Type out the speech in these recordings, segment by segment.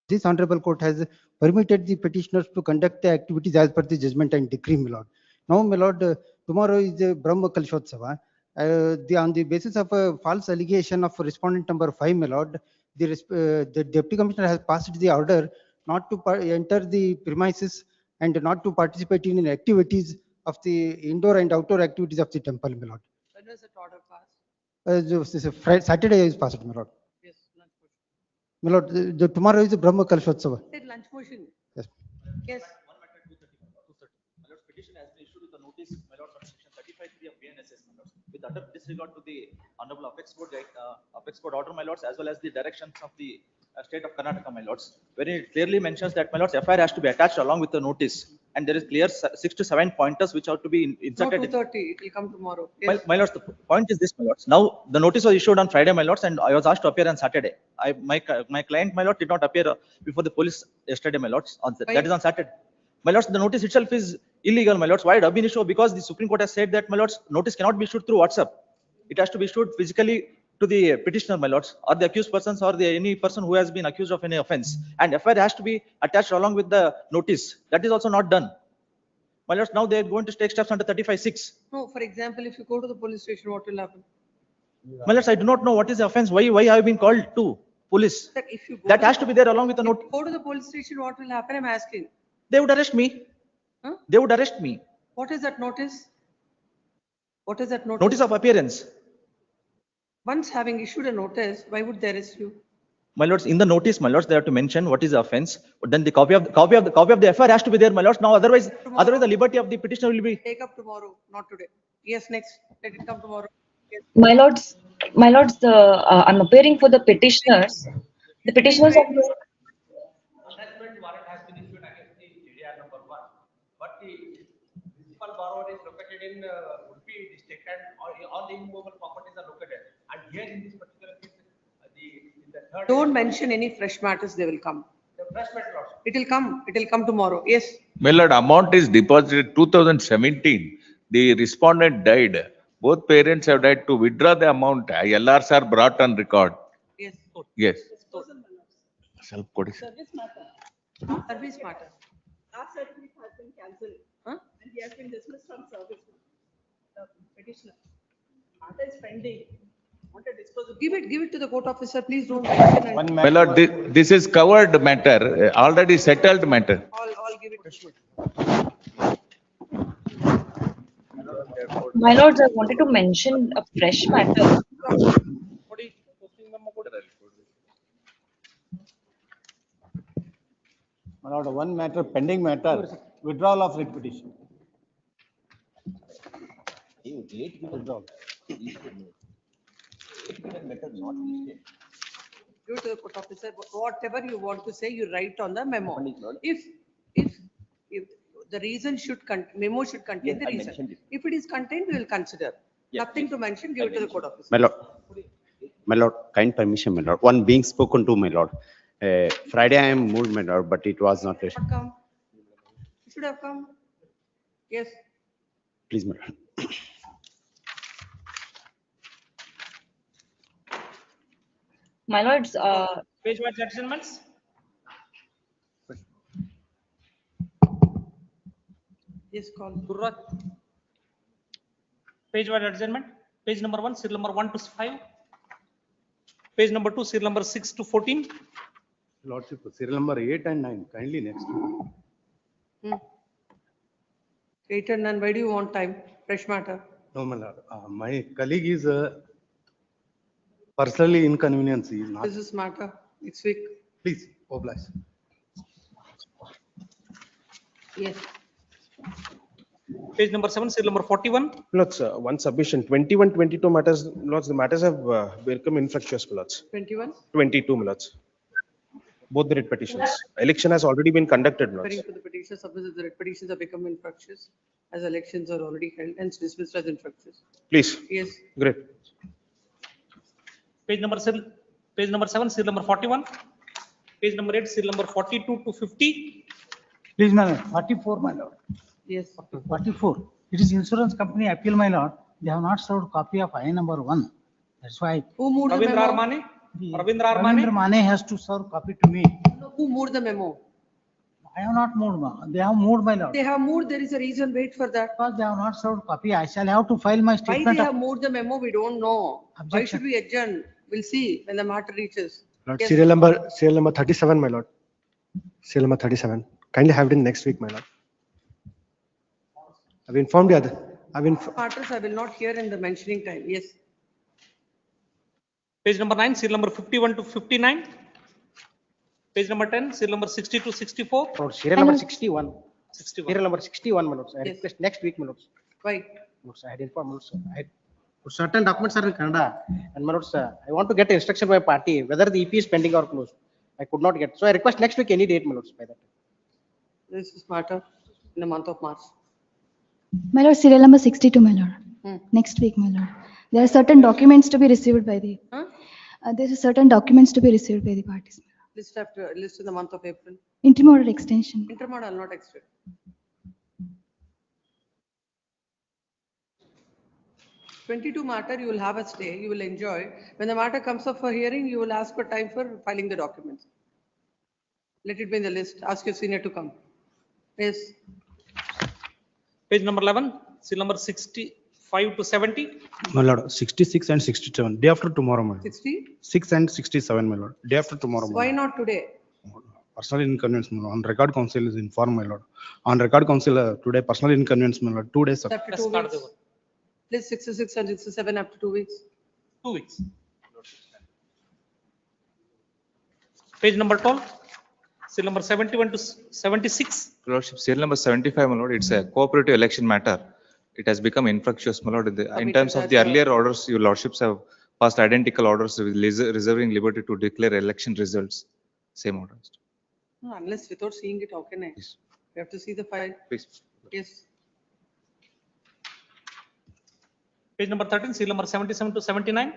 This honorable court has permitted the petitioners to conduct the activities as per the judgment and decree, my lord. Now, my lord, tomorrow is Brahma Kalshotsava. On the basis of a false allegation of respondent number 5, my lord, the deputy commissioner has passed the order not to enter the premises and not to participate in activities of the indoor and outdoor activities of the temple, my lord. When was that order passed? Saturday is passed, my lord. Yes, lunch motion. My lord, tomorrow is Brahma Kalshotsava. Said lunch motion. Yes. Yes. One matter 230. My lord's petition has been issued with a notice, my lord, under section 35(3) of BNSS, my lords, with utter disregard to the honorable Apex Court order, my lords, as well as the directions of the state of Karnataka, my lords, wherein it clearly mentions that, my lords, FIR has to be attached along with the notice, and there is clear 6 to 7 pointers which are to be No, inserted. 2:30. It will come tomorrow. Yes. My lords, the point is this, my lords. Now, the notice was issued on Friday, my lords, and I was asked to appear on Saturday. My client, my lord, did not appear before the police yesterday, my lords. That is on Saturday. My lords, the notice itself is illegal, my lords. Why it have been issued? Because the Supreme Court has said that, my lords, notice cannot be issued through WhatsApp. It has to be issued physically to the petitioner, my lords, or the accused persons, or any person who has been accused of any offence. And FIR has to be attached along with the notice. That is also not done. My lords, now they are going to take steps under 35(6). No, for example, if you go to the police station, what will happen? My lords, I do not know what is the offence. Why I have been called to police? That if you go That has to be there along with the note. go to the police station, what will happen? I'm asking. They would arrest me. Huh? They would arrest me. What is that notice? What is that notice? Notice of appearance. Once having issued a notice, why would they arrest you? My lords, in the notice, my lords, they have to mention what is the offence. But then the copy of the FIR has to be there, my lords. Now, otherwise the liberty of the petitioner will be. Take up tomorrow, not today. Yes, next. Let it come tomorrow. Yes. My lords, I'm appearing for the petitioners. The petitioners are. Arrestment warrant has been issued against the GDR number 1, but the principal borrower is located in Udupi district, and all the immovable properties are located. And here in this particular case, in the third. Don't mention any fresh matters, they will come. The fresh matter also. It will come tomorrow. Yes. My lord, amount is deposited 2017. The respondent died. Both parents have died. To withdraw the amount, LRs are brought on record. Yes. Yes. Service matter. Our certificate has been cancelled. Huh? And he has been dismissed from service. The petitioner. Matter is pending. Want a disposal. Give it to the court officer. Please don't mention it. My lord, this is covered matter, already settled matter. All give it to you. My lords, I wanted to mention a fresh matter. My lord, one matter, pending matter, withdrawal of writ petition. Withdrawal. Give it to the court officer. Whatever you want to say, you write on the memo. If the reason memo should contain the reason. If it is contained, we will consider. Nothing to mention, give it to the court officer. My lord, kind permission, my lord. One being spoken to, my lord. Friday I am moved, my lord, but it was not. Not come. You should have come. Yes. Please, my lord. My lords, Page wise adjournments. Yes, call. Dharwad. Page wise adjournment. Page number 1, serial number 1 to 5. Page number 2, serial number 6 to 14. Lordship, serial number 8 and 9, kindly next. 8 and 9, why do you want time? Fresh matter. No, my lord, my colleague is personally inconvenienced. He is not. This is matter. Next week. Please, oblige. Yes. Page number 7, serial number 41. Lots, one submission, 21, 22 matters, lots, the matters have become infructuous, lots. 21. 22 lots. Both the writ petitions. Election has already been conducted, lots. Referring to the petition, suppose the writ petitions have become infructuous as elections are already held and dismissed as infructuous. Please, Yes. great. Page number 7, serial number 41. Page number 8, serial number 42 to 50. Please, my lord, 44, my lord. Yes. 44. It is insurance company appeal, my lord. They have not served copy of I number 1. That's why Who moved the Ravindra memo? Armane. the Ravindra Armane. Ravindra Mane has to serve copy to me. No, Who moved the memo? I have not moved, they have moved, my lord. They have moved, there is a reason, wait for that. Because they have not served copy, I shall have to file my Why statement they of have moved the memo, we don't know. Why Objection. should we adjourn? We'll see when the matter reaches. Lord, Yes. serial number 37, my lord. Serial number 37. Kindly have it in next week, my lord. I've informed the other. Matters I will not hear in the mentioning time, yes. Page number 9, serial number 51 to 59. Page number 10, serial number 60 to 64. Lord, serial number 61. 61. Serial number 61, my lord. I Yes. request next week, my lord. Why? Lord, I had informed, my lord, sir. Certain documents are in Kannada. And my lord, sir, I want to get instruction by party whether the EP is pending or closed. I could not get. So I request next week any date, my lord, by that. This is matter in the month of March. My lord, serial number 62, my lord. Hmm. Next week, my lord. There are certain documents to be received by the, Huh? there are certain documents to be received by the parties. List in the month of April. Interim order extension. Intermod I'll not extend. 22 matter, you will have a stay, you will enjoy. When the matter comes up for hearing, you will ask for time for filing the documents. Let it be in the list. Ask your senior to come. Yes. Page number 11, serial number 65 to 70. My lord, 66 and 67, day after tomorrow, my lord. 66 and 67, my lord, day after tomorrow. my Why lord. not today? Personal inconvenience, my lord. On record council is informed, my lord. On record council, today, personal inconvenience, my lord, 2 days. Sir. After 2 weeks. List 66 and 67 after 2 weeks. 2 weeks. Page number 12, serial number 71 to 76. Lordship, serial number 75, my lord, it's a cooperative election matter. It has become infructuous, my lord. In terms of the earlier orders, your lordships have passed identical orders with reserving liberty to declare election results. Same orders. No, unless without seeing it, how can I? Yes. You have to see the file. Please. Yes. Page number 13, serial number 77 to 79.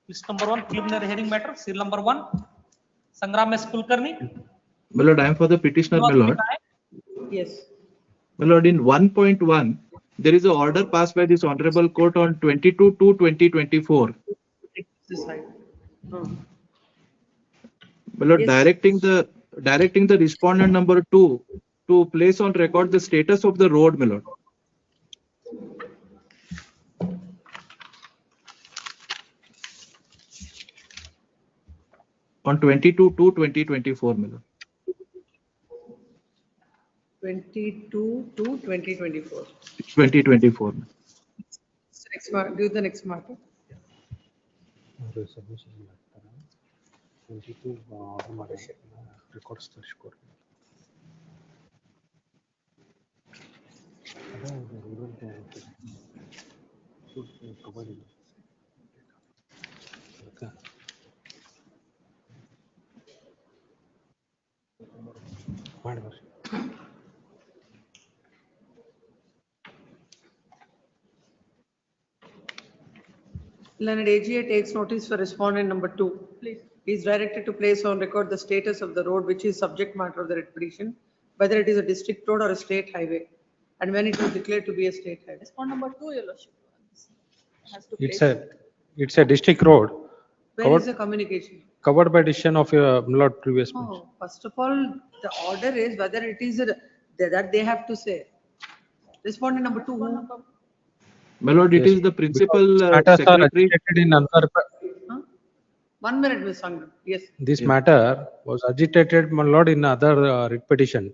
List number 1, preliminary hearing matter, serial number 1. Sangram S. Kulkarni. My lord, I am for the petitioner, my lord. Yes. My lord, in 1.1, there is an order passed by this honorable court on 22/2/2024. This side. Hmm. My lord, Yes. directing the respondent number 2 to place on record the status of the road, my lord. On 22/2/2024, my lord. 22 to 2024. 2024. Next, do the next matter. Learned AGA takes notice for respondent number 2. Please. He is directed to place on record the status of the road which is subject matter of the writ petition, whether it is a district road or a state highway, and when it was declared to be a state highway. Respond number 2, your lordship. Has to It's place it's a district road Where is the communication? covered by decision of your lord previous. Oh, first of all, the order is whether it is that they have to say. Respondent number 2. Who? My lord, it Yes, is the principal matters are secretary. agitated in another. 1 minute, Ms. Sangram. Yes. This matter was agitated, my lord, in other writ petition.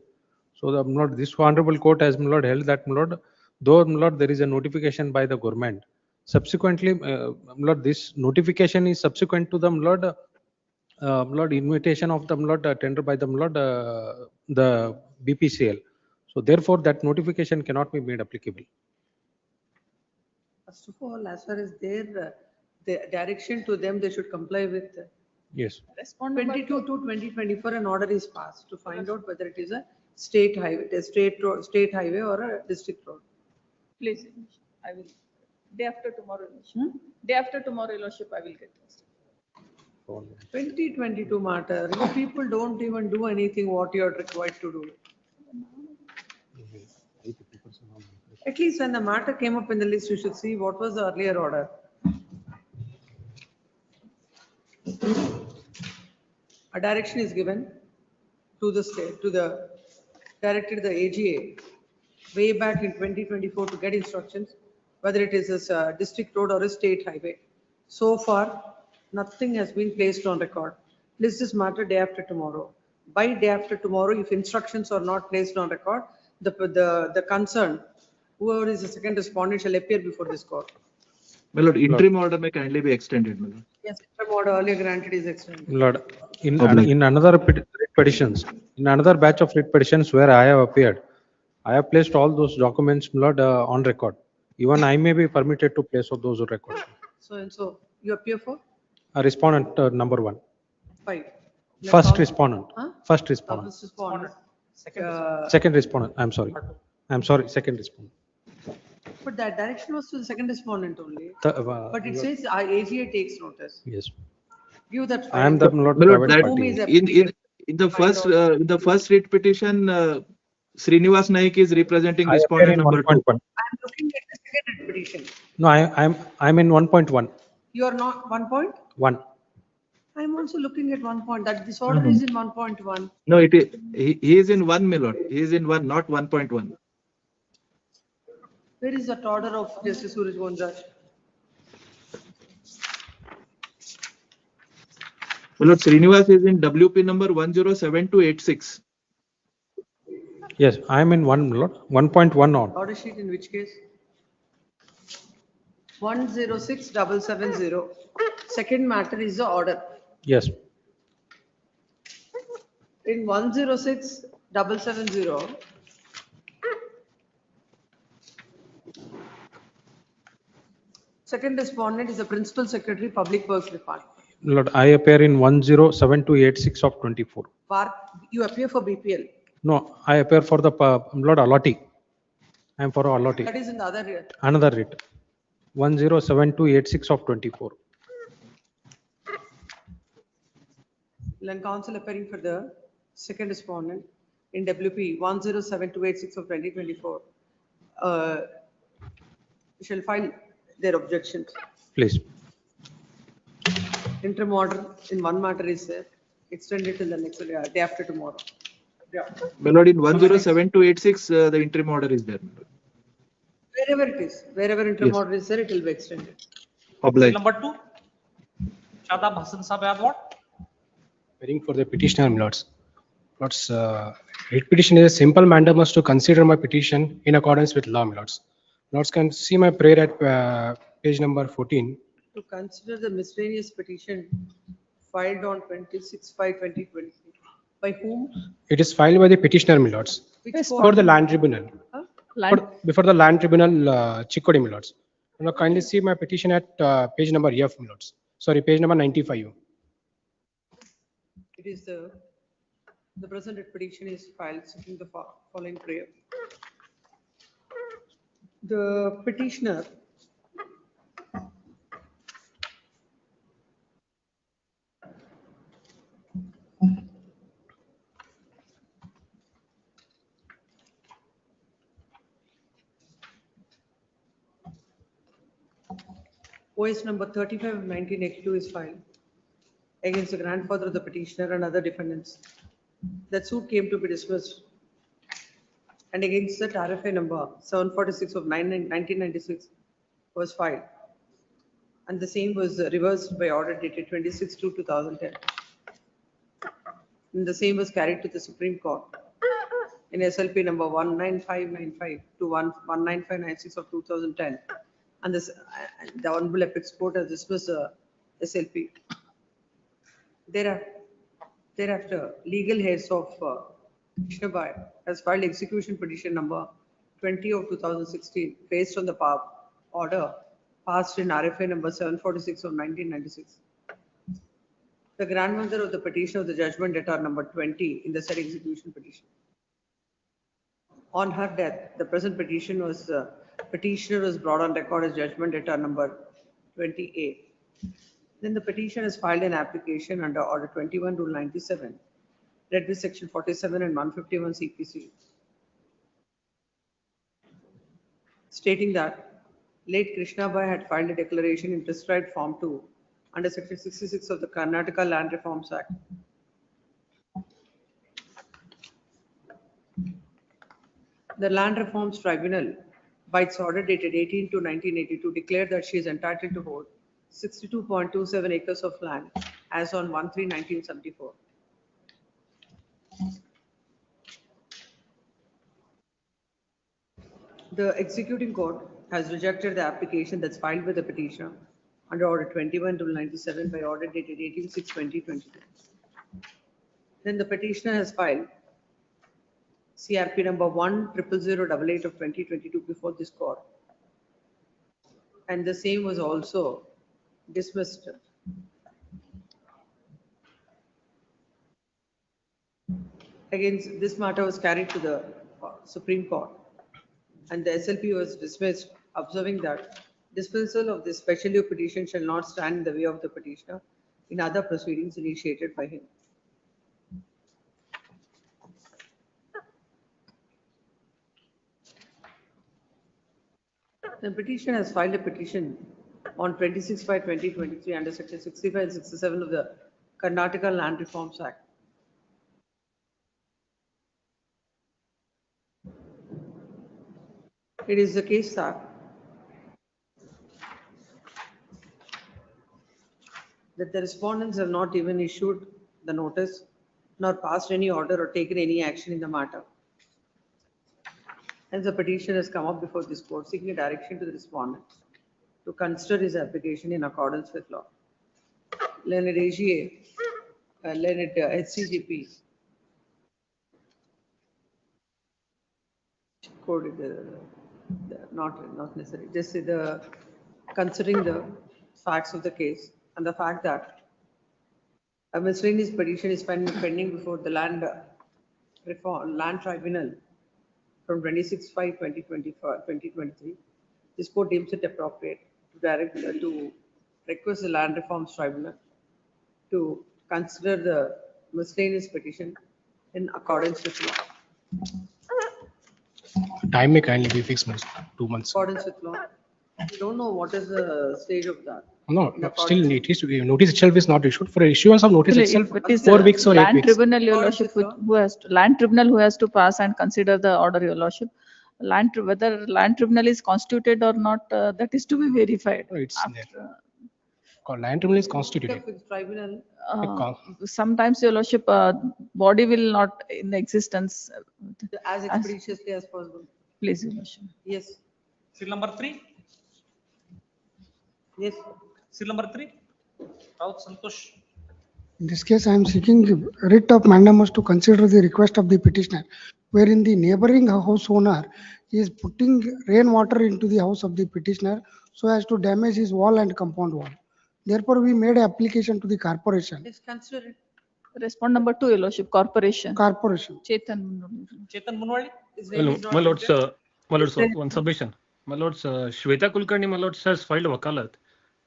So the my lord, this honorable court has my lord held that my lord, though my lord there is a notification by the government. Subsequently, my lord, this notification is subsequent to the my lord, invitation of the my lord tender by the my lord, the BPCL. So therefore, that notification cannot be made applicable. First of all, as far as their the direction to them, they should comply with. Yes. respond number 22 to 2024, an order is passed to find out whether it is a state highway, a state road, state highway or a district road. Please, I will. Day after tomorrow, your lordship. Day after tomorrow, your lordship, I will get this. 2022 matter, you people don't even do anything what you are required to do. At least when the matter came up in the list, you should see what was the earlier order. A direction is given to the state, directed the AGA way back in 2024 to get instructions, whether it is a district road or a state highway. So far, nothing has been placed on record. List this matter day after tomorrow. By day after tomorrow, if instructions are not placed on record, the concerned, whoever is the second respondent, shall appear before this court. My lord, interim order may kindly be extended, my lord. Yes, interim order earlier granted is extended. Lord, Obliged. in another writ petitions, in another batch of writ petitions where I have appeared, I have placed all those documents, Lord, on record. Even I may be permitted to place all those records. So and so, you appear for? Respondent number 1. 5. First respondent. Huh? First respondent. First respondent. Second respondent. I'm sorry. Second respondent. But that direction was to the second respondent only. But it Lord, says AGA takes notice. yes. Give that I am file. the Lord My lord, private that Whom is party. in the first writ petition, Srinivas Naik is representing I appear respondent in number 2. 1.1. I'm looking at the second petition. No, I'm in 1.1. You are not 1 point? 1. I'm also looking at 1 point. That this order is in 1.1. No, he is in 1, my lord. He is in 1, not 1.1. Where is that order of Justice Suraj Gonjaj? My lord, Srinivas is in WP number 107286. Yes, I am in 1, Lord. 1.1 on. Order sheet in which case? 106770. Second matter is the order. Yes. In 106770, second respondent is the Principal Secretary, Public Works Department. Lord, I appear in 107286 of 24. You appear for BPL. No, I appear for the Lord Allotee. I am for Allotee. That is in the other year. Another writ. 107286 of 24. Land Council appearing for the second respondent in WP 107286 of 2024. Shall file their objections. Please. Interim order in one matter is there. Extended till the next day after tomorrow. My lord, in 107286, the interim order is there. Wherever it is, wherever interim Yes. order is there, it will be extended. Obliged. Number 2. Shadab Hassan Sahab Advod. Hearing for the petitioner, my lords. Lords, writ petition is a simple mandamus to consider my petition in accordance with law, my lords. Lords can see my prayer at page number 14. To consider the miscellaneous petition filed on 26/5/2020. By whom? It is filed by the petitioner, my lords. Which Before court? the land tribunal. Land- Before the land tribunal, Chikkodi, my lords. Now kindly see my petition at page number F, my lords. Sorry, page number 95. It is the present petition is filed seeking the following prayer. The petitioner OS number 35 of 1982 is filed against the grandfather of the petitioner and other defendants. That suit came to be dismissed. And against the RFA number 746 of 1996 was filed. And the same was reversed by order dated 26/2/2010. And the same was carried to the Supreme Court in SLP number 19595 to 19596 of 2010. And this, the Honorable Apex Court has dismissed SLP. Thereafter, legal heirs of Krishna Bai has filed execution petition number 20 of 2016 based on the order passed in RFA number 746 of 1996. The grandmother of the petition of the judgment debtor number 20 in the said execution petition. On her death, the present petitioner was brought on record as judgment debtor number 20A. Then the petition has filed an application under order 21 rule 97, read with section 47 and 151 CPC, stating that late Krishna Bai had filed a declaration in prescribed form 2 under section 66 of the Karnataka Land Reforms Act The Land Reforms Tribunal, by its order dated 18 to 1982, declared that she is entitled to hold 62.27 acres of land as on 1/3/1974. The executing court has rejected the application that's filed by the petitioner under Order 21/97 by order dated 18/6/2022. Then the petitioner has filed CRP number 1000088 of 2022 before this court. And the same was also dismissed. Against this matter was carried to the Supreme Court, and the SLP was dismissed, observing that dismissal of this special leave petition shall not stand in the way of the petitioner in other proceedings initiated by him. The petitioner has filed a petition on 26/5/2023 under section 65 and 67 of the Karnataka Land Reforms Act. It is the case that the respondents have not even issued the notice, nor passed any order or taken any action in the matter. Hence, the petition has come up before this court seeking a direction to the respondent to consider his application in accordance with law. Learned AGA, learned HCGP, code, not necessary, just the considering the facts of the case and the fact that a miscellaneous petition is pending before the land tribunal from 26/5/2023. This court deems it appropriate to request the Land Reforms Tribunal to consider the miscellaneous petition in accordance with law. Time may kindly be fixed, 2 months. Accordance with law. We don't know what is the stage of that. No, still it is to be, notice itself is not issued. For issuance of notice itself, If it is 4 weeks or 8 land weeks. tribunal, your lordship, land tribunal who has to pass and consider the order, your lordship. Whether land tribunal is constituted or not, that is to be verified. No, it's there. Land tribunal is constituted. Tribunal. Sometimes your lordship, body will not in existence. As expeditiously as possible. Please, your lordship. Yes. Seal number 3. Yes. Seal number 3. Raut Santosh. In this case, I am seeking writ of mandamus to consider the request of the petitioner, wherein the neighboring house owner is putting rainwater into the house of the petitioner so as to damage his wall and compound wall. Therefore, we made an application to the corporation. Yes, consider it. Respond number 2, your lordship, corporation. Corporation. Chetan Munwali. Chetan Munwali. Hello, my lords, one submission. My lords, Shweta Kulkarni, my lords, has filed a wakalat.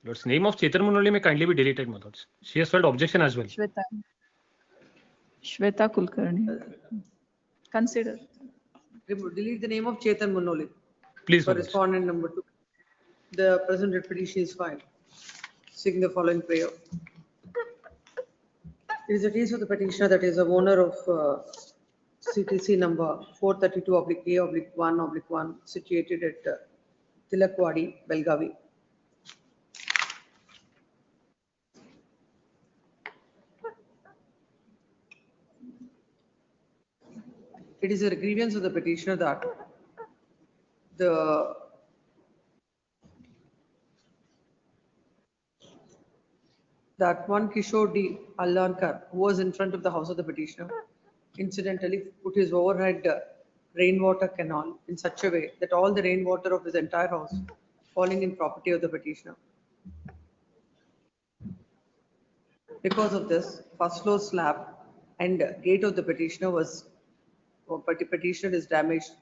Lords, name of Chetan Munwali may kindly be deleted, my lords. She has filed objection as well. Shweta Kulkarni. Consider. Delete the name of Chetan Munoli. Please, For my lords. respondent number 2. The present petition is filed. Seeking the following prayer. It is a case of the petitioner that is a owner of CTC number 432/A/1/1 situated at Tilakwadi, Belgavi. It is a grievance of the petitioner that one Kishore D. Allankar, who was in front of the house of the petitioner, incidentally put his overhead rainwater canal in such a way that all the rainwater of his entire house falling in property of the petitioner. Because of this, first floor slab and gate of the petitioner is damaged.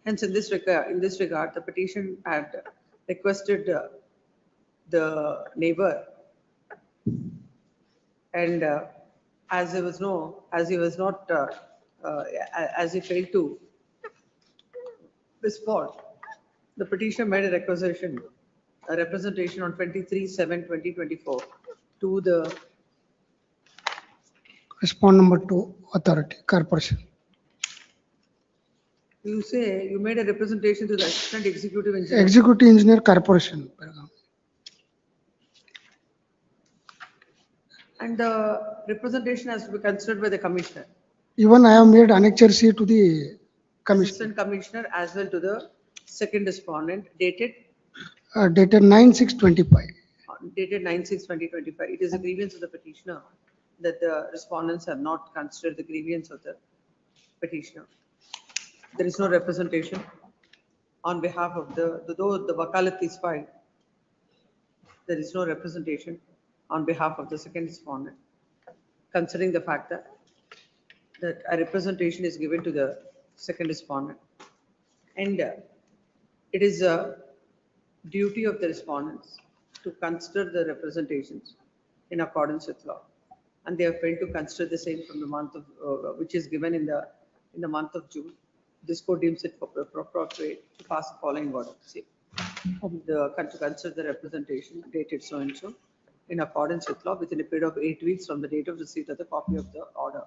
Hence, in this regard, the petition had requested the neighbor, and as he failed to respond, the petitioner made a representation on 23/7/2024 to the Respond number 2, authority, corporation. You say you made a representation to the Assistant Executive Engineer. Executive Engineer Corporation. And the representation has to be considered by the Commissioner. Even I have made annexure C to the Commissioner, Assistant Commissioner as well to the second respondent dated dated 9/6/25. dated 9/6/2025. It is a grievance of the petitioner that the respondents have not considered the grievance of the petitioner. There is no representation on behalf of though the wakalat is filed, there is no representation on behalf of the second respondent, considering the fact that a representation is given to the second respondent. And it is a duty of the respondents to consider the representations in accordance with law. And they have failed to consider the same from the month of, which is given in the month of June. This court deems it appropriate to pass the following order. See, to consider the representation dated so and so in accordance with law within a period of 8 weeks from the date of receipt of the copy of the order.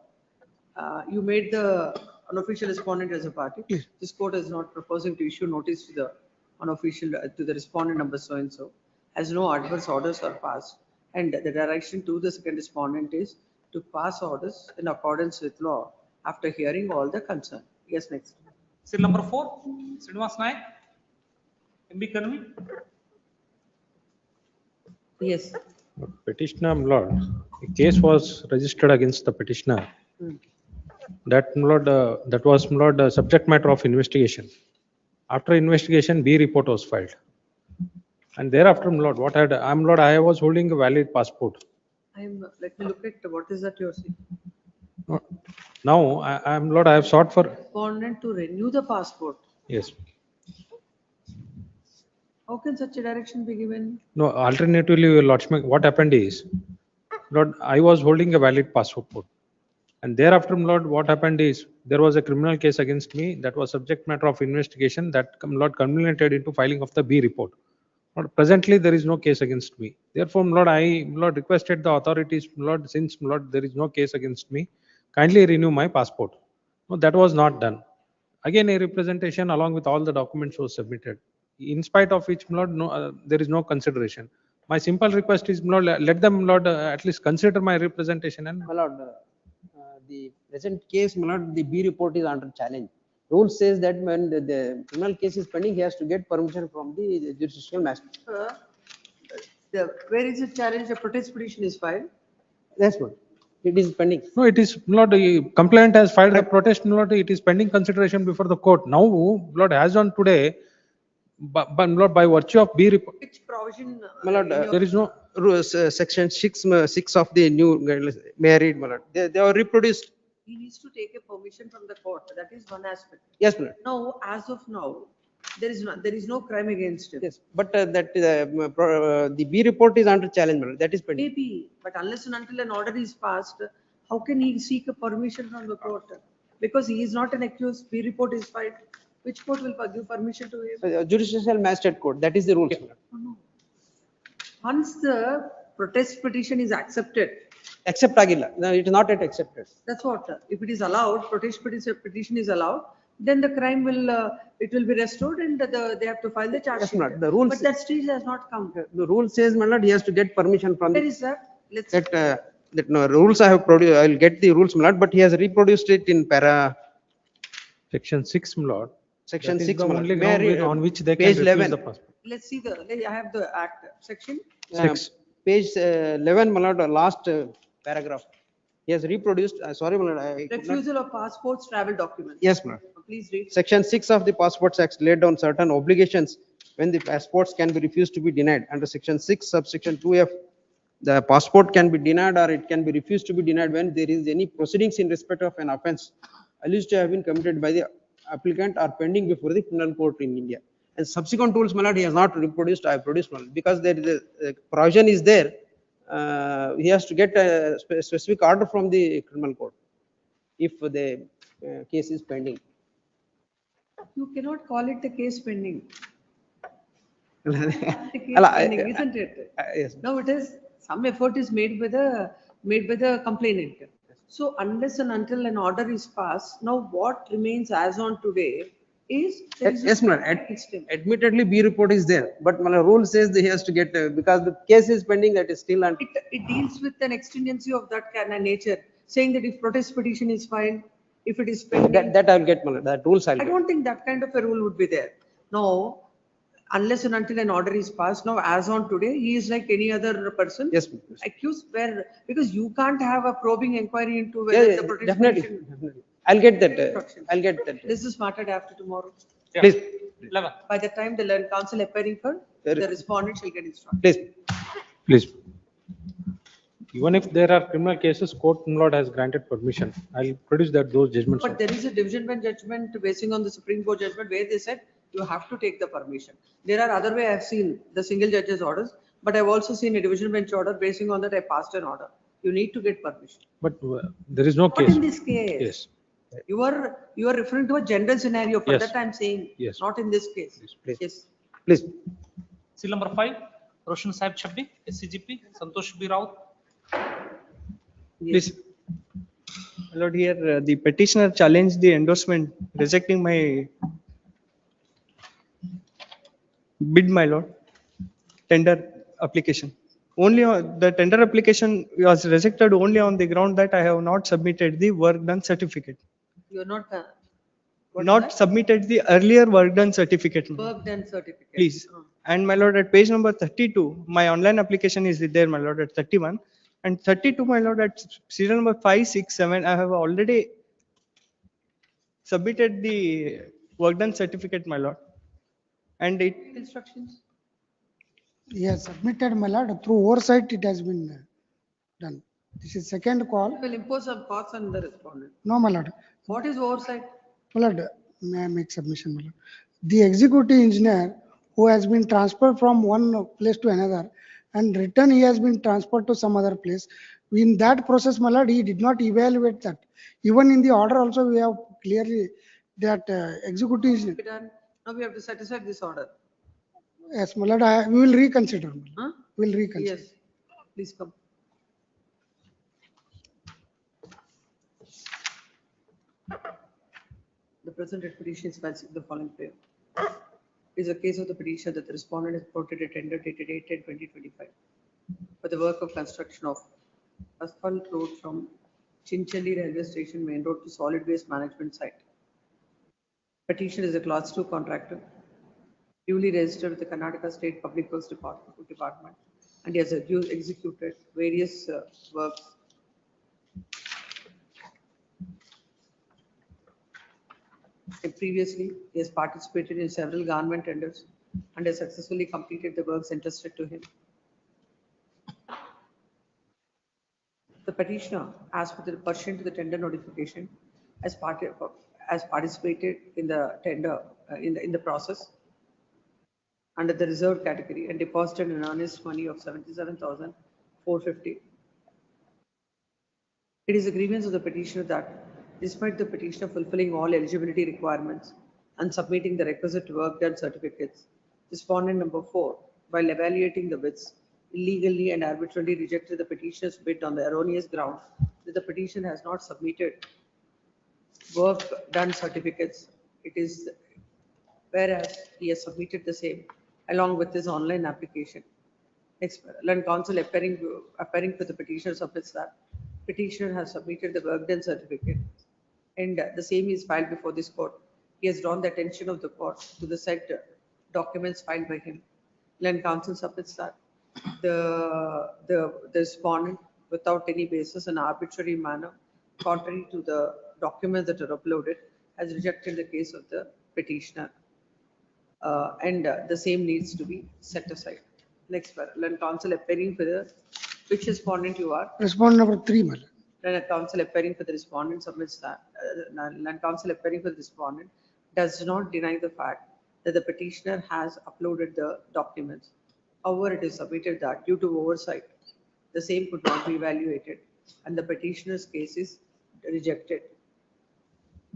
You made the unofficial respondent as a party. This court is not proposing to issue notice to the unofficial, to the respondent number so and so, as no adverse orders are passed. And the direction to the second respondent is to pass orders in accordance with law after hearing all the concern. Yes, next. Seal number 4, Srinivas Naik, MB Karmi. Yes. Petitioner, my lord, a case was registered against the petitioner. That, my lord, that was, my lord, subject matter of investigation. After investigation, B report was filed. And thereafter, my lord, what had, lord, I was holding a valid passport. Let me look at what is that you're saying. Now, lord, I have sought for. Respondent to renew the passport. Yes. How can such a direction be given? No, alternatively, your lordship, what happened is, lord, I was holding a valid passport. And thereafter, lord, what happened is, there was a criminal case against me that was subject matter of investigation that, lord, culminated into filing of the B report. Lord, presently, there is no case against me. Therefore, lord, I, lord, requested the authorities, lord, since, lord, there is no case against me, kindly renew my passport. No, that was not done. Again, a representation along with all the documents was submitted. In spite of which, lord, no, there is no consideration. My simple request is, lord, let them, lord, at least consider my representation. And my lord, the present case, my lord, the B report is under challenge. Rule says that when the criminal case is pending, he has to get permission from the judicial magistrate. Where is the challenge? The protest petition is filed. That's what. It is pending. No, it is, Lord, the complainant has filed the protest, Lord, it is pending consideration before the court. Now, Lord, as on today, but Lord, by virtue of B report. Which provision? My lord, there is no. Section 6 of the new guidelines, may I read, my lord? They are reproduced. He needs to take a permission from the court. That is one aspect. Yes, my lord. Now, as of now, there is no crime against him. Yes, but the B report is under challenge, my lord. That is pending. Maybe, but unless and until an order is passed, how can he seek a permission from the court? Because he is not an accused. B report is filed. Which court will give permission to him? Judicial magistrate court. That is the rule. No. Once the protest petition is accepted. Accept agilla. No, it is not yet accepted. That's what. If it is allowed, protest petition is allowed, then the crime will, it will be restored and they have to file the charge sheet. The rule. But that stage has not come. The rule says, my lord, he has to get permission from. Where is that? Let's. That no rules I have produced. I will get the rules, my lord, but he has reproduced it in para. Section 6, my lord. Section 6, only ground on which they page can 11. refuse the passport. Let's see I have the act section. 6. Page 11, my lord, last paragraph. He has reproduced, sorry, my lord. Refusal of passports, travel documents. Yes, my lord. Please read. Section 6 of the Passports Act laid down certain obligations when the passports can be refused to be denied. Under Section 6, subsection 2F, the passport can be denied or it can be refused to be denied when there is any proceedings in respect of an offense alleged to have been committed by the applicant or pending before the criminal court in India. And subsequent rules, my lord, he has not reproduced. I have produced one because there is a provision is there. He has to get a specific order from the criminal court if the case is pending. You cannot call it a case pending. pending, isn't it? Yes. Now it is some effort is made by the complainant. So unless and until an order is passed, now what remains as on today is there is a Yes, ma'am. instance. Admittedly, B report is there, but my rule says that he has to get, because the case is pending, that is still on. It deals with an exigency of that kind of nature, saying that if protest petition is filed, if it is pending. That I'll get, my lord. That rules I'll I get. don't think that kind of a rule would be there. No, unless and until an order is passed. Now, as on today, he is like any other person. Yes, ma'am. Accused where, because you can't have a probing inquiry into Yeah, whether yeah, the protest definitely, petition. definitely. I'll get that, I'll get that. This is smarted after tomorrow. Please, 11. By the time the learned counsel appearing for, Very the good. respondent shall get instructed. please. Please. Even if there are criminal cases, court, my lord, has granted permission. I'll produce those judgments. But there is a division bench judgment basing on the Supreme Court judgment where they said you have to take the permission. There are other way I've seen the single judge's orders, but I've also seen a division bench order basing on that I passed an order. You need to get permission. But there is no Not case. in this case. Yes. You are referring to a general scenario. For Yes. that I'm saying, Yes. not in this case. Please. Yes. Please. Seal number 5, Roshan Saib Chabbi, SCGP, Santosh B. Rao. Please. My lord, here the petitioner challenged the endorsement, rejecting my bid, my lord, tender application. Only the tender application was rejected only on the ground that I have not submitted the work done certificate. You are not, what is Not that? submitted the earlier work done certificate. my lord. Work done certificate. Please. And my lord, at page number 32, my online application is there, my lord, at 31. And 32, my lord, at serial number 5, 6, 7, I have already submitted the work done certificate, my lord. And it, Instructions. Yes, submitted, my lord. Through oversight, it has been done. This is second call. Will impose some costs on the respondent. No, my lord. What is oversight? My lord, may I make submission, my lord? The executive engineer who has been transferred from one place to another and return he has been transferred to some other place. In that process, my lord, he did not evaluate that. Even in the order also, we have clearly that executive engineer. Be done. Now we have to set aside this order. Yes, my lord, we will reconsider. My lord. Huh? We will reconsider. Yes. Please come. The present petition is filed in the following way. It is a case of the petition that the respondent has quoted a tender dated 8/10/2025 for the work of construction of asphalt road from Chinchali railway station main road to solid waste management site. Petitioner is a class 2 contractor, duly registered with the Karnataka State Public Works Department, and he has executed various works. And previously, he has participated in several government tenders and has successfully completed the works entrusted to him. The petitioner, as per the pursuant to the tender notification, has participated in the tender in the process under the reserved category and deposited an earnest money of 77,450. It is a grievance of the petitioner that despite the petitioner fulfilling all eligibility requirements and submitting the requisite work done certificates, respondent number 4, while evaluating the bids, illegally and arbitrarily rejected the petitioner's bid on the erroneous ground that the petitioner has not submitted work done certificates. It is whereas he has submitted the same along with his online application. Next, learned counsel appearing for the petitioner submits that petitioner has submitted the work done certificate and the same is filed before this court. He has drawn the attention of the court to the said documents filed by him. Learned counsel submits that the respondent, without any basis and arbitrary manner, contrary to the documents that are uploaded, has rejected the case of the petitioner. And the same needs to be set aside. Next, learned counsel appearing for the, which respondent you are? Respondent number 3, my lord. Learned counsel appearing for the respondent submits that. Learned counsel appearing for the respondent does not deny the fact that the petitioner has uploaded the documents. However, it is submitted that due to oversight, the same could not be evaluated and the petitioner's case is rejected.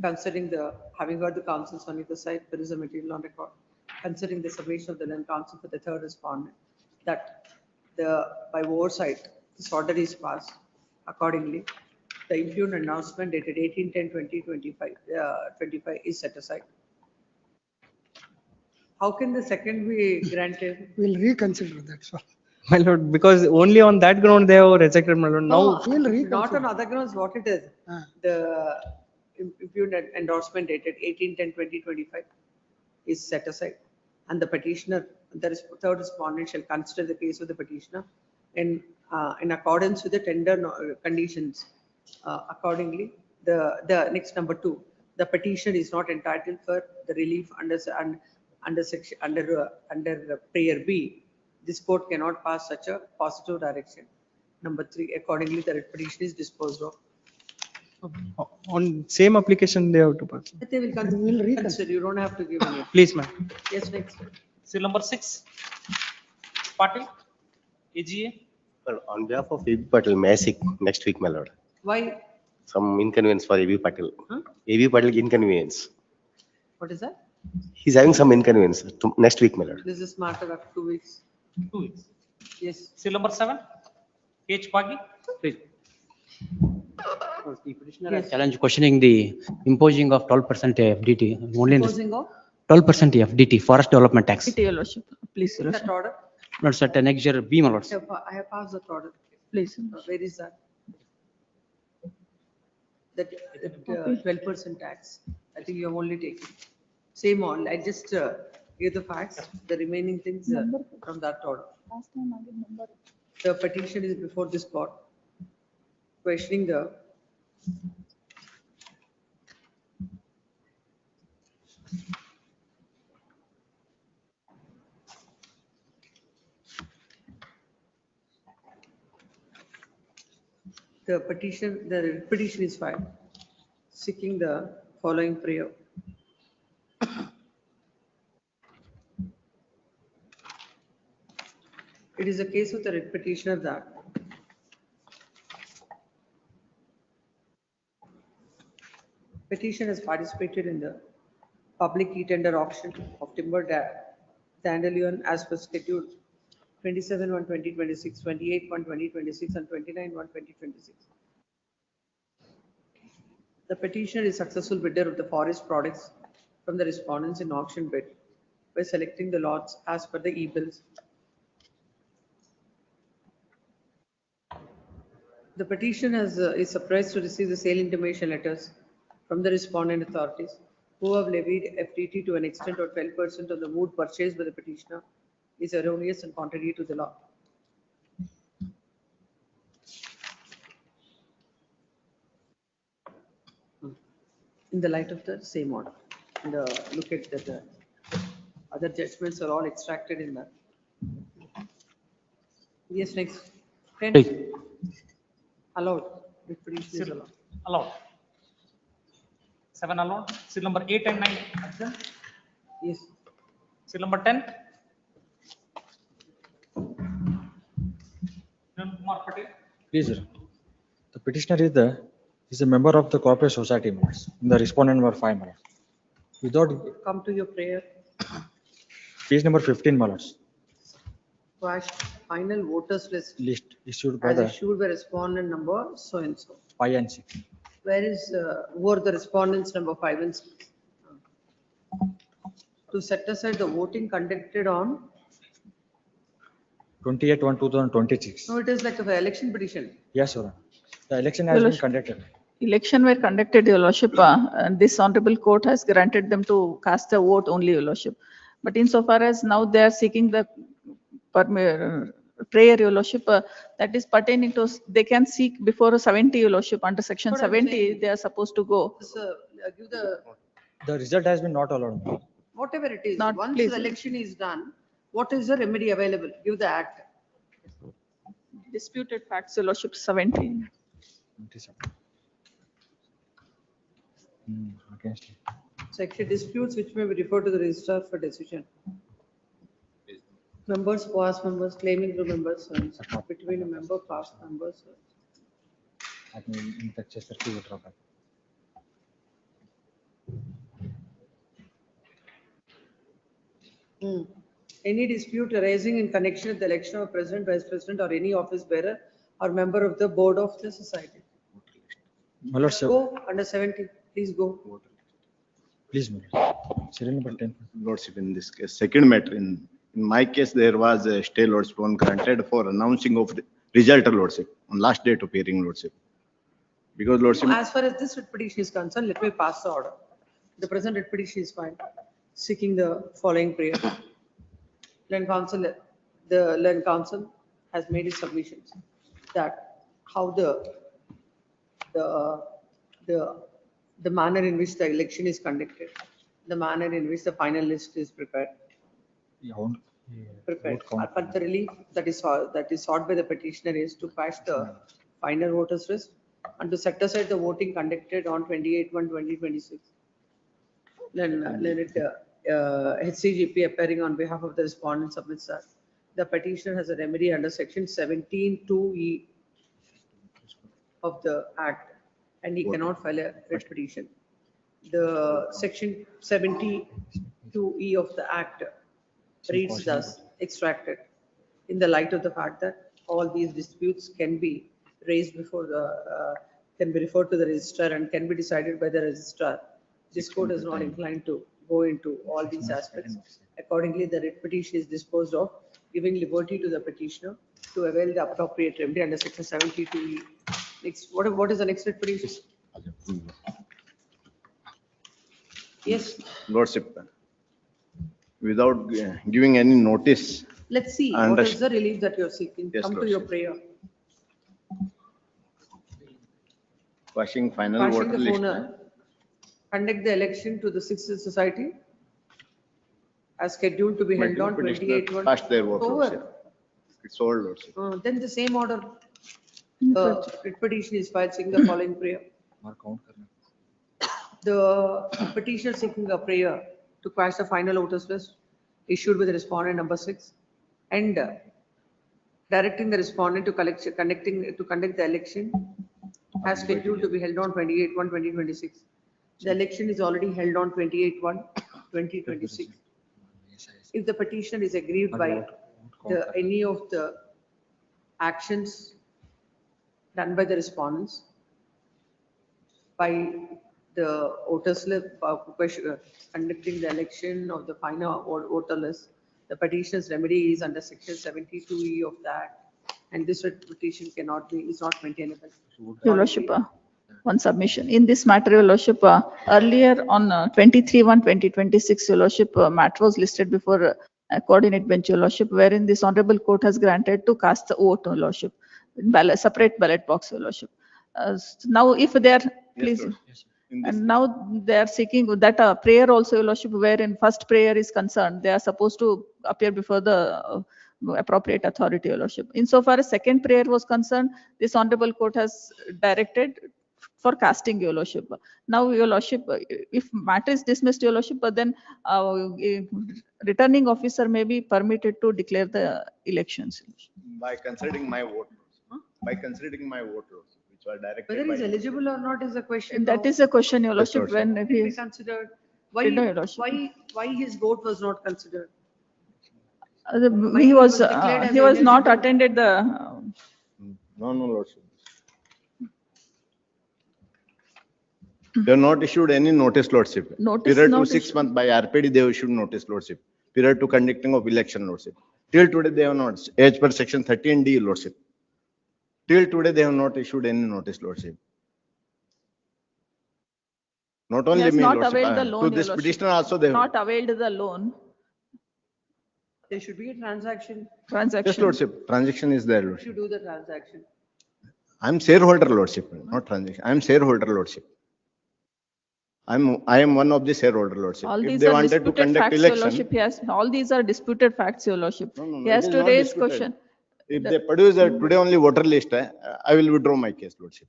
Considering having heard the counsels on either side, there is a material on record. Considering the submission of the learned counsel for the third respondent, that by oversight, this order is passed. Accordingly, the impugned announcement dated 18/10/2025 is set aside. How can the second be granted? We'll reconsider, that's all. My lord, because only on that ground they have rejected, my lord. No, Now, We'll not reconsider. on other grounds, what it is. The impugned endorsement dated 18/10/2025 is set aside. And the petitioner, the third respondent shall consider the case of the petitioner in accordance with the tender conditions. Accordingly, the next number 2, the petitioner is not entitled for the relief under section, under prayer B. This court cannot pass such a positive direction. Number 3, accordingly, the petition is disposed of. on same application they have to pass. But they will consider, you don't have to give any. Please, ma'am. Yes, next. Seal number 6. Patil, AGA. Well, on behalf of A.B. Patil, may I seek next week, my lord? Why? Some inconvenience for A.B. Patil. Huh? A.B. Patil inconvenience. What is that? He's having some inconvenience next week, my lord. This is matter of 2 weeks. 2 weeks. Yes. Seal number 7. H. Pagi. Please. The petitioner has Yes. challenged questioning the imposing of 12% FDT only in this Imposing of 12% FDT, forest development tax. Your lordship, please, your that lordship. order. Not set next year B, my lords. I have passed that order. Please. Where is that? That 12% tax. I think you have only taken. Same all. I just give the facts, the remaining things from that order. The petition is before this court, questioning the petition is filed, seeking the following prayer. It is a case of the writ petitioner that petitioner has participated in the public e-tender auction of timber dandelion as per schedule 27/1/2026, 28/1/2026, and 29/1/2026. The petitioner is successful bidder of the forest products from the respondents in auction bid by selecting the lots as per the e-bills. The petition is surprised to receive the sale intimation letters from the respondent authorities who have levied FTT to an extent of 12% of the wood purchased by the petitioner is erroneous and contrary to the law. In the light of the same order, and look at that the other judgments are all extracted in that. Yes, next. 10. Please. Allowed. Writ petition is Seal allowed. allowed. 7 allowed. Seal number 8 and 9. Adjourn. Yes. Seal number 10. Kumar Patel. Please, sir. The petitioner is a member of the cooperative society, members. The respondent number 5, members. Without Come to your prayer. page number 15, members. Quash final voters list List issued by as the issued by respondent number so and so. 5 and 6. Where is, who are the respondents number 5 and 6? To set aside the voting conducted on, 28/1/2026. no, it is like an election petition. Yes, sir. The election has been conducted. Election were conducted, your lordship, and this honorable court has granted them to cast a vote only, your lordship. But insofar as now they are seeking the prayer, your lordship, that is pertaining to, they can seek before 70, your lordship, under section What I'm 70, saying- they are supposed to go. This, give the, The result has been not allowed. whatever it is, Not once please. the election is done, what is the remedy available? Give the act. Disputed facts, your lordship, 70. Against. Section disputes which may be referred to the registrar for decision. Members, past members, claiming the members, so and so. Between a member, past members. so and so. Any dispute arising in connection with the election of president, vice president, or any office bearer or member of the board of the society. My lord, sir. Go under 70, please go. Please, my lord. Serial number 10. Lordship, in this case, second matter, in my case, there was a stay Lordship one granted for announcing of the result, Lordship, on last date of hearing, Lordship. Because Lordship, As far as this writ petition is concerned, let me pass the order. The present writ petition is fine, seeking the following prayer. Land Council, the Land Council has made its submissions that how the manner in which the election is conducted, the manner in which the final list is prepared. But the relief that is sought by the petitioner is to pass the final voters list and to set aside the voting conducted on 28/1/2026. Then HCGP appearing on behalf of the respondent submits that the petitioner has a remedy under section 17(2)(e) of the Act, and he cannot file a writ petition. The section 72(e) of the Act reads thus extracted in the light of the fact that all these disputes can be raised before can be referred to the registrar and can be decided by the registrar. This court is not inclined to go into all these aspects. Accordingly, the writ petition is disposed of, giving liberty to the petitioner to avail the appropriate remedy under section 72(e). Next, what is the next writ petition? Yes. Lordship, without giving any notice. Let's see, And what is the relief that you're seeking? Yes, Come to your Lordship. prayer. Quashing final Quashing voter the list. owner, conduct the election to the Sixth Society as scheduled to be held on 28/1. Cast their vote, Over. Lordship. It's all, Lordship. Then the same order, writ petition is filed seeking the following prayer. The petitioner seeking a prayer to quash the final voters list issued with respondent number 6 and directing the respondent to conduct the election as scheduled to be held on 28/1/2026. The election is already held on 28/1/2026. If the petitioner is aggrieved by any of the actions done by the respondents, by the voter slip, conducting the election of the final voter list, the petitioner's remedy is under section 72(e) of the Act, and this petition is not maintainable. Your Lordship, one submission. In this matter, Your Lordship, earlier on 23/1/2026, Your Lordship, matter was listed before a coordinate bench, Your Lordship, wherein this honorable court has granted to cast the vote, Your Lordship, in separate ballot box, Your Lordship. Now, if they are, please. And now they are seeking that prayer also, Your Lordship, wherein first prayer is concerned, they are supposed to appear before the appropriate authority, Your Lordship. Insofar as second prayer was concerned, this honorable court has directed for casting, Your Lordship. Now, Your Lordship, if matter is dismissed, Your Lordship, but then returning officer may be permitted to declare the elections. By considering my vote, by considering my vote, which was directed Whether by. he's eligible or not is a question. That is a question, Your Yes, Lordship, Lordship. when he Be is considered. No, Your Lordship. Why his vote was not considered? He was declared as he was not ineligible. attended the No, Lordship. They have not issued any notice, Lordship. Notice Period to not 6 issued. months by RPD, they have issued notice, Lordship. Period to conducting of election, Lordship. Till today, they have not, as per section 13D, Lordship. Till today, they have not issued any notice, Lordship. Not he only has me, not Lordship, availed the to loan, Your this Lordship. petitioner also, they have. Not availed the loan There should be a transaction. Yes, transaction. Lordship, transaction is there, If Lordship. you do the transaction. I'm shareholder, Lordship, not transaction. I'm shareholder, Lordship. I am one of the shareholder, Lordship. All If these they are wanted to disputed conduct facts, Your election, Lordship. Yes, all these are disputed facts, Your Lordship. no, He has it is to not raise disputed. question. If they produce today only voter list, I will withdraw my case, Lordship.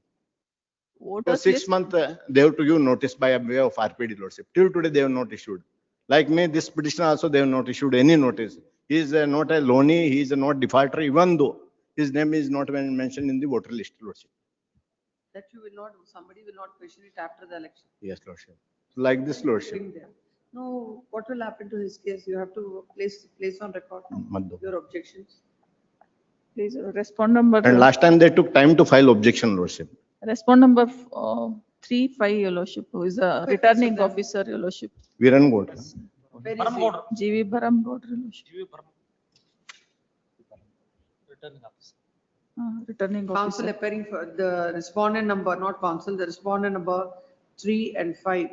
For Voters 6 list. months, they have to give notice by way of RPD, Lordship. Till today, they have not issued. Like me, this petitioner also, they have not issued any notice. He is not a loanee, he is not defaulter, even though his name is not mentioned in the voter list, Lordship. That you will not, somebody will not question it after the election. Yes, Lordship. Like this, Lordship. Bring them. No, what will happen to his case? You have to place on record Madhu. your objections. Please respond number. And last time they took time to file objection, Lordship. Respond number 3-5, Your Lordship, who is a returning officer, Your Lordship. Viran Gowda. Where is Bharam he? Gowda. GV Bharam Gowda, Your Lordship. GV Bharam. Returning officer. Returning Council officer. appearing for the respondent number, not council, the respondent number 3 and 5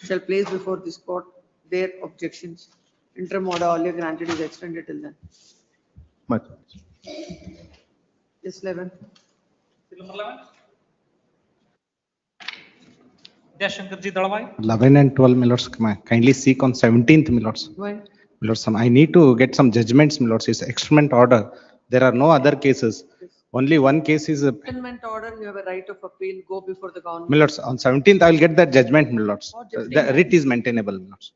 shall place before this court their objections. Interim order earlier granted is extended till then. Much. Yes, 11. Seal number 11. Dhyashankarji Dalwai. 11 and 12, my lords, kindly seek on 17th, my lords. Why? My lords, I need to get some judgments, my lords. It's experiment order. There are no other cases. Only one case is, Settlement order, you have a right of appeal, go before the government. my lords, on 17th, I will get that judgment, my lords. What The judgment? writ is maintainable, my lords.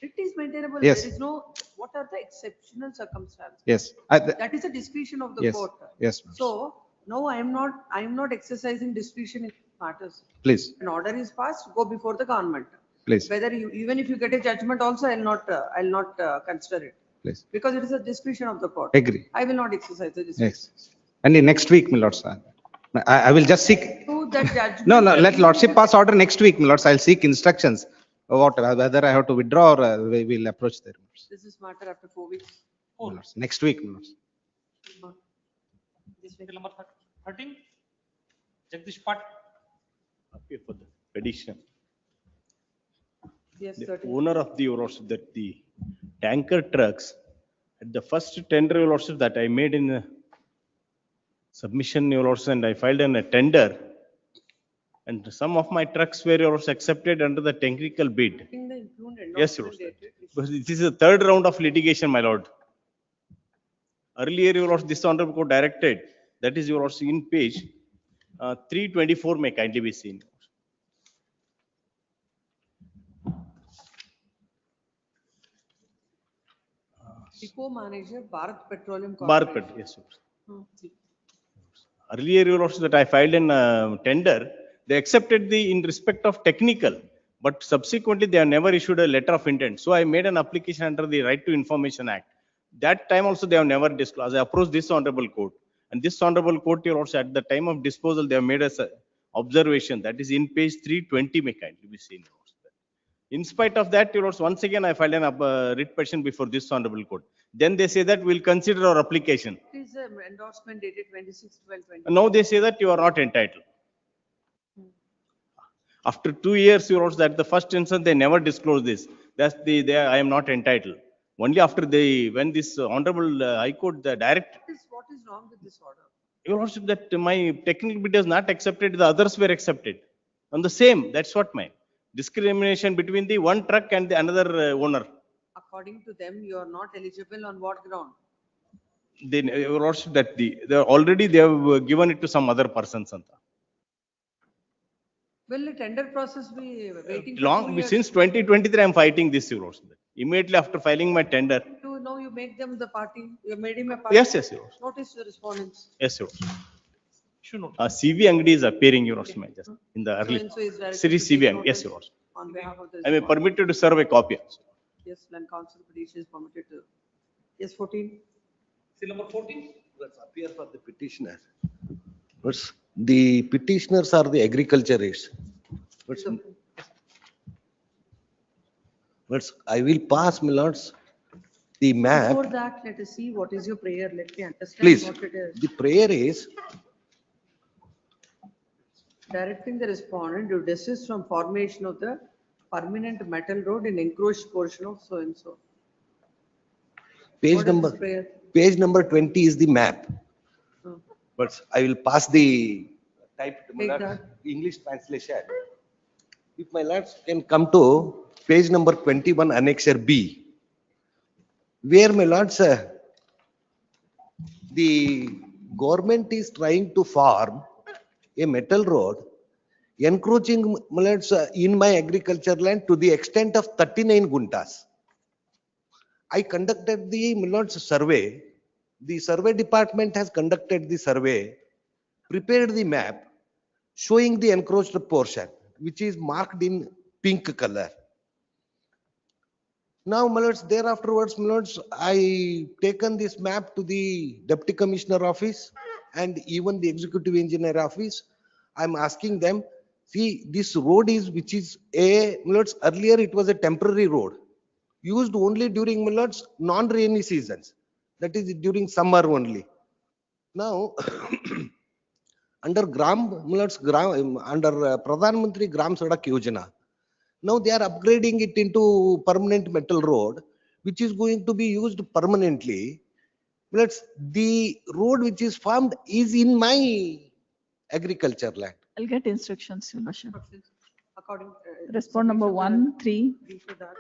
It is maintainable. Yes. There is no, what are the exceptional circumstances? Yes. That is a discretion of the Yes. court. Yes, So, no, I am not exercising discretion in matters. please, An order is passed, go before the government. please, Whether you, even if you get a judgment also, I'll not consider it. please. Because it is a discretion of the court. Agree. I will not exercise the discretion. Yes. And in next week, my lords, I will just seek. To that judgment. No, let lordship pass order next week, my lords. I'll seek instructions. Whether I have to withdraw or we will approach there. This is matter after 4 weeks. My lords. Next week, my lords. This vehicle number 13. Jagdish Pat. Okay, for the petition. Yes, The 13. owner of the lordship that the tanker trucks at the first tender lordship that I made in submission lordship, and I filed in a tender, and some of my trucks were also accepted under the technical bid. In the included, not Yes, your included. But this is the third round of litigation, my lord. Earlier, your lordship, this honorable court directed, that is your lordship in page 324 may kindly be seen. Depot manager, Bharat Petroleum Bharat Corporation. Pet, yes. Your lordship. Hmm. Earlier, your lordship, that I filed in tender, they accepted the in respect of technical, but subsequently they have never issued a letter of intent. So I made an application under the Right to Information Act. That time also they have never disclosed. I approached this honorable court, and this honorable court, your lordship, at the time of disposal, they have made us observation that is in page 320 may kindly be seen. Your lordship. In spite of that, your lordship, once again I filed an writ petition before this honorable court. Then they say that we'll consider our application. It is an endorsement dated 26/12/20. Now they say that you are not entitled. After 2 years, your lordship, at the first instance, they never disclosed this. That's I am not entitled. Only after when this honorable High Court direct, What is wrong with this order? your lordship, that my technical bid is not accepted, the others were accepted. On the same, that's what my discrimination between the one truck and the another owner. According to them, you are not eligible on what ground? Then your lordship, that they have given it to some other persons. Will the tender process be waiting for 2 Long, years? since 2023, I am fighting this, your lordship. Immediately after filing my tender. Now you make them the party, you made him a party. Yes, yes, your lordship. Notice the respondents. Yes, your lordship. Should not. CV Angadi is appearing, your lordship, just in the early. So-and-so is directed Sri to CV take Angadi, yes, your notice lordship. on behalf of the I am respondent. permitted to serve a copy. Yes, land council petition is permitted to. Yes, 14. Seal number 14. Let's appear for the petitioner. The petitioners are the agriculturists. I will pass, my lords, the map. Before that, let us see what is your prayer. Let me understand Please, what it is. the prayer is Directing the respondent to desist from formation of the permanent metal road in encroached portion of so-and-so. page What is number, this prayer? page number 20 is the map. Hmm. But I will pass the typed Take lords, that. English translation. If my lords can come to page number 21, annexure B, where my lords, the government is trying to form a metal road encroaching, my lords, in my agriculture land to the extent of 39 guntas. I conducted the, my lords, survey. The survey department has conducted the survey, prepared the map showing the encroached portion, which is marked in pink color. Now, my lords, thereafterwards, my lords, I taken this map to the Deputy Commissioner office and even the Executive Engineer office. I'm asking them, See, this road is, which is a, my lords, earlier it was a temporary road, used only during, my lords, non-rainy seasons. That is during summer only. Now, under Pradhan Mantri Gram Sadak Yojana, now they are upgrading it into permanent metal road, which is going to be used permanently. The road which is formed is in my agriculture land. I'll get instructions, Your Worship. According. Respond number submission, 1, 3. before that,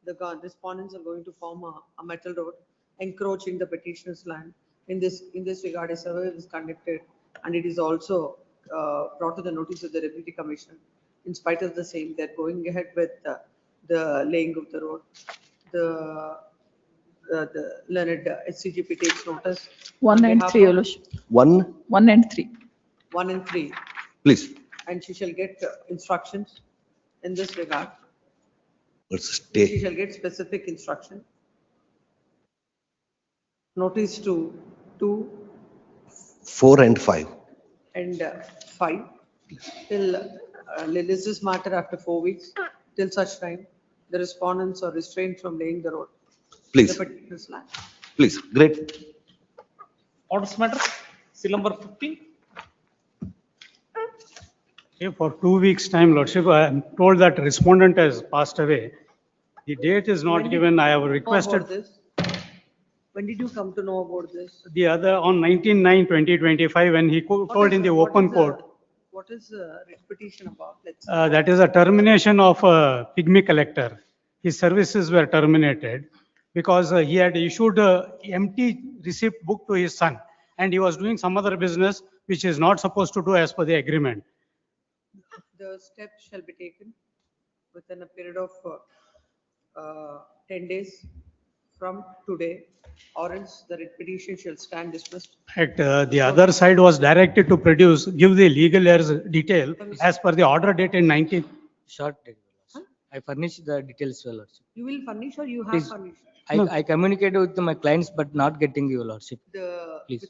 the respondents are going to form a metal road encroaching the petitioner's land. In this regard, a survey is conducted and it is also brought to the notice of the Deputy Commissioner. In spite of the same, they're going ahead with the laying of the road. The learned SCGP takes notice. 1 and 3, Your Worship. 1 and 3. 1 and 3. Please. And she shall get instructions in this regard. Let's She stay. shall get specific instruction. Notice to 2 4 and 5. and 5 till release this matter after 4 weeks, till such time the respondents are restrained from laying the road. Please. The petitioner's land. Please, great. Orders matter, seal number 15. Okay, for 2 weeks' time, Lordship, I am told that respondent has passed away. The date is not When did given. I have you know requested about this? When did you come to know about this? the other on 19/9/2025 when he told in the open court. What is the petition about? Let's. That is a termination of a pygmy collector. His services were terminated because he had issued a empty receipt book to his son and he was doing some other business which he is not supposed to do as per the agreement. The steps shall be taken within a period of 10 days from today, or else the writ petition shall stand dismissed. The other side was directed to produce, give the legal heirs detail as per the order dated 19. Short date. I furnish the details, Your Lordship. You will furnish or you have Please. furnished? I communicated with my clients, but not getting Your Lordship. Please.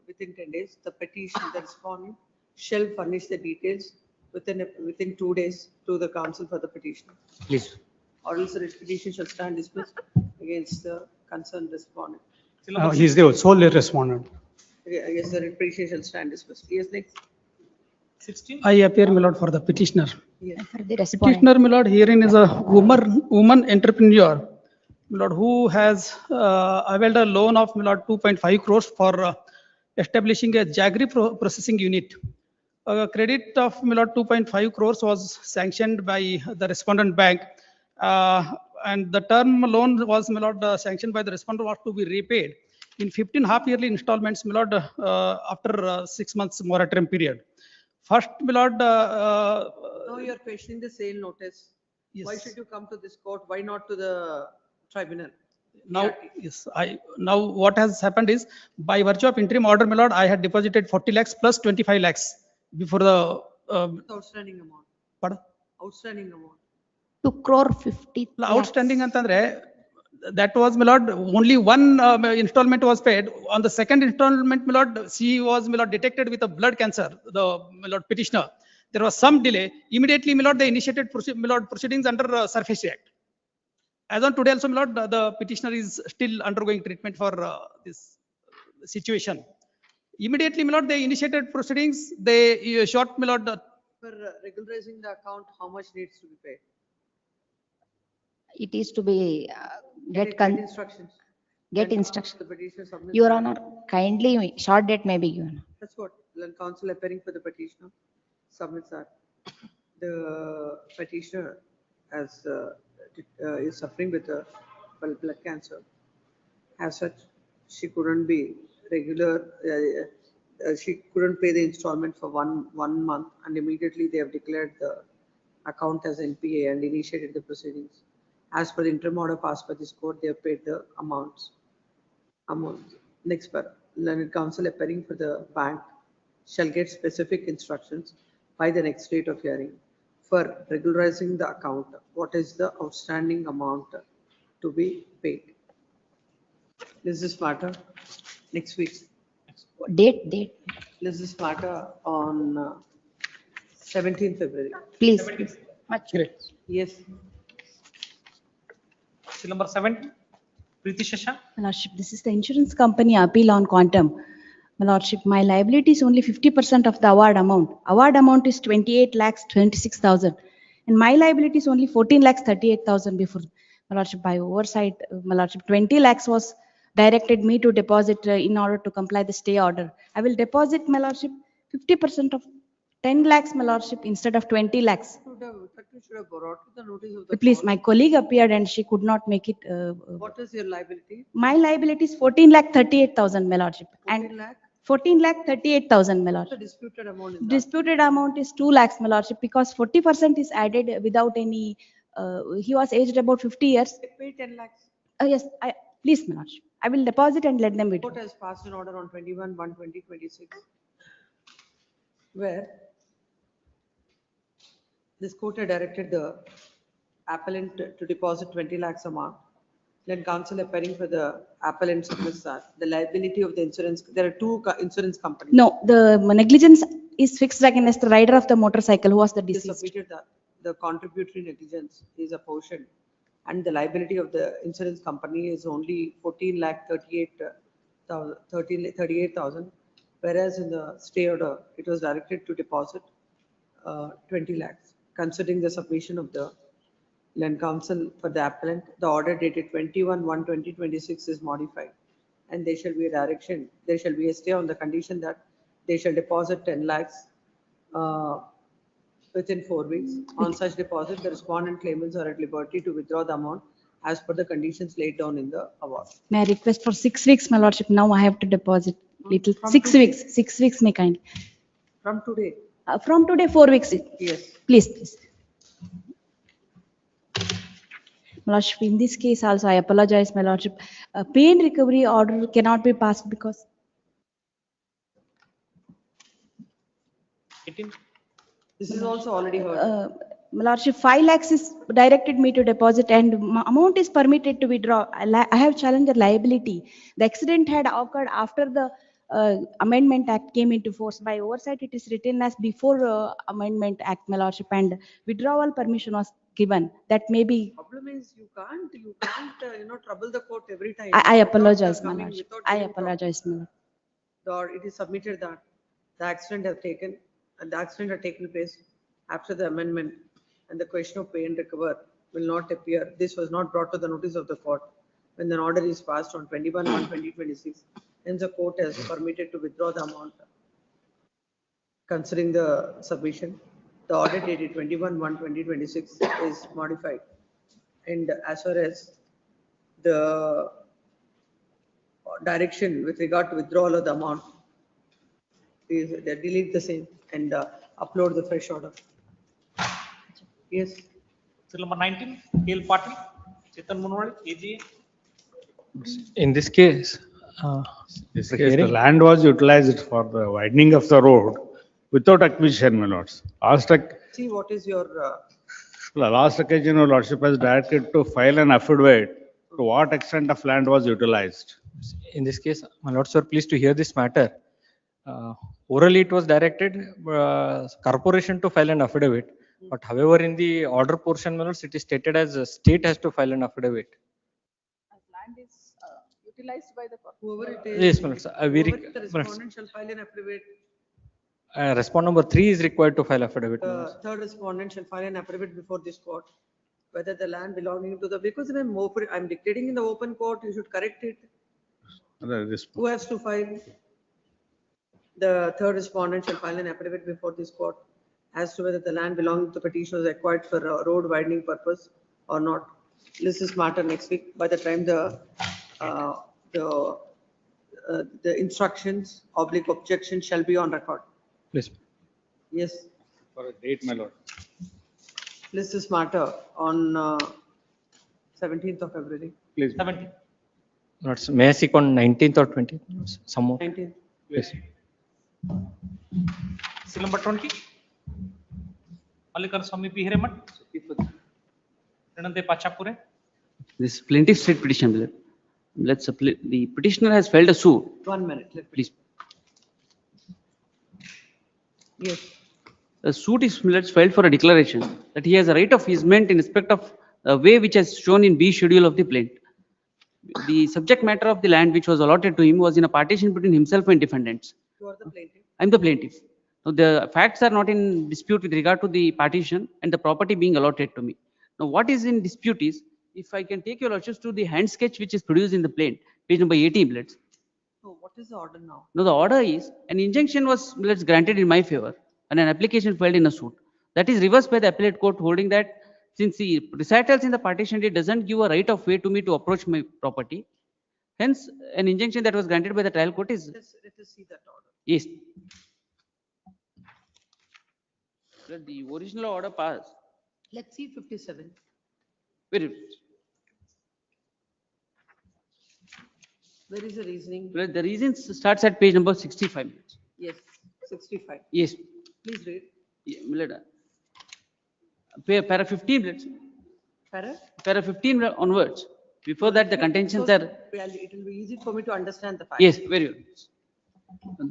Within 10 days, the petition, the respondent shall furnish the details within 2 days to the counsel for the petition. Please. Or else the writ petition shall stand dismissed against the concerned respondent. He is the sole respondent. Yes, the writ petition shall stand dismissed. Yes, next. 16. I appear, my lord, for the petitioner. Yes. For the respondent. Petitioner, my lord, herein is a woman entrepreneur, my lord, who has availed a loan of, my lord, 2.5 crores for establishing a jaggery processing unit. A credit of, my lord, 2.5 crores was sanctioned by the respondent bank. And the term loan was, my lord, sanctioned by the respondent was to be repaid in 15 half-yearly installments, my lord, after 6 months moratorium period. First, my lord. Now you are questioning the sale notice. Yes. Why should you come to this court? Why not to the tribunal? Now, yes, now what has happened is by virtue of interim order, my lord, I had deposited 40 lakhs plus 25 lakhs before the. Outstanding amount. Pardon? Outstanding amount. 2 crore 50. Outstanding antandre, that was, my lord, only one installment was paid. On the second installment, my lord, she was, my lord, detected with a blood cancer, my lord, petitioner. There was some delay. Immediately, my lord, they initiated my lord, proceedings under Surface Act. As on today also, my lord, the petitioner is still undergoing treatment for this situation. Immediately, my lord, they initiated proceedings. They shot, my lord. For regularizing the account, how much needs to be paid? It is to be Get instructions. get Then instruction. The petitioner submits. Your Honor, kindly short date may be given. That's what, then counsel appearing for the petitioner submits that. The petitioner has, is suffering with a blood cancer. As such, she couldn't be regular, she couldn't pay the installment for one month, and immediately they have declared the account as NPA and initiated the proceedings. As per the interim order passed by this court, they have paid the amounts. Next part, learned counsel appearing for the bank shall get specific instructions by the next date of hearing for regularizing the account. What is the outstanding amount to be paid? This is matter next week. Date. This is matter on 17th February. Please. Much great. Yes. Seal number 7, Preeti Shashank. My Lordship, this is the insurance company appeal on quantum. My Lordship, my liability is only 50% of the award amount. Award amount is 28 lakhs 26,000. And my liability is only 14 lakhs 38,000 before. My Lordship, by oversight, my Lordship, 20 lakhs was directed me to deposit in order to comply the stay order. I will deposit, my Lordship, 50% of 10 lakhs, my Lordship, instead of 20 lakhs. Should have brought to the notice of the Please, court. my colleague appeared and she could not make it. What is your liability? My liability is 14 lakh 38,000, my Lordship. 14 lakh? 14 lakh 38,000, my The Lordship. disputed amount is that. Disputed amount is 2 lakhs, my Lordship, because 40% is added without any, he was aged about 50 years. Pay 10 lakhs. Yes, please, my Lordship. I will deposit and let them withdraw. Court has passed an order on 21/1/2026, where this court had directed the appellant to deposit 20 lakhs amount. Then counsel appearing for the appellant submits that the liability of the insurance, there are two insurance companies. No, the negligence is fixed against the rider of the motorcycle who was the They deceased. submitted that the contributory negligence is a portion and the liability of the insurance company is only 14 lakh 38,000, whereas in the stay order, it was directed to deposit 20 lakhs. Considering the submission of the land counsel for the appellant, the order dated 21/1/2026 is modified. And there shall be a direction, there shall be a stay on the condition that they shall deposit 10 lakhs within 4 weeks. On such deposit, the respondent claimants are at liberty to withdraw the amount as per the conditions laid down in the award. May I request for 6 weeks, my Lordship? Now I have to deposit little. From 6 today? weeks, 6 weeks, may kind. From today, From today, 4 weeks. yes. Please. My Lordship, in this case also, I apologize, my Lordship. Pain recovery order cannot be passed because 18. This is also already heard. my Lordship, 5 lakhs is directed me to deposit and amount is permitted to withdraw. I have challenged the liability. The accident had occurred after the Amendment Act came into force. By oversight, it is written as before Amendment Act, my Lordship, and withdrawal permission was given. That may be. Problem is you can't, trouble the court every time. I Without, apologize, my coming Lordship. without I giving apologize, my Lord. It is submitted that the accident had taken place after the amendment and the question of pay and recover will not appear. This was not brought to the notice of the court when the order is passed on 21/1/2026. Hence the court has permitted to withdraw the amount. Considering the submission, the order dated 21/1/2026 is modified. And as far as the direction with regard to withdrawal of the amount, they delete the same and upload the fresh order. Yes. Seal number 19, K.L. Patil, Chetan Munwadi, AGA. In this case, the land was utilized for the widening of the road without acquisition, my lords. See what is your, Last occasion, your lordship has directed to file an affidavit to what extent of land was utilized. in this case, my lords are pleased to hear this matter. Orally, it was directed corporation to file an affidavit. But however, in the order portion, my lords, it is stated as a state has to file an affidavit. Land is utilized by the whoever it corporation. is. Yes, my lords. Whoever the respondent shall file an affidavit. Respond number 3 is required to file affidavit. my lords. Third respondent shall file an affidavit before this court, whether the land belonging to the, because I'm dictating in the open court, you should correct it. Who has to file? The third respondent shall file an affidavit before this court as to whether the land belonging to the petitioner is acquired for a road widening purpose or not. This is matter next week. By the time the instructions, objection shall be on record. Please. Yes. For a date, my lord. List this matter on 17th of February. Please. 17. Lords, may I seek on 19th or 20th? Some more. 19th. Please. Seal number 20, Mallikar Swamy P. Hiremat, Renande Pachapure. This plaintiff state petition, the petitioner has filed a suit. 1 minute. Please. Yes. a suit is filed for a declaration that he has a right of easement in respect of a way which is shown in B schedule of the plaint. The subject matter of the land which was allotted to him was in a partition between himself and defendants. You are the plaintiff. I'm the plaintiff. Now, the facts are not in dispute with regard to the partition and the property being allotted to me. Now, what is in dispute is, if I can take your lordship to the hand sketch which is produced in the plaint, page number 18, let's. So what is the order now? Now, the order is an injunction was granted in my favor and an application filed in a suit. That is reversed by the appellate court, holding that since the recitals in the partition deed doesn't give a right of way to me to approach my property, hence an injunction that was granted by the trial court is. Let us see that order. Yes. Let the original order pass. Let's see 57. Very good. Where is the reasoning? Well, the reason starts at page number 65. Yes, 65. Yes. Please read. Yeah, para 15, let's. Para? 15 onwards. Before that, the contentions are. It will be easy for me to understand the facts. Yes, very good.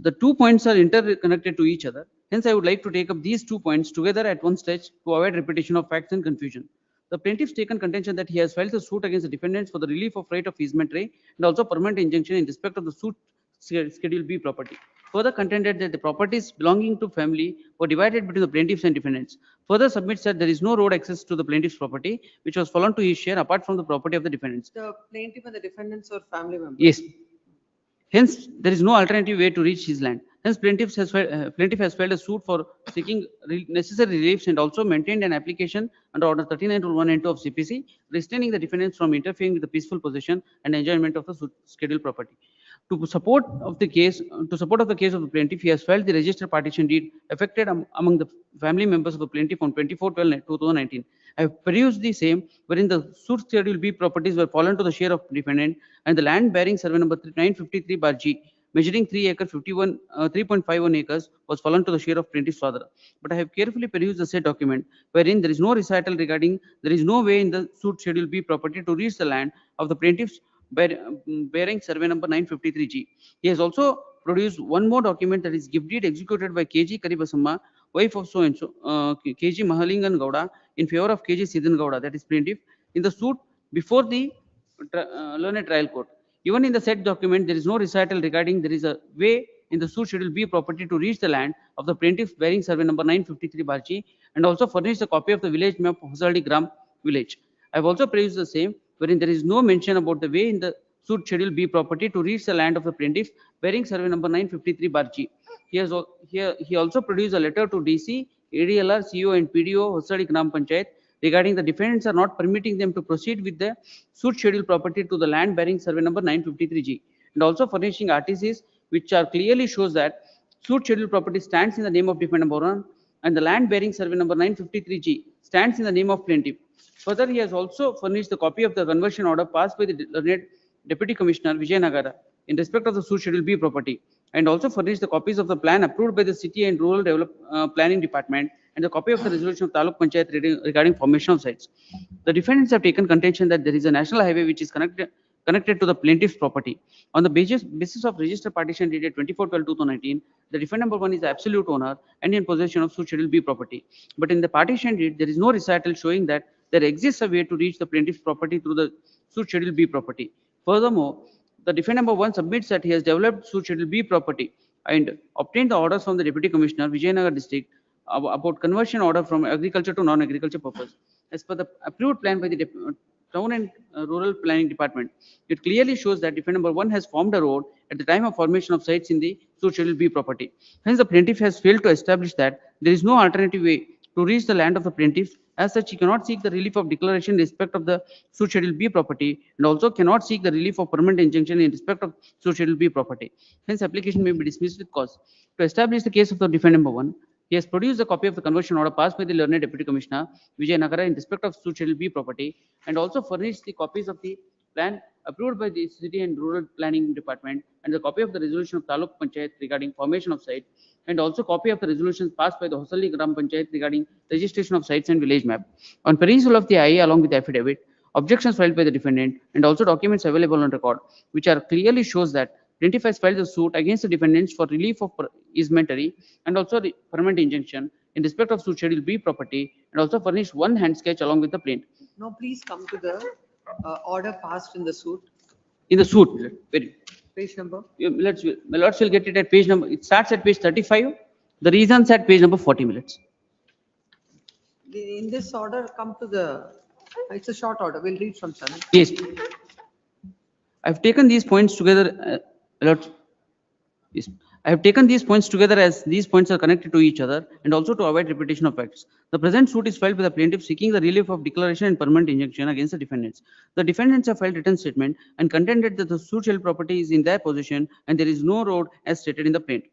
The 2 points are interconnected to each other. Hence, I would like to take up these 2 points together at one stage to avoid repetition of facts and confusion. The plaintiff's taken contention that he has filed a suit against the defendants for the relief of right of easementary and also permanent injunction in respect of the suit Schedule B property. Further contended that the properties belonging to family were divided between the plaintiffs and defendants. Further submits that there is no road access to the plaintiff's property, which was fallen to his share apart from the property of the defendants. The plaintiff and the defendants are family members. Yes. Hence, there is no alternative way to reach his land. Hence, plaintiff has filed a suit for seeking necessary reliefs and also maintained an application under Order 39 Rule 1 and 2 of CPC, restraining the defendants from interfering with the peaceful possession and enjoyment of the scheduled property. To support of the case of the plaintiff, he has filed the registered partition deed affected among the family members of the plaintiff on 24/12/2019. I have perused the same, wherein the suit Schedule B properties were fallen to the share of defendant, and the land bearing survey number 953/G, measuring 3 acres 3.51 acres, was fallen to the share of plaintiff's father. But I have carefully perused the said document, wherein there is no recital regarding there is no way in the suit Schedule B property to reach the land of the plaintiff's bearing survey number 953G. He has also produced one more document, that is gift deed executed by KG Karibasamma, wife of so and so, KG Mahalingan Gowda, in favor of KG Siddhan Gowda, that is plaintiff, in the suit before the learned trial court. Even in the said document, there is no recital regarding there is a way in the suit Schedule B property to reach the land of the plaintiff bearing survey number 953/G, and also furnished a copy of the village map of Hosaldi Gram village. I have also produced the same, wherein there is no mention about the way in the suit Schedule B property to reach the land of the plaintiff bearing survey number 953/G. He also produced a letter to DC, ADLR, CO and PDO Hosaldi Gram Panchayat regarding the defendants are not permitting them to proceed with the suit schedule property to the land bearing survey number 953G, and also furnishing RTCs which are clearly shows that suit schedule property stands in the name of defendant number 1 and the land bearing survey number 953G stands in the name of plaintiff. Further, he has also furnished the copy of the conversion order passed by the Deputy Commissioner Vijayanagara in respect of the suit Schedule B property, and also furnished the copies of the plan approved by the City and Rural Planning Department and the copy of the resolution of Taluk Panchayat regarding formation of sites. The defendants have taken contention that there is a national highway which is connected to the plaintiff's property. On the basis of registered partition dated 24/12/2019, the defendant number 1 is the absolute owner and in possession of suit Schedule B property. But in the partition deed, there is no recital showing that there exists a way to reach the plaintiff's property through the suit Schedule B property. Furthermore, the defendant number 1 submits that he has developed suit Schedule B property and obtained the orders from the Deputy Commissioner Vijayanagar District about conversion order from agriculture to non-agriculture purpose. As per the approved plan by the Town and Rural Planning Department, it clearly shows that defendant number 1 has formed a road at the time of formation of sites in the suit Schedule B property. Hence, the plaintiff has failed to establish that there is no alternative way to reach the land of the plaintiff. As such, he cannot seek the relief of declaration in respect of the suit Schedule B property, and also cannot seek the relief of permanent injunction in respect of suit Schedule B property. Hence, application may be dismissed with cause. To establish the case of the defendant number 1, he has produced a copy of the conversion order passed by the learned Deputy Commissioner Vijayanagara in respect of suit Schedule B property, and also furnished the copies of the plan approved by the City and Rural Planning Department and the copy of the resolution of Taluk Panchayat regarding formation of site, and also copy of the resolutions passed by the Hosaldi Gram Panchayat regarding registration of sites and village map. On perusal of the IA along with the affidavit, objections filed by the defendant, and also documents available on record, which are clearly shows that plaintiff has filed a suit against the defendants for relief of easementary and also the permanent injunction in respect of suit schedule B property and also furnish one hand sketch along with the plaintiff. Now please come to the order passed in the suit, In the suit, very, page number. my lords will get it at page number, it starts at page 35, the reasons at page number 40 minutes. In this order, come to the, it's a short order, we'll read from 7. Yes. I've taken these points together, yes. I have taken these points together as these points are connected to each other and also to avoid repetition of facts. The present suit is filed by the plaintiff seeking the relief of declaration and permanent injunction against the defendants. The defendants have filed written statement and contended that the suit shell property is in their possession and there is no road as stated in the plaint.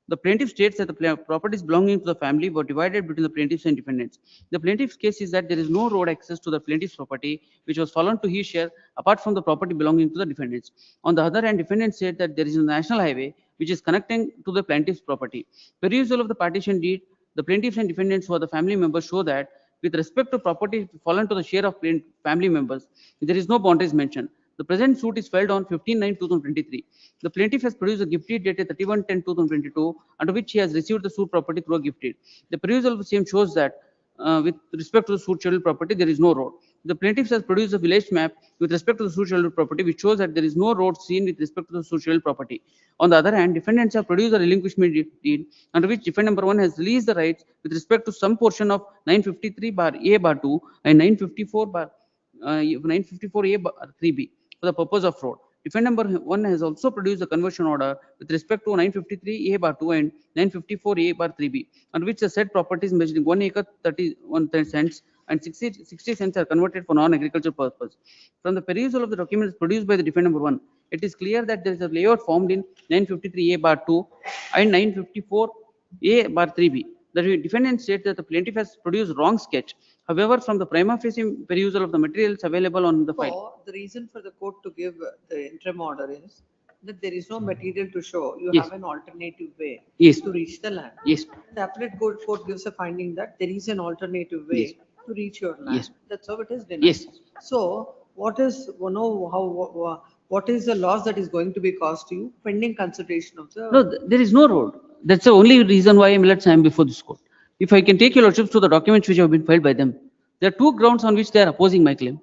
The plaintiff states that the properties belonging to the family were divided between the plaintiffs and defendants. The plaintiff's case is that there is no road access to the plaintiff's property, which was fallen to his share apart from the property belonging to the defendants. On the other hand, defendants said that there is a national highway which is connecting to the plaintiff's property. Perusal of the partition deed, the plaintiffs and defendants who are the family members show that with respect to property fallen to the share of family members, there is no boundaries mentioned. The present suit is filed on 15/9/2023. The plaintiff has produced a gift deed dated 31/10/2022, under which he has received the suit property through a gift deed. The perusal of the same shows that with respect to the suit schedule property, there is no road. The plaintiff has produced a village map with respect to the suit schedule property, which shows that there is no road seen with respect to the suit schedule property. On the other hand, defendants have produced a relinquishment deed under which defendant number 1 has released the rights with respect to some portion of 953/A/2 and 954/A/3B for the purpose of road. Defendant number 1 has also produced a conversion order with respect to 953/A/2 and 954/A/3B, on which the said properties measuring 1 acre 31 cents and 60 cents are converted for non-agricultural purpose. From the perusal of the documents produced by the defendant number 1, it is clear that there is a layout formed in 953/A/2 and 954/A/3B. The defendant states that the plaintiff has produced wrong sketch. However, from the prima facie perusal of the materials available on the file. So the reason for the court to give the interim order is that there is no material to show. You Yes. have an alternative way Yes. to reach the land. Yes. The appellate court gives a finding that there is an alternative way Yes. to reach your land. Yes. That's how it is denied. Yes. So what is, what is the loss that is going to be caused to you pending consideration of the? No, there is no road. That's the only reason why I am before this court. If I can take your lordships to the documents which have been filed by them, there are 2 grounds on which they are opposing my claim.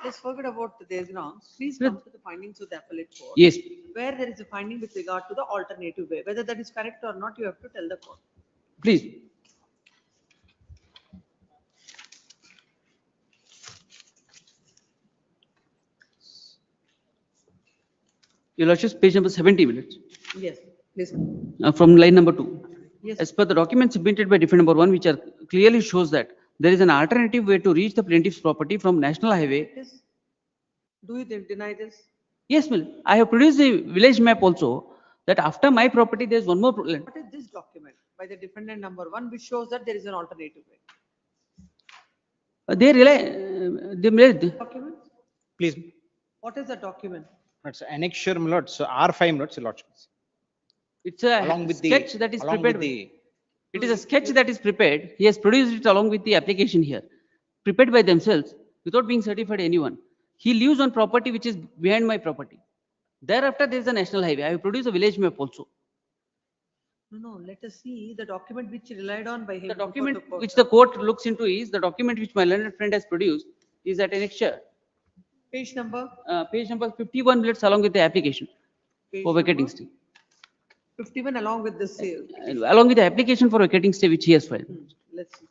Let's forget about their grounds. Please come to the findings of the appellate court. Yes. Where there is a finding with regard to the alternative way, whether that is correct or not, you have to tell the court. Please. Your lordships, page number 70 minutes. Yes, please. From line number 2. Yes. As per the documents submitted by defendant number 1, which are clearly shows that there is an alternative way to reach the plaintiff's property from national highway. Do you deny this? Yes, ma'am. I have produced the village map also, that after my property, there is one more land. What is this document by the defendant number 1 which shows that there is an alternative way? They rely, they made. Document? Please. What is the document? It's annexure, my lords, so R5, my lords, your lordships. It's a Along with the- sketch that is along prepared. with the- It is a sketch that is prepared. He has produced it along with the application here, prepared by themselves without being certified anyone. He lives on property which is behind my property. Thereafter, there is a national highway. I have produced a village map also. No, let us see the document which relied on by him. The before document court. which the court looks into is the document which my learned friend has produced is at annexure. Page number? Page number 51 minutes along with the application Page for vacating number? stay. 51 along with the sale. Along with the application for vacating stay which he has filed. Let's see.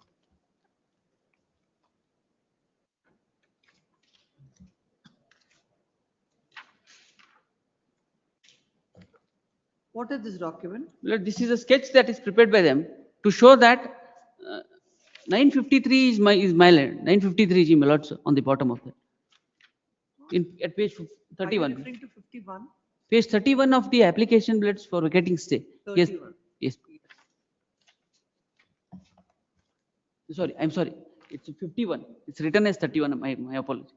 What is this document? Well, this is a sketch that is prepared by them to show that 953 is my land. 953 is my lots on the bottom of that. At page Are you 31. referring to 51? Page 31 of the application blades for vacating stay. Yes. 31. Yes. Sorry, I'm sorry. It's 51. It's written as 31. My apology.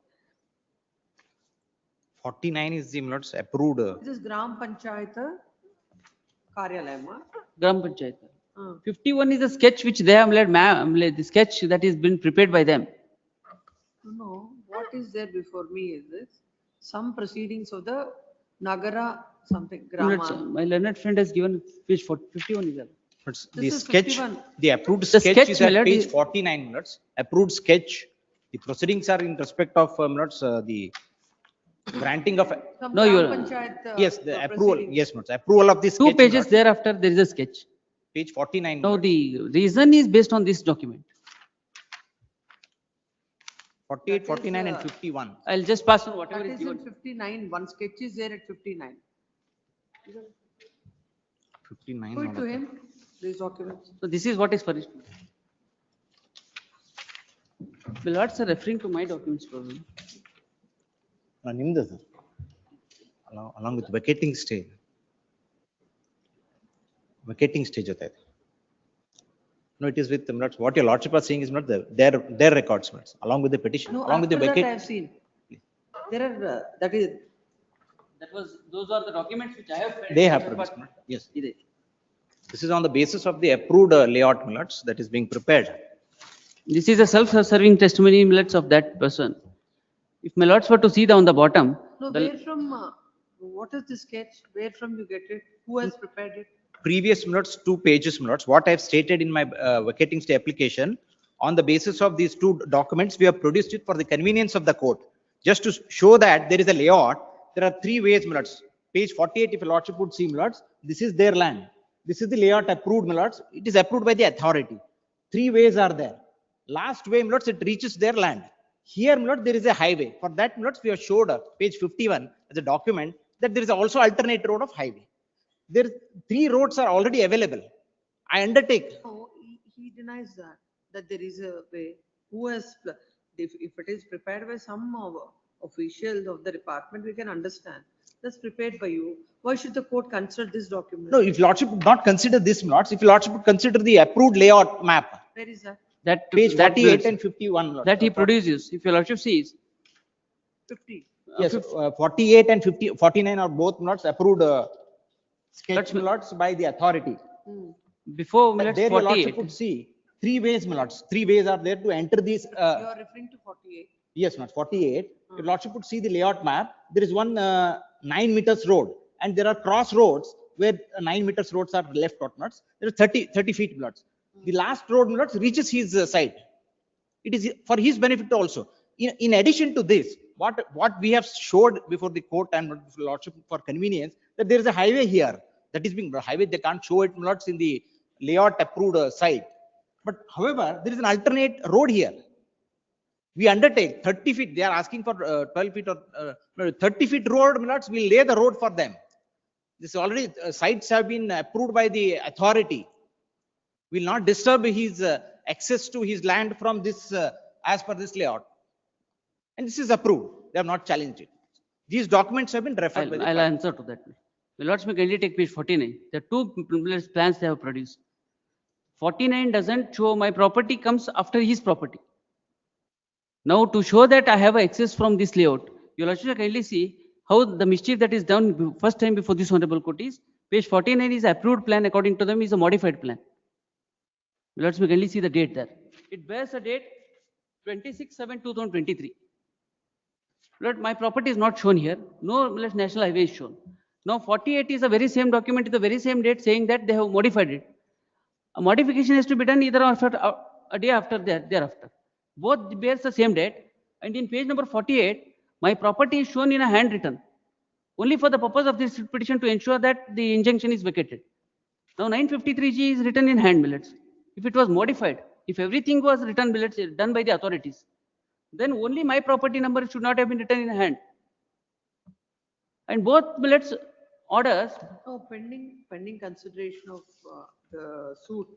49 is the, my lords, approved. This is Gram Panchayat Karyalayama. Gram Panchayat. 51 is a sketch which they have made, the sketch that has been prepared by them. No, what is there before me is this? Some proceedings of the Nagara something, Grama. My learned friend has given page 51 is there. But the This is sketch, 51. the approved The sketch sketch, is at my lord, page is- 49 minutes. Approved sketch. The proceedings are in respect of minutes, the granting of, Some No, Gram you're- Panchayat, yes, the approval, proceedings. yes, minutes. Approval of this Two sketch. pages minutes, thereafter, there is a sketch. Page 49. Now, minutes. the reason is based on this document. 48, That is, 49 and 51. I'll just pass on whatever That is is in given. 59. One sketch is there at 59. 59. Go it to him, these documents. So this is what is furnished. The lords are referring to my documents probably. ನಿಮ್ದು sir. Along with vacating stage. Vacating stage होता है. No, it is with the minutes. What your lordship are saying is not their records, minutes, along with the petition, No, along with the after that vacate. I have seen. There are, Those are the documents which I have. fed They to have the produced, department. yes. This is on the basis of the approved layout minutes that is being prepared. This is a self-serving testimony minutes of that person. If my lords were to see on the bottom, no, the- where from, what is the sketch? Where from you get it? Who has prepared it? Previous minutes, 2 pages minutes, what I have stated in my vacating stay application, on the basis of these 2 documents, we have produced it for the convenience of the court. Just to show that there is a layout, there are 3 ways minutes. Page 48, if a lordship would see minutes, this is their land. This is the layout approved minutes. It is approved by the authority. 3 ways are there. Last way minutes, it reaches their land. Here minutes, there is a highway. For that minutes, we have showed page 51 as a document that there is also alternate road of highway. There 3 roads are already available. I undertake. No, he denies that there is a way. Who has, if it is prepared by some officials of the department, we can understand. That's prepared by you. Why should the court consider this document? No, if lordship would not consider this minutes, if lordship would consider the approved layout map, Where is that? that page that 48 will- and 51. that he produces, if your lordship sees. 50. Yes, 48 and 50, 49 are both minutes approved sketch minutes by the authority. Before There minutes your lordship 48. would see 3 ways minutes. 3 ways are there to enter these. You are referring to 48. Yes, minutes 48. Your lordship would see the layout map. There is one 9 meters road, and there are crossroads where 9 meters roads are left out minutes. There is 30 feet minutes. The last road minutes reaches his side. It is for his benefit also. In addition to this, what we have showed before the court and lordship for convenience, that there is a highway here that is being highway. They can't show it minutes in the layout approved side. But however, there is an alternate road here. We undertake 30 feet. They are asking for 12 feet or 30 feet road minutes. We lay the road for them. This already sites have been approved by the authority. Will not disturb his access to his land from this as per this layout. And this is approved. They have not challenged it. These documents have been referred by the I'll court. answer to that. My lords may kindly take page 49. There are 2 plans they have produced. 49 doesn't show my property comes after his property. Now to show that I have access from this layout, your lordship kindly see how the mischief that is done first time before this honorable court is. Page 49 is approved plan, according to them is a modified plan. Your lords may kindly see the date there. It bears a date 26/7/2023. Lord, my property is not shown here. No national highway is shown. Now 48 is the very same document, the very same date saying that they have modified it. A modification has to be done either after a day after thereafter. Both bears the same date. And in page number 48, my property is shown in a handwritten. Only for the purpose of this petition to ensure that the injunction is vacated. Now 953G is written in hand minutes. If it was modified, if everything was written minutes done by the authorities, then only my property number should not have been written in hand. And both minutes orders. Oh, pending consideration of the suit.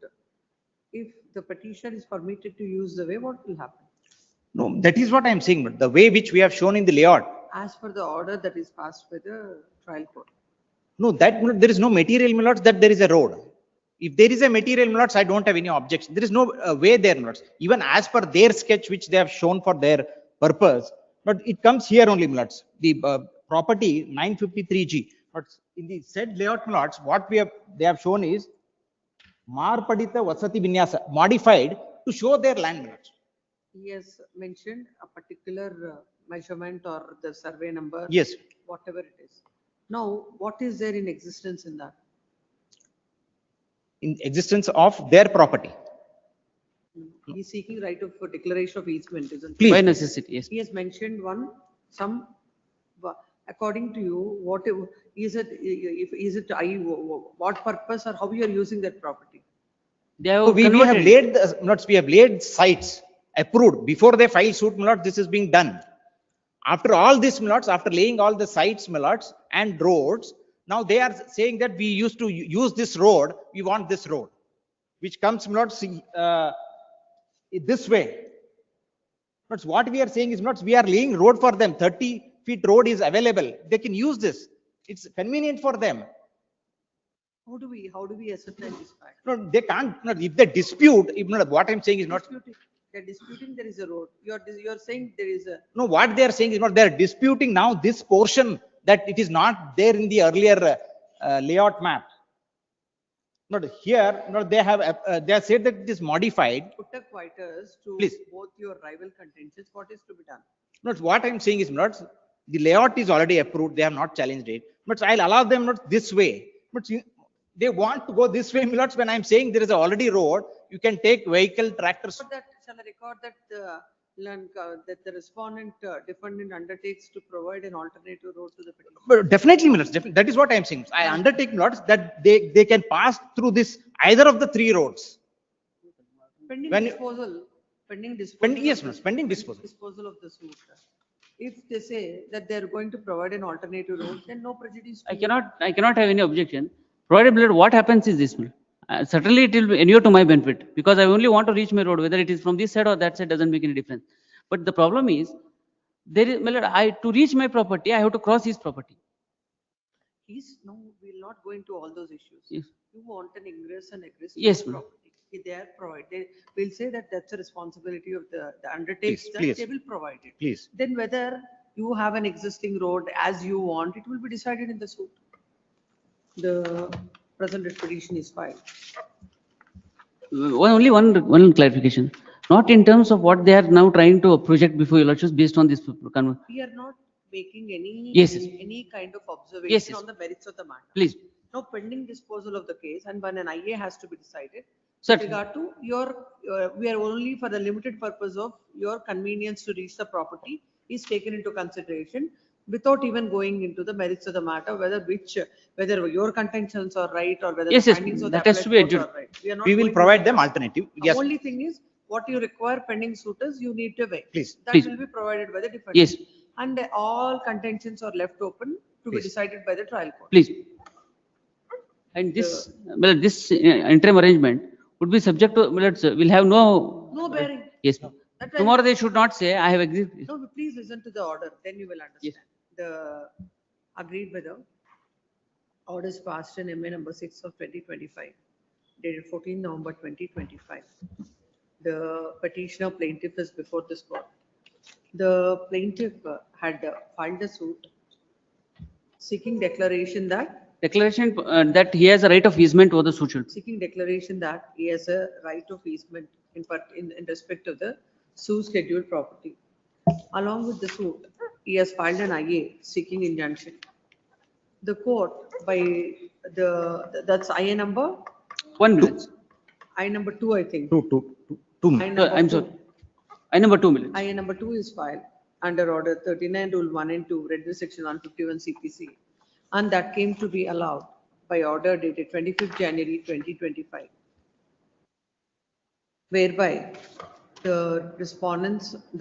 If the petitioner is permitted to use the way, what will happen? No, that is what I am saying. But the way which we have shown in the layout. As per the order that is passed by the trial court. No, that there is no material minutes that there is a road. If there is a material minutes, I don't have any objection. There is no way there minutes. Even as per their sketch, which they have shown for their purpose, but it comes here only minutes. The property 953G. But in the said layout minutes, what they have shown is Marpadita Vasati Vinyasa modified to show their land minutes. He has mentioned a particular measurement or the survey number. Yes. Whatever it is. Now, what is there in existence in that? in existence of their property. He's seeking right of for declaration of easement, isn't Please, it? By please. necessity, yes. He has mentioned some, according to you, what, is it, is it, what purpose or how you are using that property? They have So we have converted. laid, we have laid sites approved before they file suit, my lord, this is being done. After all this, my lords, after laying all the sites, my lords, and roads, now they are saying that we used to use this road, we want this road, which comes, my lords, this way. But what we are saying is not, we are laying road for them, 30 feet road is available, they can use this, it's convenient for them. How do we ascertain this fact? No, they can't, no, if they dispute, if not, what I'm saying is not. They're disputing there is a road. You're saying there is a. No, what they are saying is not, they are disputing now this portion that it is not there in the earlier layout map. Not here, no, they have said that it is modified. Put a pointers to Please. both your rival contentions. What is to be done? Not what I'm saying is not, the layout is already approved, they have not challenged it, but I'll allow them not this way. But they want to go this way, Millards, when I'm saying there is already road, you can take vehicle, tractors. But that, shall I record that the respondent, defendant undertakes to provide an alternative road to the petition? But definitely, Millards, that is what I'm saying. I undertake, Millards, that they can pass through this, either of the three roads. Pending When- disposal, Yes, Millards, pending disposal. disposal of the suit. If they say that they're going to provide an alternative road, then no prejudice. to I you. cannot have any objection. Provided, my lord, what happens is this, my lord. Certainly it will be inure to my benefit because I only want to reach my road, whether it is from this side or that side doesn't make any difference. But the problem is, there is, my lord, to reach my property, I have to cross his property. We'll not go into all those issues. Yes. You want an ingress and egress. to Yes, the ma'am. property. If they are provided, we'll say that that's a responsibility of the undertakes that please. they will provide it. Please. Then whether you have an existing road as you want, it will be decided in the suit. The present petition is filed. Only one clarification. Not in terms of what they are now trying to project before your lordships based on this. We are not making any, Yes, yes. any kind of observation Yes, yes. on the merits of the matter. Please. Now pending disposal of the case and when an IA has to be decided, with Certainly. regard to your, we are only for the limited purpose of your convenience to reach the property is taken into consideration without even going into the merits of the matter, whether your contentions are right or whether Yes, the yes, findings of the that has to be appellate court adjudicated. are right. We are not We will going to provide say them that. alternative. The Yes, only thing is what you require pending suitors, you need to weigh. please. That Please. will be provided by the defendant. Yes. And all contentions are left open to be Please. decided by the trial court. Please. And this, well, this interim arrangement would be subject to, well, we'll have no. No bearing. Yes. That way- Tomorrow they should not say, I have agreed. No, but please listen to the order, then you will understand. The agreed by the orders passed in MA number 6 of 2025, dated 14 November 2025. The petitioner plaintiff is before this court. The plaintiff had filed a suit seeking declaration that Declaration that he has a right of easement over the social. seeking declaration that he has a right of easement in respect of the Sioux scheduled property. Along with the suit, he has filed an IA seeking injunction. The court by that's IA number? 1 minute. I number 2, I think. Two. I number I'm 2. sorry. I number 2 minutes. IA number 2 is filed under order 39 rule 1 and 2 read with section 151 CPC, and that came to be allowed by order dated 25th January 2025, whereby the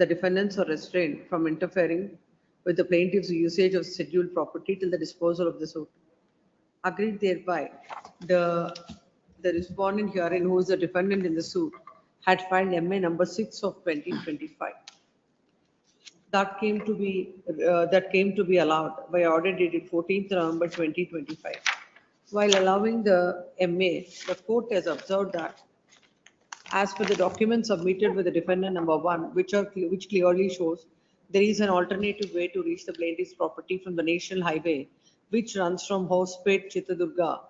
defendants are restrained from interfering with the plaintiff's usage of scheduled property till the disposal of the suit. Agreed thereby, the respondent herein, who is the defendant in the suit, had filed MA number 6 of 2025. That came to be allowed by order dated 14th November 2025. While allowing the MA, the court has observed that as per the document submitted with the defendant number 1, which clearly shows there is an alternative way to reach the plaintiff's property from the national highway, which runs from Hospet, Chitradurga,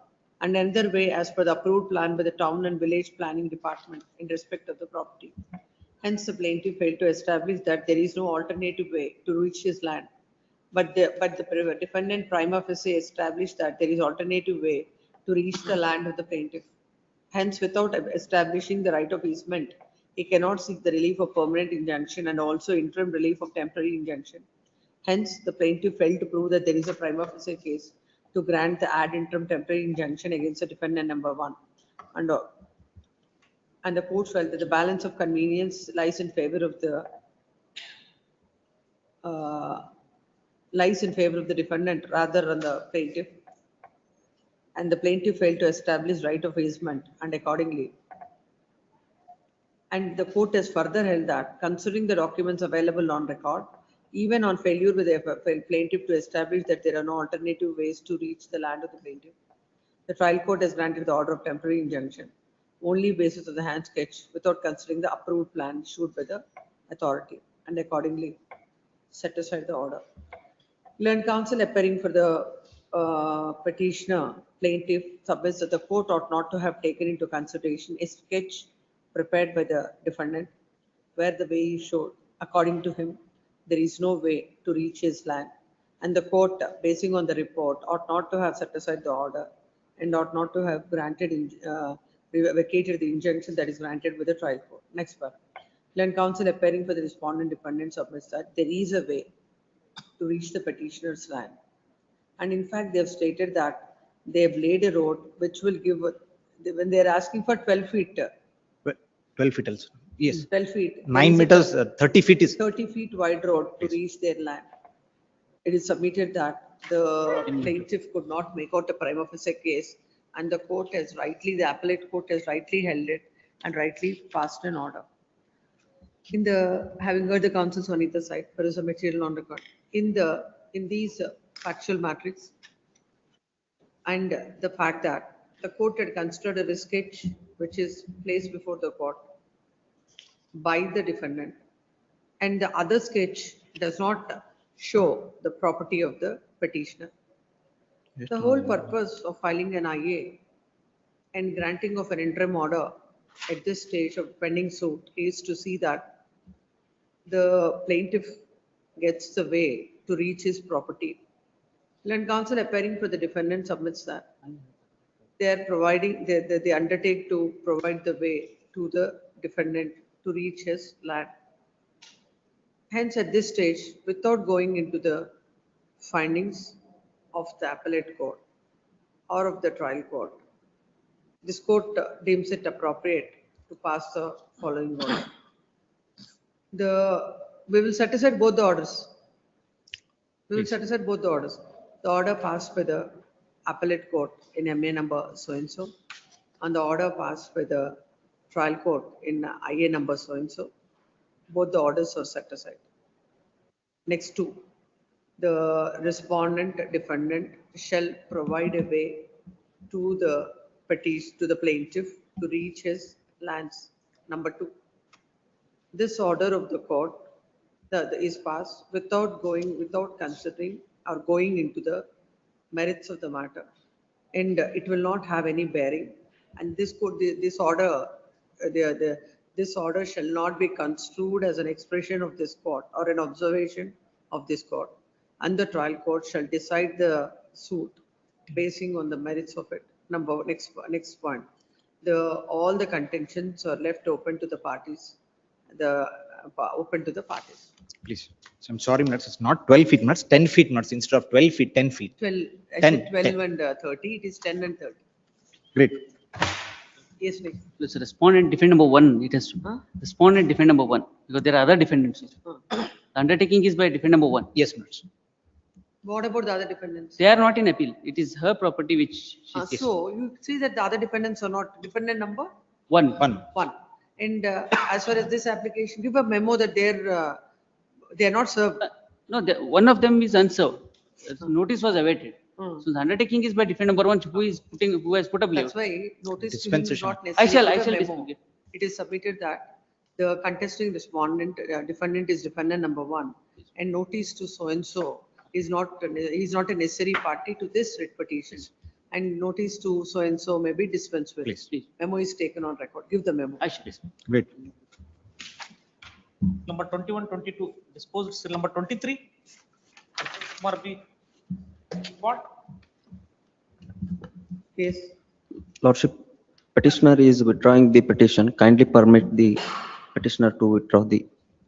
and another way as per the approved plan by the town and village planning department in respect of the property. Hence, the plaintiff failed to establish that there is no alternative way to reach his land. But the defendant prima facie established that there is alternative way to reach the land of the plaintiff. Hence, without establishing the right of easement, he cannot seek the relief of permanent injunction and also interim relief of temporary injunction. Hence, the plaintiff failed to prove that there is a prima facie case to grant the ad interim temporary injunction against the defendant number 1. And the court felt that the balance of convenience lies in favor of the defendant rather than the plaintiff. And the plaintiff failed to establish right of easement, and accordingly. And the court has further held that, considering the documents available on record, even on failure with the plaintiff to establish that there are no alternative ways to reach the land of the plaintiff, the trial court has granted the order of temporary injunction only basis of the hand sketch without considering the approved plan issued by the authority, and accordingly set aside the order. Learned counsel appearing for the petitioner plaintiff submits that the court ought not to have taken into consideration a sketch prepared by the defendant where the way is showed. According to him, there is no way to reach his land, and the court, basing on the report, ought not to have set aside the order and ought not to have vacated the injunction that is granted by the trial court. Next part. Learned counsel appearing for the respondent defendant submits that there is a way to reach the petitioner's land. And in fact, they have stated that they have laid a road which will give, when they are asking for 12 feet. 12 feet also. Yes. 12 feet. 9 meters, 30 feet is. 30 feet wide road to reach their land. It is submitted that the plaintiff could not make out a prima facie case, and the court has rightly, the appellate court has rightly held it and rightly passed an order. Having heard the counsels on either side, there is a material on record. In these factual matrix and the fact that the court had considered a sketch which is placed before the court by the defendant, and the other sketch does not show the property of the petitioner. The whole purpose of filing an IA and granting of an interim order at this stage of pending suit is to see that the plaintiff gets the way to reach his property. Learned counsel appearing for the defendant submits that they are providing, they undertake to provide the way to the defendant to reach his land. Hence, at this stage, without going into the findings of the appellate court or of the trial court, this court deems it appropriate to pass the following order. We will set aside both the orders. We will set aside both the orders. The order passed by the appellate court in MA number so-and-so, and the order passed by the trial court in IA number so-and-so. Both the orders are set aside. Next two, the respondent defendant shall provide a way to the plaintiff to reach his lands. Number 2, this order of the court is passed without considering or going into the merits of the matter, and it will not have any bearing. And this order shall not be construed as an expression of this court or an observation of this court, and the trial court shall decide the suit basing on the merits of it. Next point. All the contentions are left open to the parties. Please. So I'm sorry, minutes. It's not 12 feet, minutes, 10 feet, minutes. Instead of 12 feet, 10 feet. 12, I 10, said 12 10. and 30. It is 10 and 30. Great. Yes, please. It's respondent defendant number 1. It has to respondent defendant number 1, because there are other defendants. The undertaking is by defendant number 1. Yes, minutes. What about the other defendants? They are not in appeal. It is her property which she is. So you see that the other defendants are not defendant number 1. 1. And as far as this application, give a memo that they are not served. No, one of them is unserved. Notice was awaited. So the undertaking is by defendant number 1 who has put up. That's why notice to him is not necessary. I shall memo. It is submitted that the contesting respondent defendant is defendant number 1, and notice to so and so is not a necessary party to this writ petition, and notice to so and so may be dispensed with. Please. Memo is taken on record. Give the memo. I shall. Great. Number 21, 22, disposed still number 23. Kumar B. What? Yes. Lordship, petitioner is withdrawing the petition, kindly permit the petitioner to withdraw the.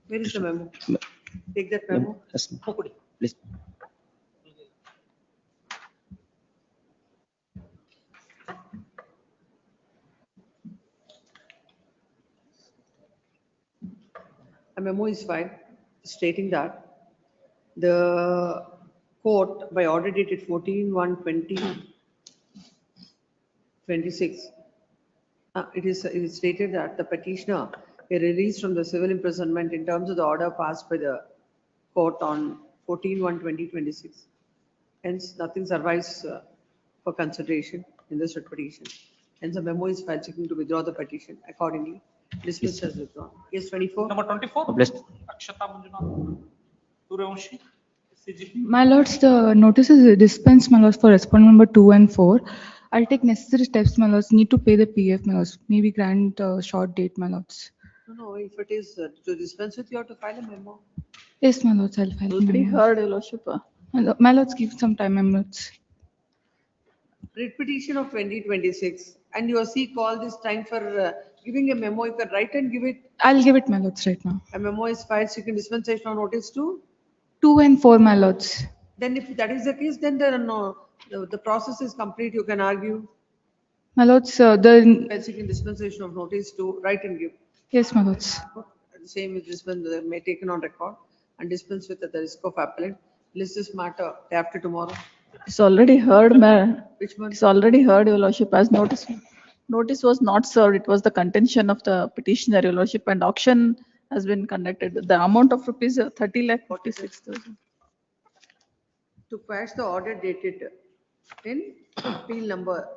Where is the memo? Take that memo. Yes, please. A memo is filed stating that the court by order dated 14/1/2026, it is stated that the petitioner is released from the civil imprisonment in terms of the order passed by the court on 14/1/2026. Hence, nothing survives for consideration in this writ petition. Hence, the memo is filed seeking to withdraw the petition. Accordingly, dismissed as withdrawn. Case 24. Number 24. Blessed. Akshata Manjunath. Suryavanshi. CGP. My lords, the notice is dispensed, my lords, for respondent number 2 and 4. I'll take necessary steps, my lords. Need to pay the PF, my lords. Maybe grant short date, my lords. No, if it is to dispense with, you have to file a memo. Yes, my lords, I'll file. Already heard, Your Lordship. My lords, give some time, my lords. Writ petition of 2026, and you seek all this time for giving a memo. You can write and give it. I'll give it, my lords, right now. A memo is filed seeking dispensation of notice to. 2 and 4, my lords. Then if that is the case, then there are no, the process is complete. You can argue. My lords, Seeking dispensation of notice to write and give. yes, my lords. The same is dispensed, may taken on record and dispense with at the risk of appellant. List this matter day after tomorrow. It's already heard, ma'am. Which one? It's already heard, Your Lordship, as notice. Notice was not served. It was the contention of the petitioner, Your Lordship, and auction has been conducted. The amount of rupees 30,46,000. To quash the order dated in appeal number.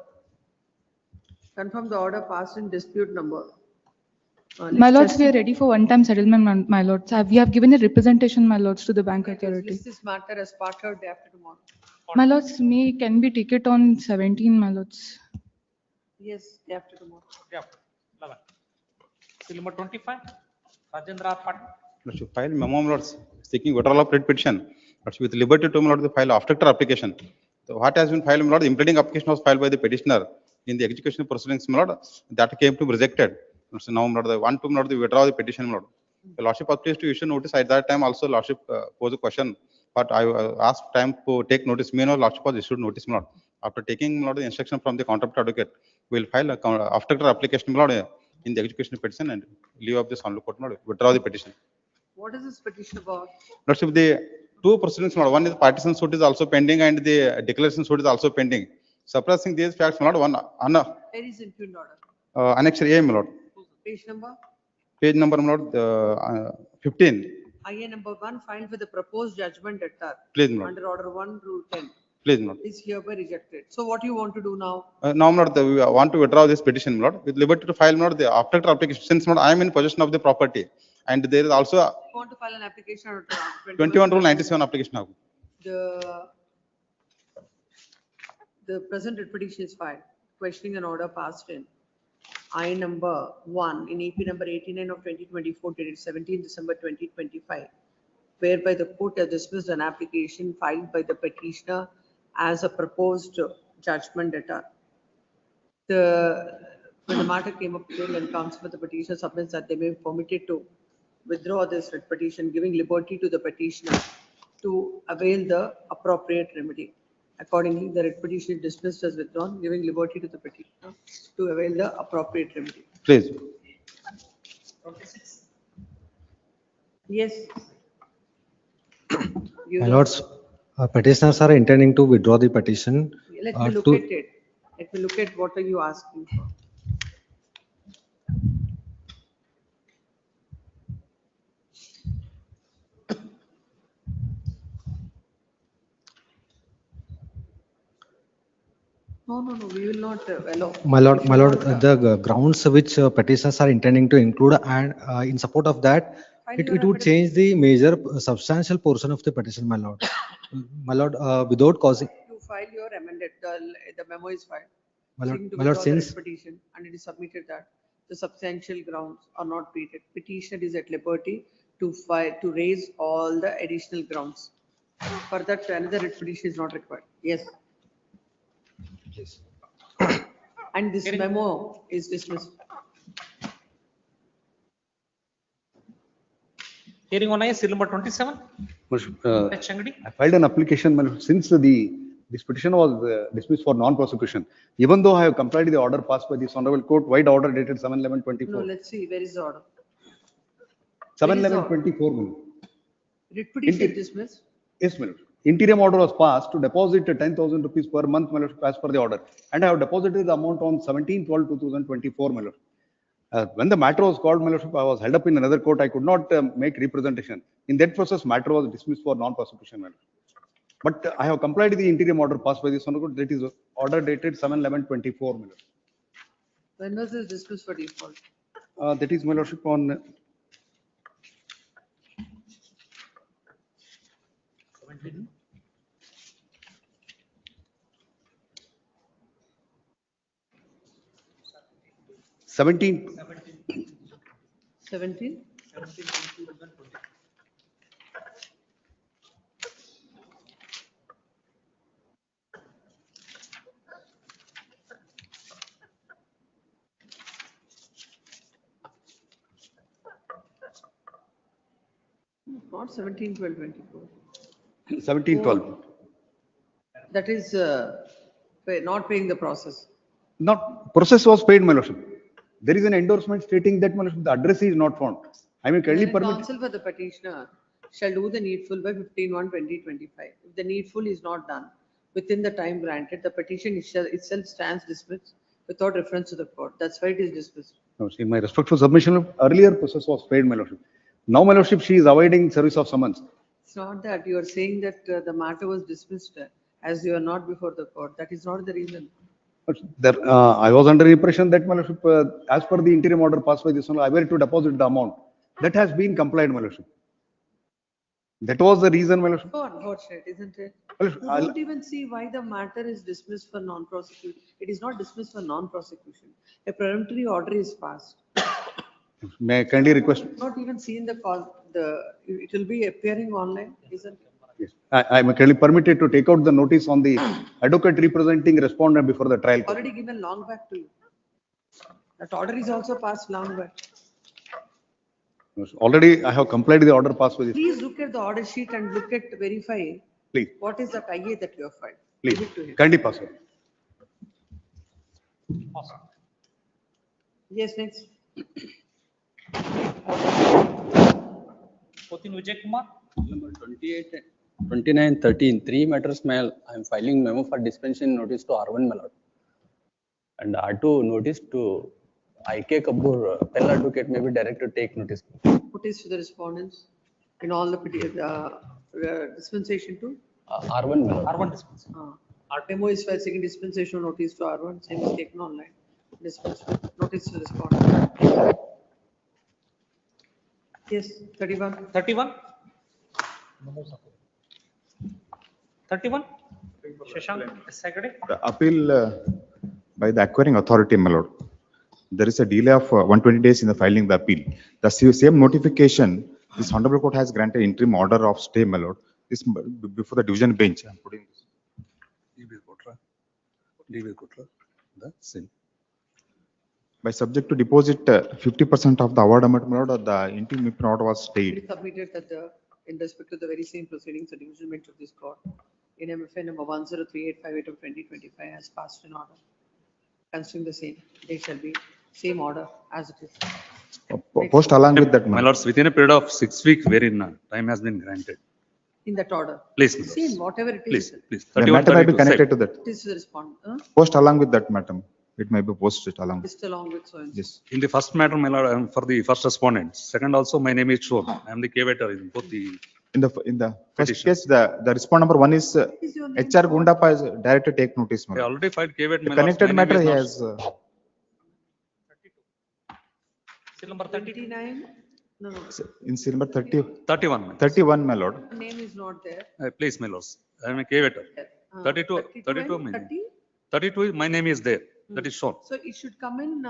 Confirm the order passed in dispute number. My lords, we are ready for one-time settlement, my lords. We have given a representation, my lords, to the bank authority. List this matter as part heard day after tomorrow. My lords, can we take it on 17, my lords? Yes, day after tomorrow. Yeah, 11. Seal number 25. Rajendra Patil. Lordship, file memo, lords, seeking withdrawal of writ petition. Lordship, with liberty to, lord, the file after application. So what has been filed, lord, the implementing application was filed by the petitioner in the execution proceedings, lord, that came to be rejected. So now, lord, the one to, lord, the withdraw the petition, lord. The lordship was pleased to issue notice at that time. Also, lordship posed a question, but I asked time to take notice. Meanwhile, lordship was issued notice, lord. After taking, lord, the instruction from the counterpart advocate, we will file a after application, lord, in the execution petition and leave of this on court, lord, withdraw the petition. What is this petition about? Lordship, the two proceedings, lord, one is partition suit is also pending and the declaration suit is also pending. Suppressing these facts, lord, one Where is impugned order? annexure A, my lord. Page number? Page number, my lord, 15. IA number 1 filed with the proposed judgment letter. Please, my lord. Under order 1 rule 10. Please, my lord. Is hereby rejected. So what do you want to do now? Now, my lord, we want to withdraw this petition, my lord, with liberty to file, my lord, the after application. Since, my lord, I am in possession of the property and there is also You want to file an application under 21 rule 97 application. Now. The present writ petition is filed, questioning an order passed in I number 1 in EP number 89 of 2024 dated 17 December 2025, whereby the court has dismissed an application filed by the petitioner as a proposed judgment letter. When the matter came up today and counsel for the petitioner submits that they may be permitted to withdraw this writ petition, giving liberty to the petitioner to avail the appropriate remedy. Accordingly, the writ petition is dismissed as withdrawn, giving liberty to the petitioner to avail the appropriate remedy. Please. Yes. My lords, petitioners are intending to withdraw the petition. Let me look at it. Let me look at what are you asking for. No, we will not allow. My lord, the grounds which petitioners are intending to include and in support of that, it would change the major substantial portion of the petition, my lord. My lord, without causing. You file your amended, the memo is filed. My lord, Seeking to my lord, withdraw the since. writ petition, and it is submitted that the substantial grounds are not pleaded. Petitioner is at liberty to file, to raise all the additional grounds. For that, another writ petition is not required. Yes. And this memo is dismissed. Hearing on serial number 27. I filed an application, my lord, since this petition was dismissed for non-prosecution. Even though I have complied with the order passed by this honorable court, wide order dated 7/11/24. No, let's see, where is the order? 7/11/24, my lord. Writ petition dismissed? Yes, my lord. Interim order was passed to deposit 10,000 rupees per month, my lord, as per the order. And I have deposited the amount on 17/12/2024, my lord. When the matter was called, my lordship, I was held up in another court. I could not make representation. In that process, matter was dismissed for non-prosecution, my lord. But I have complied with the interim order passed by this honorable court. That is order dated 7/11/24, my lord. When was this dismissed for default? That is, my lordship, on 17. 17? Not 17/12/24. 17/12. That is not paying the process. Not process was paid, my lordship. There is an endorsement stating that, my lordship, the address is not found. I may kindly The permit. counsel for the petitioner shall do the needful by 15/1/2025. If the needful is not done within the time granted, the petition itself stands dismissed without reference to the court. That's why it is dismissed. No, in my respectful submission, earlier process was paid, my lordship. Now, my lordship, she is avoiding service of summons. It's not that you are saying that the matter was dismissed as you are not before the court. That is not the reason. There, I was under the impression that, my lordship, as per the interim order passed by this one, I were to deposit the amount. That has been complied, my lordship. That was the reason, my lordship. So unfortunate, isn't it? Well, You don't even see why the matter is dismissed for non-prosecution. It is not dismissed for non-prosecution. A peremptory order is passed. May I kindly request? Not even seen the call, it will be appearing online, isn't it? Yes. I am kindly permitted to take out the notice on the advocate representing respondent before the trial. Already given long back to you. That order is also passed long back. Already, I have complied with the order passed by this. Please look at the order sheet and look at, verify. Please. What is that IA that you have filed? Please, Give it to him. kindly pass it. Yes, next. 14 Vijay Kumar. Number 28, 29, 13, three matters, I am filing memo for dispensation notice to R1 Malad. And R2 notice to IK Kapoor, Pell advocate may be directed to take notice. Notice to the respondents in all the dispensation to? R1 Malad. R1 dispensation. Memo is filed seeking dispensation notice to R1, same is taken online. Notice to the respondent. Yes, 31. 31. 31. Shashank, secretary. The appeal by the acquiring authority, my lord. There is a delay of 120 days in the filing the appeal. The same notification, this honorable court has granted interim order of stay, my lord. This before the division bench. I'm putting this. The same. By subject to deposit 50% of the award amount, my lord, the interim order was stayed. It submitted that in respect to the very same proceedings, the division bench of this court in MFA number 103858 of 2025 has passed an order. Considering the same, they shall be same order as it is. Post along with that, my lords, within a period of 6 weeks wherein time has been granted. In that order. Please, my lords. Same, whatever it is. Please. The matter may be connected to that. It is to the respondent. Post along with that, madam. It may be posted along. Just along with so and so. Yes. In the first matter, my lord, I am for the first respondent. Second also, my name is shown. I am the cavator in both the. In the first case, the respondent number 1 is HR Gundappa is directed to take notice. I already filed caveat. The connected matter he has. Seal number 39. No, no. In seal number 30. 31. 31, my lord. Name is not there. Please, my lords. I am a cavator. 32. 32. 32. My name is there. That is shown. So it should come in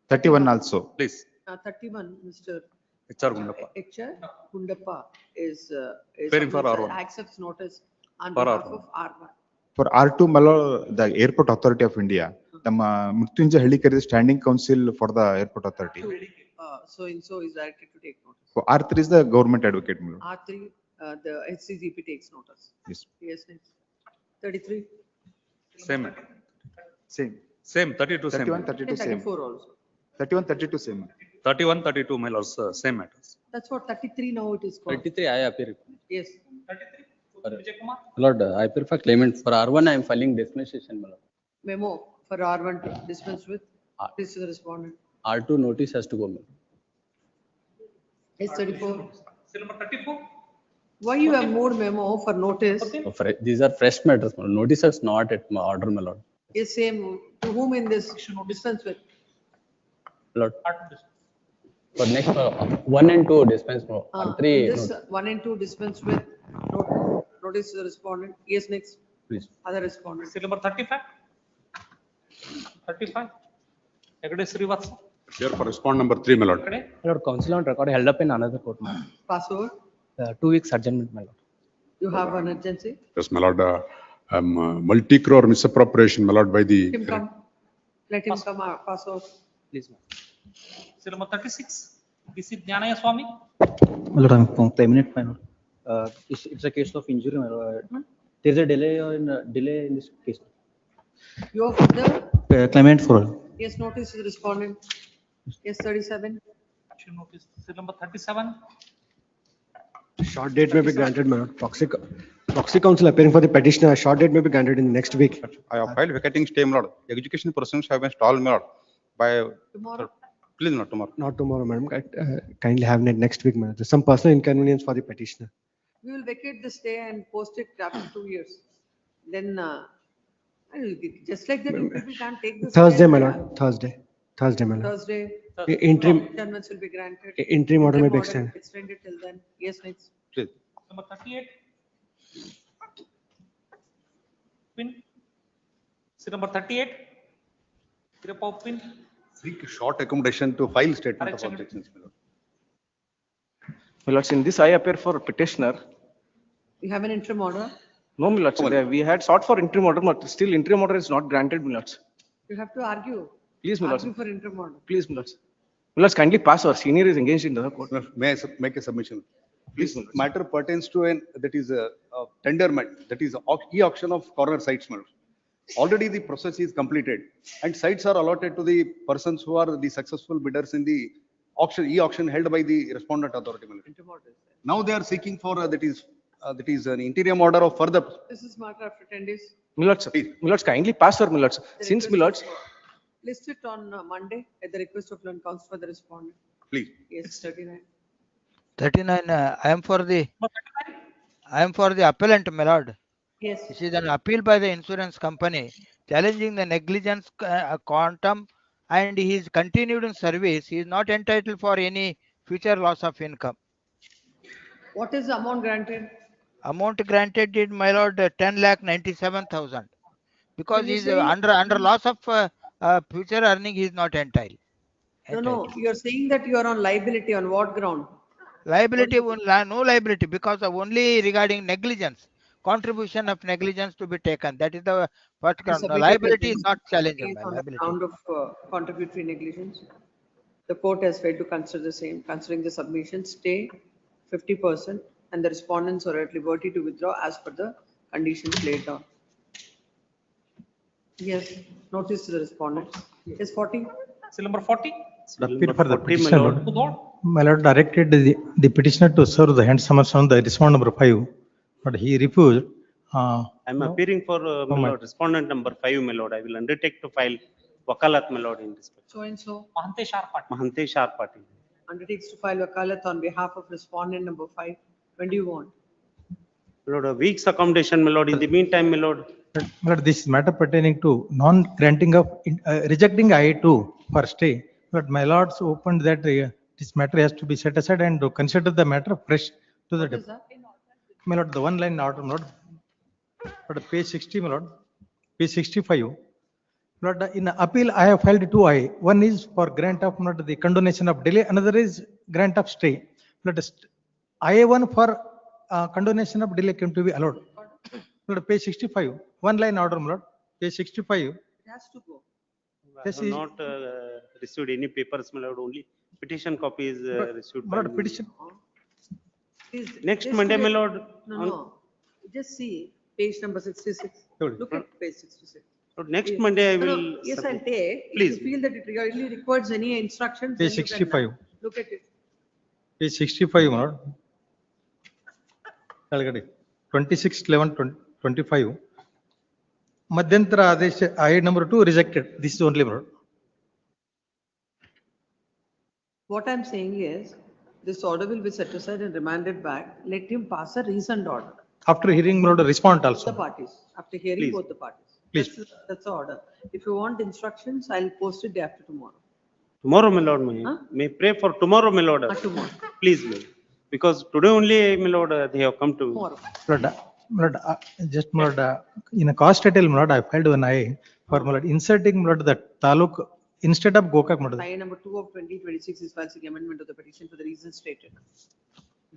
31 also. Please. 31, Mr. HR Gundappa. HR Gundappa is Preparing for R1. accepts notice on For behalf R1. of R1. For R2, my lord, the Airport Authority of India, the Mrityunjay Hallikar is standing counsel for the Airport Authority. So and so is directed to take notice. For R3 is the government advocate, my lord. R3, the HCGP takes notice. Yes. Yes, next. 33. Same matter. Same. Same, 32 same. 31, 32 same. 34 also. 31, 32 same. 31, 32, my lords, same matters. That's what 33 now it is called. 33, I appear. Yes. 33. Vijay Kumar. Lord, I appear for claimant. For R1, I am filing dispensation, my lord. Memo for R1 to dispense with. This is the respondent. R2 notice has to go, my lord. Yes, 34. Seal number 34. Why you have moved memo for notice? These are fresh matters, my lord. Notice is not at my order, my lord. Yes, same. To whom in this dispense with? Lord. For next, 1 and 2 dispense, my lord. In R3, this notice. 1 and 2 dispense with notice to the respondent. Yes, next. Please. Other respondent. Seal number 35. 35. Agade Srivatsa. Here for respond number 3, my lord. Agade. My lord, counsel on record held up in another court, my lord. Password. 2 weeks adjournment, my lord. You have an urgency. Yes, my lord. Multi-crore misappropriation, my lord, by Let the. him come. Let him come out. Password. Please, ma'am. Seal number 36. DC Jnanaya Swami. My lord, I'm claimant, my lord. It's a case of injury, my lord. There's a delay in this case. You are for the. Claimant for. Yes, notice to the respondent. Yes, 37. Action notice. Seal number 37. Short date may be granted, my lord. Proxy counsel appearing for the petitioner, a short date may be granted in the next week. I have filed vacating stay, my lord. Execution proceedings have been stalled, my lord. By. Tomorrow. Please not tomorrow. Not tomorrow, madam. Kindly have it next week, madam. There's some personal inconvenience for the petitioner. We will vacate the stay and post it after 2 years. Then, just like that, you people can't take this. Thursday, my lord. Thursday, my lord. Thursday. Interim. Adjournments will be granted. Interim order may be extended. Extended till then. Yes, next. Please. Number 38. Pin. Seal number 38. Kirapau pin. Seek short accommodation to file statement of Correction. objections, my lord. My lords, in this I appear for petitioner. You have an interim order. No, my lords, we had sought for interim order, but still interim order is not granted, my lords. You have to argue. Please, my lords. Argue for interim order. Please, my lords. My lords, kindly pass. Our senior is engaged in the court. May I make a submission? This matter pertains to a tender that is e-auction of corner sites, my lord. Already the process is completed and sites are allotted to the persons who are the successful bidders in the e-auction held by the respondent authority, my lord. Interim order. Now they are seeking for that is an interim order of further. This is matter after 10 days. My lords, kindly pass, sir, my lords. Since, my lords, List it on Monday at the request of learned counsel for the respondent. Please. Yes, 39. 39, I am for the appellant, my lord. Yes. This is an appeal by the insurance company challenging the negligence quantum and he is continued in service. He is not entitled for any future loss of income. What is the amount granted? Amount granted is, my lord, 10,97,000. Because When you he is say- under loss of future earning, he is not entitled. No, you are saying that you are on liability on what ground? Liability, no liability, because of only regarding negligence, contribution of negligence to be taken. That is the first ground. The liability is not challenged. On the ground of contributory negligence. The court has failed to consider the same, considering the submission stay 50% and the respondents are at liberty to withdraw as per the conditions laid down. Yes, notice to the respondent. Yes, 40. Seal number 40. Appeal for the 40, petitioner, my Lord. lord. My lord directed the petitioner to serve the hand summons on the respondent number 5, but he refused. I'm appearing for my lord, respondent number 5, my lord. I will undertake to file wakalat, my lord, in respect. So and so Mahante Sharpati. Mahante Sharpati. undertakes to file wakalat on behalf of respondent number 5. When do you want? My lord, a week's accommodation, my lord. In the meantime, my lord. My lord, this is matter pertaining to non-granting of, rejecting I2 for stay. But my lords opened that this matter has to be set aside and to consider the matter fresh to the. My lord, the one line order, my lord. But page 60, my lord, page 65. Lord, in appeal, I have filed 2I. One is for grant of not the condonation of delay, another is grant of stay. Lord, IA1 for condonation of delay came to be allowed. Lord, page 65. one line order, my lord, page 65. It has to go. I Yes, have not received any papers, my lord, only petition copy is received. My by lord, me. petition, Please, Next just Monday, do my it. lord. No, on- no. Just see page number 66. Look at page 66. Lord, Next Yes. Monday I No, no, will. yes, I'll submit. take. If Please. you feel that it really requires any instructions, then page you can 65, look at it. page 65, my lord. Already, 26/11/25. Madhyantara Adesh, I number 2 rejected. This is only, my lord. What I'm saying is, this order will be set aside and remanded back. Let him pass a reasoned order. After hearing, my lord, respond The also. parties, after hearing Please. both the parties. Please. That's the order. If you want instructions, I'll post it day after tomorrow. Tomorrow, my lord, Huh? may pray for tomorrow, my lord. Tomorrow. Please, my lord. Because today only, my lord, they have come to. Tomorrow. My lord, just my lord, in a cost detail, my lord, I filed one I for my lord, inserting my lord, the taluk instead of Gokak, my lord. I number 2 of 2026 is falsing amendment of the petition for the reasons stated.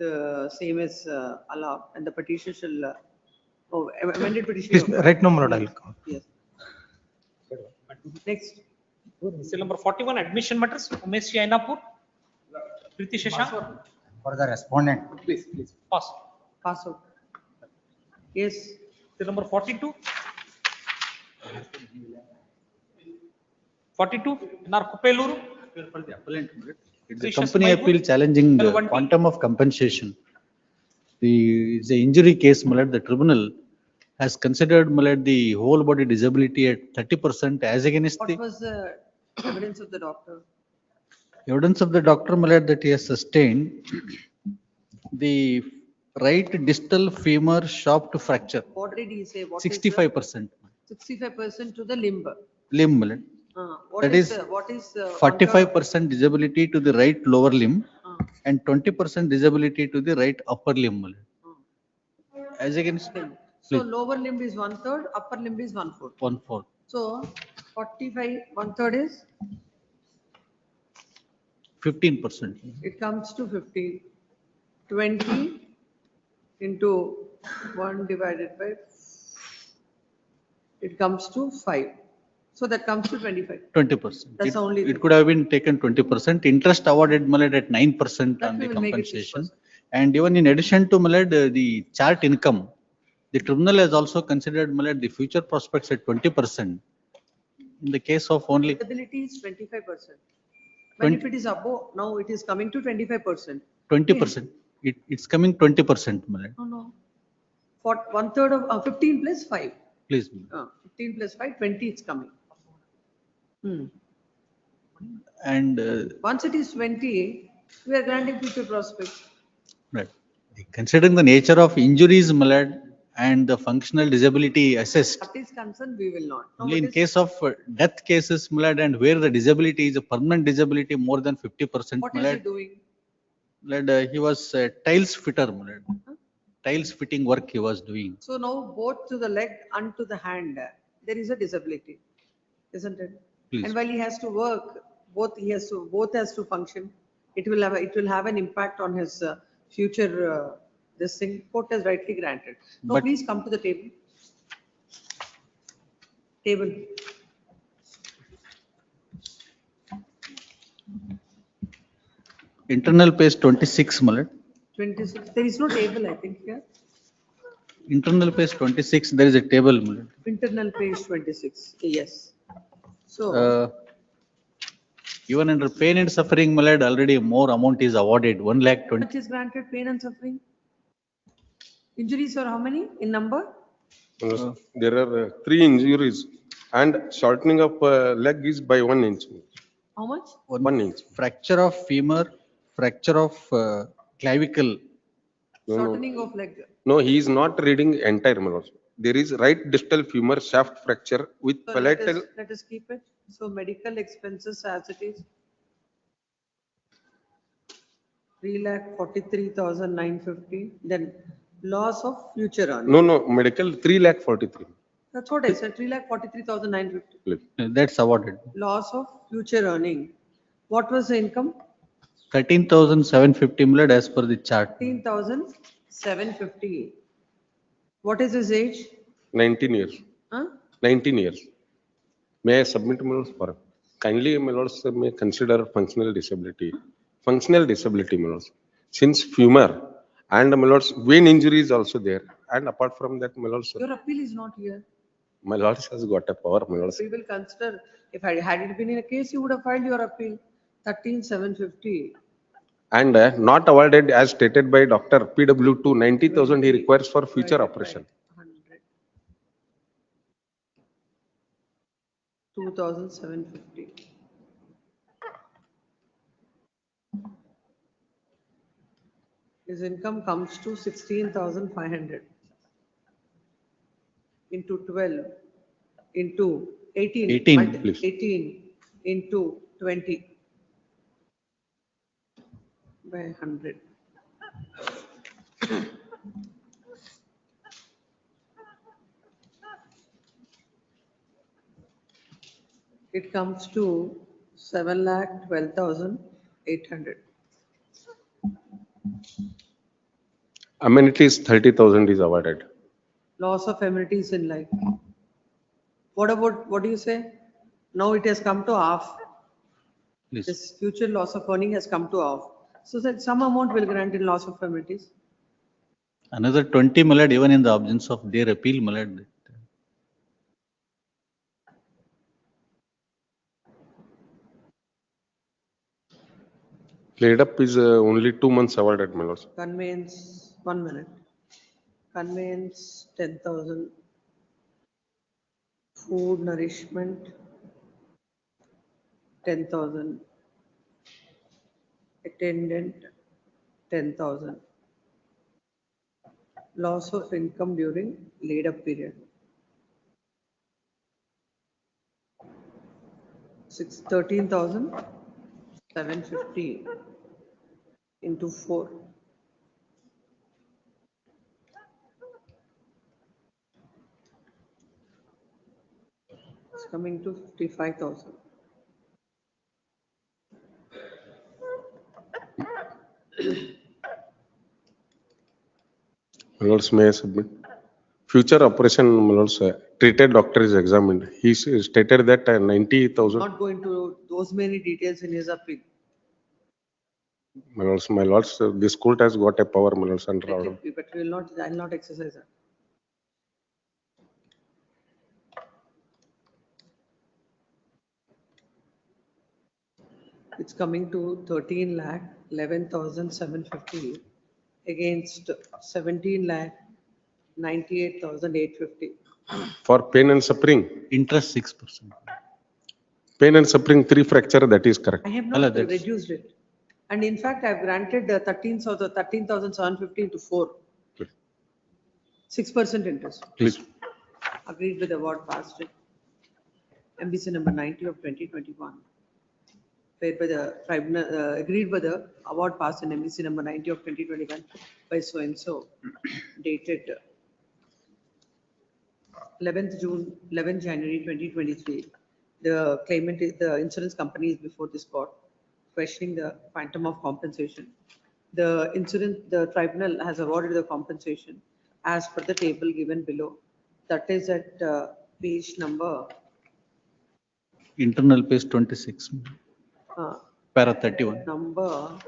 The same is allowed and the petition shall, amended petition. Please, right now, my lord, I will come. Yes. Next. Seal number 41, admission matters, Umesh Ainapur. Priti Shashank, For the respondent. Please. pass. Pass out. Yes. Seal number 42. 42, NR Kupeluru. It's a Precious company Maibu. appeal challenging the 1220. quantum of compensation. It's a injury case, my lord, the tribunal has considered, my lord, the whole body disability at 30% as against What the was the evidence of the doctor? evidence of the doctor, my lord, that he has sustained the right distal femur shaft fracture, What did he say? What is 65% 65% to the limb? limb, my lord. What That is, is what is? 45% disability to the right lower limb and 20% disability to the right upper limb, my lord. As against, So please, lower limb is 1/3, upper limb is 1/4. 1/4. So 45, 1/3 is, 15%. it comes to 15. 20 into 1 divided by, it comes to 5. So that comes to 25. 20%. That's the only It thing. could have been taken 20%. Interest awarded, my lord, at 9% That on we the will make it compensation. 6%. And even in addition to, my lord, the chart income, the tribunal has also considered, my lord, the future prospects at 20%. In the case of only Disability is 25%. When 20 if it is above, now it is coming to 25%. 20%, it's coming 20%, my lord. No, no. For 1/3 of 15 plus 5. Please. 15 plus 5, 20 is coming. And Once it is 20, we are granting future prospects. right. Considering the nature of injuries, my lord, and the functional disability assessed, What is concerned, we will not. Now only it in is- case of death cases, my lord, and where the disability is a permanent disability more than 50%, What my is he lord, doing? lord, he was a tiles fitter, my lord. Tiles fitting work he was doing. So now both to the leg and to the hand, there is a disability, isn't it? Please. And while he has to work, both has to function. It will have an impact on his future, this thing, court has rightly granted. Now But- please come to the table. Table. Internal page 26, my lord. 26, there is no table, I think, here. Internal page 26, there is a table, my lord. Internal page 26, yes. So, Even under pain and suffering, my lord, already more amount is awarded, 1,20,000. much is granted pain and suffering? Injuries are how many in number? There are 3 injuries and shortening of leg is by 1 inch. How much? 1 inch. Fracture of femur, fracture of clavicle. Shortening of leg. No, he is not reading entire, my lord. There is right distal femur shaft fracture with So palatal. let us keep it. So medical expenses as it is. 3,43,950. Then loss of future earning. No, medical 3,43,000. That's what I said, 3,43,950. That's awarded. Loss of future earning. What was the income? 13,750, my lord, as per the chart. 13,750. What is his age? 19 years. Huh? 19 years. May I submit, my lords, for kindly, my lords, may consider functional disability. Functional disability, my lords. Since femur and my lords, vein injury is also there. And apart from that, my lords, Your appeal is not here. my lords has got a power, my lords. We will consider, if I had it been in a case, you would have filed your appeal. 13,750. And not awarded as stated by Dr. PW2 90,000 he requires for future operation. 2,750. His income comes to 16,500 into 12 into 18. 18, please. 18 into 20 by 100. It comes to 7,12,800. Amenities 30,000 is awarded. Loss of amenities in life. What about, what do you say? Now it has come to half. Please. This future loss of earning has come to half. So that some amount will grant in loss of amenities. Another 20, my lord, even in the absence of their appeal, my lord. Laid up is only 2 months awarded, my lords. Conveyance, 1 minute. Conveyance, 10,000. Food, nourishment, 10,000. Attendant, 10,000. Loss of income during laid up period. 13,750 into 4. It's coming to 55,000. My lords, may I submit? Future operation, my lords, treated doctor is examined. He stated that 90,000. Not going to those many details in his appeal. My lords, this court has got a power, my lords, under Let order. it be, but we will not, I will not exercise that. It's coming to 13 lakh 11,750 against 17 lakh 98,850. For pain and suffering. Interest 6%. Pain and suffering 3 fracture, that is correct. I have not reduced it. And in fact, I have granted 13,750 into 4. 6% interest. Please. Agreed with award passed it. MBC number 90 of 2021. Paid by the tribunal, agreed by the award passed in MBC number 90 of 2021 by so and so, dated 11th June, 11th January 2023. The claimant, the insurance company is before this court, questioning the quantum of compensation. The tribunal has awarded the compensation as per the table given below. That is at page number. Internal page 26. Para 31. Number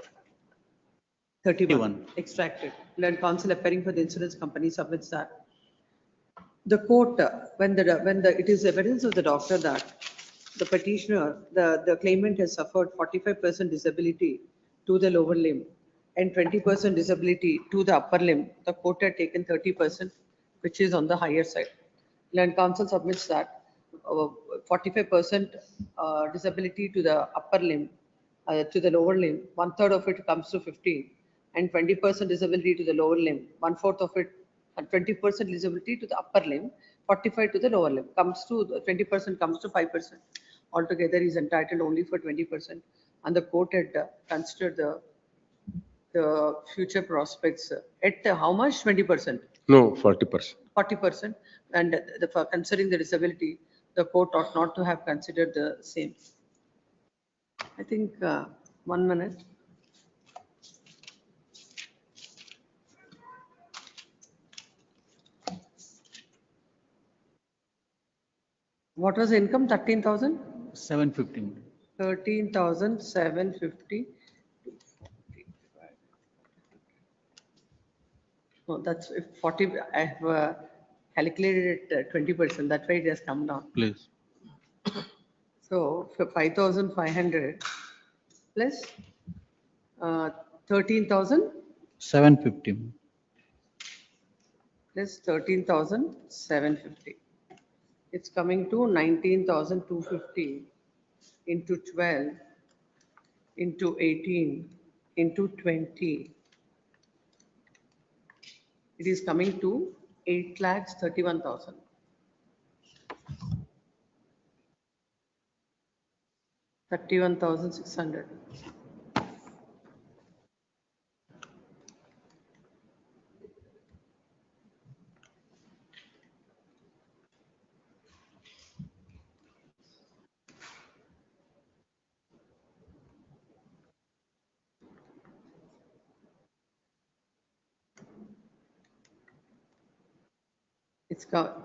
31. Extracted. Learned counsel appearing for the insurance company submits that. The court, when it is evidence of the doctor that the petitioner, the claimant has suffered 45% disability to the lower limb and 20% disability to the upper limb, the court had taken 30%, which is on the higher side. Learned counsel submits that 45% disability to the upper limb, to the lower limb, 1/3 of it comes to 15, and 20% disability to the lower limb, 1/4 of it, and 20% disability to the upper limb, 45 to the lower limb, comes to 20% comes to 5%. Altogether, he is entitled only for 20%, and the court had considered the future prospects at how much? 20%. No, 40%. 40%, and for considering the disability, the court ought not to have considered the same. I think 1 minute. What was the income? 13,000? 750. 13,750. No, that's if 40, I have calculated it 20%, that's why it has come down. Please. So for 5,500 plus 13,000 750. plus 13,750. It's coming to 19,250 into 12 into 18 into 20. It is coming to 8,31,000. $31,600.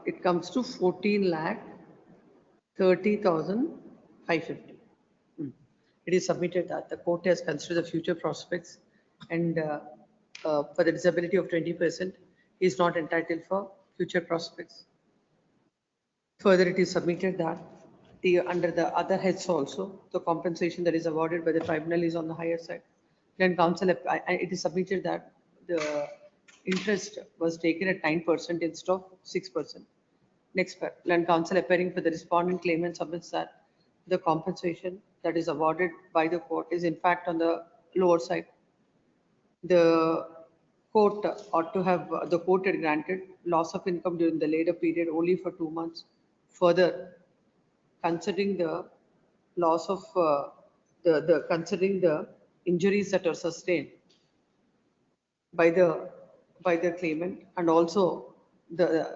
It comes to 14,30,550. It is submitted that the court has considered the future prospects and for the disability of 20% is not entitled for future prospects. Further, it is submitted that under the other heads also, the compensation that is awarded by the tribunal is on the higher side. Then council, it is submitted that the interest was taken at 9% instead of 6%. Next, land council appearing for the respondent claimant submits that the compensation that is awarded by the court is in fact on the lower side. The court ought to have, the court had granted loss of income during the later period only for 2 months. Further, considering the loss of, considering the injuries that are sustained by the claimant and also the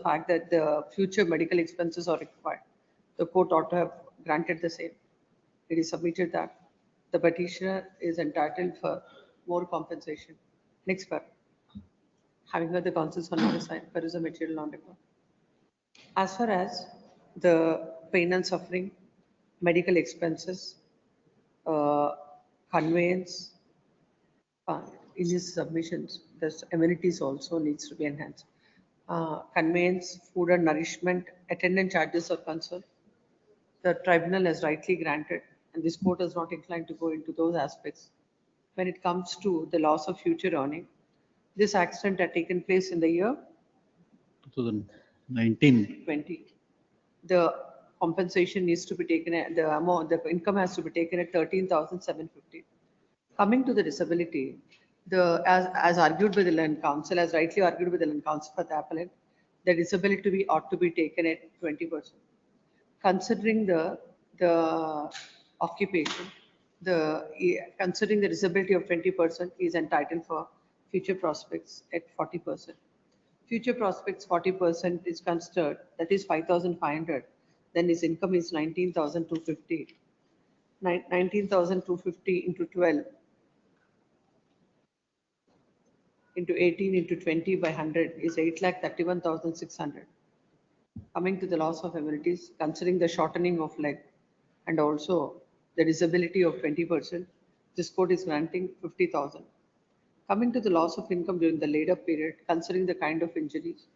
fact that the future medical expenses are required, the court ought to have granted the same. It is submitted that the petitioner is entitled for more compensation. Next part. Having heard the counsels on the other side, there is a material non-record. As far as the pain and suffering, medical expenses, conveyance, in his submissions, the amenities also needs to be enhanced. Conveyance, food and nourishment, attendant charges are concerned. The tribunal has rightly granted, and this court is not inclined to go into those aspects. When it comes to the loss of future earning, this accident had taken place in the year 2019. 20. The compensation needs to be taken, the amount, the income has to be taken at 13,750. Coming to the disability, as argued by the land council, as rightly argued by the land council for the appellant, the disability ought to be taken at 20%. Considering the occupation, considering the disability of 20% is entitled for future prospects at 40%. Future prospects 40% is considered, that is 5,500. Then his income is 19,250. 19,250 into 12 into 18 into 20 by 100 is 8,31,600. Coming to the loss of amenities, considering the shortening of leg and also the disability of 20%, this court is granting 50,000. Coming to the loss of income during the later period, considering the kind of injuries,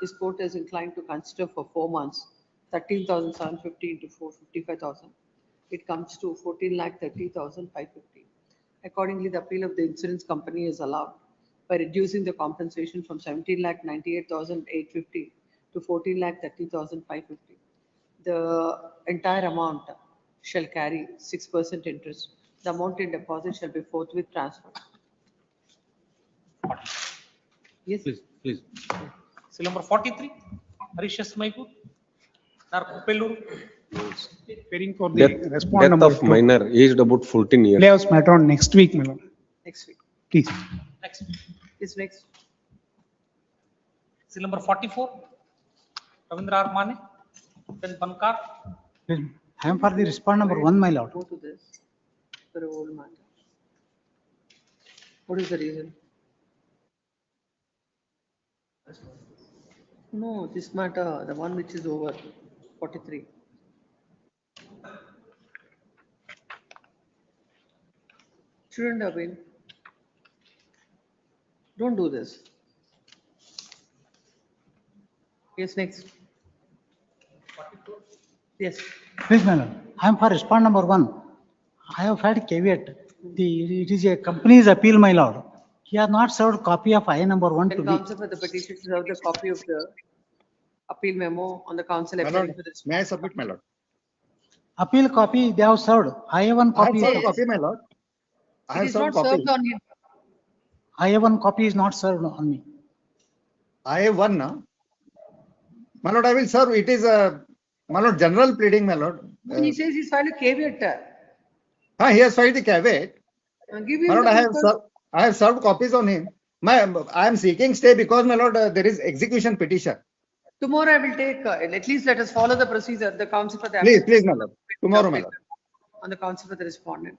this court is inclined to consider for 4 months, 13,750 into 4, 55,000. It comes to 14,30,550. Accordingly, the appeal of the insurance company is allowed by reducing the compensation from 17,98,850 to 14,30,550. The entire amount shall carry 6% interest. The amount in deposit shall be forthwith transferred. Yes. Please. Seal number 43, Harish Maiku, Narkupelluru. Preparing for the Death number of minor aged about 14 years. Playoffs matter on next week, my lord. Next week. Please. Next. Is next. Seal number 44, Ravindra Armane, then Bankar. I am for the respond number 1, my lord. Go to this for a whole matter. What is the reason? No, this matter, the one which is over, 43. Shouldn't have been. Don't do this. Yes, next. Yes. Please, my lord, I am for respond number 1. I have had caveat. It is a company's appeal, my lord. He has not served copy of IA number 1 to Can me. counsel for the petition to serve the copy of the appeal memo on the council My appearing lord, for this. may I submit, my lord? Appeal copy, they have served. IA 1 I have copy. served copy, my lord. I It have is served not served copy. on him. IA 1 copy is not served on me. I have one now. My lord, I will serve. It is a, my lord, general pleading, my lord. He says he's filed a caveat. He has filed the caveat. Give My him lord, the I have paper. served, I have served copies on him. I am seeking stay because, my lord, there is execution petition. Tomorrow I will take, at least let us follow the procedure, the counsel for the. Please, please, my lord. Tomorrow, my lord. On the counsel for the respondent.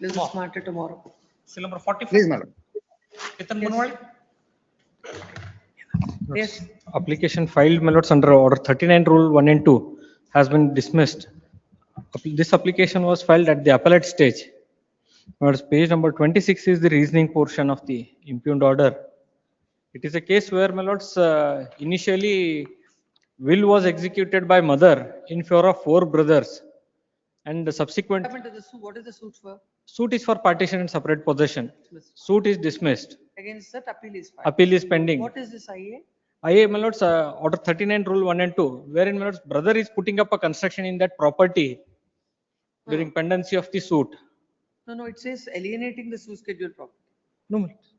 This is smarter tomorrow. Seal number 44. Please, my lord. Ketan Banwal. Yes. Application filed, my lords, under order 39 rule 1 and 2 has been dismissed. This application was filed at the appellate stage. Whereas page number 26 is the reasoning portion of the impugned order. It is a case where, my lords, initially will was executed by mother in favor of 4 brothers, and the subsequent What happened to the suit? What is the suit for? suit is for partition and separate possession. Suit is dismissed. Against that appeal is filed. Appeal is pending. What is this IA? IA, my lords, order 39 rule 1 and 2, wherein, my lords, brother is putting up a construction in that property during pendency of the suit. No, it says alienating the suit schedule property. No, my lords.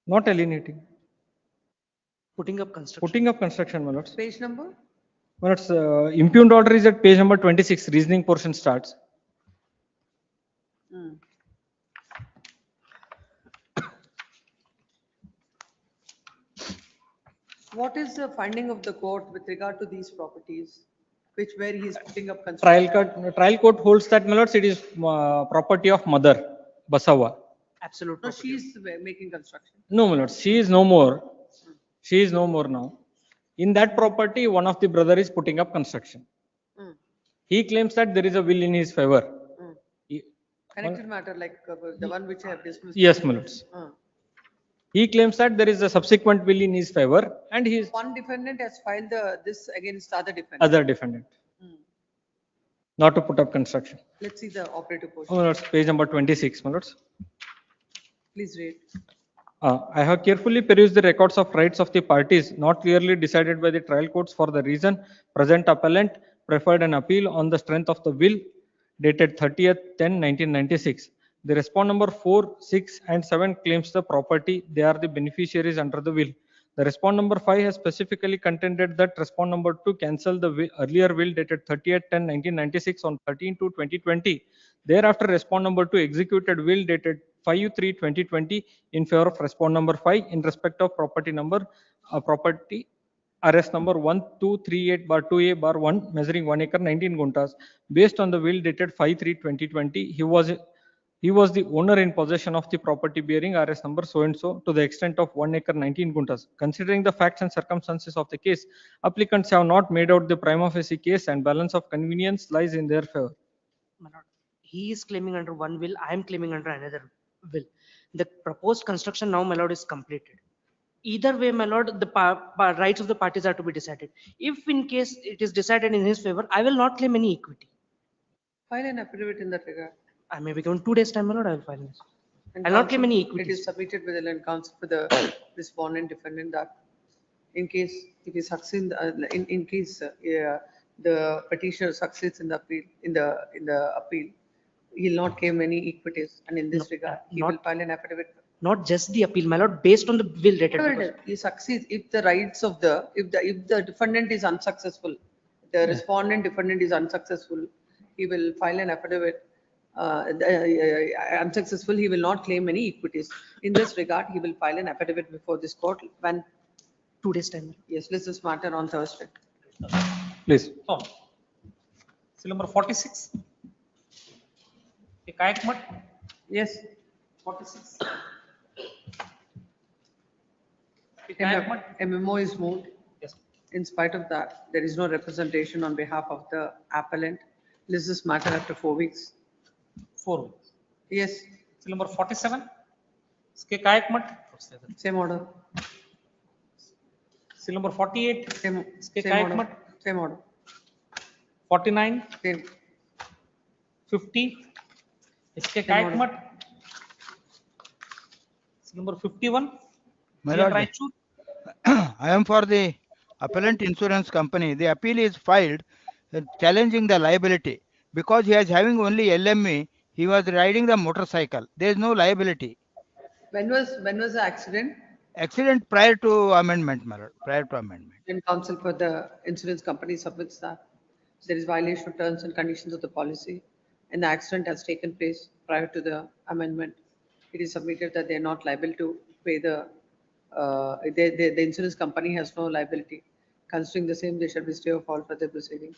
Not alienating. Putting up construction. Putting up construction, my lords. Page number? My lords, impugned order is at page number 26, reasoning portion starts. What is the finding of the court with regard to these properties, where he is putting up construction? Trial court holds that, my lords, it is property of mother, Basawa. Absolute. No, she is making construction. No, my lords, she is no more. She is no more now. In that property, one of the brother is putting up construction. He claims that there is a will in his favor. Connected matter like the one which I have dismissed. Yes, my lords. He claims that there is a subsequent will in his favor, and he is One defendant has filed this against other defendant. other defendant not to put up construction. Let's see the operative portion. Oh, my lords, page number 26, my lords. Please read. I have carefully perused the records of rights of the parties not clearly decided by the trial courts. For the reason, present appellant preferred an appeal on the strength of the will dated 30th-10-1996. The respond number 4, 6 and 7 claims the property. They are the beneficiaries under the will. The respond number 5 has specifically contended that respond number 2 cancel the earlier will dated 30th-10-1996 on 13/2/2020. Thereafter, respond number 2 executed will dated 5/3/2020 in favor of respond number 5 in respect of property number property RS number 1238/2A/1 measuring 1 acre 19 guntas. Based on the will dated 5/3/2020, he was the owner in possession of the property bearing RS number so and so to the extent of 1 acre 19 guntas. Considering the facts and circumstances of the case, applicants have not made out the prima facie case and balance of convenience lies in their favor. He is claiming under one will, I am claiming under another will. The proposed construction now, my lord, is completed. Either way, my lord, the rights of the parties are to be decided. If in case it is decided in his favor, I will not claim any equity. File an affidavit in that regard. I may be given 2 days time, my lord, I will file this. And I will not claim counsel, any equity. It is submitted with the land counsel for the respondent defendant that in case if he succeeds in case the petitioner succeeds in the appeal he will not claim any equities, and in this regard he will file an affidavit. Not just the appeal, my lord, based on the will dated. Whatever he succeeds if the rights of if the defendant is unsuccessful, the respondent defendant is unsuccessful, he will file an affidavit. Unsuccessful, he will not claim any equities. In this regard, he will file an affidavit before this court when 2 days time. Yes, let's just matter on Thursday. Please. So, seal number 46. Ekayakmat. Yes. 46. A memo is moved. Yes. In spite of that, there is no representation on behalf of the appellant. List this matter after 4 weeks. 4 weeks. Yes, Seal number 47, SK Kayakmat. same order, Seal number 48, same, SK same order, Kayakmat. same order, 49, same. 50, SK Same order. Kayakmat. Seal number 51, My GM lord, Raichur. I am for the appellant insurance company. The appeal is filed challenging the liability because he is having only LME. He was riding the motorcycle. There is no liability. When was the accident? Accident prior to amendment, my lord, prior to amendment. Then counsel for the insurance company submits that there is violation of terms and conditions of the policy and the accident has taken place prior to the amendment. It is submitted that they are not liable to pay the insurance company has no liability. Considering the same, there shall be stay of all further proceedings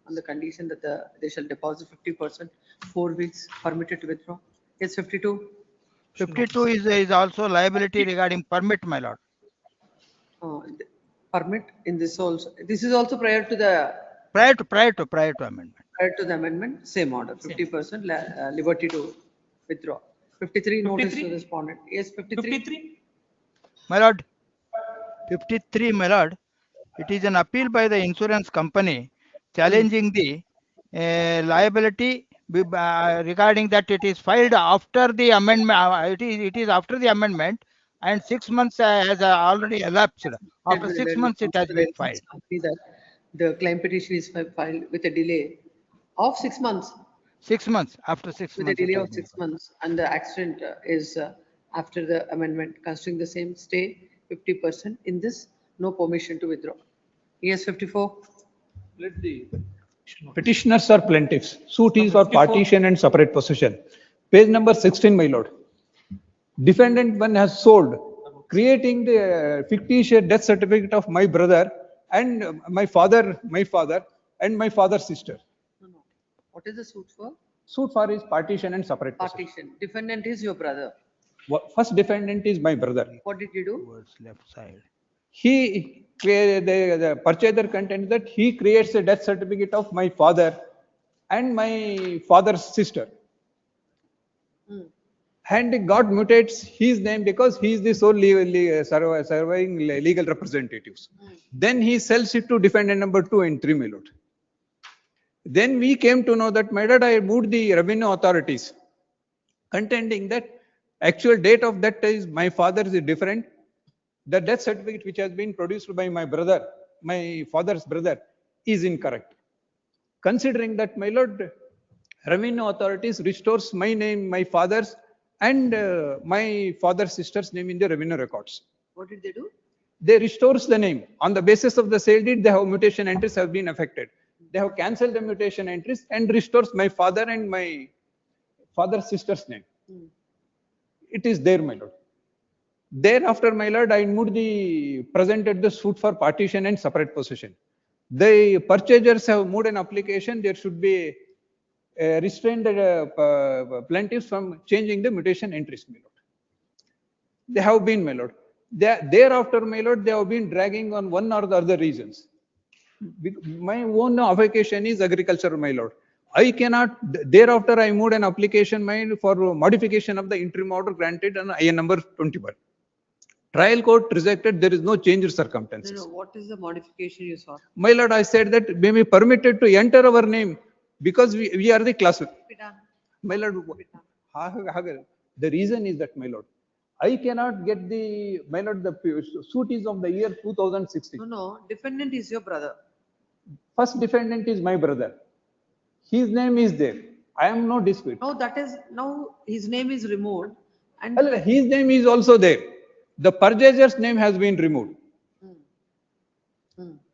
on the condition that they shall deposit 50%, 4 weeks permitted to withdraw. Yes, 52. 52 is also liability regarding permit, my lord. The permit in this also. This is also prior to the Prior to amendment. prior to the amendment, same order, 50% liberty to withdraw. 53 notice to 53? respondent. Yes, 53. 53, My lord, 53, my lord, it is an appeal by the insurance company challenging the liability regarding that it is filed after the amendment. It is after the amendment and 6 months has already elapsed. After 6 months, it has been filed. That the claim petition is filed with a delay of 6 months. 6 months, after 6 With a months. it delay has of been 6 months and the accident is after the amendment, considering the same stay 50% in this, no permission to withdraw. Yes, 54. Let the petitioners or plaintiffs. Suit is for 54. partition and separate possession. Page number 16, my lord. Defendant one has sold, creating the fictitious death certificate of my brother and my father and my father's sister. No. What is the suit for? Suit for is partition and separate possession. Partition. Defendant is your brother. First defendant is my brother. What did you do? Towards left side. He the purchaser contends that he creates a death certificate of my father and my father's sister. And God mutates his name because he is the sole surviving legal representatives. Then he sells it to defendant number 2 and 3, my lord. Then we came to know that, my lord, I moved the revenue authorities, contending that actual date of death is my father's is different. The death certificate which has been produced by my brother, my father's brother, is incorrect. Considering that, my lord, revenue authorities restores my name, my father's and my father's sister's name in the revenue records. What did they do? They restores the name. On the basis of the sale deed, they have mutation entries have been affected. They have cancelled the mutation entries and restores my father and my father's sister's name. It is there, my lord. Thereafter, my lord, I presented the suit for partition and separate possession. The purchasers have moved an application. There should be restrain the plaintiffs from changing the mutation entries, my lord. They have been, my lord. Thereafter, my lord, they have been dragging on one or the other reasons. My own application is agriculture, my lord. I cannot, thereafter I moved an application for modification of the interim order granted on IN number 21. Trial court rejected, there is no change in circumstances. No, what is the modification you saw? My lord, I said that may be permitted to enter our name because we are the class. My lord, the reason is that, my lord, I cannot get my lord, the suit is of the year 2016. No, defendant is your brother. First defendant is my brother. His name is there. I am no dispute. No, that is, now his name is removed and his name is also there. The purchaser's name has been removed.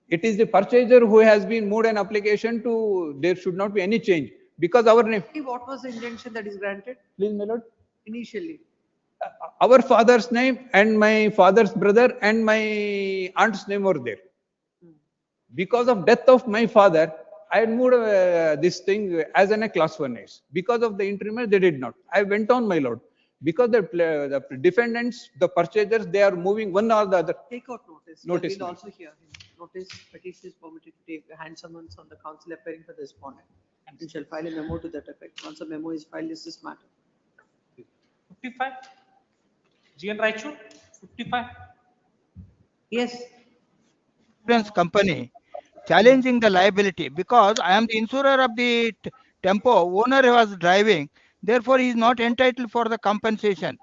It is the purchaser who has been moved an application to, there should not be any change because our name. What was the injunction that is granted? Please, my lord. Initially. Our father's name and my father's brother and my aunt's name were there. Because of death of my father, I had moved this thing as a class 1A. Because of the interim, they did not. I went on, my lord. Because the defendants, the purchasers, they are moving one or the other. Take out notice. Notice. We'll also hear him. notice petition is permitted to take hand summons on the council appearing for the respondent. And shall file a memo to that effect. Once a memo is filed, this matter. 55. GN Raichur, 55. Yes. Insurance company challenging the liability because I am the insurer of the tempo, owner was driving, therefore he is not entitled for the compensation.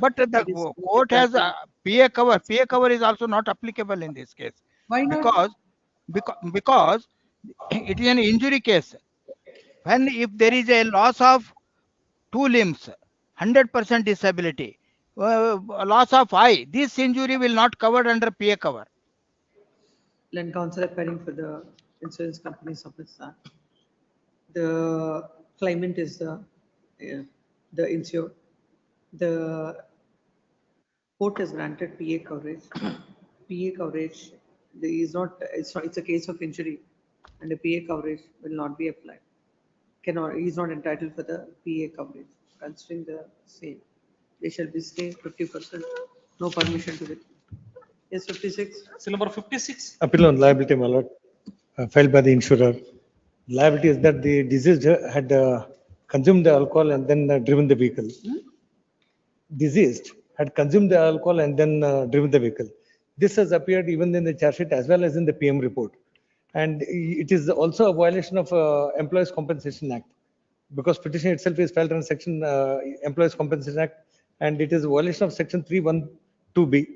But the court has a PA cover. PA cover is also not applicable in this case. Why not? Because it is an injury case. When if there is a loss of 2 limbs, 100% disability, loss of eye, this injury will not covered under PA cover. Land council appearing for the insurance company submits that. The claimant is the insured. The court has granted PA coverage. PA coverage it's a case of injury and the PA coverage will not be applied. He is not entitled for the PA coverage. Considering the same, they shall be stayed 50%, no permission to it. Yes, 56. Seal number 56. Appeal on liability, my lord, filed by the insurer. Liability is that the deceased had consumed the alcohol and then driven the vehicle. Deceased had consumed the alcohol and then driven the vehicle. This has appeared even in the charge sheet as well as in the PM report. And it is also a violation of Employees Compensation Act, because petition itself is filed under section Employees Compensation Act, and it is a violation of section 312B.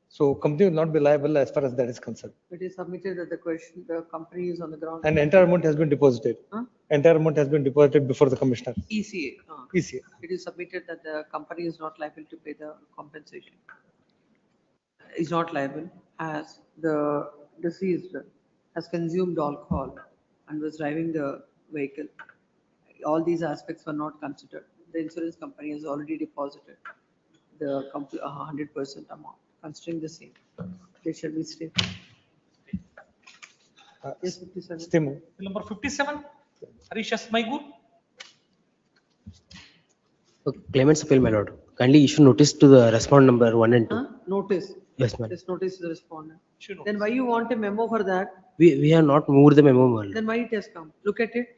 So company will not be liable as far as that is concerned. It is submitted that the company is on the ground. And entire amount has been deposited. Huh? Entire amount has been deposited before the commissioner. ECA. ECA. It is submitted that the company is not liable to pay the compensation. Is not liable as the deceased has consumed alcohol and was driving the vehicle. All these aspects were not considered. The insurance company has already deposited the 100% amount. Considering the same, they shall be stayed. Yes, 57. Seal number 57. Harish S. Maigur. Claimant's appeal, my lord. Kindly issue notice to the respondent number 1 and 2. Notice. Yes, madam. This notice to the respondent. Then why you want a memo for that? We have not moved the memo, my lord. Then why it has come? Look at it.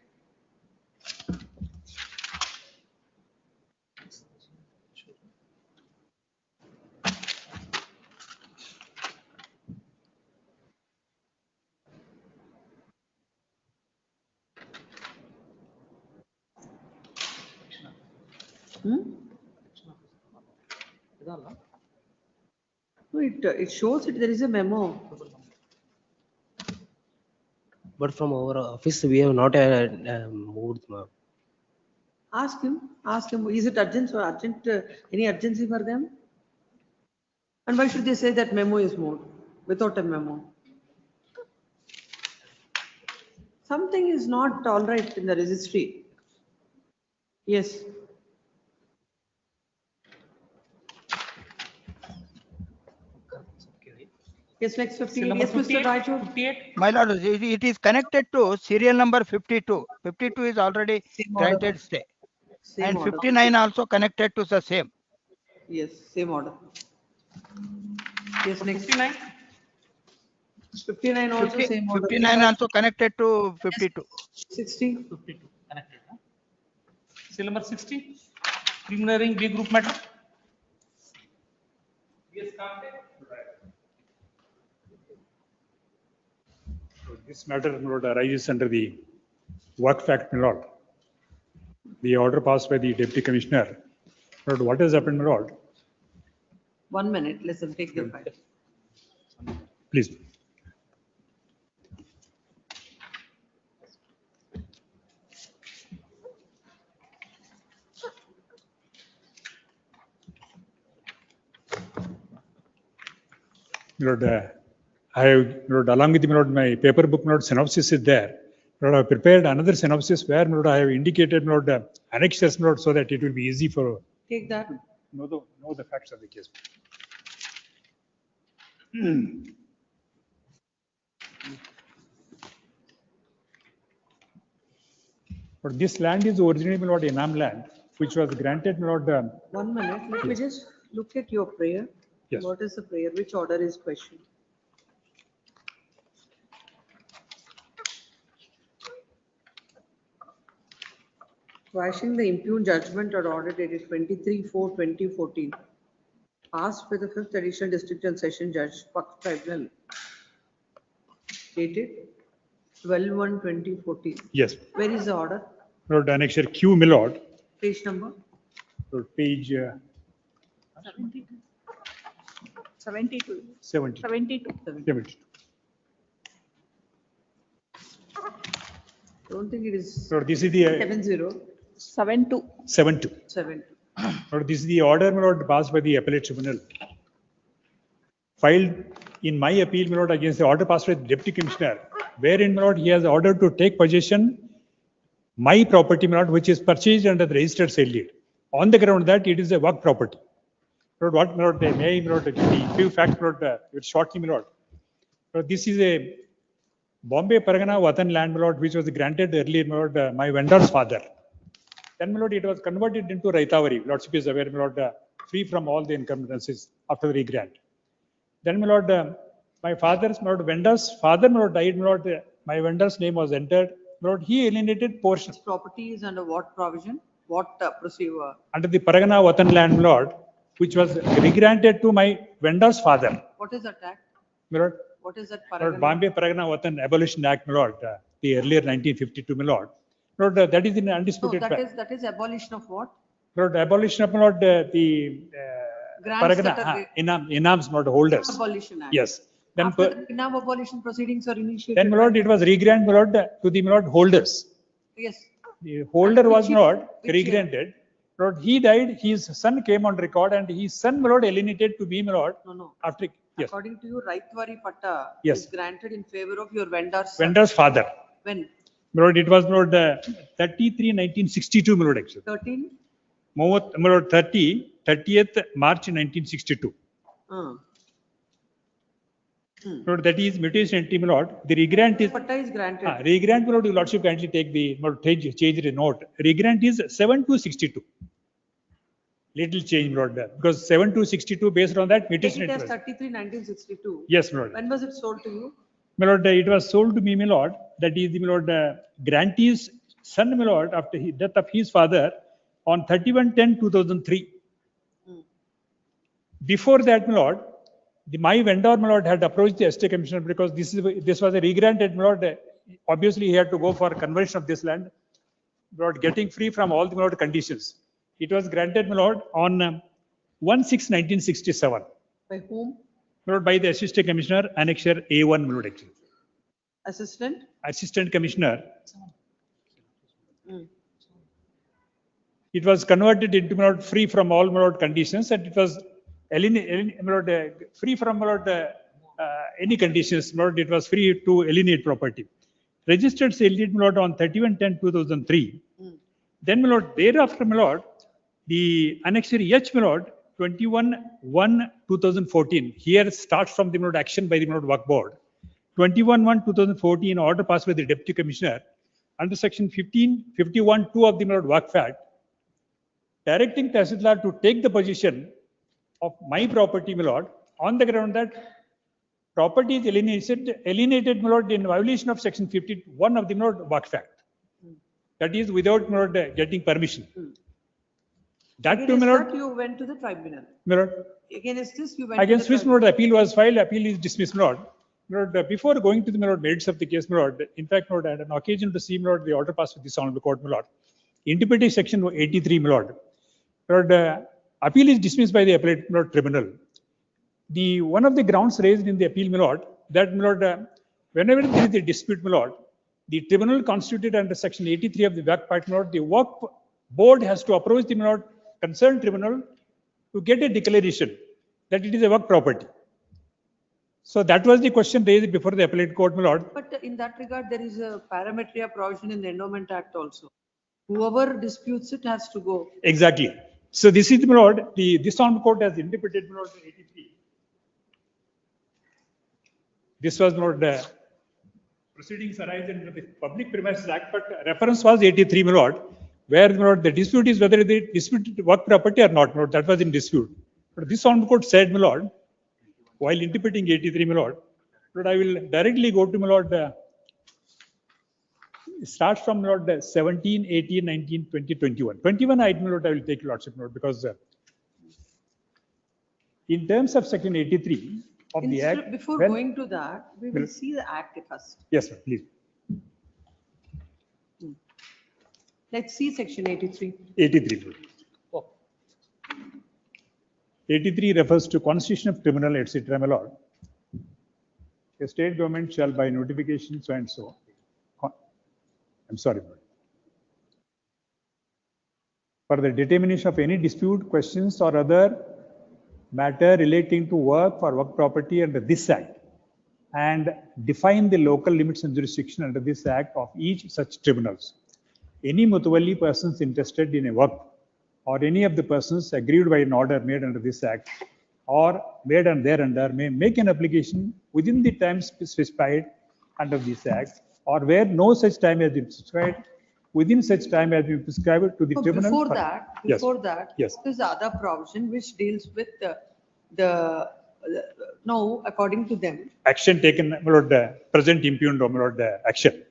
No, it shows it there is a memo. But from our office, we have not moved, ma'am. Ask him, is it urgent or urgent, any urgency for them? And why should they say that memo is moved without a memo? Something is not all right in the registry. Yes. Yes, next 58. Yes, Mr. Raju. 58. My lord, it is connected to serial number 52. 52 is already granted stay. And 59 also connected to the same. Yes, same order. Yes, next. 59. 59 also same order. 59 also connected to 52. 60. 52. Connected. Seal number 60. Preliminary B group matter. Yes, This matter, my lord, arises under the Work Act, my lord. The order passed by the Deputy Commissioner. Lord, what has happened, my lord? 1 minute, let them take their file. Please. Lord, I have, Lord, along with Lord, my paper book, Lord, synopsis is there. Lord, I have prepared another synopsis where, Lord, I have indicated, Lord, annexures, Lord, so that it will be easy for Take that. know the facts of the case. But this land is originally, Lord, Enam land, which was granted, Lord. 1 minute, let me just look at your prayer. Yes. What is the prayer? Which order is questioned? Quashing the impugned judgment or order dated 23/4/2014, passed by the 5th Additional District and Session Judge, Pak Tribunal, dated 12/1/2014. Yes. Where is the order? Lord, annexure Q, my lord. Page number? Lord, page 72. 70. 72. 70. Don't think it is. Lord, this is the 70. 72. 7-2. 7. Lord, this is the order, my lord, passed by the appellate tribunal. Filed in my appeal, my lord, against the order passed by the deputy commissioner, wherein, my lord, he has ordered to take possession my property, my lord, which is purchased under the registered sale deed, on the ground that it is a work property. Lord, what, my lord, may I, my lord, the few facts, my lord, shortly, my lord. Lord, this is a Bombay Pargana Watan land, my lord, which was granted earlier, my lord, my vendor's father. Then, my lord, it was converted into Raitavari. Lordship is aware, my lord, free from all the encumbrances after the regrant. Then, my lord, my father's, my lord, vendor's father, my lord, died, my lord, my vendor's name was entered. My lord, he alienated portions. Property is under what provision? What procedure? Under the Pargana Watan land, my lord, which was regranted to my vendor's father. What is that act? My lord, What is that Lord, Paragana? Bombay Pargana Watan Abolition Act, my lord, the earlier 1952, my lord. Lord, that is in No, undisputed fact. that is abolition of what? Lord, abolition of, my lord, the Grants that Pargana, are- inams, not holders. Abolition Act. Yes. Then, After the Inam abolition proceedings are initiated. then, my lord, it was regrant, my lord, to the, my lord, holders. Yes. The holder And was which not which year? regranted. Lord, he died, his son came on record, and his son, my lord, alienated to me, my lord. No. After, yes, According to you, Raitwari Patta Yes. is granted in favor of your vendor's son. vendor's father. When? My lord, it was, my lord, 33/1962, my lord, actually. 13? My lord, 30th March 1962. Lord, that is mutation entry, my lord. The regrant is, Patta is granted. regrant, my lord, your lordship kindly take the, my lord, change the note. Regrant is 7/2/62. Little change, my lord, because 7/2/62 based on that Take mutation it as entry. 33/1962. Yes, my lord. When was it sold to you? My lord, it was sold to me, my lord. That is the, my lord, grantee's son, my lord, after the death of his father on 31/10/2003. Before that, my lord, my vendor, my lord, had approached the estate commissioner because this was a regranted, my lord. Obviously, he had to go for conversion of this land, my lord, getting free from all the, my lord, conditions. It was granted, my lord, on 1/6/1967. By whom? My lord, by the assistant commissioner, annexure A1, my lord, actually. Assistant? Assistant commissioner. Mm. It was converted into, my lord, free from all, my lord, conditions, and it was my lord, free from, my lord, any conditions. My lord, it was free to alienate property. Registered sale deed, my lord, on 31/10/2003. Then, my lord, thereafter, my lord, the annexure H, my lord, 21/1/2014. Here starts from the, my lord, action by the, my lord, work board. 21/1/2014, order passed by the deputy commissioner under section 51(2) of the, my lord, work fact, directing Tahsildar to take the possession of my property, my lord, on the ground that property is alienated, my lord, in violation of section 51 of the, my lord, work fact. That is without, my lord, getting permission. That too, Against my lord, that, you went to the tribunal. my lord, Against this, you went against to the which, my lord, the appeal was filed, appeal is dismissed, my lord. My lord, before going to the, my lord, merits of the case, my lord, in fact, my lord, I had an occasion to see, my lord, the order passed with this honorable court, my lord. Interpreting section 83, my lord. My lord, appeal is dismissed by the appellate, my lord, tribunal. The one of the grounds raised in the appeal, my lord, that, my lord, whenever there is a dispute, my lord, the tribunal constituted under section 83 of the work part, my lord, the work board has to approach the, my lord, concerned tribunal to get a declaration that it is a work property. So that was the question raised before the appellate court, my lord. But in that regard, there is a parametria provision in the Endowment Act also. Whoever disputes it has to go. Exactly. So this is, my lord, this honorable court has interpreted, my lord, 83. This was, my lord, proceedings arise under the Public Premises Act, but reference was 83, my lord, where, my lord, the dispute is whether they disputed work property or not, my lord. That was in dispute. But this honorable court said, my lord, while interpreting 83, my lord, I will directly go to, my lord, starts from my lord 17, 18, 19, 20, 21. 21 I, my lord, I will take your lordship, my lord, because in terms of section 83 of the act. Before well, going to that, we will well- see the act first. Yes, sir, please. Let's see section 83. 83. please. 83 refers to constitution of criminal, etc., my lord. A state government shall by notification so and so. I'm sorry, my lord. For the determination of any dispute, questions, or other matter relating to work or work property under this act, and define the local limits and jurisdiction under this act of each such tribunals. Any mutawalli persons interested in a work or any of the persons aggrieved by an order made under this act or made and thereunder may make an application within the time specified under this act, or where no such time has been specified, within such time has been prescribed to the tribunal. Before that, Yes. there's other provision which deals with the now, according to them, Action taken, my lord, present impugned, my lord, action.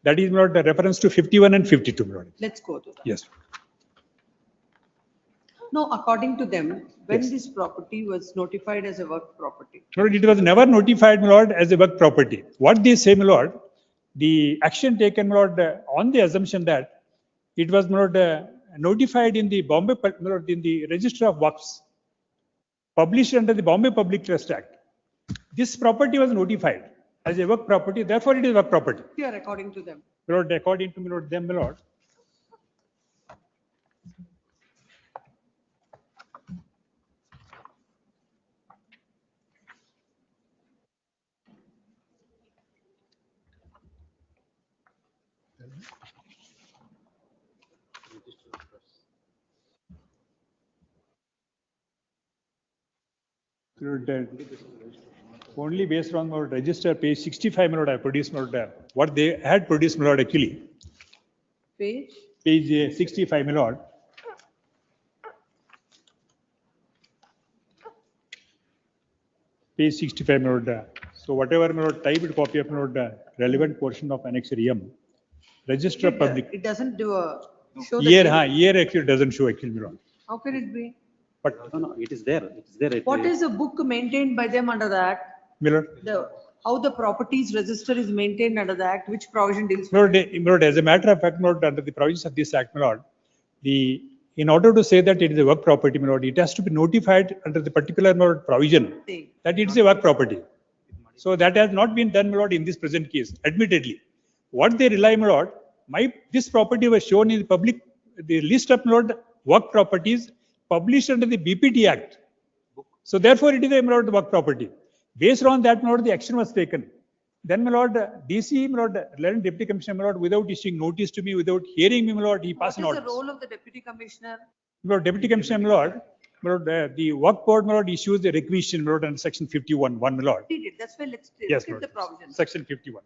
That is, my lord, the reference to 51 and 52, my lord. let's go to that. Yes. No, according to them, when Yes. this property was notified as a work property, My lord, it was never notified, my lord, as a work property. What they say, my lord, the action taken, my lord, on the assumption that it was, my lord, notified in the Bombay, my lord, in the Register of Works, published under the Bombay Public Trust Act. This property was notified as a work property, therefore it is work property. here according to them. My lord, according to, my lord, them, my lord. Only based on our register, page 65, my lord, I produced, my lord, what they had produced, my lord, actually. Page? Page 65, my lord. Page 65, my lord. So whatever, my lord, typed copy of, my lord, relevant portion of annexure M, register of public. It doesn't do a show the Year, date. year actually doesn't show actually, my lord. How can it be? But, No, it is there. It is there. What is the book maintained by them under the act? my lord, How the properties register is maintained under the act, which provision deals my with? lord, my lord, as a matter of fact, my lord, under the provisions of this act, my lord, in order to say that it is a work property, my lord, it has to be notified under the particular, my lord, provision that it is a work property. So that has not been done, my lord, in this present case, admittedly. What they rely, my lord, this property was shown in the public, the list of, my lord, work properties published under the BPT Act. So therefore, it is a, my lord, work property. Based on that, my lord, the action was taken. Then, my lord, DC, my lord, Learned Deputy Commissioner, my lord, without issuing notice to me, without hearing me, my lord, he passed an What is order. the role of the deputy commissioner? My lord, Deputy Commissioner, my lord, the work board, my lord, issues the requisition, my lord, under section 51, my lord. Read it. That's why let's Yes, look at my the lord. provisions. Section 51.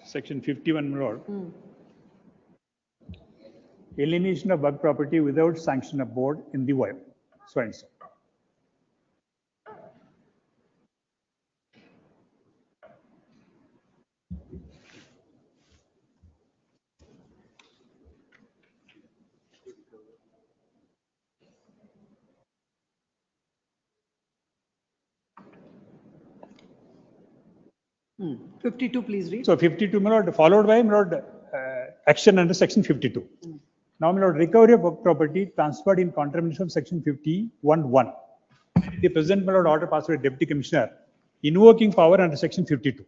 Section 51, my lord. Alienation of work property without sanction of board in the wild. So and so. Hmm. 52, please read. So 52, my lord, followed by, my lord, action under section 52. Now, my lord, recovery of work property transferred in contravention of section 51(1). The present, my lord, order passed by Deputy Commissioner, invoking power under section 52.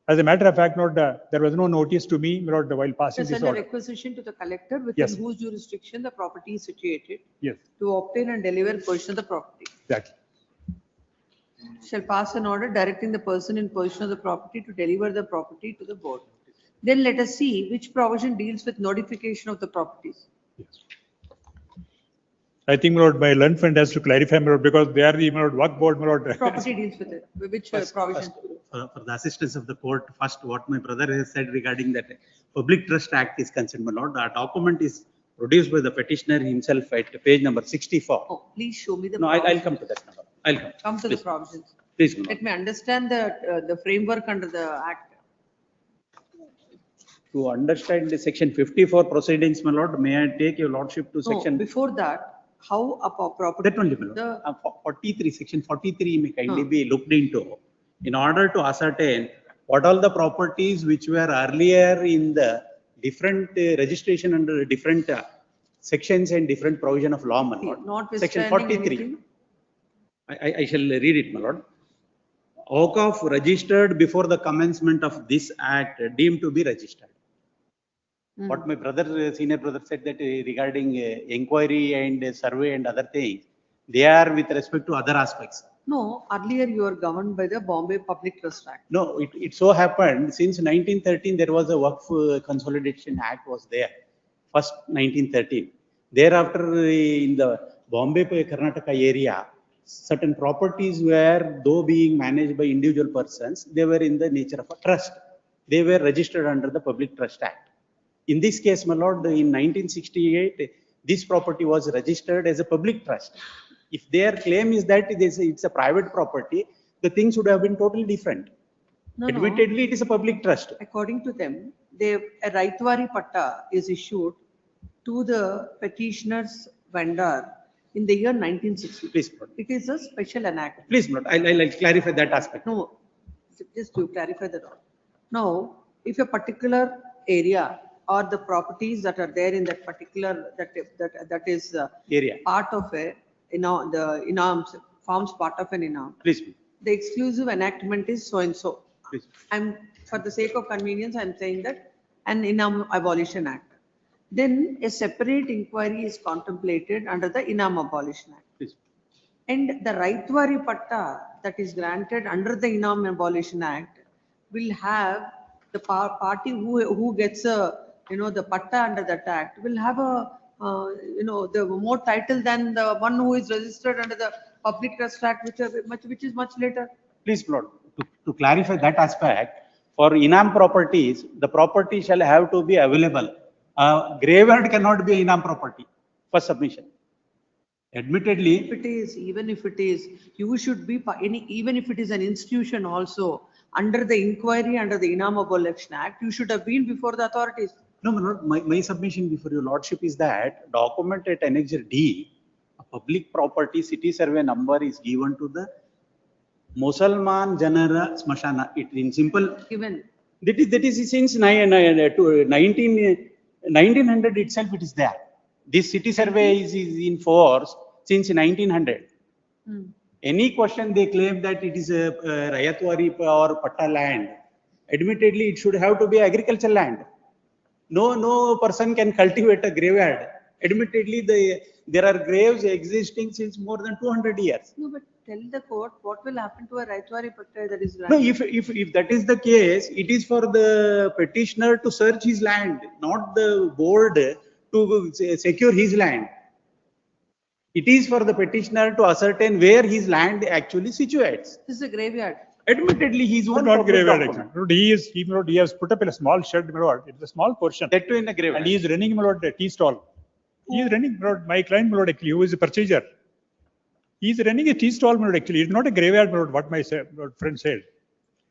As a matter of fact, my lord, there was no notice to me, my lord, while passing To this send a order. requisition to the collector within Yes. whose jurisdiction the property is situated Yes, to obtain and deliver possession of the property. exactly. Shall pass an order directing the person in possession of the property to deliver the property to the board. Then let us see which provision deals with notification of the properties. I think, my lord, my learned friend has to clarify, my lord, because they are the, my lord, work board, my lord. Property deals with it. Which provision? For the assistance of the court, first what my brother has said regarding that Public Trust Act is concerned, my lord, the document is produced by the petitioner himself at page number 64. Oh, please show me the. No, I'll provisions. come to that number. I'll come. Come to the Please. provisions. Please, my Let lord. me understand the framework under the act. To understand the section 54 proceedings, my lord, may I take your lordship to No, section? before that, how a property. That only, my lord. The, 43, section 43 may kindly be looked into in order to ascertain what all the properties which were earlier in the different registration under different sections and different provision of law, my lord. Section notwithstanding 43. anything, I shall read it, my lord. Awqaf registered before the commencement of this act deemed to be registered. What my brother, senior brother said that regarding inquiry and survey and other things, they are with respect to other aspects. no, earlier you are governed by the Bombay Public Trust Act. No, it so happened since 1913 there was a Waqf Consolidation Act was there, first 1913. Thereafter in the Bombay Karnataka area, certain properties were, though being managed by individual persons, they were in the nature of a trust. They were registered under the Public Trust Act. In this case, my lord, in 1968, this property was registered as a public trust. If their claim is that it's a private property, the things would have been totally different. No, Admittedly, it is a public trust. According to them, a Raitwari Patta is issued to the petitioner's vendor in the year 1960. Please, it is a special enactment. Please, Lord, I'll clarify that aspect. No, just to clarify that. Now, if a particular area or the properties that are there in that particular, that is area part of a, the inam forms part of an inam. Please. The exclusive enactment is so and so. Please. I'm, for the sake of convenience, I'm saying that an Inam Abolition Act. Then a separate inquiry is contemplated under the Inam Abolition Act. Please. And the Raitwari Patta that is granted under the Inam Abolition Act will have the party who gets a, the Patta under that act will have a, the more title than the one who is registered under the Public Trust Act, which is much later. Please, Lord, to clarify that aspect, for Inam properties, the property shall have to be available. Graveyard cannot be Inam property for submission. Admittedly, even if it is, you should be even if it is an institution also under the inquiry under the Inam Abolition Act, you should have been before the authorities. No, my submission before your lordship is that document at Annexure D, a public property city survey number is given to the Musalman Janara Smashana. It in simple. Given. That is since 1900 itself it is there. This city survey is in force since 1900. Any question they claim that it is a Rayatwari or Patta land, admittedly it should have to be agricultural land. No person can cultivate a graveyard. Admittedly, there are graves existing since more than 200 years. No, but tell the court what will happen to a Raitwari Patta that is No, granted. if that is the case, it is for the petitioner to search his land, not the board to secure his land. It is for the petitioner to ascertain where his land actually situates. This is a graveyard. Admittedly, he's one Not graveyard actually. He has put up in a small shed, my lord. It's a small portion. That too in a graveyard. And he is running, my lord, a tea stall. He is running, my lord, my client, my lord, actually, who is a purchaser. He is running a tea stall, my lord, actually. It's not a graveyard, my lord, what my friend said.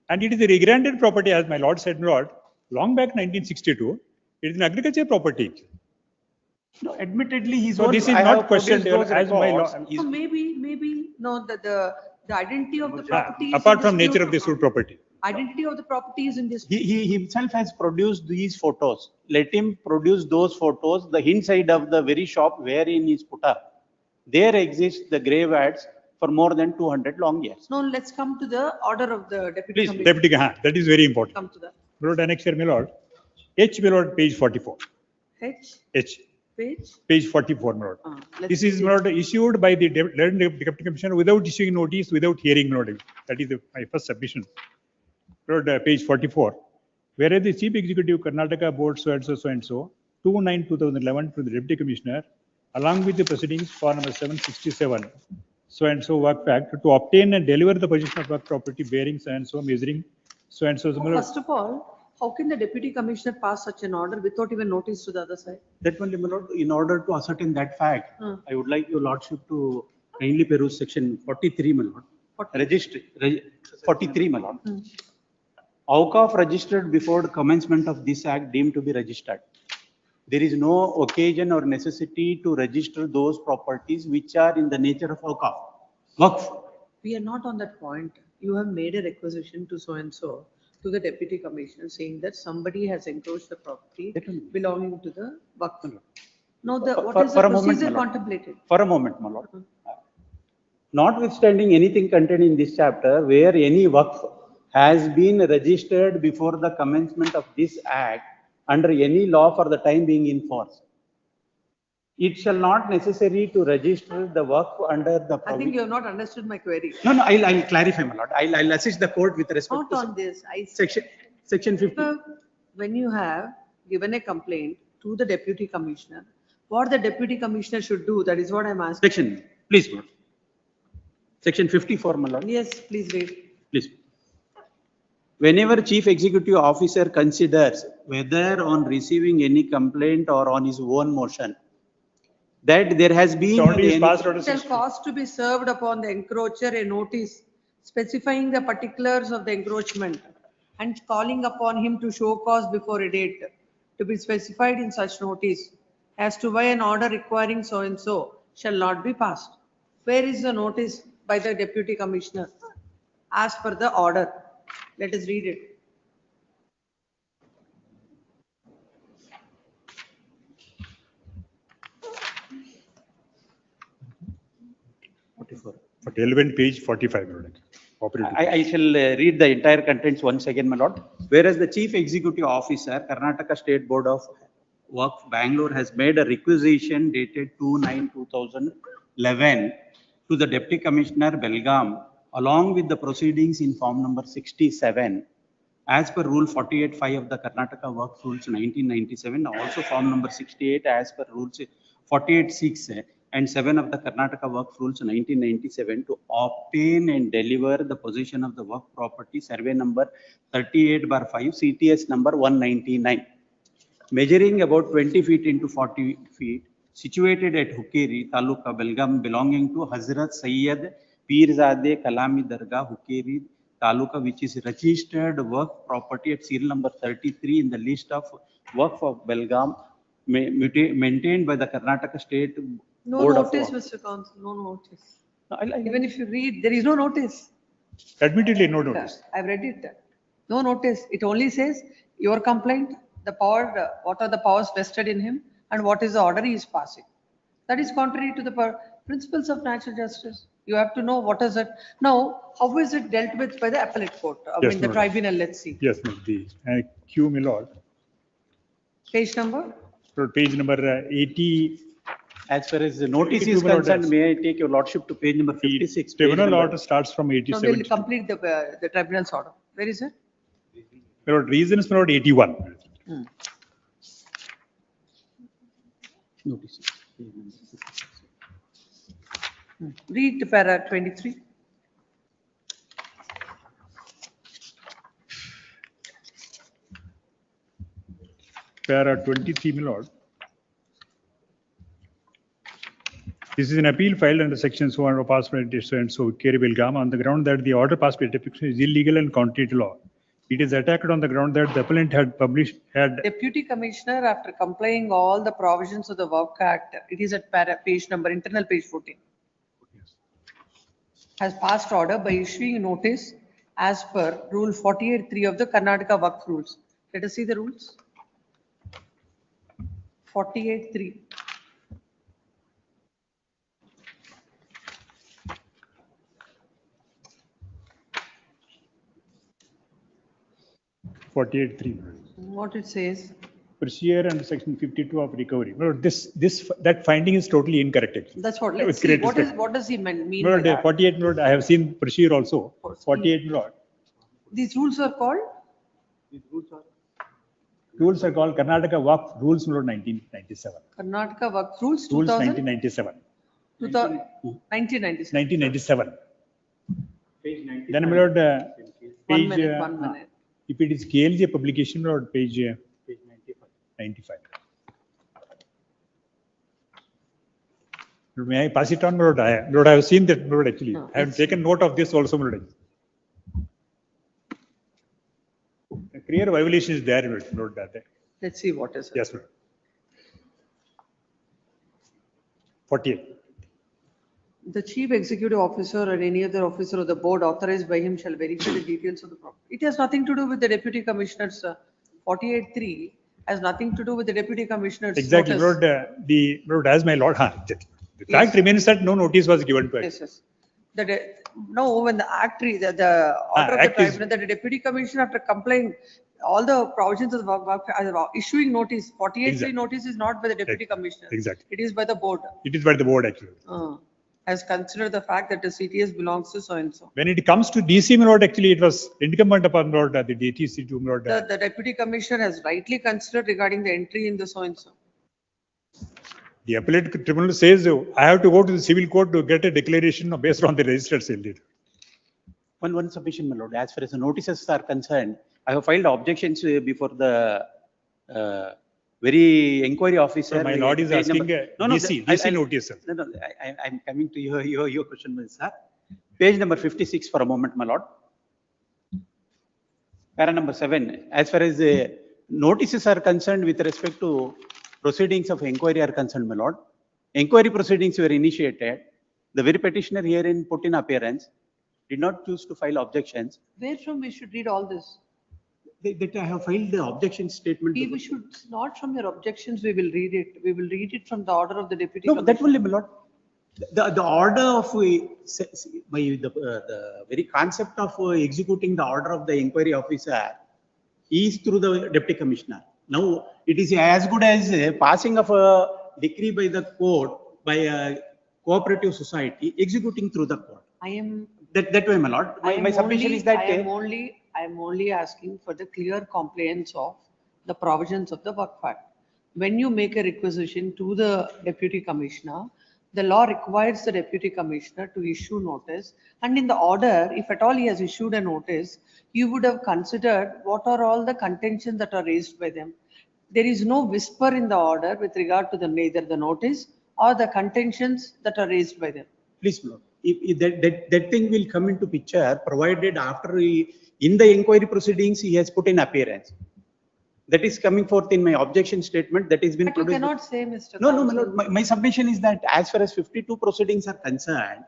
And it is a regranted property, as my lord said, my lord, long back 1962. It is an agriculture property. No, admittedly, he's So this is not questioned as my lord. So maybe no, the identity of the property. is Apart in from dispute. nature of the suit property. Identity of the property is in this. He himself has produced these photos. Let him produce those photos. The inside of the very shop wherein is put up, there exists the graveyards for more than 200 long years. No, let's come to the order of the deputy. Please, commissioner. deputy, that is very important. Come to that. My lord, annexure, my lord. H, my lord, page 44. H. Page 44, my lord. This is, my lord, issued by the deputy commissioner without issuing notice, without hearing, my lord. That is my first submission. My lord, page 44. Whereas the chief executive Karnataka board so and so 2/9/2011 to the deputy commissioner, along with the proceedings for number 767 so and so work fact to obtain and deliver the possession of work property bearing so and so measuring so and so. First of all, How can the deputy commissioner pass such an order without even notice to the other side? That only, my lord, in order to ascertain that fact, I would like your lordship to kindly peruse section 43, my lord. Registry, 43, my lord. Awqaf registered before the commencement of this act deemed to be registered. There is no occasion or necessity to register those properties which are in the nature of awqaf. Waqf. We are not on that point. You have made a requisition to so and so, to the deputy commissioner, saying that somebody has encroached the property belonging to the Waqf. Now, what is the procedure contemplated? For a moment, my lord. Notwithstanding anything contained in this chapter where any waqf has been registered before the commencement of this act under any law for the time being in force, it shall not necessary to register the waqf under the. I think you have not understood my query. No, I'll clarify, my lord. I'll assist the court with respect Not to on this. section 50. When you have given a complaint to the deputy commissioner, what the deputy commissioner should do, that is what I'm asking. Section, please, my lord. Section 54, my lord. Yes, please read. Please. Whenever chief executive officer considers whether on receiving any complaint or on his own motion that there has been Shall cause to be served upon the encroacher a notice specifying the particulars of the encroachment and calling upon him to show cause before a date to be specified in such notice as to why an order requiring so and so shall not be passed. Where is the notice by the deputy commissioner as per the order? Let us read it. Relevant page 45. I shall read the entire contents once again, my lord. Whereas the chief executive officer, Karnataka State Board of Works, Bangalore, has made a requisition dated 2/9/2011 to the deputy commissioner Belgaum, along with the proceedings in form number 67, as per rule 48(5) of the Karnataka Works Rules 1997, also form number 68 as per rules 48(6) and 7 of the Karnataka Works Rules 1997, to obtain and deliver the possession of the work property, survey number 38/5, CTS number 199, measuring about 20 feet into 40 feet, situated at Hukeri, Taluka, Belgaum, belonging to Hazrat Sayyid Pirzade Kalami Dargah, Hukeri, Taluka, which is registered work property at serial number 33 in the list of work of Belgaum, maintained by the Karnataka State No Board notice, of Works. Mr. Counsel, no notice. Even if you read, there is no notice. Admittedly, no notice. I've read it. No notice. It only says your complaint, the power, what are the powers vested in him and what is the order he is passing. That is contrary to the principles of natural justice. You have to know what is it. Now, how is it dealt with by the appellate court? I Yes, mean, the my lord. tribunal, let's see. Yes, no, the Q, my lord. Page number? Page number 80. As far as the notice 82, is my lord, concerned, yes. may I take your lordship to page number 56? Tribunal page number- order starts from No, 87. we'll complete the tribunal's order. Where is it? My lord, reason is my lord 81. Notice. Read the para 23. Para 23, my lord. This is an appeal filed under section so and so passed by so and so Kerry Belgaum on the ground that the order passed by deputy is illegal and contrary to law. It is attacked on the ground that the appellant had Deputy Commissioner, after complying all the provisions of the Work Act, it is at page number, internal page 14. Has passed order by issuing notice as per rule 48(3) of the Karnataka Work Rules. Let us see the rules. 48(3). What it says? Procedure under section 52 of recovery. My lord, that finding is totally incorrect. Actually. That's what, With let's see, great what respect. does he mean My by lord, that? 48, my lord, I have seen procedure also. 48, my lord. These rules are called? Rules are called Karnataka Work Rules, my lord, 1997. Karnataka Work Rules Rules 2000? 1997. 1997. 1997. Page 95. Then, my lord, One page. minute, 1 minute. If it is KLJ publication or page 95. May I pass it on, Lord? Lord, I have seen that, Lord, actually. I have taken note of this also, Lord. A clear violation is there, Lord. Let's see what is it. Yes, Lord. 48. The chief executive officer or any other officer of the board authorized by him shall verify the details of the property. It has nothing to do with the deputy commissioner's 48(3) has nothing to do with the deputy commissioner's Exactly, notice. Lord. Lord, as my Lord, the fact remains that no notice was given to us. Yes. No, when the the order of the tribunal, that the deputy commissioner after complying all the provisions of the issuing notice, 48(3) notice is not by the deputy commissioner. Exactly. It is by the board. It is by the board, actually. Has considered the fact that the CTS belongs to so and so. When it comes to DC, my Lord, actually, it was incumbent upon Lord, the DTC to Lord. The deputy commissioner has rightly considered regarding the entry in the so and so. The appellate tribunal says, I have to go to the civil court to get a declaration based on the registered sale deed. One submission, my lord. As far as the notices are concerned, I have filed objections before the very inquiry officer. So my lord is asking DC notice. No, I'm coming to your question, sir. Page number 56 for a moment, my lord. Para number 7. As far as the notices are concerned with respect to proceedings of inquiry are concerned, my lord. Inquiry proceedings were initiated. The very petitioner herein put in appearance did not choose to file objections. Where from we should read all this? That I have filed the objection statement. We should not from your objections. We will read it. We will read it from the order of the deputy. No, that will be, my lord. The order of the very concept of executing the order of the inquiry officer is through the deputy commissioner. Now it is as good as passing of a decree by the court by a cooperative society executing through the court. I am that way, my lord. My submission is that I am only asking for the clear compliance of the provisions of the Work Act. When you make a requisition to the deputy commissioner, the law requires the deputy commissioner to issue notice, and in the order, if at all he has issued a notice, you would have considered what are all the contentions that are raised by them. There is no whisper in the order with regard to neither the notice or the contentions that are raised by them. Please, Lord. If that thing will come into picture, provided after in the inquiry proceedings he has put in appearance. That is coming forth in my objection statement that has been But produced. you cannot say, Mr. No, my lord. My submission is that as far as 52 proceedings are concerned,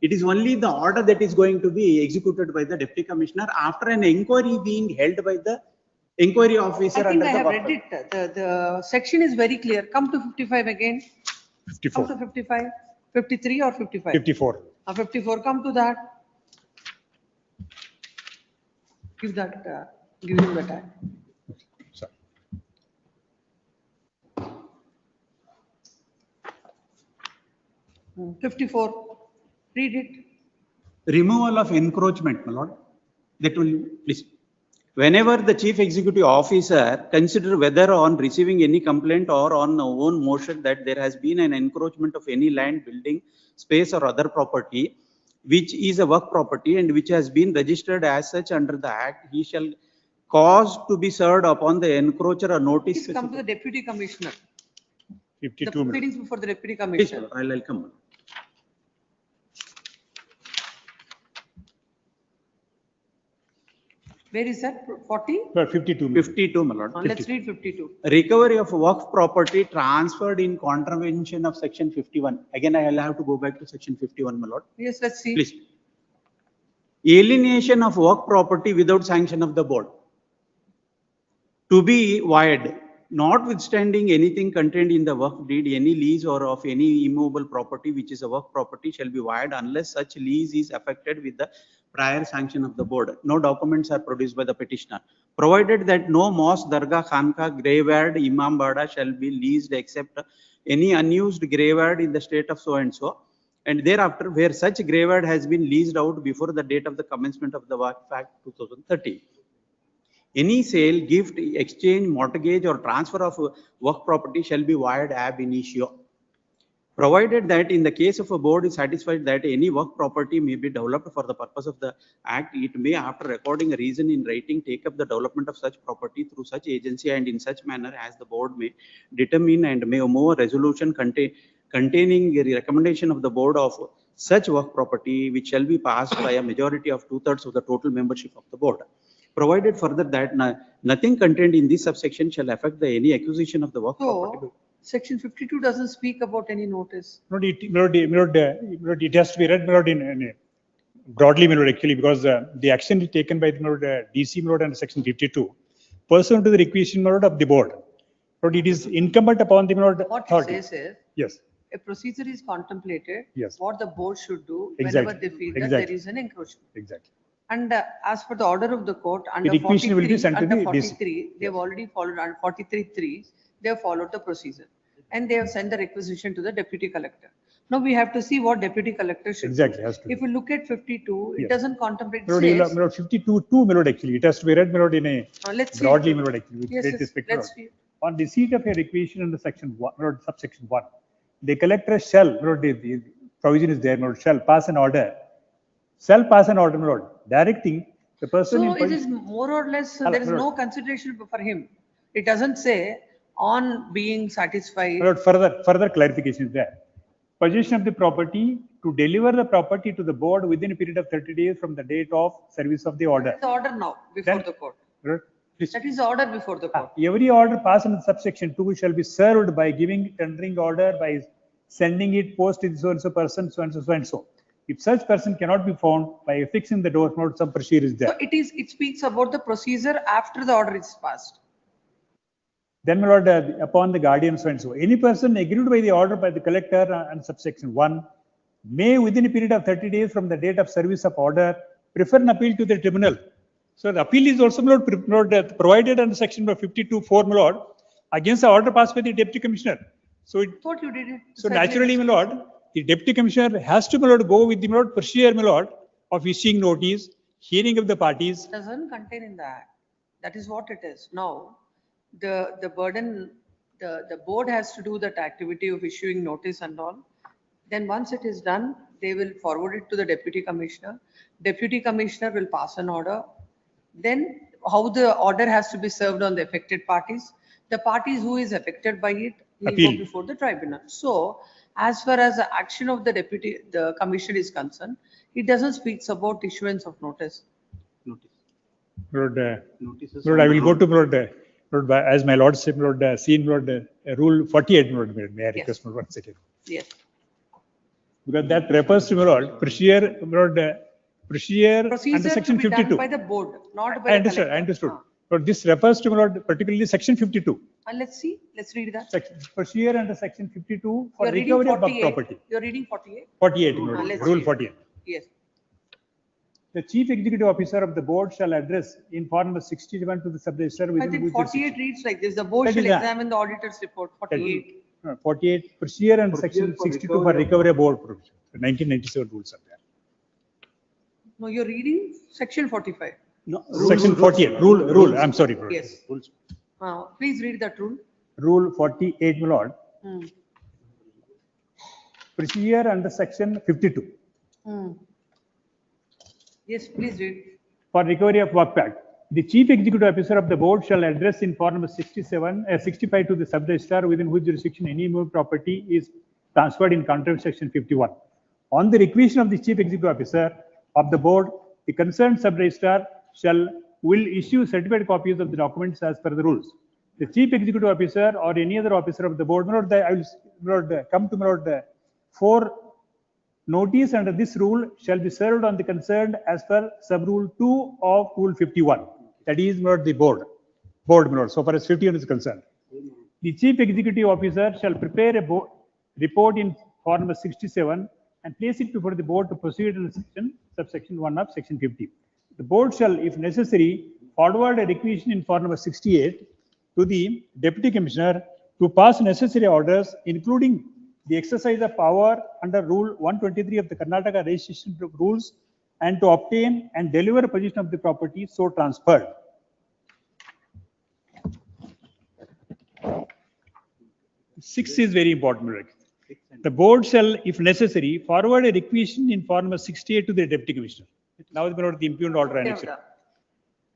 it is only the order that is going to be executed by the deputy commissioner after an inquiry being held by the inquiry officer. I think I have read it. The section is very clear. Come to 55 again. 54. Come to 55. 53 or 55? 54. 54. Come to that. Give him the time. 54. Read it. Removal of encroachment, my lord. That will please. Whenever the chief executive officer consider whether on receiving any complaint or on own motion that there has been an encroachment of any land, building, space or other property, which is a work property and which has been registered as such under the act, he shall cause to be served upon the encroacher a notice. Please come to the deputy commissioner. 52 The proceedings before the deputy commissioner. Please, I'll come. Where is that? 40? 52. 52, my lord. Let's read 52. Recovery of work property transferred in contravention of section 51. Again, I will have to go back to section 51, my lord. Yes, let's see. Please. Alienation of work property without sanction of the board. To be void, notwithstanding anything contained in the work deed, any lease or of any immovable property which is a work property shall be void unless such lease is affected with the prior sanction of the board. No documents are produced by the petitioner. Provided that no mosque, dargah, khanka, graveyard, imambada shall be leased except any unused graveyard in the state of so and so, and thereafter where such graveyard has been leased out before the date of the commencement of the Work Act 2030. Any sale, gift, exchange, mortgage or transfer of work property shall be void ab initio. provided that in the case of a board is satisfied that any work property may be developed for the purpose of the act, it may, after recording a reason in writing, take up the development of such property through such agency and in such manner as the board may determine, and may move a resolution containing a recommendation of the board of such work property, which shall be passed by a majority of 2/3 of the total membership of the board. Provided further that nothing contained in this subsection shall affect any acquisition of the work property. So, section 52 doesn't speak about any notice. It has to be read broadly, actually, because the action is taken by the DC under section 52, pursuant to the requisition of the board. It is incumbent upon the What authority. it says is, Yes. a procedure is contemplated. Yes. What the board should do Exactly. whenever they feel that Exactly. there is an encroachment. Exactly. And as per the order of the court, under requisition will be 43, sent to under the DC. 43, they've already followed, under 43(3), they have followed the procedure. And they have sent the requisition to the deputy collector. Now we have to see what deputy collector should do. Exactly, has to If you look at 52, it Yes. doesn't contemplate. Melody, 52(2), actually, it has to be read in a Let's see. broadly, actually, with Yes, great yes, respect. let's see. On receipt of a requisition under section 1, subsection 1, the collector shall, the provision is there, shall pass an order, directing the person So in it is more or less, there is no consideration for him. It doesn't say on being satisfied. Further clarification is there. Possession of the property, to deliver the property to the board within a period of 30 days from the date of service of the order. The order now before Then- the court. Please. That is the order before the court. Every order passed in subsection 2 shall be served by giving tendering order, by sending it post to so and so person, so and so, so and so. If such person cannot be found, by affixing the document, some procedure is So there. it speaks about the procedure after the order is passed. Then, my lord, upon the guardian, so and so, any person agreed by the order by the collector and subsection 1 may, within a period of 30 days from the date of service of order, prefer an appeal to the tribunal. So the appeal is also, my lord, provided under section 52(4), my lord, against the order passed by the deputy commissioner. So it, Thought you did it. so naturally, my lord, the deputy commissioner has to, my lord, go with the, my lord, procedure, my lord, of issuing notice, hearing of the parties. Doesn't contain in the act. That is what it is. Now, the burden, the board has to do that activity of issuing notice and all. Then once it is done, they will forward it to the deputy commissioner. Deputy commissioner will pass an order. Then how the order has to be served on the affected parties. The parties who is affected by it will Appeal. go before the tribunal. So as far as the action of the commissioner is concerned, it doesn't speak about issuance of notice. Lord, Notices Lord, I will go to Lord, as my lord said, Lord, seen Lord, rule 48, Lord, may I request Lord, 1 second. Yes. Because that refers to, my lord, procedure, Lord, procedure under Procedure to section be done 52. by the board, not I by the understood, collector. I understood. But this refers to, my lord, particularly section 52. And let's see, let's read that. Procedure under section 52 for You're reading recovery of 48. property. You're reading 48? 48, my lord, Let's rule read. 48. Yes. The chief executive officer of the board shall address in form of 61 to the sub-register I within think which 48 reads like this. The board That shall is that. examine the auditor's report. 48. 48 procedure and section 62 for recovery of board provision. 1997 rules are there. No, you're reading section 45. No, Section 48, rule, I'm sorry. Lord. Yes. Please read that rule. Rule 48, my lord, Hmm. procedure under section 52 Hmm. Yes, please read. for recovery of work pact. The chief executive officer of the board shall address in form of 65 to the sub-registrar within whose jurisdiction any moved property is transferred in contract section 51. On the requisition of the chief executive officer of the board, the concerned sub-registrar will issue certified copies of the documents as per the rules. The chief executive officer or any other officer of the board, I will come to 4 notice under this rule shall be served on the concerned as per sub-rule 2 of rule 51. That is not the board, so far as 51 is concerned. The chief executive officer shall prepare a report in form of 67 and place it before the board to proceed in subsection 1 of section 50. The board shall, if necessary, forward a requisition in form of 68 to the deputy commissioner to pass necessary orders, including the exercise of power under rule 123 of the Karnataka registration rules, and to obtain and deliver possession of the property so transferred. Six is very important. The board shall, if necessary, forward a requisition in form of 68 to the deputy commissioner. Now, the impugned order They have annexed. done.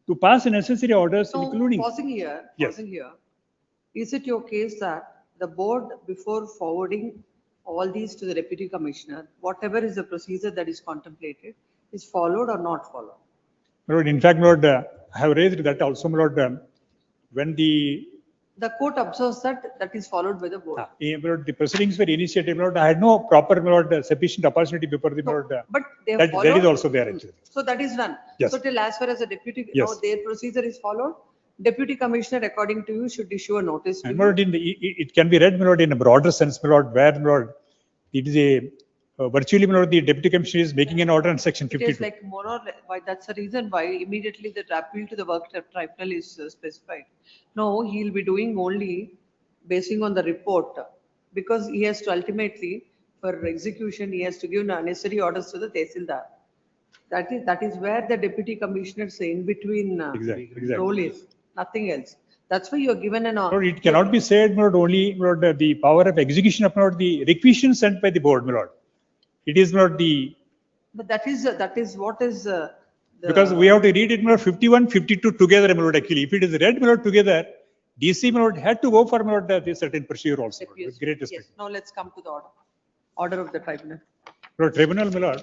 To pass necessary orders, So, including. pausing here, Yes. is it your case that the board, before forwarding all these to the deputy commissioner, whatever is the procedure that is contemplated, is followed or not followed? My lord, in fact, my lord, I have raised that also, my lord, when the court observes that that is followed by the board. my lord, the proceedings were initiated, my lord, I had no proper, my lord, sufficient opportunity before the, my lord, But they have that followed. is also there actually. So that is done. Yes. So till as far as the deputy, Yes. now their procedure is followed, deputy commissioner, according to you, should issue a notice to And you. my lord, it can be read, my lord, in a broader sense, my lord, where, my lord, it is a virtually, my lord, the deputy commissioner is making an order on section It is 52. like more or less, why, that's the reason why immediately the appeal to the work tribunal is specified. No, he'll be doing only basing on the report, because he has to ultimately, for execution, he has to give necessary orders to the tehsildar. That is where the deputy commissioner's in between Exactly. role is, nothing else. That's why you are given an. Lord, it cannot be said, my lord, only, my lord, the power of execution of, my lord, the requisition sent by the board, my lord. It is not the, But that is what is because we have to read it, my lord, 51, 52 together, my lord, actually. If it is read, my lord, together, DC, my lord, had to go for, my lord, the certain procedure also, my lord, with great respect. Yes, now let's come to the order of the tribunal. Lord, tribunal, my lord.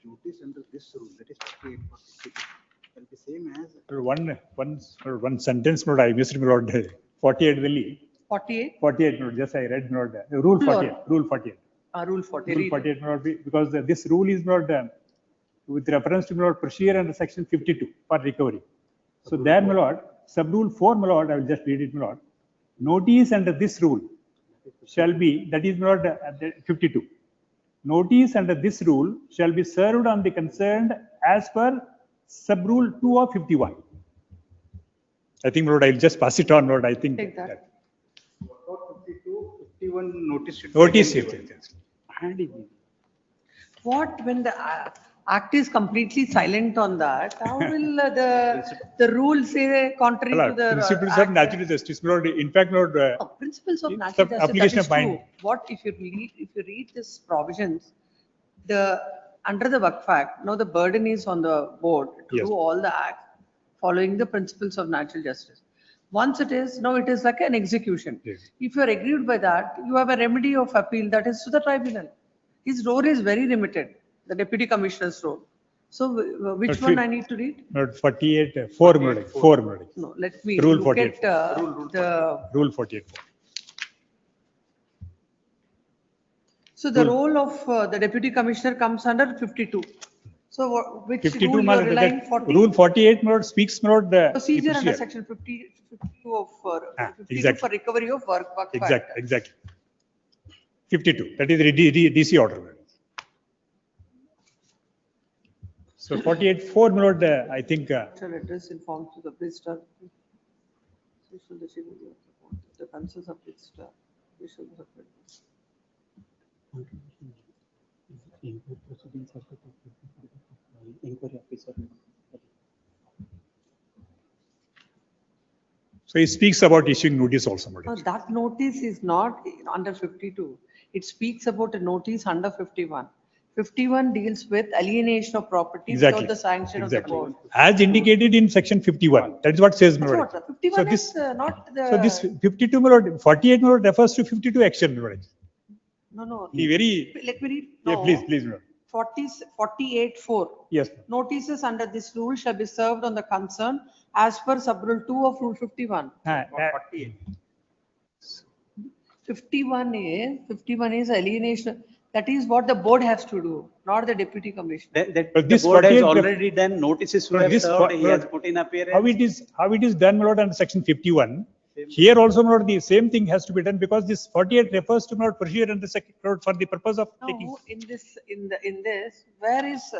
Notice under this rule, that is 48 or 62, can be same as. One sentence, my lord, I missed, my lord, 48 ದಲ್ಲಿ. 48? 48, my lord, just I read, my lord, rule 48, rule 48. Rule 40. Rule 48, my lord, because this rule is not with reference to, my lord, procedure under section 52 for recovery. So there, my lord, sub rule 4, my lord, I will just read it, my lord. Notice under this rule shall be, that is, my lord, 52. Notice under this rule shall be served on the concerned as per sub rule 2 of 51. I think, my lord, I'll just pass it on, my lord, I think. Take that. 52, 51 notice. should be Notice, given. yes. What, when the act is completely silent on that, how will the rule say contrary My to lord, the principles of act? natural justice, my lord, in fact, my lord, Principles of natural justice, that application is of mind. true. What if you read this provisions, under the Work Act, now the burden is on the board to Yes. do all the acts following the principles of natural justice. Once it is, now it is like an execution. Yes. If you are aggrieved by that, you have a remedy of appeal, that is to the tribunal. His role is very limited, the deputy commissioner's role. So which But one I need to read? Not 48, 4, my lord, 4, my lord. No, let me Rule look 48. at the. Rule 48. So the Rule- role of the deputy commissioner comes under 52. So which 52, rule you my are lord, relying that 40? rule 48, my lord, speaks, my lord, the Procedure under procedure. section 52 of, 52 exactly. for recovery of work. Exactly. 52, that is the DC order. my lord. So 48, 4, my lord, I think, Shall address informed to the visitor. The concerns of visitor. We shall submit. Inquiry officer. so he speaks about issuing notice also, my No, lord. that notice is not under 52. It speaks about a notice under 51. 51 deals with alienation of property Exactly. without the sanction of the Exactly. board. As indicated in section 51, that is what says, my That's lord. what, 51 So is this, not the. so this 52, my lord, 48, my lord, refers to 52 action, my lord. No. He very, Let me read. yeah, No. please, my lord. 48(4). Yes. Notices under this rule shall be served on the concern as per sub rule 2 of rule 51. 51 is alienation. That is what the board has to do, not the deputy commissioner. That But the this board has 48 already done notices were This served, he has what- put in appearance. how it is done, my lord, under section 51. Here also, my lord, the same thing has to be done because this 48 refers to, my lord, procedure under section, for the purpose of taking. No, in this, where is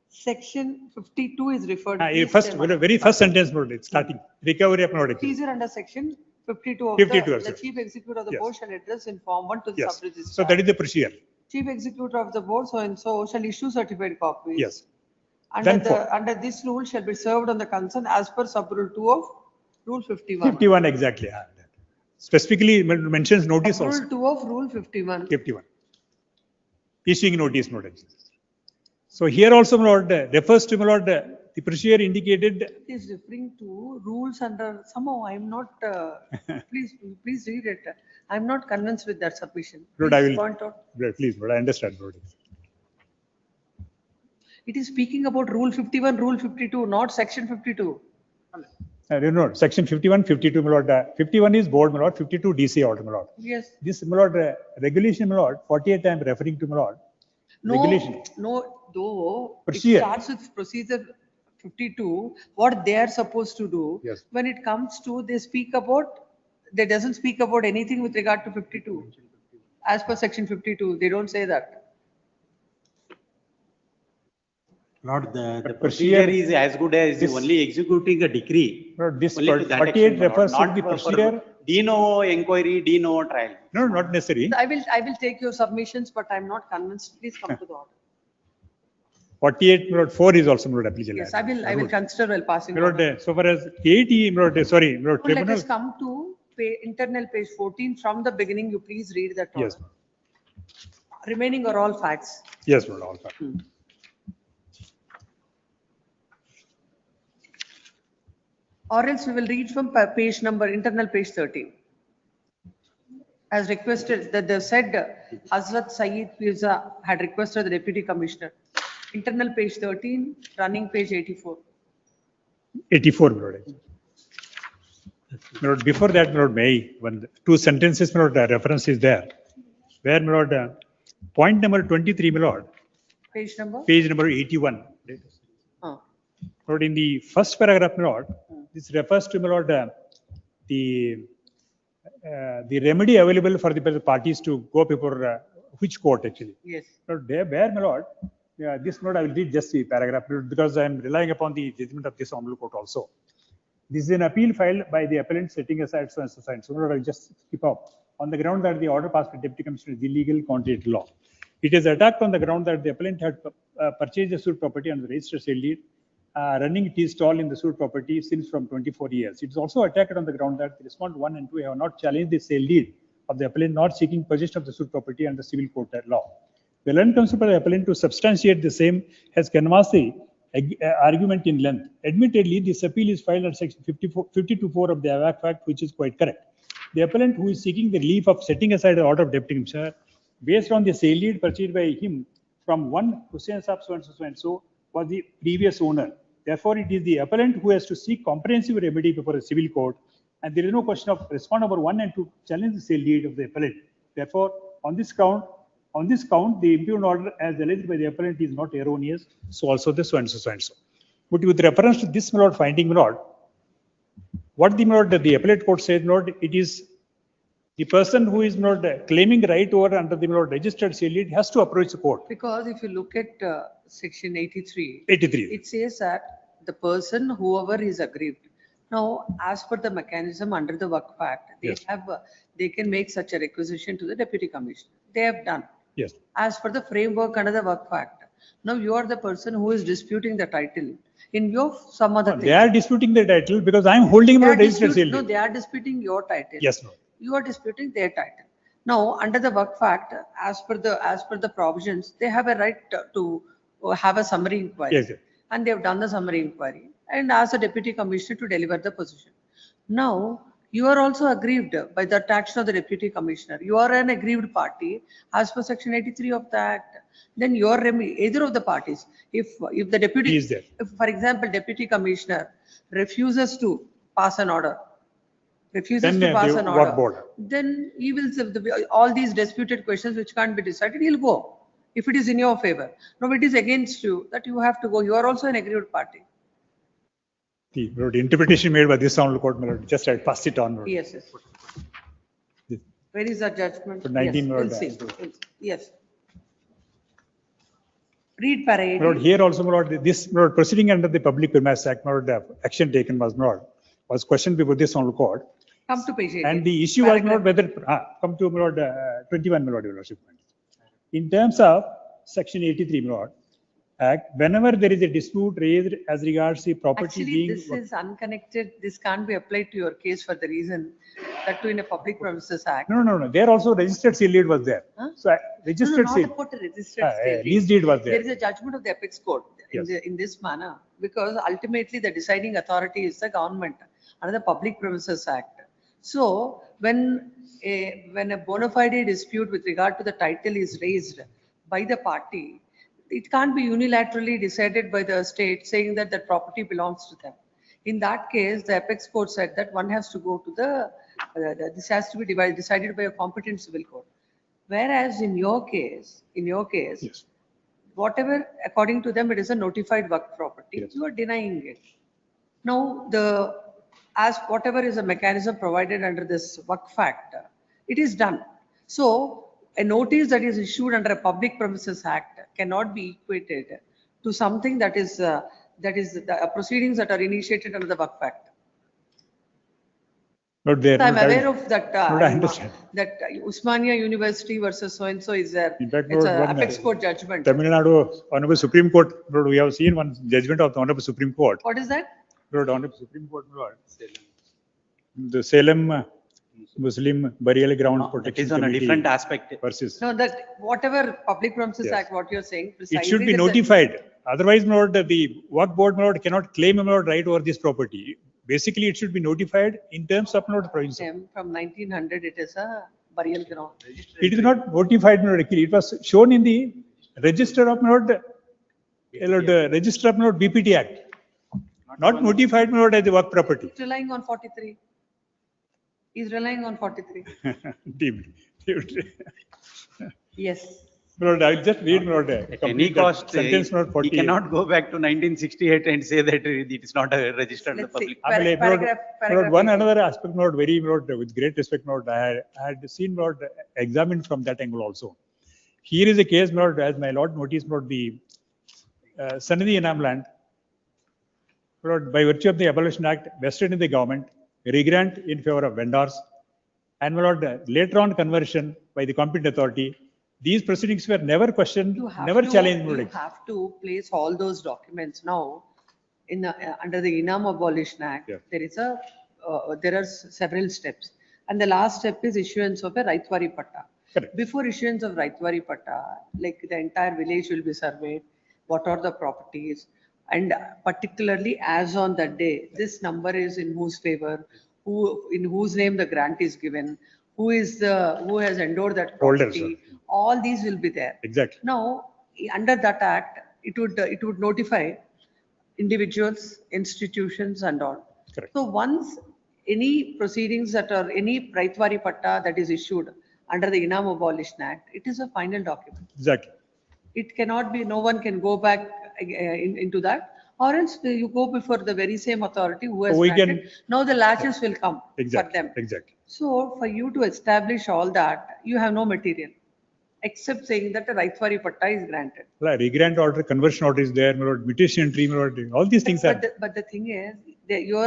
section 52 is referred? Please First, tell me. very first sentence, my lord, it's starting, recovery of, my lord. Procedure under section 52 of 52 the also. chief executive of the Yes. board shall address in form 1 to the Yes, sub-registrar. so that is the procedure. Chief Executive of the Board so and so shall issue certified copies. Yes. Under Then for- under this rule shall be served on the concern as per sub-rule 2 of Rule 51. 51 exactly. Specifically mentions notice Rule also. 2 of Rule 51. 51. Issuing notice, my lord. So here also, my lord, refers to, my lord, the procedure indicated. It is referring to rules under, somehow I am not, please read it. I am not convinced with that submission. Lord, I Please will. point out. Please, Lord, I understand, Lord. It is speaking about Rule 51, Rule 52, not Section 52. No, section 51, 52, my lord. 51 is board, my lord. 52 DC order, my lord. Yes. This, my lord, regulation, my lord. 48 I am referring to, my lord. No, Regulation. no, though Procedure. it starts with procedure 52, what they are supposed to do. Yes. When it comes to, they doesn't speak about anything with regard to 52. As per Section 52, they don't say that. Lord, the But procedure procedure- is as good as this- only executing a decree. Lord, this Only to that 48 extent, my lord, refers to not the for procedure. De novo inquiry, de novo trial. No, not necessary. I will take your submissions, but I'm not convinced. Please come to the order. 48, my lord, 4 is also, my lord, applicable. Yes, I will consider while passing. My order. lord, so far as 80, my lord, sorry, my lord, Let tribunal. us come to internal page 14. From the beginning, you please read that order. Yes, Remaining are all facts. yes, my lord, all fact. Or else we will read from page number, internal page 13. As requested, that the said Hazrat Saeed Pirza had requested the Deputy Commissioner. Internal page 13, running page 84. 84, my lord. My lord, before that, my lord, may, one, two sentences, my lord, reference is there. Where, my lord, point number 23, my lord, Page number? page number 81. Ah. Lord, in the first paragraph, my lord, this refers to, my lord, the remedy available for the parties to go before which court actually. Yes. Lord, there, where, my lord, this, my lord, I will read just the paragraph because I am relying upon the judgment of this honorable court also. This is an appeal filed by the appellant setting aside so and so and so. I will just skip up on the ground that the order passed by Deputy Commissioner is illegal, contrary to law. It is attacked on the ground that the appellant had purchased the suit property on the registered sale deed, running tea stall in the suit property since from 24 years. It is also attacked on the ground that the respondent 1 and 2 have not challenged the sale deed of the appellant, not seeking possession of the suit property under civil court law. The learned counsel for the appellant to substantiate the same has canvassed the argument in length. Admittedly, this appeal is filed under section 52(4) of the Act Act, which is quite correct. The appellant who is seeking the relief of setting aside the order of Deputy Commissioner based on the sale deed purchased by him from one Hussain Saab so and so and so was the previous owner. Therefore, it is the appellant who has to seek comprehensive remedy before a civil court, and there is no question of respondent number 1 and 2 challenge the sale deed of the appellant. Therefore, on this count, the impugned order as alleged by the appellant is not erroneous. So also the so and so so and so. But with reference to this, my lord, finding, my lord, what the, my lord, the appellate court said, my lord, it is the person who is not claiming right over under the, my lord, registered sale deed has to approach the court. Because if you look at section 83. 83. It says that the person, whoever is aggrieved. Now, as per the mechanism under the Work Act, they Yes. have, they can make such a requisition to the Deputy Commissioner. They have done. Yes. As per the framework under the Work Act. Now, you are the person who is disputing the title in view of some other thing. They are disputing the title because I am holding They my are registered sale No, deed. they are disputing your title. Yes, no. You are disputing their title. Now, under the Work Act, as per the provisions, they have a right to have a summary inquiry. Yes, yes. And they have done the summary inquiry and asked the Deputy Commissioner to deliver the position. Now, you are also aggrieved by the action of the Deputy Commissioner. You are an aggrieved party as per section 83 of the Act. Then your remedy, either of the parties, if the Deputy, He is there. if, for example, Deputy Commissioner refuses to pass an order, Then to pass the an work order, board. then he will, all these disputed questions which can't be decided, he'll go. If it is in your favor. No, it is against you that you have to go. You are also an aggrieved party. The interpretation made by this honorable court, my lord, just I passed it on. my lord. Yes, yes. Yes. Where is the judgment? For 19 Yes, word, we'll see. Yes. Read para 80. My lord, here also, my lord, this, my lord, proceeding under the Public Premises Act, my lord, the action taken was, my lord, was questioned before this honorable court. Come to page 80. And the issue was, my lord, whether, come to, my lord, 21, my lord, your lordship. in terms of section 83, my lord, Act, whenever there is a dispute raised as regards the property Actually, being. this is unconnected. This can't be applied to your case for the reason that too in a public premises act. No. There also registered seal deed was there. Huh? So registered No, seal. not about a registered sale Lease deed was there. There is a judgment of the apex court in this manner, because ultimately the deciding authority is the government under the Public Premises Act. So when a bona fide dispute with regard to the title is raised by the party, it can't be unilaterally decided by the state saying that the property belongs to them. In that case, the apex court said that one has to go to this has to be decided by a competent civil court. Whereas in your case, Yes. whatever, according to them, it is a notified work property. Yes. You are denying it. Now, as whatever is a mechanism provided under this work fact, it is done. So a notice that is issued under a Public Premises Act cannot be equated to something that is the proceedings that are initiated under the work fact. Not there. So I'm aware of that. I understand. That Usmania University versus so and so is there. In fact, It's Lord, a one, apex court judgment. Tamil Nadu Honorable Supreme Court, Lord, we have seen one judgment of the Honorable Supreme Court. What is that? Lord, Honorable Supreme Court, Lord. The Salem Muslim Burial Ground It Protection is on a Committee different aspect. versus. No, that whatever Public Premises Yes. Act, what you're saying It should be precisely, notified. Otherwise, my lord, the work board, my lord, cannot claim, my lord, right over this property. Basically, it should be notified in terms of, my lord, province. from 1900, it is a burial ground. It is not notified, my lord, actually. It was shown in the register of, my lord, register of, my lord, BPT Act. Not notified, my lord, as a work property. He's relying on 43. He's relying on 43. Deemed. Yes. My lord, I'll just read, my lord, At any complete that cost, sentence, my lord, he 48. cannot go back to 1968 and say that it is not a registered Let's public. see. ಆಮೇಲೆ Paragraph one another aspect, Lord, very, Lord, with great respect, Lord, I had seen, Lord, examined from that angle also. Here is a case, Lord, as my Lord noticed, Lord, the Sanidhi Enam land, Lord, by virtue of the Abolition Act, vested in the government, regrant in favor of vendors, and my Lord, later on conversion by the competent authority. These proceedings were never questioned, never challenged. You have to place all those documents now in under the Enam Abolition Act. Yeah. There are several steps, and the last step is issuance of a Raitwari Patta. Correct. Before issuance of Raitwari Patta, like the entire village will be surveyed, what are the properties, and particularly as on that day, this number is in whose favor, in whose name the grant is given, who has endorsed that Holder, property. sir. All these will be there. Exactly. Now, under that act, it would notify individuals, institutions and all. Correct. So once any proceedings any Raitwari Patta that is issued under the Enam Abolition Act, it is a final document. Exactly. It cannot be, no one can go back into that, or else you go before the very same authority who has So we granted. can- Now the latches will come for Exactly. them. Exactly. So for you to establish all that, you have no material, except saying that a Raitwari Patta is granted. Like regrant order, conversion order is there, my lord, mutation entry, my lord, all these things are. But the thing is, your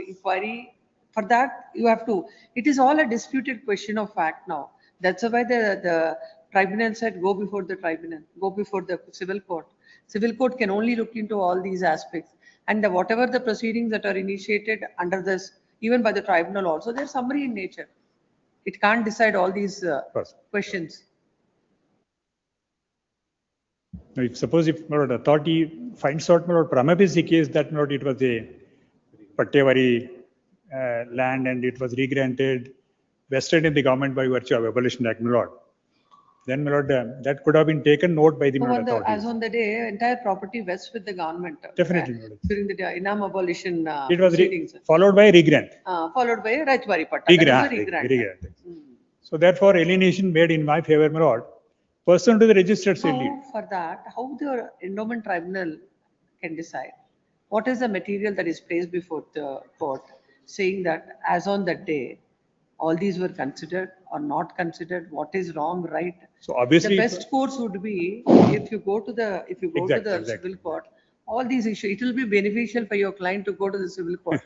inquiry, for that, you have to, it is all a disputed question of fact now. That's why the tribunal said, go before the tribunal, go before the civil court. Civil court can only look into all these aspects. And whatever the proceedings that are initiated under this, even by the tribunal also, they're summary in nature. It can't decide all these questions. Now, suppose if my lord, authority finds out, my lord, prima facie case that my lord, it was a Pattevari land and it was regranted, vested in the government by virtue of Abolition Act, my lord. Then, my lord, that could have been taken note by the So my lord, authorities. as on the day, entire property vests with the government. Definitely, my lord. During the Enam Abolition It was proceedings. followed by regrant. Followed by a Raitwari Patta. That is a regrant. Regrant. So therefore, alienation made in my favor, my lord, pursuant to the registered sale deed. For that, how the endowment tribunal can decide? What is the material that is placed before the court saying that as on that day, all these were considered or not considered, what is wrong, right? So obviously. The best course would be if you go to the Exactly. civil court, all these issues, it will be beneficial for your client to go to the civil court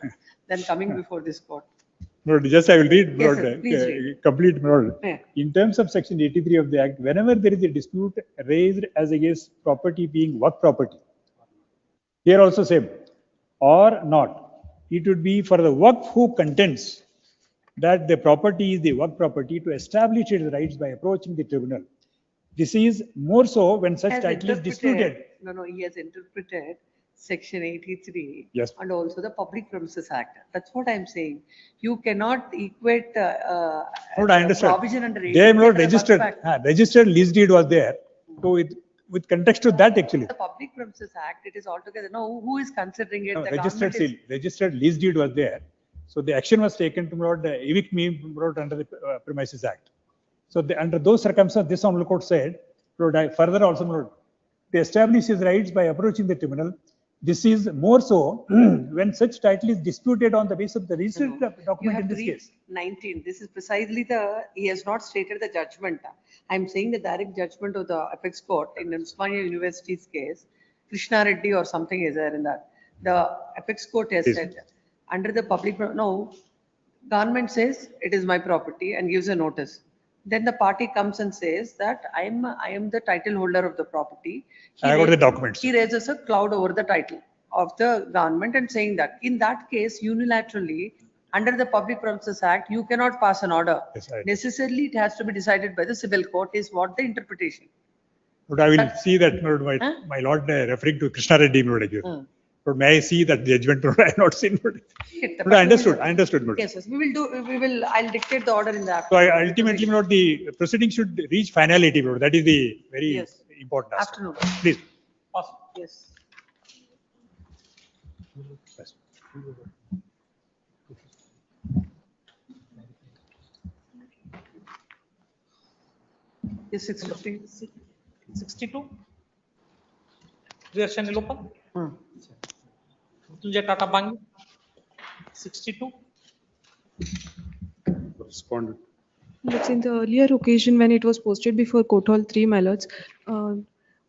than coming before this court. No, just I will read, my Yes, lord, sir, please read. complete, my lord. Yeah. In terms of section 83 of the Act, whenever there is a dispute raised as against property being work property, here also same, or not, it would be for the work who contends that the property is the work property to establish its rights by approaching the tribunal. This is more so when such Has title is disputed. No, he has interpreted section 83 Yes. and also the Public Premises Act. That's what I'm saying. You cannot equate Lord, I understand. provision under They, my lord, 83 registered, registered lease deed was there. So with context to that actually. The Public Premises Act, it is altogether, no, who is considering it? No, The registered government is. seal, registered lease deed was there. So the action was taken to, my lord, evict me, my lord, under the Premises Act. So under those circumstances, this honorable court said, Lord, further also, my lord, to establish his rights by approaching the tribunal. This is more so when such title is disputed on the basis of the registered You document have in to this read case. 19. This is precisely he has not stated the judgment. I'm saying the direct judgment of the apex court in Usmania University's case, Krishna Reddy or something is there in that. The apex court has Yes. said, under the no, government says it is my property and gives a notice. Then the party comes and says that I am the title holder of the property. I got the documents. He raises a cloud over the title of the government and saying that in that case, unilaterally, under the Public Premises Act, you cannot pass an order. Yes, I- Necessarily, it has to be decided by the civil court is what the interpretation. But I will see that, my lord, my lord, referring to Krishna Reddy, my lord, again. But may I see that judgment? My lord, I have not seen. My lord. But I understood. I understood. My lord. Yes, yes, I'll dictate the order in the So afternoon. ultimately, my lord, the proceeding should reach finality, my lord. That is the very Yes. important aspect. Afternoon. Please. Yes. Yes, 6:50. 62. Clear channel open. Mrityunjay Tata Bangi. 62. Responded. But in the earlier occasion when it was posted before Court Hall 3, my lords,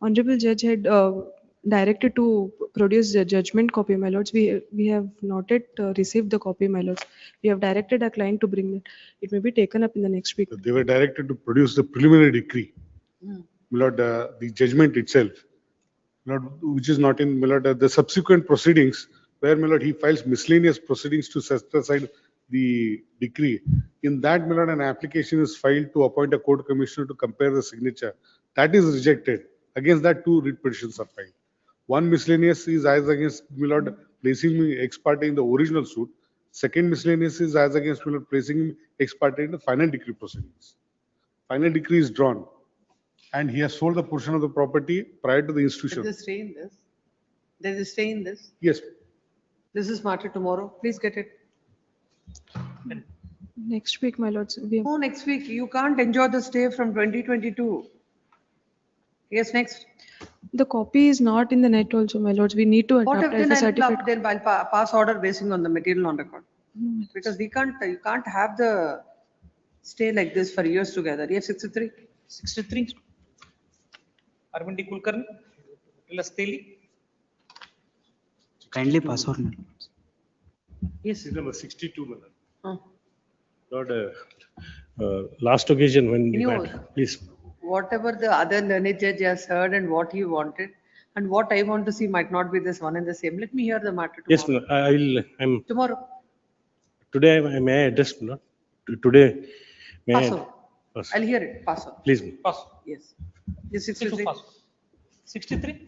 Honorable Judge had directed to produce the judgment copy, my lords. We have not yet received the copy, my lords. We have directed our client to bring it. It may be taken up in the next week. They were directed to produce the preliminary decree. My lord, the judgment itself, my lord, which is not in, my lord, the subsequent proceedings where, my lord, he files miscellaneous proceedings to set aside the decree. In that, my lord, an application is filed to appoint a court commissioner to compare the signature. That is rejected. Against that, 2 writ petitions are filed. One miscellaneous is as against, my lord, placing me ex parte in the original suit. Second miscellaneous is as against, my lord, placing me ex parte in the final decree proceedings. Final decree is drawn, and he has sold the portion of the property prior to the institution. There's a stay in this. There's a stay in this. Yes. This is matter tomorrow. Please get it. Next week, my lords. No, next week. You can't enjoy the stay from 2022. Yes, next. The copy is not in the net also, my lords. We need to What if adapt as then a I'll, certificate. then I'll pass order basing on the material on record. Because you can't have the stay like this for years together. Yes, 63. 63. Arvind Kulkarni. Ilas Teli. Kindly pass on. Yes. Number 62, madam. Lord, Last occasion when we You- met, please. whatever the other learned judge has heard and what he wanted and what I want to see might not be this one and the same. Let me hear the matter tomorrow. Yes, madam, I will, Tomorrow. today, may I address, madam? Today, may Pass I? on. I'll hear it. Pass on. Please, madam. Pass. Yes. Yes, 62 63. pass. 63.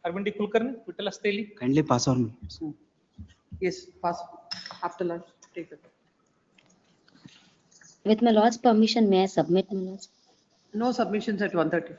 Arvind Kulkarni. Vitalas Teli. Kindly pass on. Yes, pass. After lunch, take it. With my lord's permission, may I submit, my lords? No submissions at 1:30.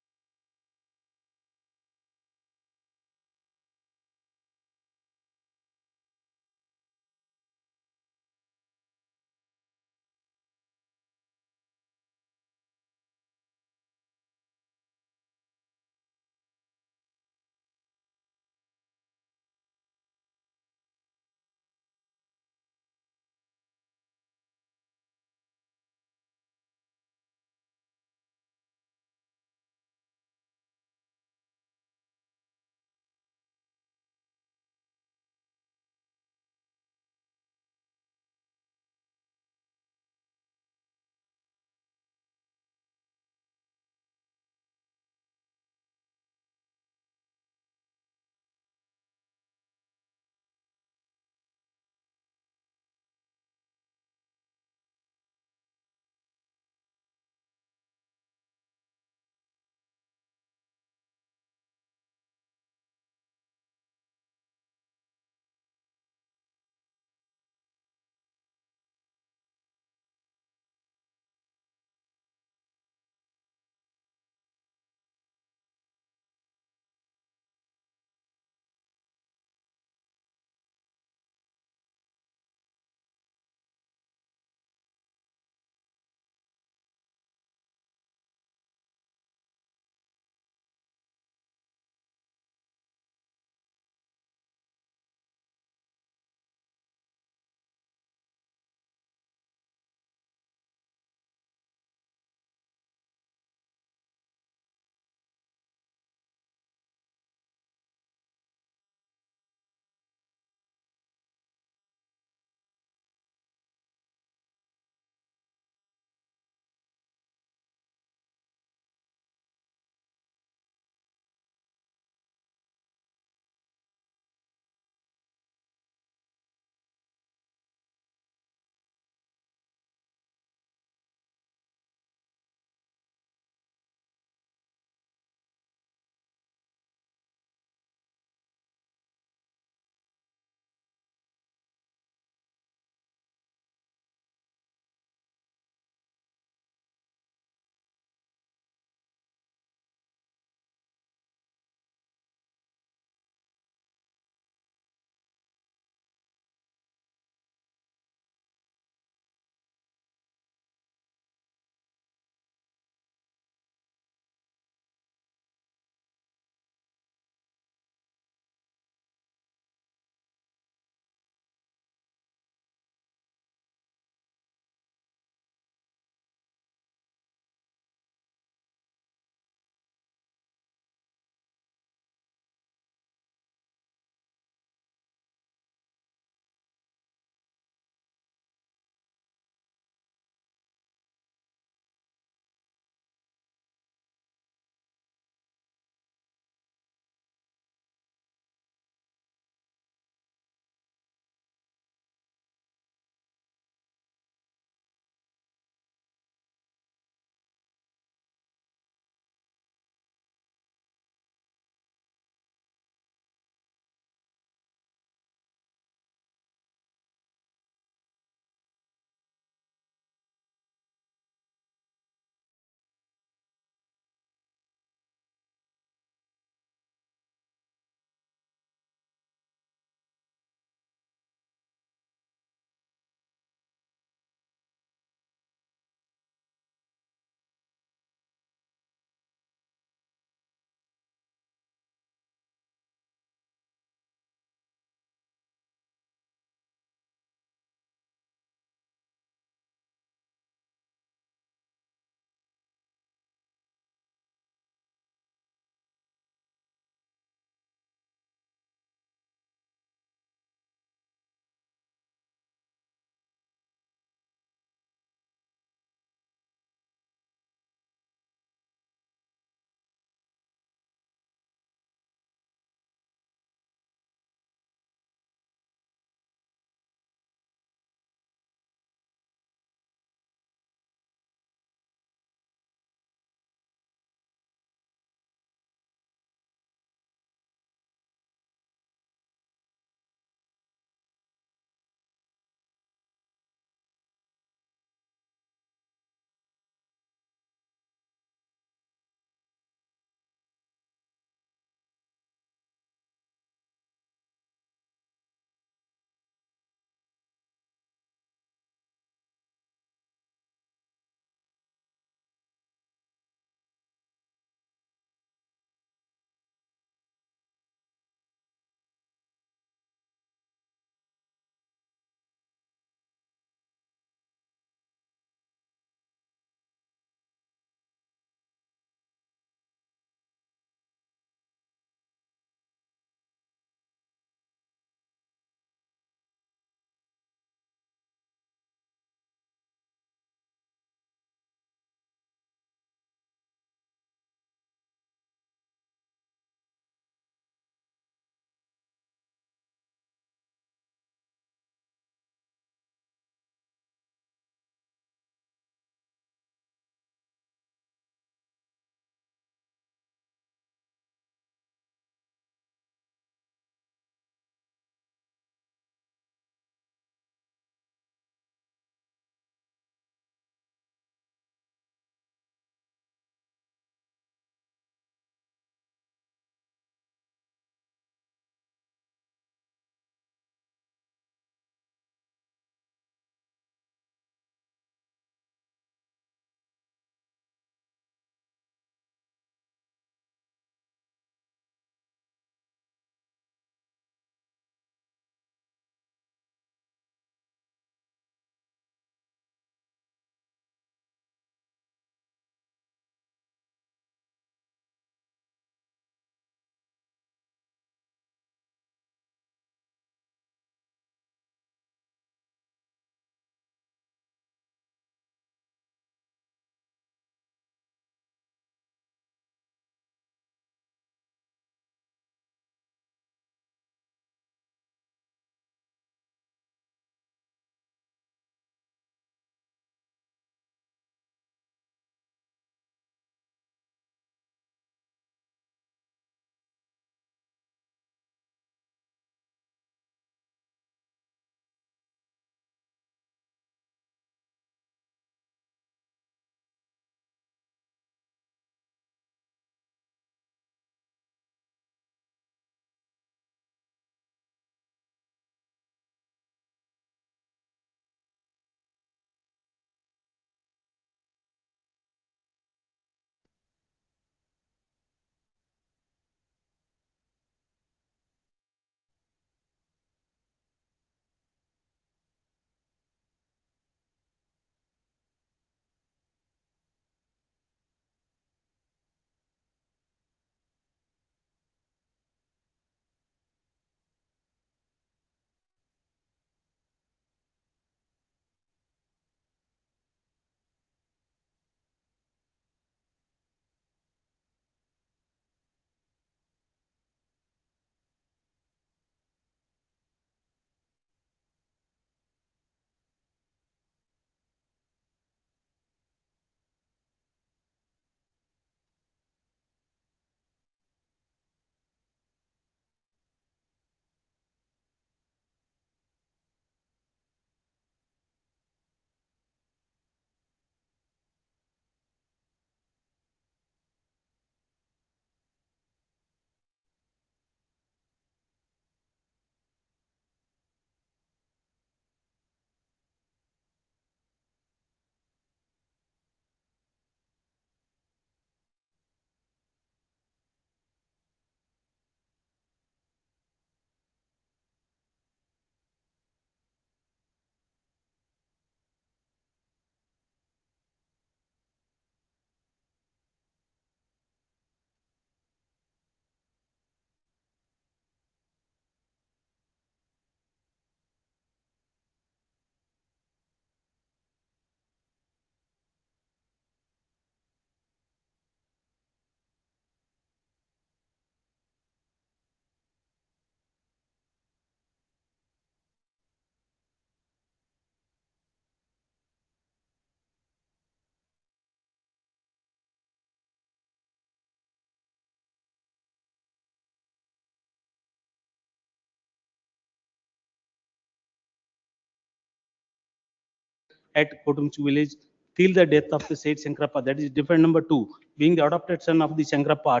at Kotumchu village till the death of the said Shankarappa. That is defendant number 2, being the adopted son of the Shankarappa,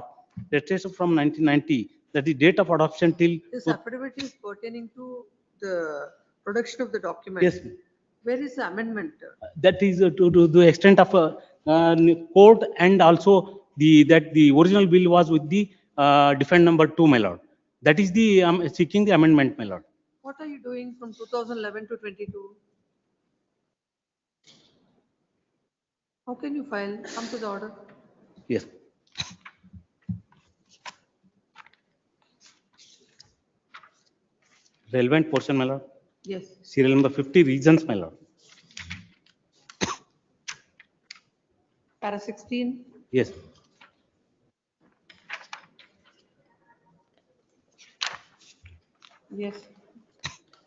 gestation from 1990. That is date of adoption till. This affidavit is pertaining to the production of the document. Yes. Where is the amendment? That is to the extent of court, and also that the original bill was with the defendant number 2, my lord. That is the seeking the amendment, my lord. What are you doing from 2011 to 22? How can you file? Come to the order. Yes. Relevant portion, my lord. Yes. Serial number 50, reasons, my lord. Para 16. Yes. Yes.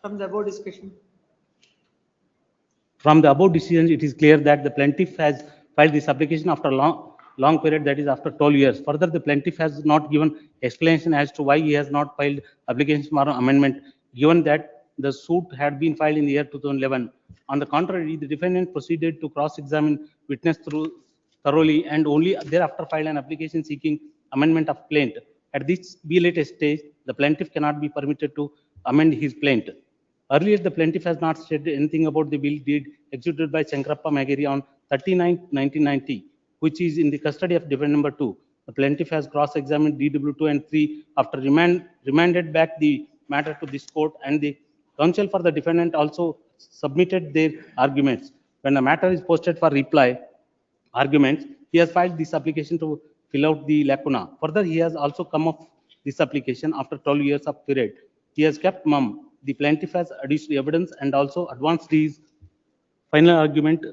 From the above discussion. From the above decision, it is clear that the plaintiff has filed this application after long period, that is after 12 years. Further, the plaintiff has not given explanation as to why he has not filed application for amendment, given that the suit had been filed in the year 2011. On the contrary, the defendant proceeded to cross-examine witness thoroughly and only thereafter filed an application seeking amendment of plaint. At this belated stage, the plaintiff cannot be permitted to amend his plaint. Earlier, the plaintiff has not said anything about the bill deed executed by Shankarappa Magiri on 39/1990, which is in the custody of defendant number 2. The plaintiff has cross-examined DW2 and 3 after remanded back the matter to this court, and the counsel for the defendant also submitted their arguments. When the matter is posted for reply arguments, he has filed this application to fill out the lacuna. Further, he has also come up this application after 12 years of period. He has kept mum. The plaintiff has adduced evidence and also advanced his final argument.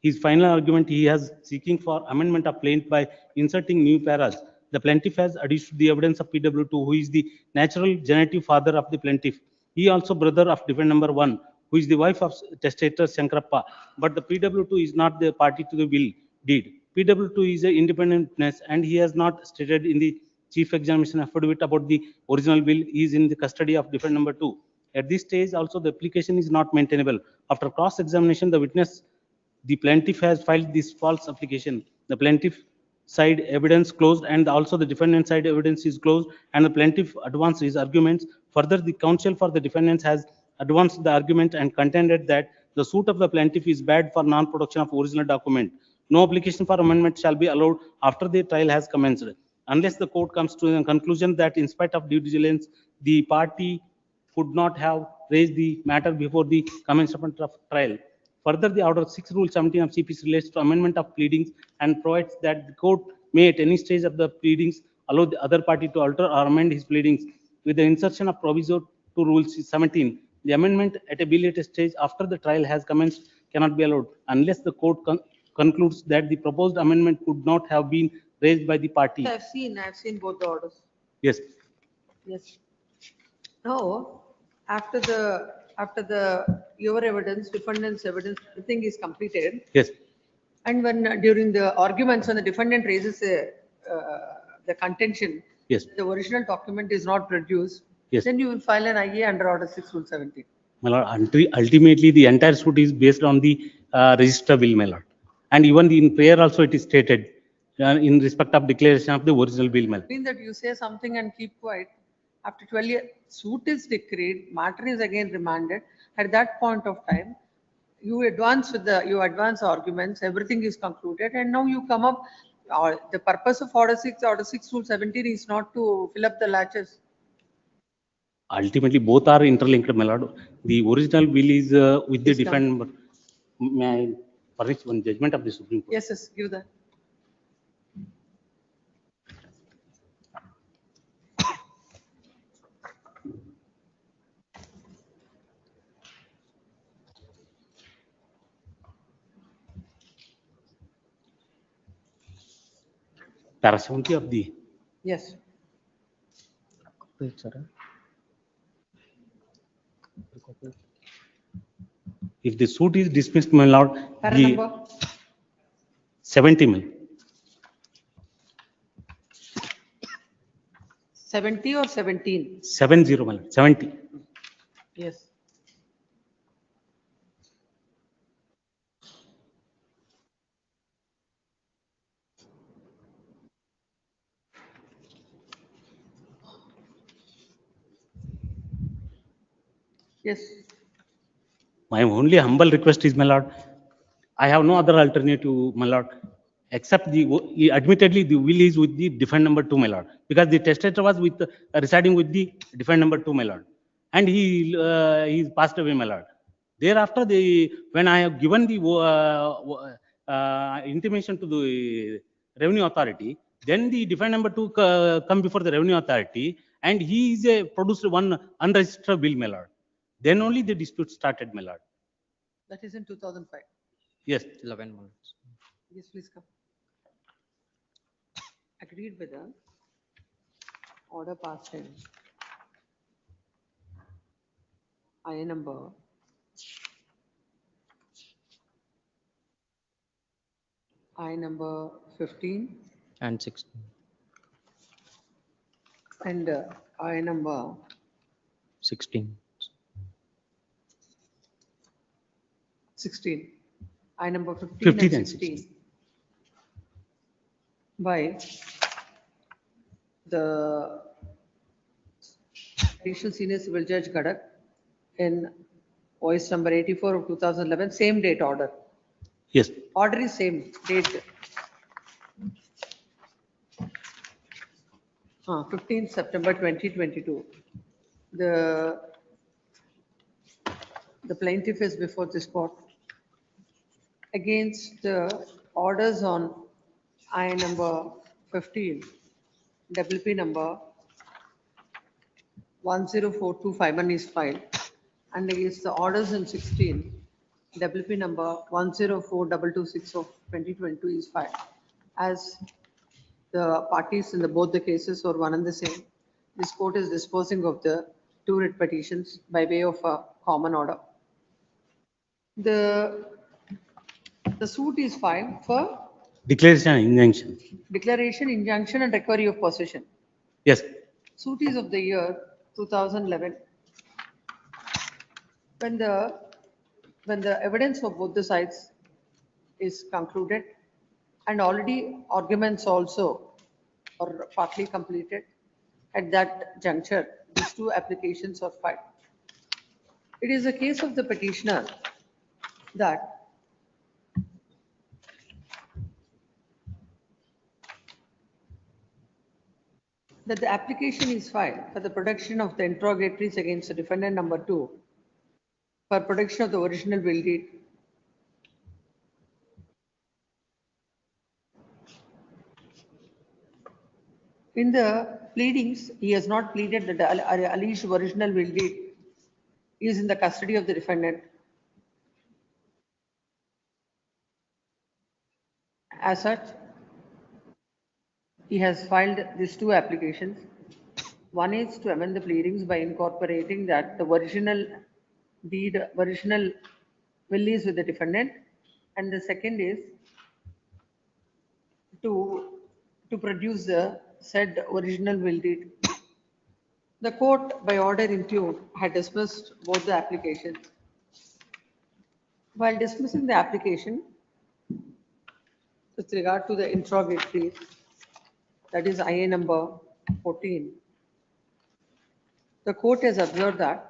His final argument, he has seeking for amendment of plaint by inserting new paras. The plaintiff has adduced the evidence of PW2, who is the natural genitive father of the plaintiff. He also brother of defendant number 1, who is the wife of testator Shankarappa. But the PW2 is not the party to the will deed. PW2 is an independent witness, and he has not stated in the chief examination affidavit about the original bill. He is in the custody of defendant number 2. At this stage, also the application is not maintainable. After cross-examination, the plaintiff has filed this false application. The plaintiff side evidence closed, and also the defendant side evidence is closed, and the plaintiff advanced his arguments. Further, the counsel for the defendants has advanced the argument and contended that the suit of the plaintiff is bad for non-production of original document. No application for amendment shall be allowed after the trial has commenced, unless the court comes to a conclusion that in spite of due diligence, the party could not have raised the matter before the commencement of trial. Further, the order 6 rule 17 of CPC relates to amendment of pleadings and provides that the court may at any stage of the pleadings allow the other party to alter or amend his pleadings. With the insertion of proviso to rule 17, the amendment at a belated stage after the trial has commenced cannot be allowed unless the court concludes that the proposed amendment could not have been raised by the party. I've seen both the orders. Yes. Yes. Now, after your evidence, defendant's evidence, everything is completed. Yes. And when during the arguments, when the defendant raises the contention, yes, the original document is not produced, yes, then you will file an IA under order 6 rule 17. My lord, ultimately the entire suit is based on the register bill, my lord. And even in prayer also it is stated in respect of declaration of the original bill, my lord. Mean that you say something and keep quiet. After 12 years, suit is decreed, matter is again remanded. At that point of time, you advance arguments, everything is concluded, and now you come up. The purpose of order 6 rule 17 is not to fill up the latches. Ultimately, both are interlinked, my lord. The original bill is with the defendant. May I furnish one judgment of the Supreme Court? Yes, yes, give that. Para 70 of the. Yes. If the suit is dismissed, my lord, Para the number? 70 mil. 70 or 17? 70, my lord, 70. Yes. Yes. My only humble request is, my lord, I have no other alternative, my lord, except admittedly the will is with the defendant number 2, my lord, because the testator was with residing with the defendant number 2, my lord, and he passed away, my lord. Thereafter, when I have given the intimation to the revenue authority, then the defendant number 2 come before the revenue authority, and he is produced one unregistered bill, my lord. Then only the dispute started, my lord. That is in 2005. Yes, 11 months. Yes, please come. Agreed with the order passed in I number 15 And 16. and I number 16. 16. I number 15 15 and and 16 by the Additional Senior Civil Judge Gadak in voice number 84 of 2011, same date order. Yes. Order is same date. 15th September 2022. The plaintiff is before this court against the orders on I number 15, WP number 104251 is filed, and against the orders in 16, WP number 104226 of 2022 is filed. As the parties in both the cases are one and the same, this court is disposing of the two writ petitions by way of a common order. The suit is filed for Declaration and injunction. declaration, injunction, and recovery of possession. Yes. Suit is of the year 2011. When the evidence for both the sides is concluded and already arguments also are partly completed, at that juncture, these two applications are filed. It is a case of the petitioner that the application is filed for the production of the interrogatories against the defendant number 2 for production of the original will deed. In the pleadings, he has not pleaded that the alleged original will deed is in the custody of the defendant. As such, he has filed these two applications. One is to amend the pleadings by incorporating that the original will is with the defendant, and the second is to produce the said original will deed. The court, by order in tune, had dismissed both the applications. While dismissing the application, with regard to the interrogatories, that is IA number 14, the court has observed that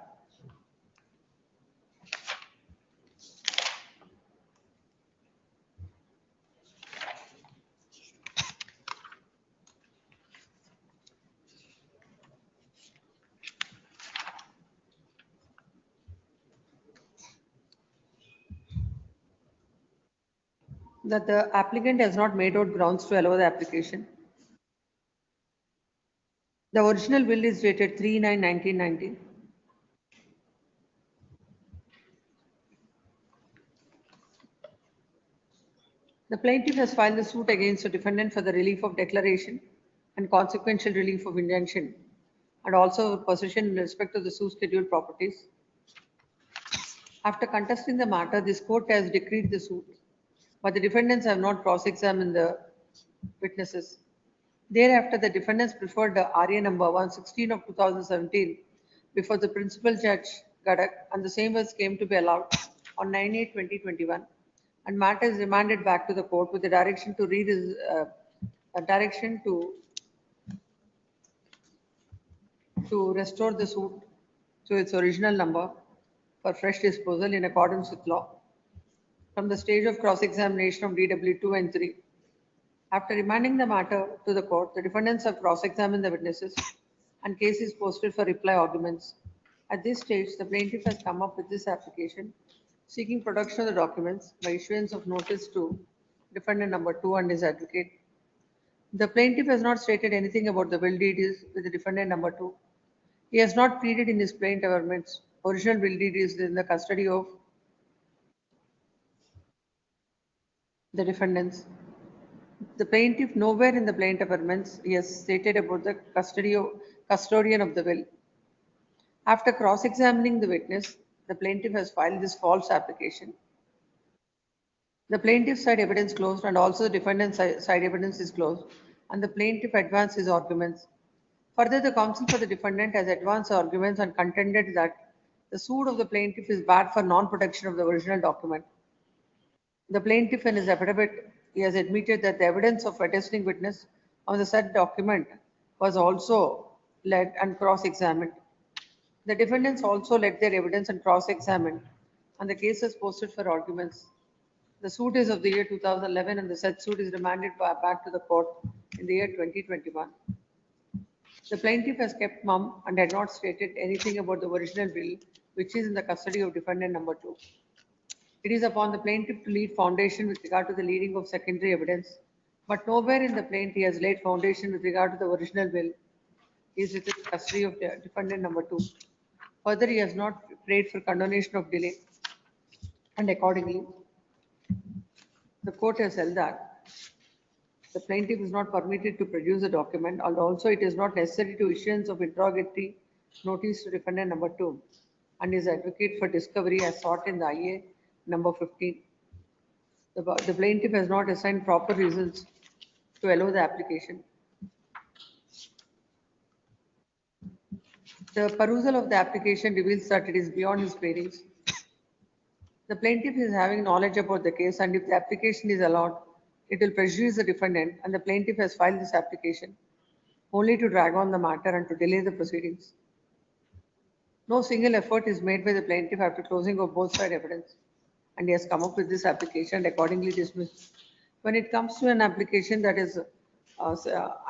the applicant has not made out grounds to allow the application. The original will is dated 3/9/1990. The plaintiff has filed the suit against the defendant for the relief of declaration and consequential relief of injunction, and also possession in respect of the suit scheduled properties. After contesting the matter, this court has decreed the suit, but the defendants have not cross-examined the witnesses. Thereafter, the defendants preferred the RA number 116 of 2017 before the principal judge Gadak, and the same was came to be allowed on 9/8/2021, and matter is remanded back to the court with the direction to restore the suit to its original number for fresh disposal in accordance with law. From the stage of cross-examination of DW 2 and 3, after remanding the matter to the court, the defendants have cross-examined the witnesses and case is posted for reply arguments. At this stage, the plaintiff has come up with this application seeking production of the documents by issuance of notice to defendant number 2 and his advocate. The plaintiff has not stated anything about the will deed is with the defendant number 2. He has not pleaded in his plaint averments. Original will deed is in the custody of the defendants. The plaintiff nowhere in the plaint averments he has stated about the custodian of the will. After cross-examining the witness, the plaintiff has filed this false application. The plaintiff's side evidence closed and also the defendant's side evidence is closed and the plaintiff advanced his arguments. Further, the counsel for the defendant has advanced arguments and contended that the suit of the plaintiff is bad for non-production of the original document. The plaintiff in his affidavit, he has admitted that the evidence of attesting witness on the said document was also led and cross-examined. The defendants also led their evidence and cross-examined and the case is posted for arguments. The suit is of the year 2011 and the said suit is remanded back to the court in the year 2021. The plaintiff has kept mum and had not stated anything about the original will which is in the custody of defendant number 2. It is upon the plaintiff to lead foundation with regard to the leading of secondary evidence, but nowhere in the plaint he has laid foundation with regard to the original will is within the custody of the defendant number 2. Further, he has not prayed for condonation of delay and accordingly, the court has held that the plaintiff is not permitted to produce the document and also it is not necessary to issuance of interrogatory notice to defendant number 2 and his advocate for discovery as sought in the IA number 15. The plaintiff has not assigned proper reasons to allow the application. The perusal of the application reveals that it is beyond his pleadings. The plaintiff is having knowledge about the case and if the application is allowed, it will prejudice the defendant and the plaintiff has filed this application only to drag on the matter and to delay the proceedings. No single effort is made by the plaintiff after closing of both side evidence and he has come up with this application and accordingly dismissed. When it comes to an application that is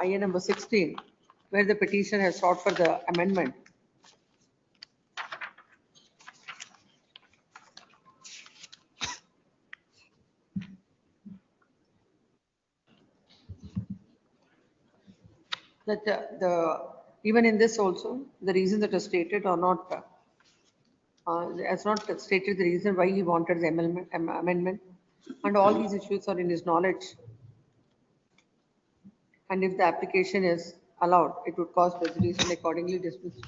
IA number 16, where the petition has sought for the amendment, that even in this also, the reasons that are stated are not, has not stated the reason why he wanted the amendment and all these issues are in his knowledge. And if the application is allowed, it would cause prejudice and accordingly dismissed.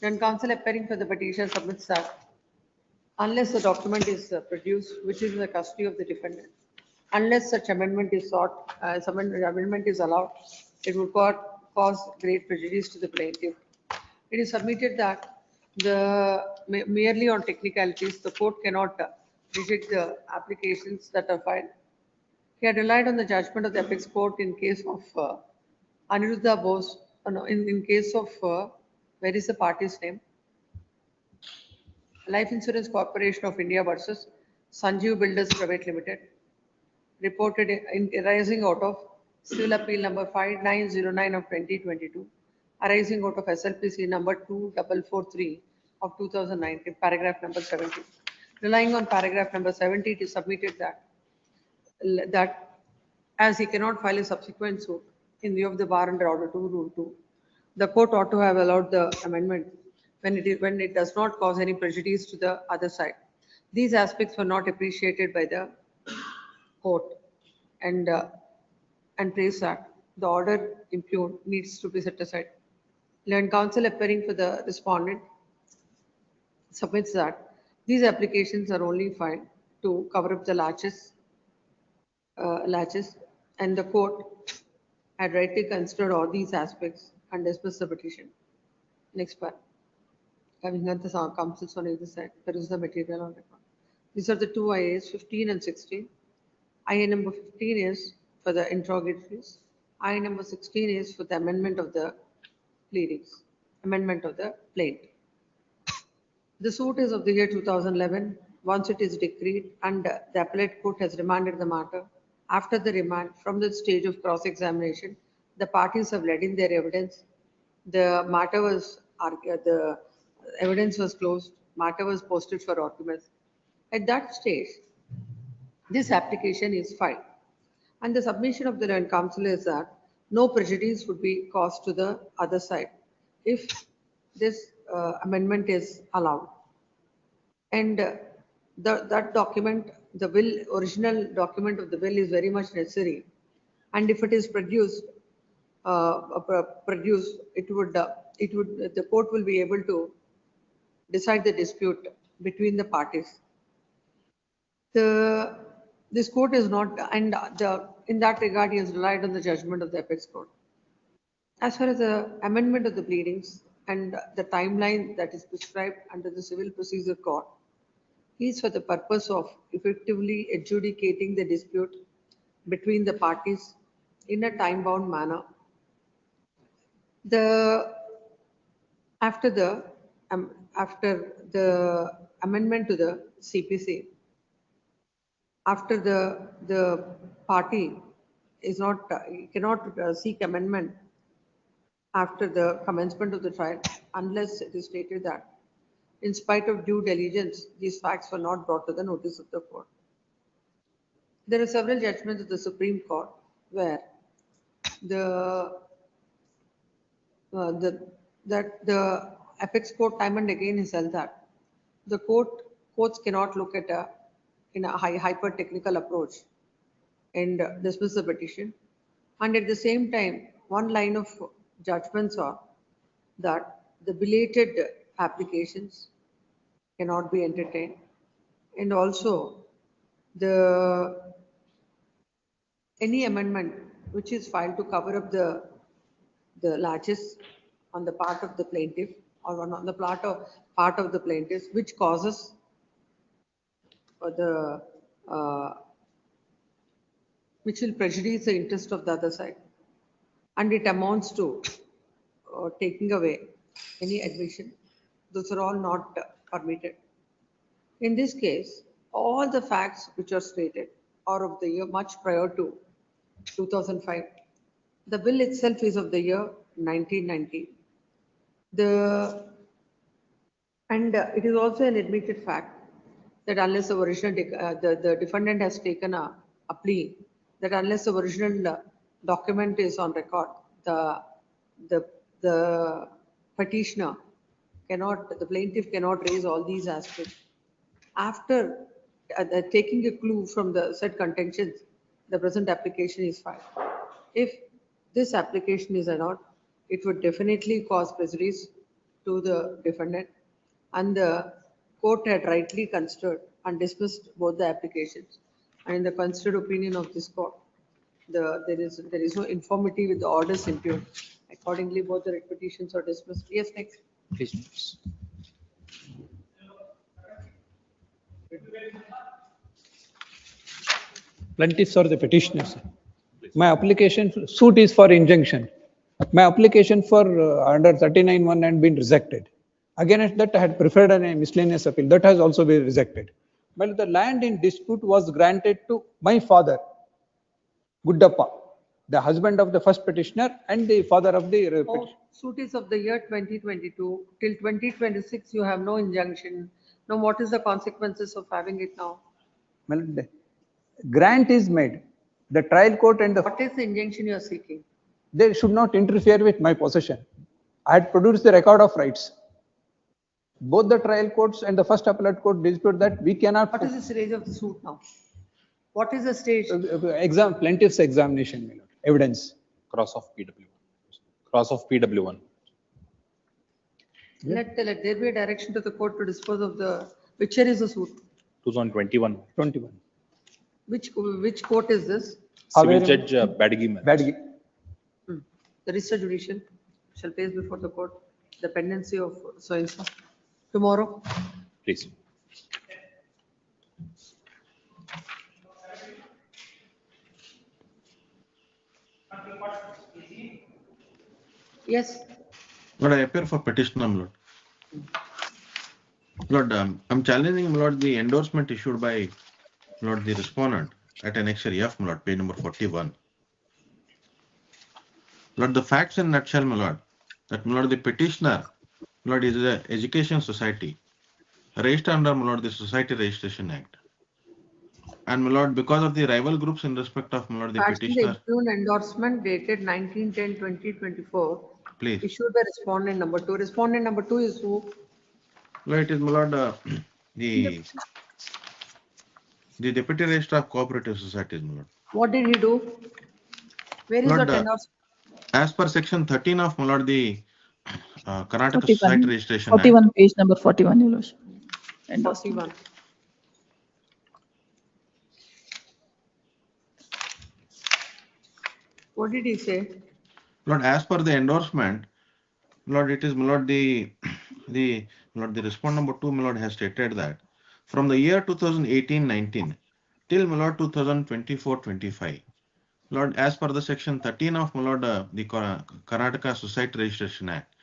Then counsel appearing for the petition submits that unless the document is produced, which is in the custody of the defendant, unless such amendment is sought, some amendment is allowed, it would cause great prejudice to the plaintiff. It is submitted that merely on technicalities, the court cannot reject the applications that are filed. He had relied on the judgment of the apex court in case of Aniruddha Bose, in case of, where is the party's name? Life Insurance Corporation of India versus Sanjeev Builders Private Limited, reported in arising out of Civil Appeal number 5909 of 2022, arising out of SLPC number 2443 of 2019, paragraph number 70. Relying on paragraph number 70, it is submitted that as he cannot file a subsequent suit in view of the bar under order 2, rule 2, the court ought to have allowed the amendment when it does not cause any prejudice to the other side. These aspects were not appreciated by the court and praise that the order impugned needs to be set aside. Learned counsel appearing for the respondent submits that these applications are only filed to cover up the latches and the court had rightly considered all these aspects and dismissed the petition. Next part. Having heard the counsels on either side, there is the material on record. These are the two IAs, 15 and 16. IA number 15 is for the interrogatories. IA number 16 is for the amendment of the pleadings, amendment of the plaint. The suit is of the year 2011. Once it is decreed and the appellate court has remanded the matter, after the remand from the stage of cross-examination, the parties have led in their evidence. The matter was, the evidence was closed, matter was posted for arguments. At that stage, this application is filed. And the submission of the learned counsel is that no prejudice would be caused to the other side if this amendment is allowed. And that document, the will, original document of the will is very much necessary. And if it is produced, the court will be able to decide the dispute between the parties. This court is not, and in that regard, he has relied on the judgment of the apex court. As far as the amendment of the pleadings and the timeline that is prescribed under the Civil Procedure Code is for the purpose of effectively adjudicating the dispute between the parties in a time-bound manner. After the amendment to the CPC, after the party is not cannot seek amendment after the commencement of the trial unless it is stated that in spite of due diligence these facts were not brought to the notice of the court. There are several judgments of the Supreme Court where the apex court time and again has held that the courts cannot look at in a hyper technical approach and dismiss the petition. And at the same time, one line of judgments are that the belated applications cannot be entertained, and also any amendment which is filed to cover up the laches on the part of the plaintiff or on the part of the plaintiff, which causes which will prejudice the interest of the other side, and it amounts to taking away any admission. Those are all not permitted. In this case, all the facts which are stated are of the year much prior to 2005. The bill itself is of the year 1990. And it is also an admitted fact that unless the original the defendant has taken a plea, that unless the original document is on record, the petitioner cannot, the plaintiff cannot raise all these aspects. After taking a clue from the said contentions, the present application is filed. If this application is allowed, it would definitely cause prejudice to the defendant, and the court had rightly considered and dismissed both the applications. And in the considered opinion of this court, there is no informity with the orders impugned. Accordingly, both the petitions are dismissed. Yes, next. Please. Plaintiffs or the petitioners. My application, suit is for injunction. My application for under 39(1) had been rejected. Against that, I had preferred a miscellaneous appeal. That has also been rejected. Well, the land in dispute was granted to my father, Guddappa, the husband of the first petitioner and the father of the petitioner. Suit is of the year 2022. Till 2026, you have no injunction. Now, what is the consequences of having it now? Well, the grant is made. The trial court and the... What is the injunction you are seeking? They should not interfere with my possession. I had produced the record of rights. Both the trial courts and the first appellate court dispute that we cannot... What is the stage of the suit now? What is the stage? Plaintiff's examination, my lord. Evidence. Cross of PW1. Cross of PW1. Let there be a direction to the court to dispose of the... Which year is the suit? 2021. 21. Which court is this? Civil Judge Badgi. Badgi. The Register Judicial shall place before the court the pendency of so and so. Tomorrow. Please. Yes. Lord, I appear for petitioner, my lord. Lord, I'm challenging, Lord, the endorsement issued by Lord the respondent at annexure F, Lord, page number 41. Lord, the facts in nutshell, Lord, that Lord the petitioner, Lord, is a education society registered under Lord the Society Registration Act. And Lord, because of the rival groups in respect of Lord the Facts in the petitioner, impugn endorsement dated 19/10/2024. please. Issued by respondent number 2. Respondent number 2 is who? Lord, it is Lord the Deputy Registrar of Cooperative Societies, Lord. What did he do? Where is Lord, that endorsement? as per section 13 of Lord the Karnataka 41, Society Registration Act, 41, page number 41, Your Lordship. Endorsement. 41. What did he say? Lord, as per the endorsement, Lord, it is Lord the Lord the respondent number 2, Lord, has stated that from the year 2018-19 till Lord 2024-25, Lord, as per the section 13 of Lord the Karnataka Society Registration Act,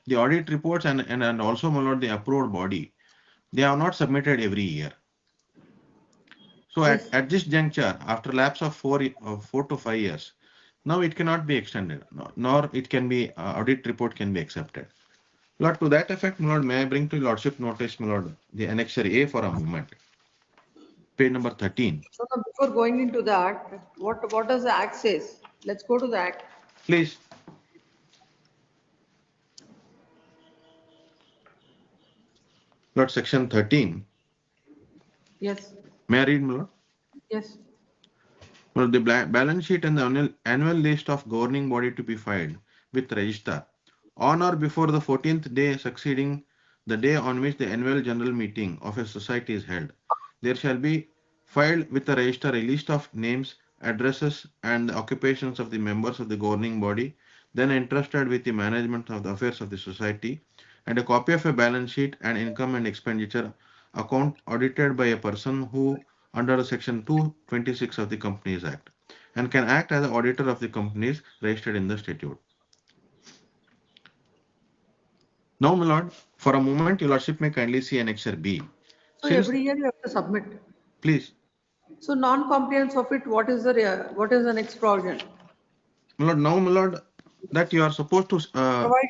the audit reports and also Lord the approved body, they are not submitted every year. So at this juncture, after lapse of 4 to 5 years, now it cannot be extended, nor it can be audit report can be accepted. Lord, to that effect, Lord, may I bring to Lordship notice, Lord, the annexure A for a moment, page number 13. So now before going into that, what does the act says? Let's go to the act. Please. Lord, section 13. Yes. May I read, Lord? Yes. Lord, the balance sheet and the annual list of governing body to be filed with register on or before the 14th day succeeding the day on which the annual general meeting of a society is held. There shall be filed with the register a list of names, addresses, and the occupations of the members of the governing body then entrusted with the management of the affairs of the society, and a copy of a balance sheet and income and expenditure account audited by a person who under section 226 of the Companies Act and can act as an auditor of the companies registered in the statute. Now, my lord, for a moment, your lordship may kindly see annexure B. So every year you have to submit. Please. So non-compliance of it, what is the next provision? My lord, now, my lord, that you are supposed to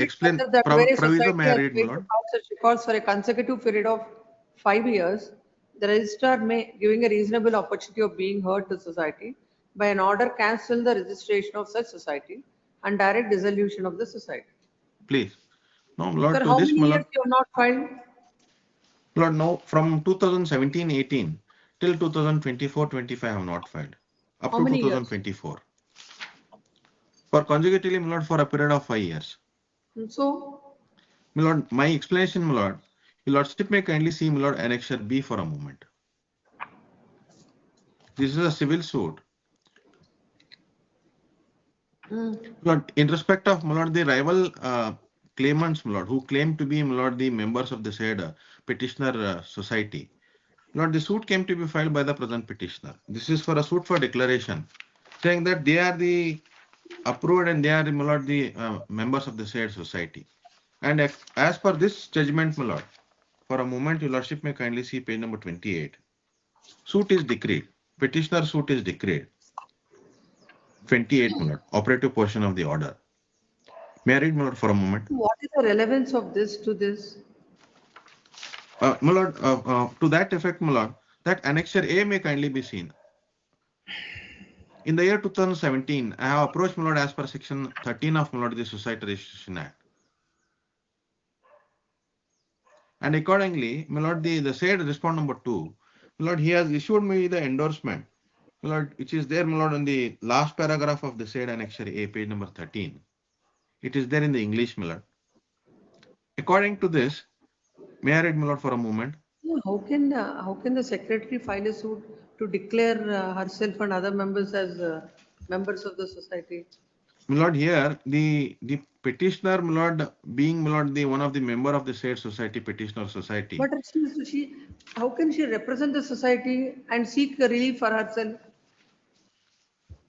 explain that various proviso society may I has read, my failed to lord? file such records for a consecutive period of 5 years, the registrar may, giving a reasonable opportunity of being heard to society, by an order cancel the registration of such society and direct dissolution of the society. Please. No, my lord, Sir, to how this, many my years lord, you have not filed? Lord, no, from 2017-18 till 2024-25, I have not filed. Up How to many years? 2024. For consecutively, my lord, for a period of 5 years. And so, My lord, my explanation, my lord, your lordship may kindly see, my lord, annexure B for a moment. This is a civil suit. Lord, in respect of, my lord, the rival claimants, my lord, who claim to be, my lord, the members of the said petitioner society. Lord, the suit came to be filed by the present petitioner. This is for a suit for declaration, saying that they are the approved and they are, my lord, the members of the said society. And as per this judgment, my lord, for a moment, your lordship may kindly see page number 28. Suit is decreed. Petitioner suit is decreed. 28, my lord, operative portion of the order. May I read, my lord, for a moment? what is the relevance of this to this? My lord, to that effect, my lord, that annexure A may kindly be seen. In the year 2017, I have approached, my lord, as per section 13 of, my lord, the Society Registration Act. And accordingly, my lord, the said respondent number 2, my lord, he has issued me the endorsement, my lord, which is there, my lord, on the last paragraph of the said annexure A, page number 13. It is there in the English, my lord. According to this, may I read, my lord, for a moment? How can the secretary file a suit to declare herself and other members as members of the society? My lord, here the petitioner, my lord, being, my lord, the one of the member of the said society, petitioner society. But how can she represent the society and seek relief for herself?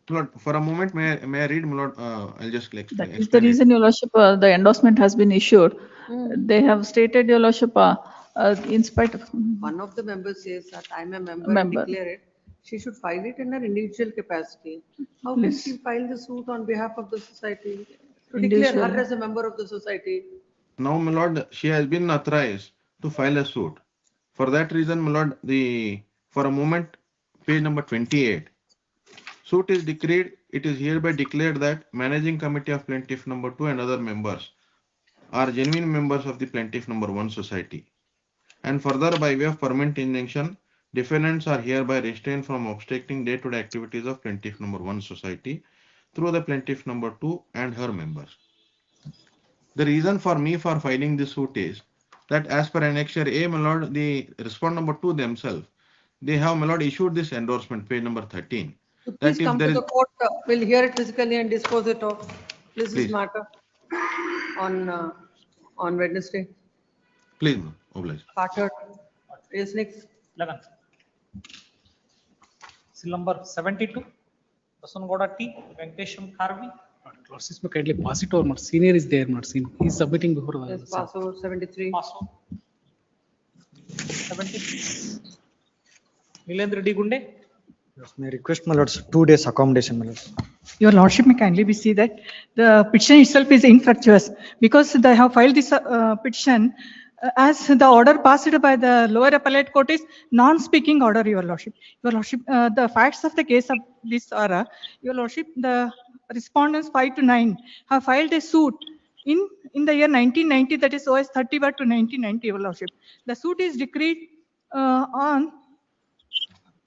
Lord, for a moment, may I read, my lord? I'll just explain. That is the reason, Your Lordship, the endorsement has been issued. They have stated, Your Lordship, In spite of. One of the members says that I'm a member and Member. declare it. She should file it in her individual capacity. How can Yes. she file the suit on behalf of the society? To declare her Individual. as a member of the society. Now, my lord, she has been authorized to file a suit. For that reason, my lord, for a moment, page number 28. Suit is decreed, it is hereby declared that managing committee of plaintiff number 2 and other members are genuine members of the plaintiff number 1 society. And further, by way of permanent injunction, defendants are hereby restrained from obstructing day-to-day activities of plaintiff number 1 society through the plaintiff number 2 and her members. The reason for me for filing this suit is that as per annexure A, my lord, the respondent number 2 themselves, they have, my lord, issued this endorsement, page number 13. So That please if come there to is, the court, we'll hear it physically and dispose it of. This Please. is matter on Wednesday. please, ma'am, oblige. Carter, yes, next. 11. Seal number 72, Basungowda T, Venkatesham Karvi. Lordship, may kindly pass it over, my senior is there, my senior. He is submitting before the. Yes, pass over 73. Pass over. 73. Nilendra Reddy Gunde. Yes, may I request, my lords, 2 days accommodation, my lords. Your lordship may kindly be see that the petition itself is infructuous because they have filed this petition as the order passed by the lower appellate court is non-speaking order, your lordship. Your lordship, the facts of the case of this are, your lordship, the respondents 5 to 9 have filed a suit in the year 1990, that is OS 30 to 1990, your lordship. The suit is decreed on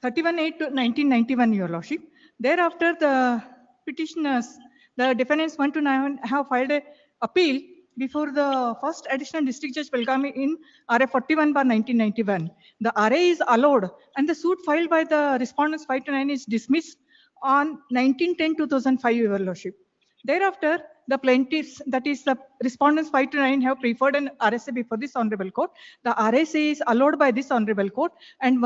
31/8 to 1991, your lordship. Thereafter, the petitioners, the defendants 1 to 9 have filed a appeal before the first additional district judge Belgaum in RA 41/1991. The RA is allowed and the suit filed by the respondents 5 to 9 is dismissed on 19/10/2005, your lordship. Thereafter, the plaintiffs, that is the respondents 5 to 9 have preferred an RSA before this honorable court. The RSA is allowed by this honorable court and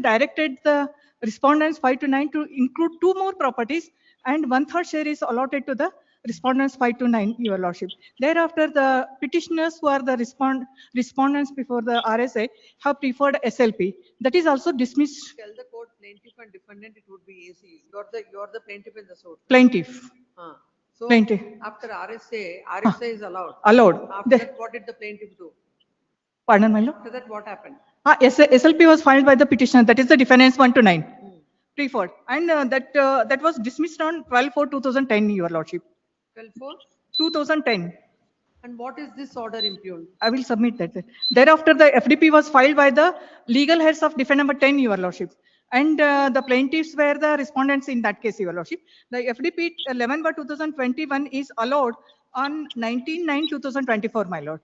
directed the respondents 5 to 9 to include 2 more properties and 1/3 share is allotted to the respondents 5 to 9, your lordship. Thereafter, the petitioners who are the respondents before the RSA have preferred SLP. That is also dismissed. Tell the court plaintiff and defendant, it would be easy. You're the plaintiff in the suit. Plaintiff. So Plaintiff. after RSA is allowed. Allowed. After that, what did the plaintiff do? Pardon, my lord? After that, what happened? SLP was filed by the petitioner, that is the defendants 1 to 9. Preferred. And that was dismissed on 12/4/2010, your lordship. 12/4? 2010. And what is this order impugned? I will submit that. Thereafter, the FDP was filed by the legal heads of defendant number 10, your lordship. And the plaintiffs were the respondents in that case, your lordship. The FDP 11/2021 is allowed on 19/9/2024, my lord.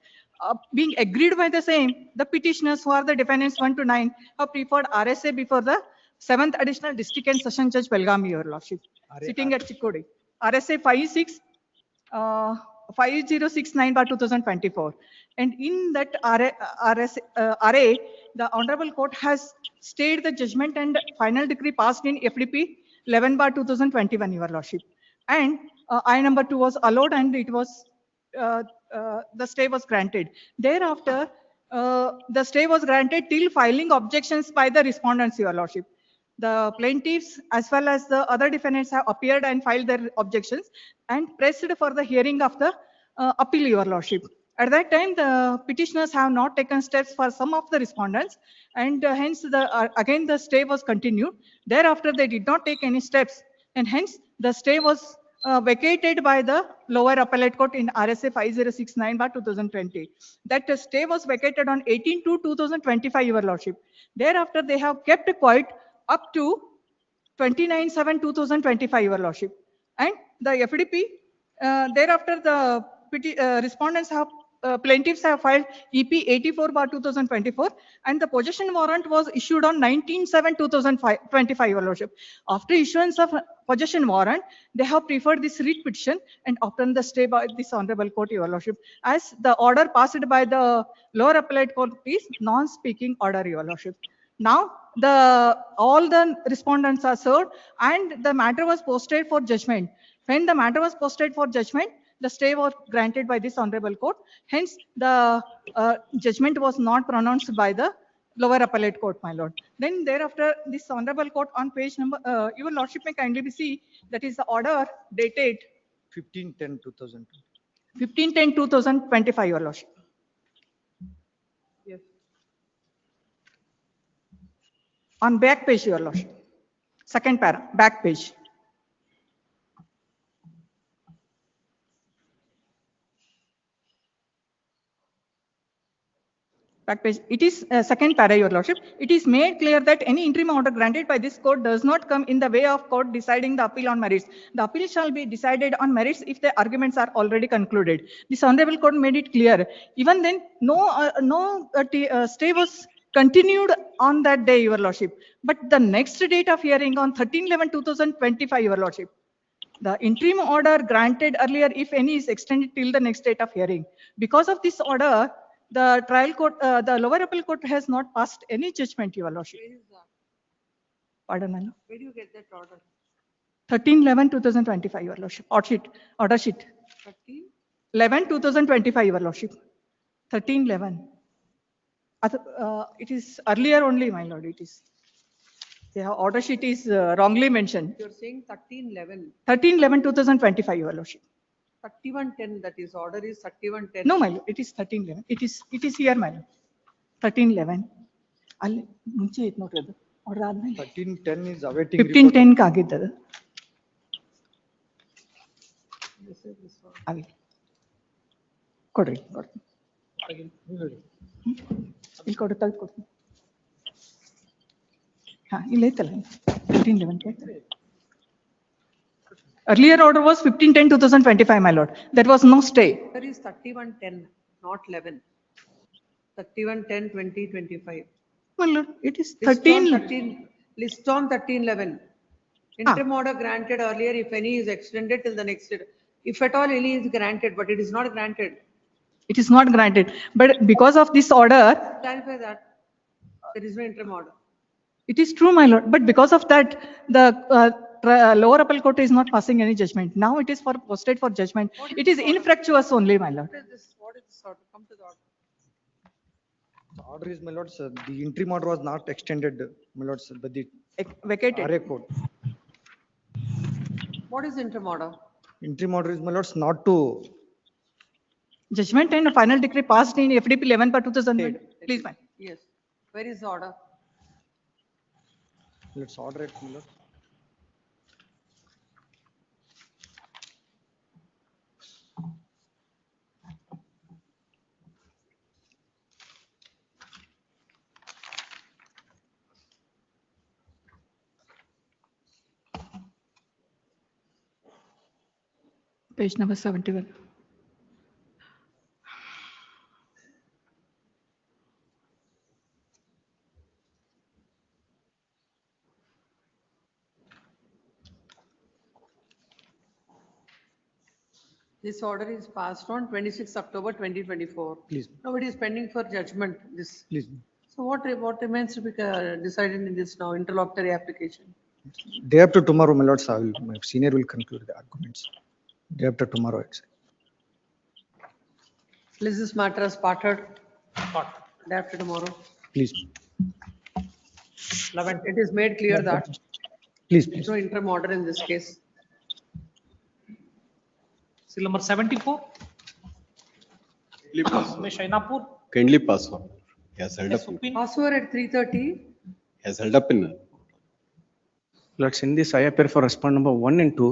Being agreed by the same, the petitioners who are the defendants 1 to 9 have preferred RSA before the 7th additional district and session judge Belgaum, your lordship, sitting at Chikkodi. RSA 5069/2024. And in that RA, the honorable court has stayed the judgment and final decree passed in FDP 11/2021, your lordship. And I number 2 was allowed and it was the stay was granted. Thereafter, the stay was granted till filing objections by the respondents, your lordship. The plaintiffs as well as the other defendants have appeared and filed their objections and pressed for the hearing of the appeal, your lordship. At that time, the petitioners have not taken steps for some of the respondents and hence again the stay was continued. Thereafter, they did not take any steps and hence the stay was vacated by the lower appellate court in RSA 5069/2020. That stay was vacated on 18/2/2025, your lordship. Thereafter, they have kept quiet up to 29/7/2025, your lordship. And the FDP, thereafter the respondents have, plaintiffs have filed EP 84/2024 and the possession warrant was issued on 19/7/2025, your lordship. After issuance of possession warrant, they have preferred this writ petition and obtained the stay by this honorable court, your lordship, as the order passed by the lower appellate court is non-speaking order, your lordship. Now, all the respondents are served and the matter was posted for judgment. When the matter was posted for judgment, the stay was granted by this honorable court. Hence, the judgment was not pronounced by the lower appellate court, my lord. Then thereafter, this honorable court on page number, your lordship may kindly see, that is the order dated 15/10/2020. 15/10/2025, your lordship. Yes. On back page, your lordship. Second para, back page. Back page. It is second para, your lordship. It is made clear that any interim order granted by this court does not come in the way of court deciding the appeal on merits. The appeal shall be decided on merits if the arguments are already concluded. This honorable court made it clear. Even then, no stay was continued on that day, your lordship. But the next date of hearing on 13/11/2025, your lordship, the interim order granted earlier, if any, is extended till the next date of hearing. Because of this order, the trial court, the lower appellate court has not passed any judgment, your lordship. Where is that? Pardon, my lord. Where do you get that order? 13/11/2025, your lordship. Order sheet. 11/2025, your lordship. 13/11. It is earlier only, my lord. It is. The order sheet is wrongly mentioned. You're saying 13/11. 13/11/2025, your lordship. 31/10, that is order is 31/10. No, my lord, it is 13/11. It is here, my lord. 13/11. ಅಲ್ಲಿ ಮುಂಚೆ ಇತ್ತು ನೋಡ್ರಿ ಅದು order ಆದ್ಮೇಲೆ 13/10 is awaiting 15/10 ಆಗಿದ್ದದು ಆಗಲಿ ಕೊಡ್ರಿ ಇಲ್ಲಿ ಕೊಡು ತೆಗೆದು ಕೊಡ್ತೀನಿ ಹಾ ಇಲ್ಲ ಐತಲ್ಲ 15/11. Earlier order was 15/10/2025, my lord. There was no stay. There is 31/10, not 11. 31/10/2025. My lord, it is 13. List on 13/11. Interim order granted earlier, if any is extended till the next day. If at all any is granted, but it is not granted. It is not granted. But because of this order, Clarify that. There is no interim order. it is true, my lord. But because of that, the lower appellate court is not passing any judgment. Now it is for posted for judgment. It is infructuous only, my lord. What is this order? Come to the order. The order is, my lord, sir, the interim order was not extended, my lord, sir, but the Vacated. RA court. What is interim order? Interim order is, my lords, not to Judgment and final decree passed in FDP 11/2020. Please, ma'am. Yes. Where is the order? let's order it, my lord. Page number 71. This order is passed on 26 October 2024. Please. Now it is pending for judgment, this. Please. So what remains to be decided in this now interlocutory application? Day after tomorrow, my lords, my senior will conclude the arguments. Day after tomorrow, it's. Is this matter as parted? Day after tomorrow. Please. 11. It is made clear that Please, there is no interim order in this case. Seal number 74. May Shainapur. Kindly pass on. He has held up. Password at 3:30. He has held up in. Lords, in this I appear for respond number 1 and 2.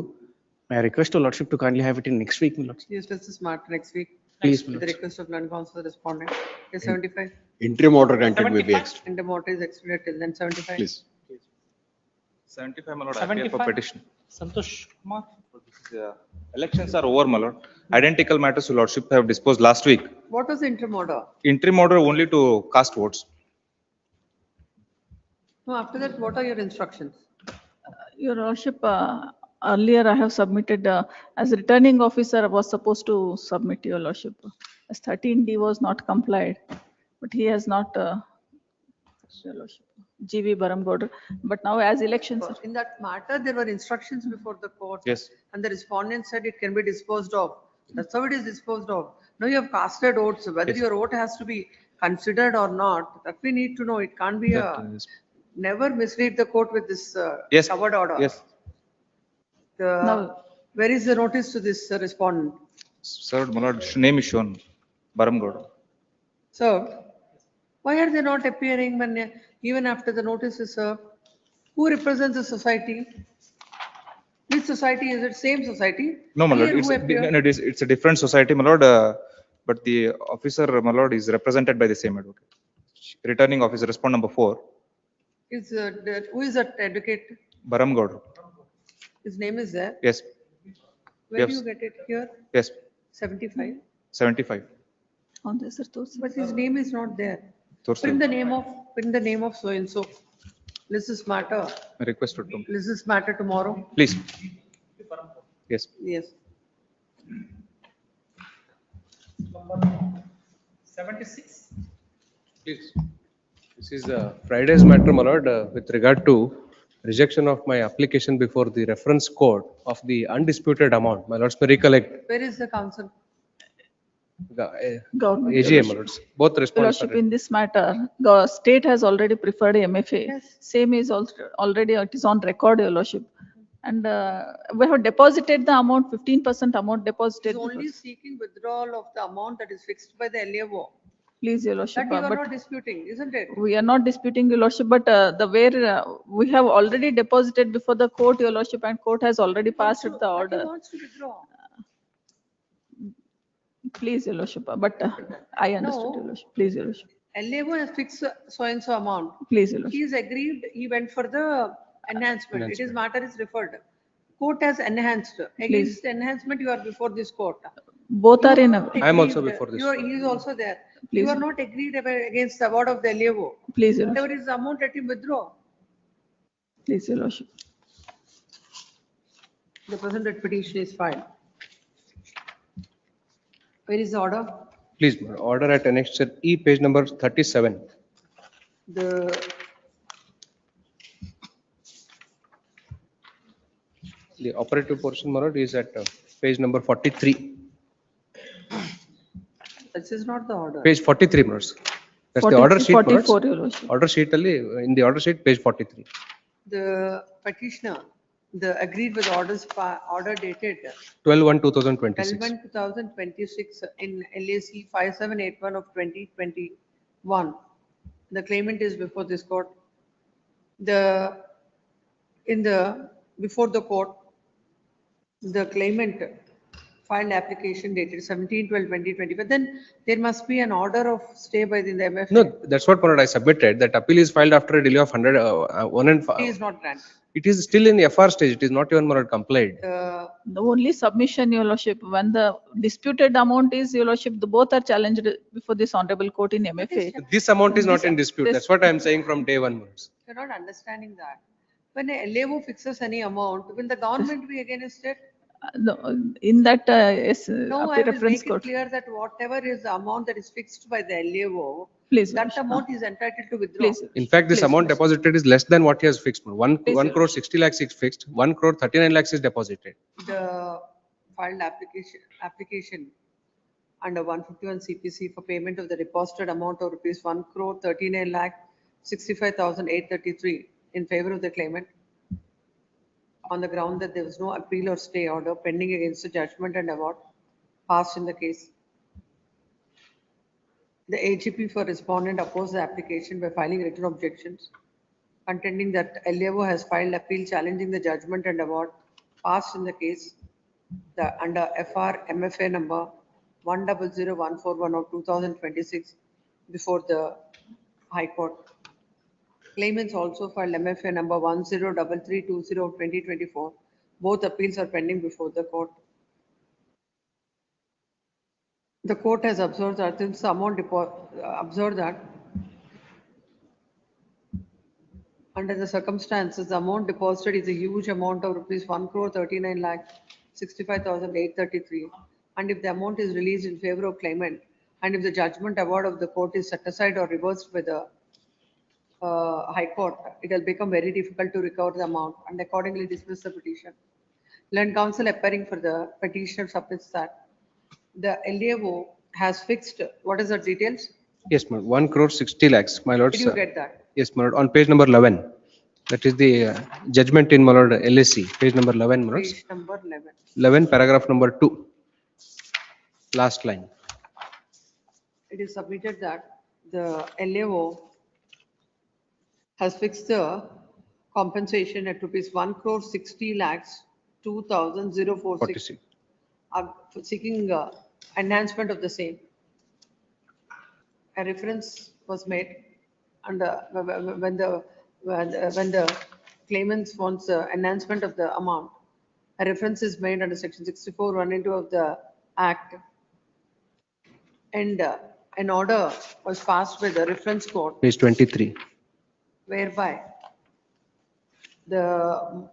May I request to lordship to kindly have it in next week, my lords. Yes, this is matter next week. Please, With the request of land council respondent. Is 75. Interim order granted may be 75. extended. Interim order is extended till then 75. Please. 75, my lord, I appear for 75. petition. Santosh Kumar. Elections are over, my lord. Identical matters your lordship have disposed last week. What was the interim order? Interim order only to cast votes. No, after that, what are your instructions? Your Lordship, earlier I have submitted, as returning officer was supposed to submit, Your Lordship. As 13D was not complied, but he has not, Your Lordship, GV Baramgowda. But now as elections. In that matter, there were instructions before the court. Yes. And the respondent said it can be disposed of. That's how it is disposed of. Now you have casted votes, whether Yes. your vote has to be considered or not, that we need to know. It can't be That a, is- never mislead the court with this Yes. covered order. Yes. Where is the notice to this respondent? Sir, my lord, name is shown. Baramgowda. Served. Why are they not appearing when, even after the notice is served? Who represents the society? Which society is it? Same society? No, my lord, Earlier it's, who appeared? no, it's a different society, my lord, but the officer, my lord, is represented by the same advocate. Returning officer, respond number 4, Is, who is that advocate? Baramgowda. His name is there? Yes, Where do Yes. you get it here? yes, 75? 75. On the sir, those- But his name is not there. Those Print two. the name of so and so. This is matter. I request to, This is matter tomorrow. please. Yes. Yes. 76. Please. This is Friday's matter, my lord, with regard to rejection of my application before the reference court of the undisputed amount. My lords may recollect, Where is the council? Government. AGM, Your my Lordship. lords, both Your respondents Lordship, are. in this matter, the state has already preferred MFA. Yes. Same is also already, it is on record, Your Lordship. And we have deposited the amount, 15% amount He's deposited. only seeking withdrawal of the amount that is fixed by the LAO. Please, Your Lordship. That you are but not disputing, isn't it? we are not disputing, Your Lordship, but the where we have already deposited before the court, Your Lordship, and court has already passed the But he order. wants to withdraw. Please, Your Lordship, but I understood, No. Your Lordship. Please, Your Lordship. LAO has fixed so and so amount. Please, Your Lordship. He is agreed, he went for the enhancement. It is matter is referred. Court has enhanced. Against the enhancement, you are before this court. Both are in a. I am also Agreed. before this. He is also there. Please. You are not agreed against the award of the LAO. Please, Your Lordship. Whatever is the amount, let him withdraw. Please, Your Lordship. The present petition is filed. Where is the order? Please, my lord, order at annexure E, page number 37. The operative portion, my lord, is at page number 43. This is not the order. Page 43, my lords. That's the order sheet, my lords. 44, Your Lordship. Order sheet, in the order sheet, page 43. The petitioner, the agreed with order dated 12/1/2026. 12/1/2026 in LAC 5781 of 2021. The claimant is before this court. Before the court, the claimant filed application dated 17/12/2020, but then there must be an order of stay by the MFA. No, that's what, my lord, I submitted. That appeal is filed after a delay of 1 and It is not granted. It is still in the FR stage. It is not even, my lord, complied. The only submission, Your Lordship, when the disputed amount is, Your Lordship, the both are challenged before this honorable court in MFA. This amount is not in dispute. this- That's what I am saying from day one, my lords. You're not understanding that. When a LAO fixes any amount, will the government be against it? No, in that, yes, No, I will reference make it court. clear that whatever is the amount that is fixed by the LAO, Please, Your that Lordship. amount is entitled to withdraw. Please. In fact, this Please, amount please. deposited is less than what he has fixed. One Please, crore 60 lakhs is fixed, 1 crore 39 lakhs is deposited. The filed application under 151 CPC for payment of the deposited amount of rupees 1 crore 39 lakh 65,833 in favor of the claimant on the ground that there was no appeal or stay order pending against the judgment and award passed in the case. The AGP for respondent opposed the application by filing written objections, contending that LAO has filed appeal challenging the judgment and award passed in the case under FR MFA number 1001410 of 2026 before the High Court. Claimants also filed MFA number 103320 of 2024. Both appeals are pending before the court. The court has observed that since the amount observed that under the circumstances, the amount deposited is a huge amount of rupees 1 crore 39 lakh 65,833. And if the amount is released in favor of claimant, and if the judgment award of the court is set aside or reversed by the High Court, it will become very difficult to recover the amount and accordingly dismiss the petition. Learned counsel appearing for the petitioner submits that The LAO has fixed, what is the details? Yes, my lord, 1 crore 60 lakhs, my lord. Did you get that? Yes, my lord, on page number 11. That is the judgment in my lord LSC, page number 11, my lord. Page number 11. 11, paragraph number 2, last line. It is submitted that the LAO has fixed the compensation at rupees 1 crore 60 lakhs 2,046. 46. Are seeking enhancement of the same. A reference was made and when the claimants wants enhancement of the amount, a reference is made under section 64 1 of the Act, and an order was passed by the reference court Page 23. whereby the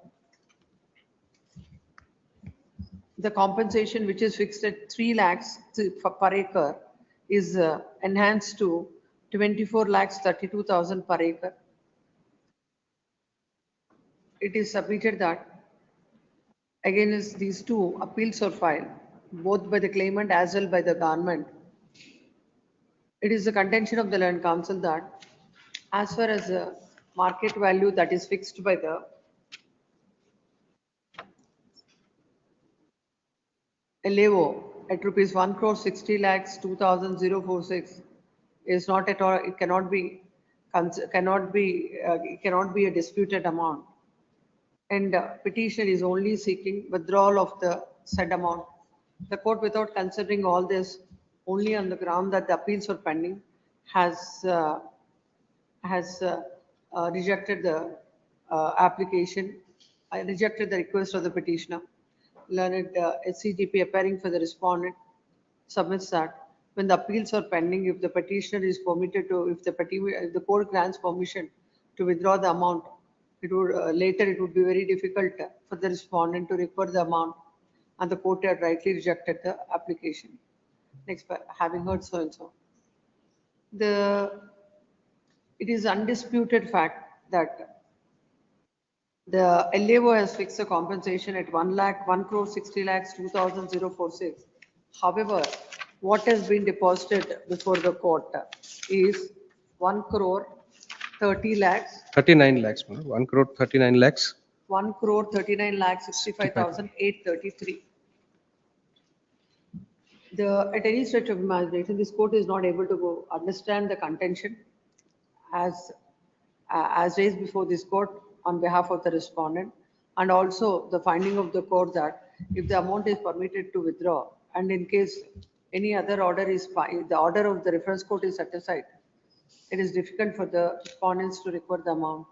compensation which is fixed at 3 lakhs per acre is enhanced to 24 lakhs 32,000 per acre. It is submitted that against these two appeals are filed, both by the claimant as well by the government. It is the contention of the land council that as far as the market value that is fixed by the LAO at rupees 1 crore 60 lakhs 2,046 is not at all, it cannot be a disputed amount. And petitioner is only seeking withdrawal of the said amount. The court, without considering all this, only on the ground that the appeals are pending, has rejected the application, rejected the request of the petitioner. Learned SCGP appearing for the respondent submits that when the appeals are pending, if the petitioner is permitted to, if the court grants permission to withdraw the amount, it would later it would be very difficult for the respondent to recover the amount, and the court had rightly rejected the application. Next, having heard so and so, it is undisputed fact that the LAO has fixed the compensation at 1 crore 60 lakhs 2,046. However, what has been deposited before the court is 1 crore 30 lakhs. 39 lakhs, my lord. 1 crore 39 lakhs. 1 crore 39 lakhs 65,833. At any stretch of imagination, this court is not able to understand the contention as raised before this court on behalf of the respondent, and also the finding of the court that if the amount is permitted to withdraw, and in case any other order is, the order of the reference court is set aside, it is difficult for the respondents to recover the amount.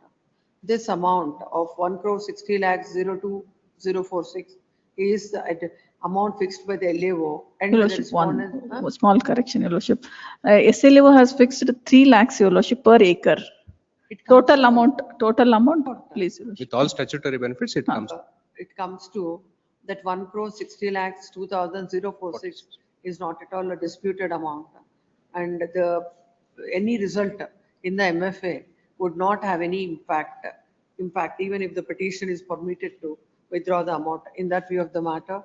This amount of 1 crore 60 lakhs 02046 is the amount fixed by the LAO and Your by the Lordship, one respondent. small correction, Your Lordship. SLAO has fixed 3 lakhs, Your Lordship, per acre. Total amount, please, Your Lordship. With all statutory benefits, it comes. It comes to that 1 crore 60 lakhs 2,046 is not at all a disputed amount, and any result in the MFA would not have any impact even if the petition is permitted to withdraw the amount. In that view of the matter,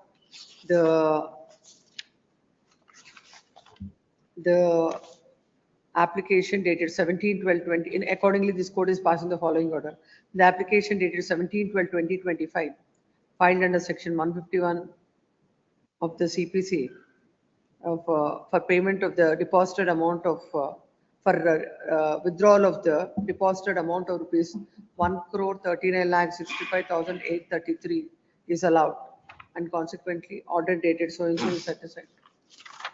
the application dated 17/12/20, accordingly this court is passing the following order. The application dated 17/12/2025 filed under section 151 of the CPC for payment of the deposited amount of withdrawal of the deposited amount of rupees 1 crore 39 lakhs 65,833 is allowed, and consequently order dated so and so is set aside.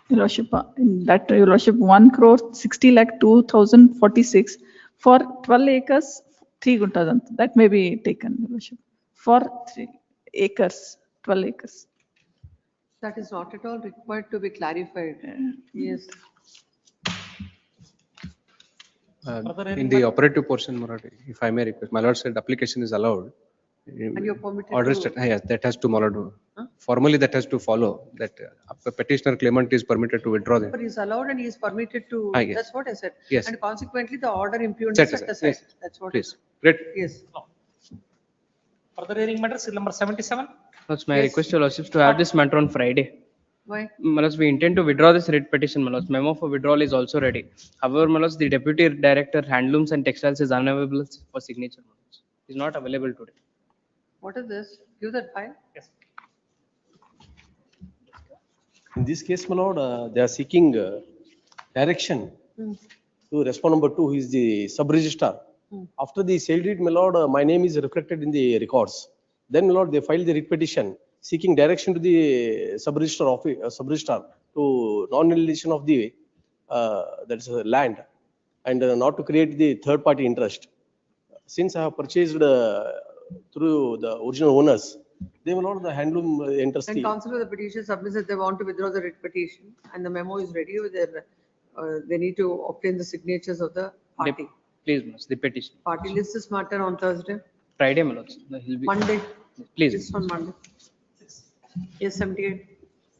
Your Lordship, in that, Your Lordship, 1 crore 60 lakh 2,046 for 12 acres, 3 guntas. That may be taken, Your Lordship, for 3 acres, 12 acres. That is not at all required to be clarified. Yes. In the operative portion, Murad, if I may request, my lord said application is allowed. And you're permitted Order to- yes, that has to, my lord, formally that has to follow, that a petitioner claimant is permitted to withdraw them. But he's allowed and he is permitted to, Yes. that's what I said. Yes. And consequently, the order impugned Set is set aside. aside. Yes. That's what. Please. Great. Yes. Further hearing matter, seal number 77. That's my request to Lordships to have this matter on Friday. Why? My lords, we intend to withdraw this writ petition, my lords. Memo for withdrawal is also ready. However, my lords, the Deputy Director, Handlooms and Textiles is unavailable for signature, my lords. He's not available today. What is this? Give that file. Yes. In this case, my lord, they are seeking direction Hmm. to respond number 2, who is the sub-registrar. Hmm. After the sale deed, my lord, my name is reflected in the records. Then, my lord, they filed the writ petition seeking direction to the sub-registrar office, sub-registrar to non-annulation of the that is land and not to create the third-party interest. Since I have purchased through the original owners, they will not the handloom enters And the. counsel of the petition submits that they want to withdraw the writ petition and the memo is ready with their, they need to obtain the signatures of the party. Please, my lords, the petition. Party list this matter on Thursday, Friday, my lords. No, he'll be. Monday. Please. List on Monday. Yes, 78.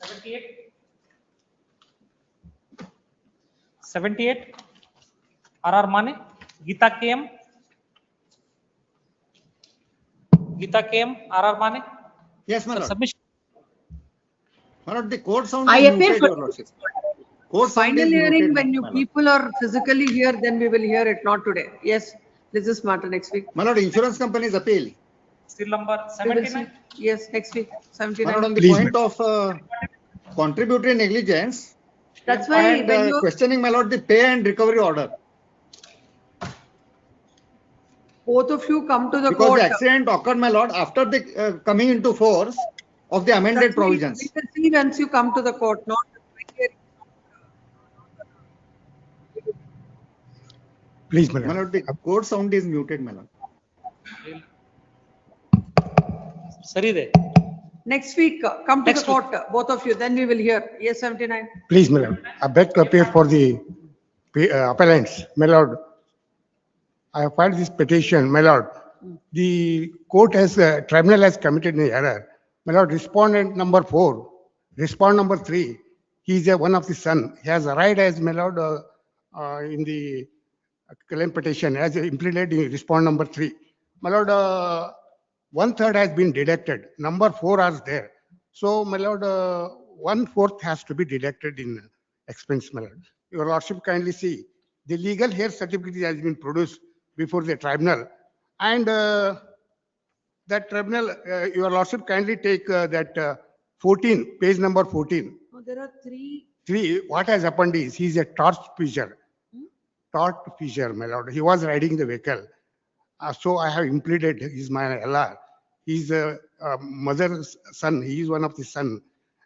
78. 78. R.R. Mane, Geeta KM. Geeta KM, R.R. Mane. Yes, my Sir, lord. submission. My lord, the court sound I is appear muted, for- your lordship. Court sound Final is hearing, muted, when you my lord. people are physically here, then we will hear it, not today. Yes, this is matter next week. My lord, insurance company's appeal. Still number We will 79. see. Yes, next week, My lord, 79. on the point of contributory negligence. That's why And when you, questioning, my lord, the pay and recovery order. both of you come to the Because court. the accident occurred, my lord, after the coming into force of the amended That's why provisions. we will see once you come to the court, not. Please, my lord, the court sound is muted, my lord. Sari de. Next week, come to the court, both of you, then we will hear. Yes, 79. Please, my lord, I beg to appear for the appellants. My lord, I have filed this petition, my lord. The court has, tribunal has committed an error. My lord, respondent number 4, respondent number 3, he is one of the son. He has arrived as, my lord, in the claim petition as implemented in respondent number 3. My lord, 1/3 has been deducted. Number 4 is there. So, my lord, 1/4 has to be deducted in expense, my lord. Your lordship kindly see, the legal hair certificate has been produced before the tribunal. And that tribunal, your lordship kindly take that 14, page number 14. No, there are three. 3, what has happened is, he is a torch fisher. Torch fisher, my lord. He was riding the vehicle. So I have implemented, he is my LR. He is a mother's son. He is one of the son.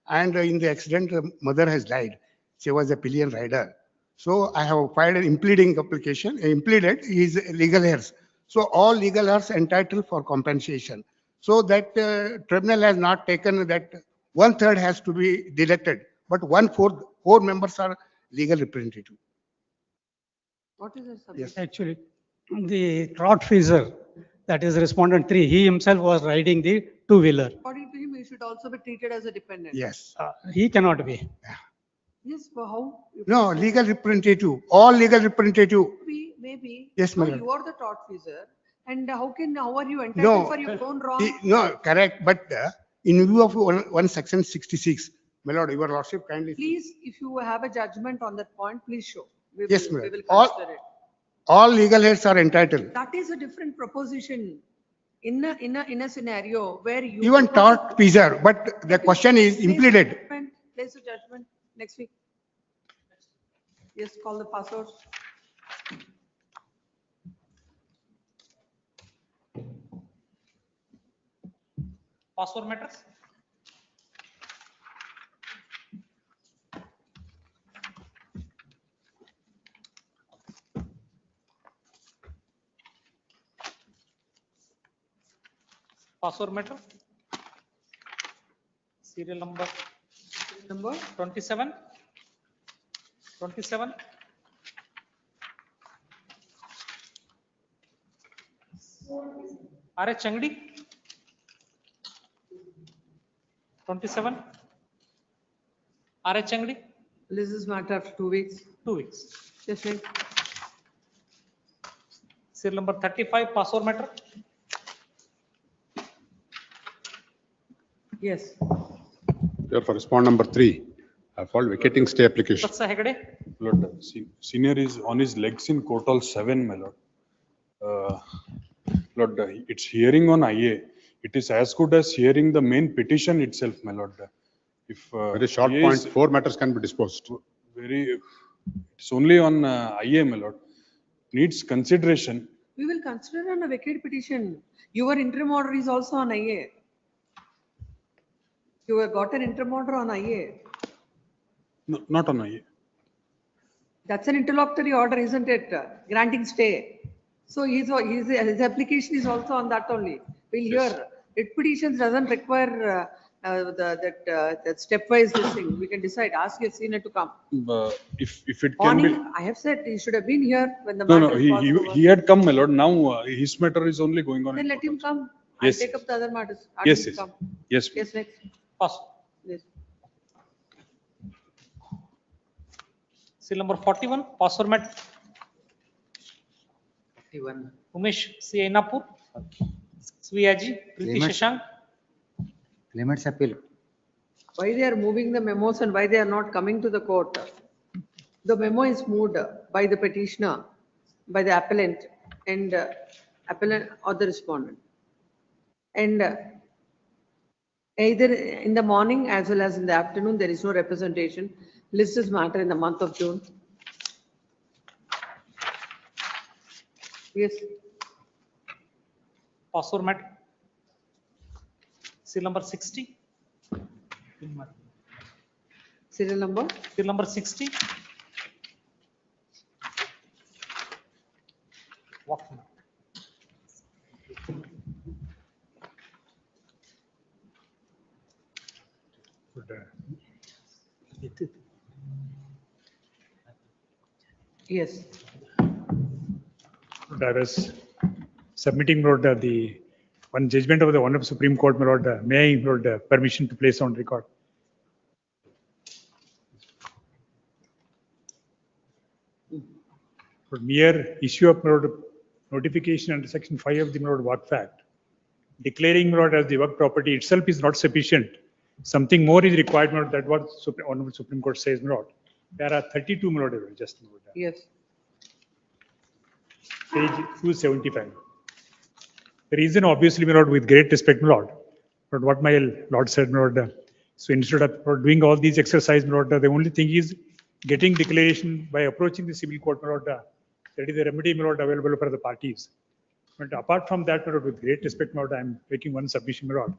And in the accident, mother has died. She was a pillion rider. So I have filed an impleading application, impleaded his legal heirs. So all legal heirs entitled for compensation. So that tribunal has not taken that 1/3 has to be deducted, but 1/4, 4 members are legal representative. What is the subject? Yes. Actually, the trot freezer, that is respondent 3, he himself was riding the two-wheeler. According to him, he should also be treated as a dependent. Yes. He cannot be. Yes, but how? No, legal representative, all legal representative. Maybe. Yes, No, madam. you are the tortfeasor. And how are you No, entitled for your own wrong? No, correct, but in view of one section 66, my lord, your lordship kindly. Please, if you have a judgment on that point, please show. We Yes, will- madam. We will consider it. All legal heirs are entitled. That is a different proposition. In a scenario where you. Even tort feeser, but the question is implemented. Place a judgment next week. Yes, call the passwords. Password matters. Password matter. Serial number. Number 27. 27. Are Changdi. 27. Are Changdi. This is matter after 2 weeks. 2 weeks. Yes, right. Serial number 35. Password matter. Yes. There for respond number 3, I filed vacating stay application. Vatsa Hegde, Lord, senior is on his legs in Kotal 7, my lord. Lord, it's hearing on IA. It is as good as hearing the main petition itself, my lord. If Very short IA point, is 4 matters can be disposed. it's only on IA, my lord. Needs consideration. We will consider on a vacate petition. Your interim order is also on IA. You have got an interim order on IA. No, not on IA. That's an interlocutory order, isn't it? Granting stay. So his application is also on that only. We'll hear. Writ petitions doesn't require that stepwise this thing. We can decide. Ask your senior to come. If it can Morning, be. I have said he should have been here when the No, matter no, was over. he had come, my lord. Now his matter is only going on. Then let him come. Yes. I'll take up the other matters. Ask Yes, him to yes. come. Yes. Yes, next. pass. Yes. Seal number 41, pass format. 41. Umesh C. Ainapur, Sviyaji, Preeti Claimant. Shashank. Claimant's appeal. Why they are moving the memos and why they are not coming to the court? The memo is moved by the petitioner, by the appellant and appellant or the respondent. And either in the morning as well as in the afternoon, there is no representation. List is matter in the month of June. Yes. Pass format. Seal number 60. Serial number? Seal number 60. Walk. Yes. I was submitting, my lord, the one judgment of the Honorable Supreme Court, my lord, may I, my lord, permission to place on record. For mere issue of, my lord, notification under section 5 of the, my lord, Work Act, declaring, my lord, as the work property itself is not sufficient. Something more is required, my lord. That what Honorable Supreme Court says, my lord. There are 32, my lord, just, my lord. Yes. Page 275. The reason, obviously, my lord, with great respect, my lord, but what my lord said, my lord, so instead of doing all these exercises, my lord, the only thing is getting declaration by approaching the civil court, my lord, that is the remedy, my lord, available for the parties. But apart from that, my lord, with great respect, my lord, I am making one submission, my lord.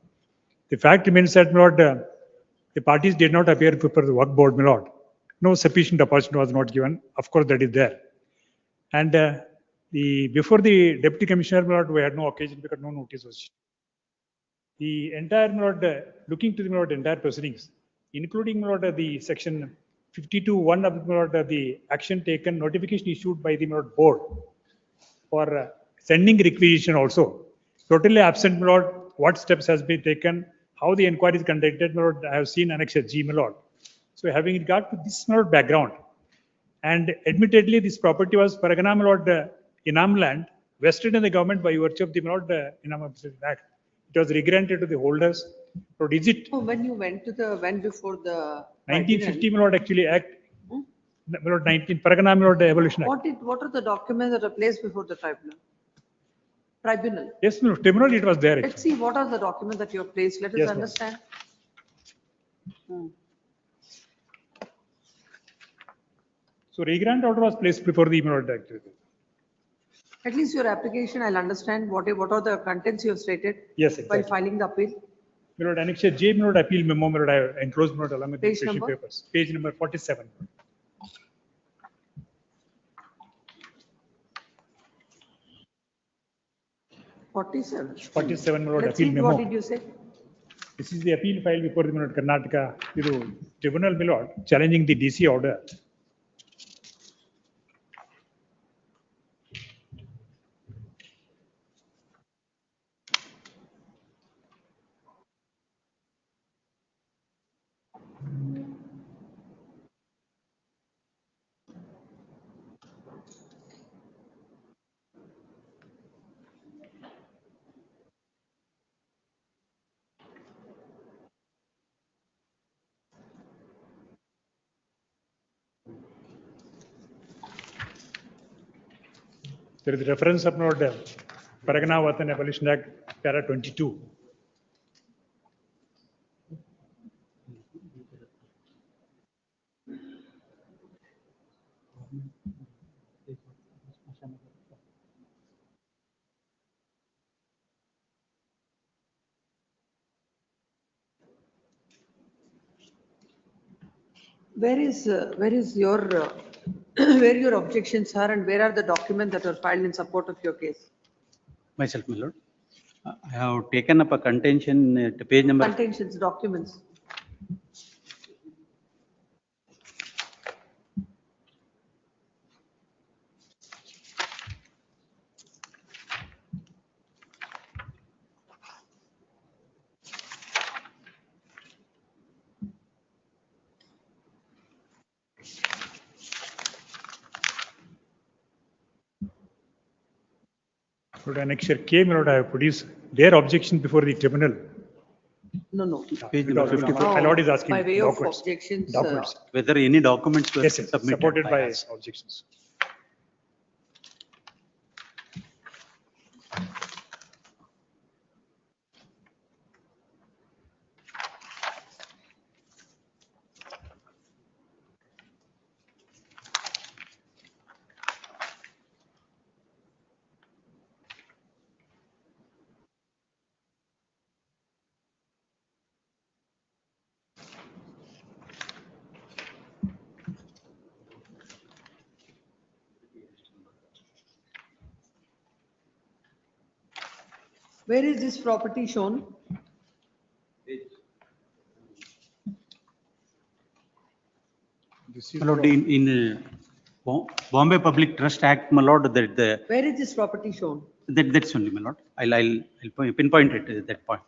The fact remains that, my lord, the parties did not appear before the work board, my lord. No sufficient opportunity was not given. Of course, that is there. And before the deputy commissioner, my lord, we had no occasion because no notice was issued. The entire, my lord, looking to the, my lord, entire proceedings, including, my lord, the section 52(1) of the, my lord, the action taken, notification issued by the, my lord, board for sending requisition also. Totally absent, my lord, what steps has been taken, how the inquiry is conducted, my lord, I have seen Annexure G, my lord. So having regard to this, my lord, background, and admittedly, this property was Paragana, my lord, Inam land, vested in the government by virtue of the, my lord, Inam Act. It was regranted to the holders. But is it Oh, when you went before the 1950, my lord, actually Act, my lord, 19, Paragana, my lord, Evolution Act. What are the documents that are placed before the tribunal? Tribunal. Yes, my lord, tribunal, it was there. Let's see what are the documents that you have placed. Let us Yes, ma'am. understand. So regrant order was placed before the, my lord, Act. At least your application, I'll understand what are the contents you have stated. Yes, While exactly. filing the appeal. My lord, Annexure J, my lord, appeal memo, my lord, I have enclosed, my lord, along with the Page special number? papers. Page number 47. Forty-seven. 47, my lord, Let's appeal see, memo. what did you say? This is the appeal filed before the, my lord, Karnataka tribunal, my lord, challenging the DC order. There is reference of note Paragana Vatan Abolition Act, para 22. Where is your, where your objections are and where are the documents that are filed in support of your case? Myself, my lord. I have taken up a contention at page number. Contentions, documents. But next year came, I have produced their objection before the tribunal. No. Page number 54. My lord is asking By way of documents. objections. Documents. Whether any documents were Yes, submitted supported by us. objections. Where is this property shown? My lord, in Bombay Public Trust Act, my lord, that Where is this property shown? that's only, my lord. I'll pinpoint it at that point.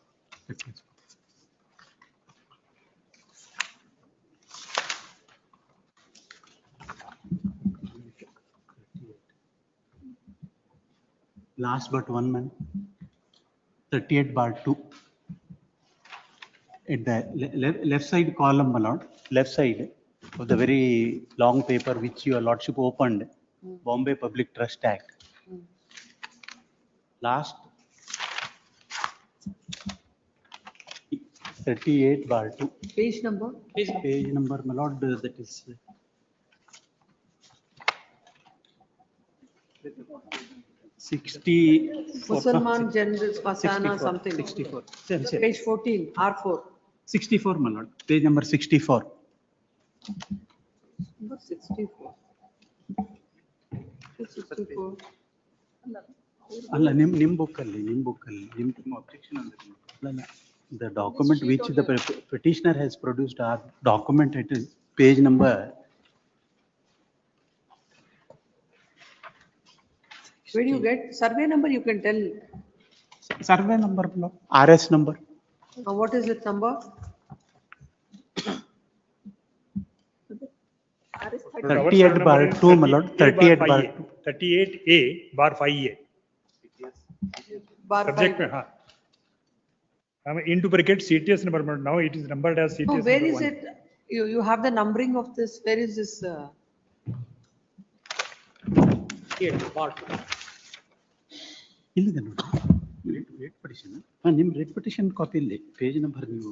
Last but one man. 38/2. At the left side column, my lord, left side of the very long paper which your lordship opened, Bombay Public Trust Act. Last 38/2. Page number? Page number, my lord, that is 60. Musalman General Masana 64, something. 64. Page 14, R4. 64, my lord. Page number 64. Number 64. Page 64. ಅಲ್ಲ ನಿಮ್ ಬುಕ್ಕಲ್ಲಿ ನಿಮ್ objection ಅಂದ್ರೆ the document which the petitioner has produced are document, it is page number. Where do you get survey number? You can tell. Survey number, RS number. What is it number? 38/2, my lord. 38/2. 38A/5A. Bar Subject 5. में हाँ. Into bracket CTS number, but now it is numbered as CTS. Oh, where number is 1. it? You have the numbering of this. Where is this? ಇಲ್ಲಿದೆ ನೋಡಿ. Rate petition ನಿಮ್ rate petition copy ಇಲ್ಲಿ page number ನೀವು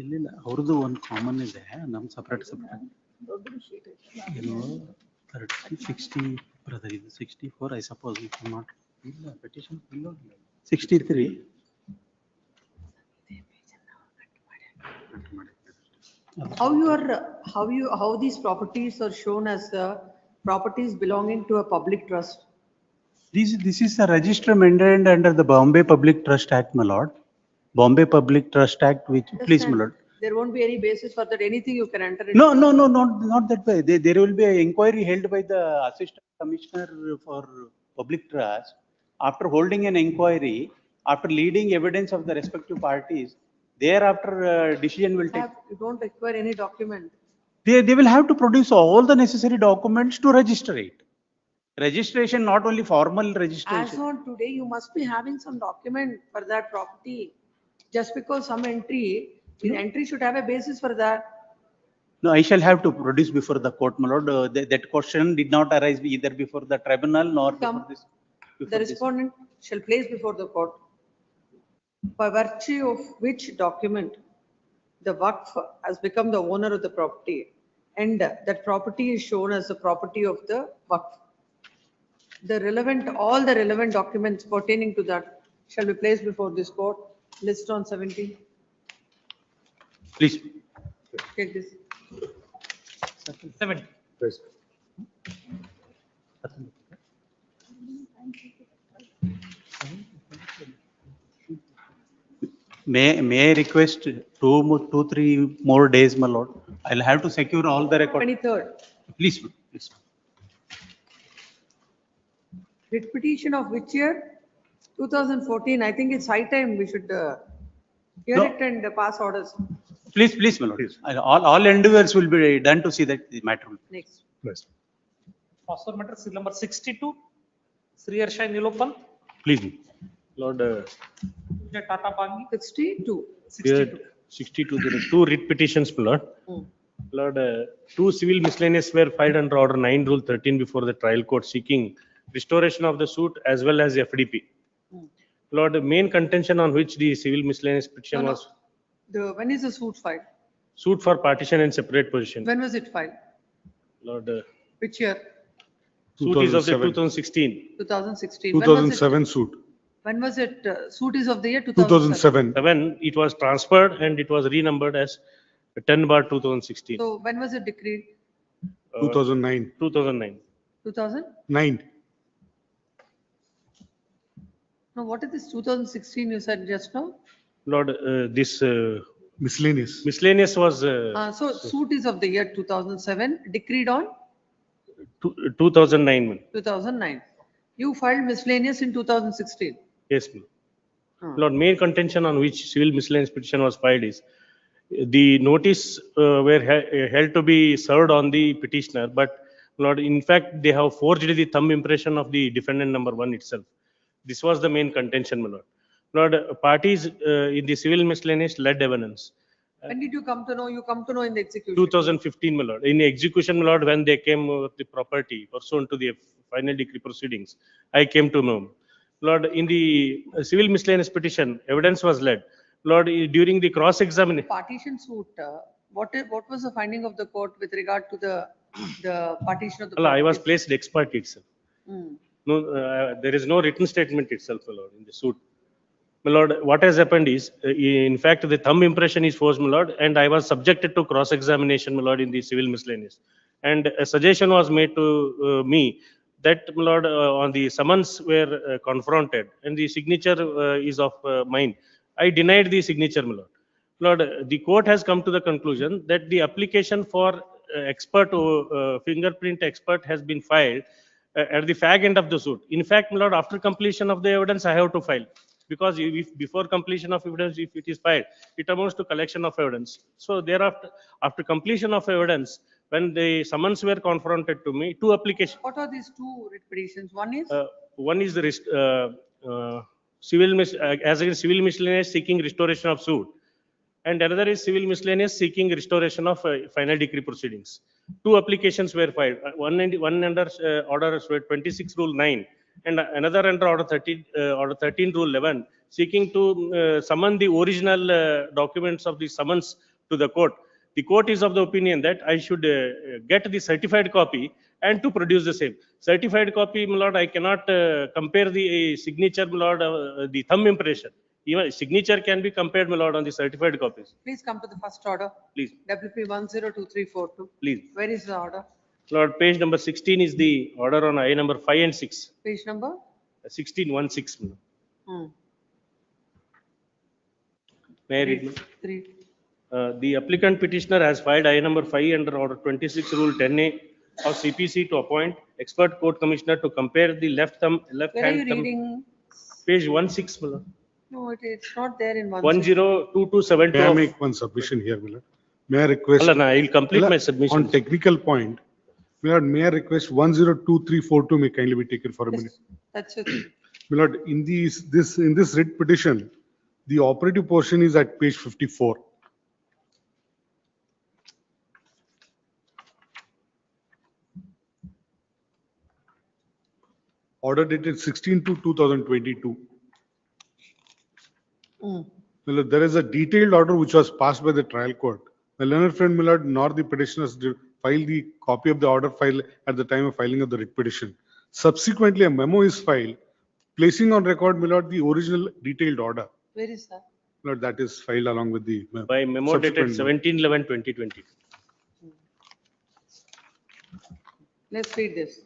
ಇಲ್ಲಿಲ್ಲ ಅವ್ರದ್ದು ಒಂದು common ಇದೆ, ನಮ್ ಸಪ್ರೇಟ್ ಏನು 60 ಬ್ರದರ್, ಇದು 64 ಐ ಸಪೋಸ್. ನಾಟ್ ಇಲ್ಲ petition 63. How these properties are shown as properties belonging to a public trust? This is a register maintained under the Bombay Public Trust Act, my lord. Bombay Public Trust Act, which, please, my lord. There won't be any basis for that. Anything you can enter. No, not that way. There will be an inquiry held by the Assistant Commissioner for Public Trust. After holding an inquiry, after leading evidence of the respective parties, thereafter decision will take. You don't require any document. They will have to produce all the necessary documents to register it. Registration, not only formal registration. As on today, you must be having some document for that property. Just because some entry, the entry should have a basis for that. No, I shall have to produce before the court, my lord. That question did not arise either before the tribunal nor before Come. this. The before this. respondent shall place before the court by virtue of which document the Waqf has become the owner of the property and that property is shown as the property of the Waqf. All the relevant documents pertaining to that shall be placed before this court. List on 17. Please. Take this. 70. May I request 3 more days, my lord? I'll have to secure all the records. 23rd. Please, please. Writ petition of which year? 2014. I think it's high time we should hear No. it and pass orders. Please, my lord. All endeavors will be done to see that the matter. Next. Please. Passport matter, seal number 62. Sri Harsha Nilopan. Please. Lord, Vijay Tata Bangi. 62. 62, there are 2 writ petitions, my lord. Hmm. Lord, 2 civil miscellaneous were filed under order 9 rule 13 before the trial court seeking restoration of the suit as well as FDP. Lord, the main contention on which the civil miscellaneous petition No. was When is the suit filed? suit for partition and separate position. When was it filed? Lord, Which year? suit is of the 2007. 2016. 2016. 2007 suit. When was it? Suit is of the year 2007. When it was transferred and it was renumbered as 10/2016. So when was it decreed? 2009. 2009. 2000? 9. No, what is this 2016 you said just now? Lord, this Miscellaneous. miscellaneous was So suit is of the year 2007, decreed on 2009. 2009. You filed miscellaneous in 2016. Yes, ma'am. Lord, main contention on which civil miscellaneous petition was filed is the notice were held to be served on the petitioner, but Lord, in fact, they have forged the thumb impression of the defendant number 1 itself. This was the main contention, my lord. Lord, parties in the civil miscellaneous led evidence. When did you come to know? You come to know in the execution. 2015, my lord. In the execution, my lord, when they came with the property pursuant to the final decree proceedings, I came to know. Lord, in the civil miscellaneous petition, evidence was led. Lord, during the cross-examination. Partition suit, what was the finding of the court with regard to the partition of the Allah, I was property? placed expert itself. Hmm. No, there is no written statement itself, my lord, in the suit. My lord, what has happened is, in fact, the thumb impression is forged, my lord, and I was subjected to cross-examination, my lord, in the civil miscellaneous. And a suggestion was made to me that, my lord, on the summons were confronted and the signature is of mine. I denied the signature, my lord. Lord, the court has come to the conclusion that the application for fingerprint expert has been filed at the fag end of the suit. In fact, my lord, after completion of the evidence, I have to file. Because if before completion of evidence, if it is filed, it amounts to collection of evidence. So thereafter, after completion of evidence, when the summons were confronted to me, 2 applications. What are these 2 writ petitions? One is? One is the as against civil miscellaneous seeking restoration of suit, and another is civil miscellaneous seeking restoration of final decree proceedings. 2 applications were filed. One under order 26 rule 9, and another under order 13 rule 11, seeking to summon the original documents of the summons to the court. The court is of the opinion that I should get the certified copy and to produce the same. Certified copy, my lord, I cannot compare the signature, my lord, the thumb impression. Even signature can be compared, my lord, on the certified copies. Please come to the first order. Please. WP 102342. Please. Where is the order? Lord, page number 16 is the order on I number 5 and 6. Page number? 1616. Hmm. May I read? ma'am? 3. The applicant petitioner has filed I number 5 under order 26 rule 10A of CPC to appoint expert court commissioner to compare the left Where are you hand thumb. reading? Page 16, my lord. No, it's not there in 102272. May I make one submission here, Milord? May I request? Allah, I will complete my submission. On technical point, Milord, may I request 102342 may kindly be taken for a minute? That's it. Milord, in this writ petition, the operative portion is at page 54. order dated 16/2/2022. Mm. Well, there is a detailed order which was passed by the trial court. The learned friend, my lord, nor the petitioners did file the copy of the order file at the time of filing of the writ petition. Subsequently, a memo is filed, placing on record, my lord, the original detailed order. Where is that? My lord, that is filed along with the By memo dated subsequent note. 17/11/2020. Let's read this.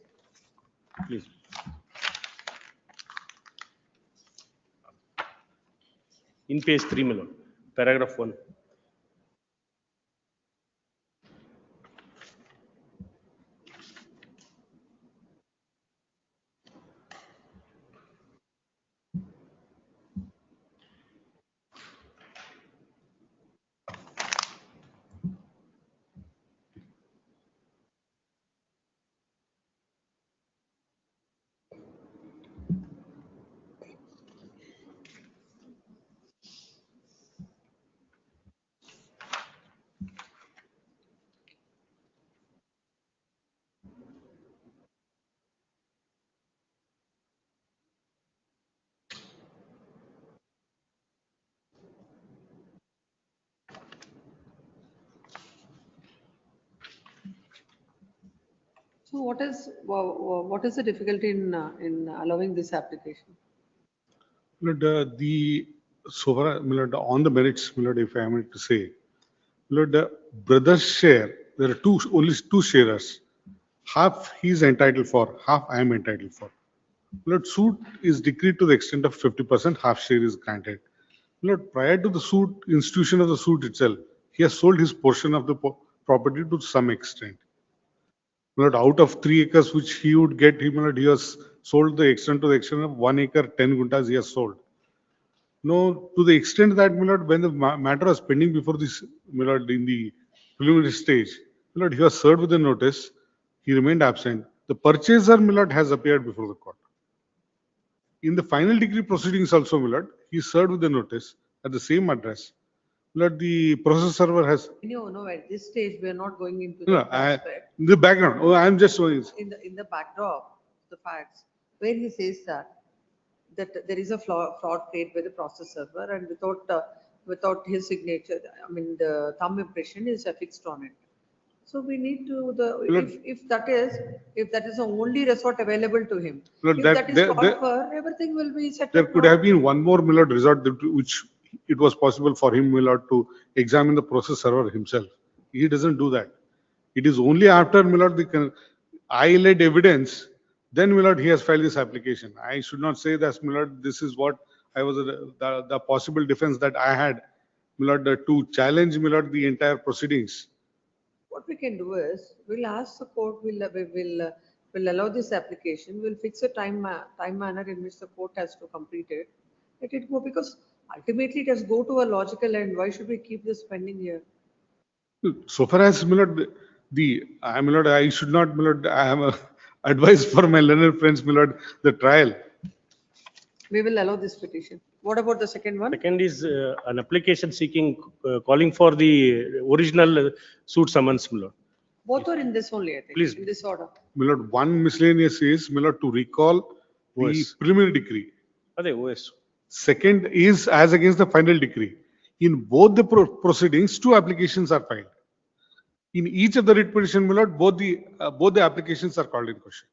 Please. In page 3, my lord, paragraph 1. So what is the difficulty in allowing this application? My lord, so far, my lord, on the merits, my lord, if I am to say, my lord, the brother's share, there are only two sharers. Half he is entitled for, half I am entitled for. Lord, suit is decreed to the extent of 50%, half share is granted. Lord, prior to the suit, institution of the suit itself, he has sold his portion of the property to some extent. Lord, out of 3 acres which he would get, Lord, he has sold the extent to the extent of 1 acre, 10 guntas he has sold. No, to the extent that, my lord, when the matter was pending before this, my lord, in the preliminary stage, my lord, he was served with a notice, he remained absent. The purchaser, my lord, has appeared before the court. In the final degree proceedings also, my lord, he served with a notice at the same address. My lord, the process server has, No, at this stage, we are not going into no, that aspect. the background, I'm just showing. In the backdrop, the facts, where he says that there is a fraud created by the process server and without his signature, I mean, the thumb impression is affixed on it. So we need to, if that is the only resort available to him, Look, if that- that is there- called there- for, everything will be settled. There could now. have been one more, my lord, resort which it was possible for him, my lord, to examine the process server himself. He doesn't do that. It is only after, my lord, I-led evidence, then, my lord, he has filed this application. I should not say that, my lord, this is what I was, the possible defense that I had, my lord, to challenge, my lord, the entire proceedings. What we can do is, we'll ask the court, we'll allow this application, we'll fix a time manner in which the court has to complete it. Let it go, because ultimately it has go to a logical end. Why should we keep this pending here? So far as, my lord, my lord, I should not, my lord, I have a advice for my learned friends, my lord, the trial. We will allow this petition. What about the second one? Second is an application seeking, calling for the original suit summons, my lord. Both are in this only, I think, Please. in this order. My lord, one miscellaneous is, my lord, to recall the OS. preliminary decree. Ade, OS. Second is as against the final decree. In both the proceedings, two applications are filed. In each of the writ petition, my lord, both the applications are called in question.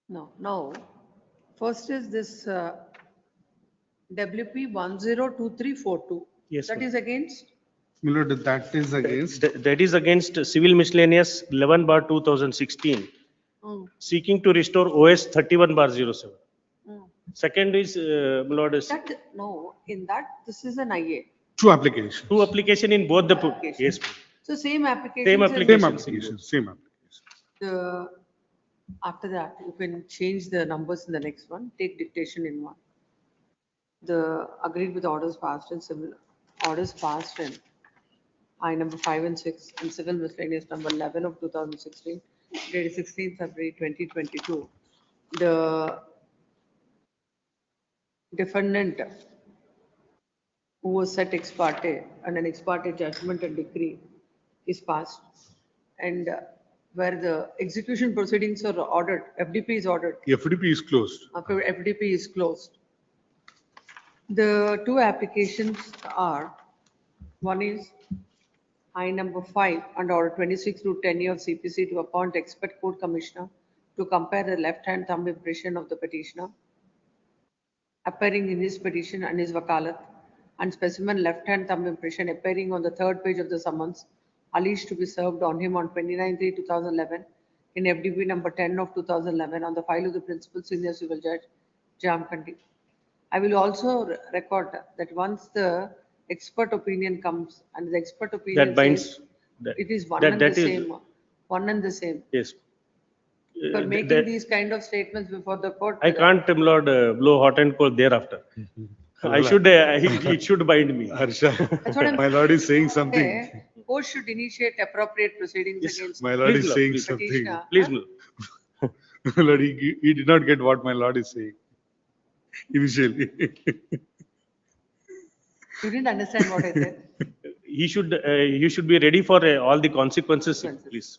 No, now, first is this WP 102342. Yes, That ma'am. is against? My lord, that is against. That is against civil miscellaneous 11/2016, seeking to restore OS 31/07. Second is, my lord, is No, in that, this is an IA. Two applications. two application in both the, yes, ma'am. So same application. Same application. Same application. After that, you can change the numbers in the next one, take dictation in one. The agreed with orders passed and similar orders passed in I number 5 and 6 and civil miscellaneous number 11 of 2016, dated 16th February 2022. The defendant who was set ex parte and an ex parte judgment and decree is passed, and where the execution proceedings are ordered, FDP is ordered, FDP is closed. after FDP is closed. The two applications are, one is I number 5 under order 26 to 10 of CPC to appoint expert court commissioner to compare the left-hand thumb impression of the petitioner appearing in his petition and his wakalat, and specimen left-hand thumb impression appearing on the third page of the summons alleged to be served on him on 29/3/2011 in FDP number 10 of 2011 on the file of the principal senior civil judge, Jamkhandi. I will also record that once the expert opinion comes and the expert opinion That binds. says that- it is one that- and that the is- same, one and the same. Yes. For Uh, making that- these kind of statements before the court. I can't, my lord, blow hot and cold thereafter. I should, it should bind me. Harsha, That's what I'm my lord is saying something. say, court should initiate appropriate proceedings against. My lord Please, is Lord, saying please. something. Petitioner. Please, my lord. My lord, he did not get what my lord is saying initially. You didn't understand what I said. You should be ready for all the consequences, please.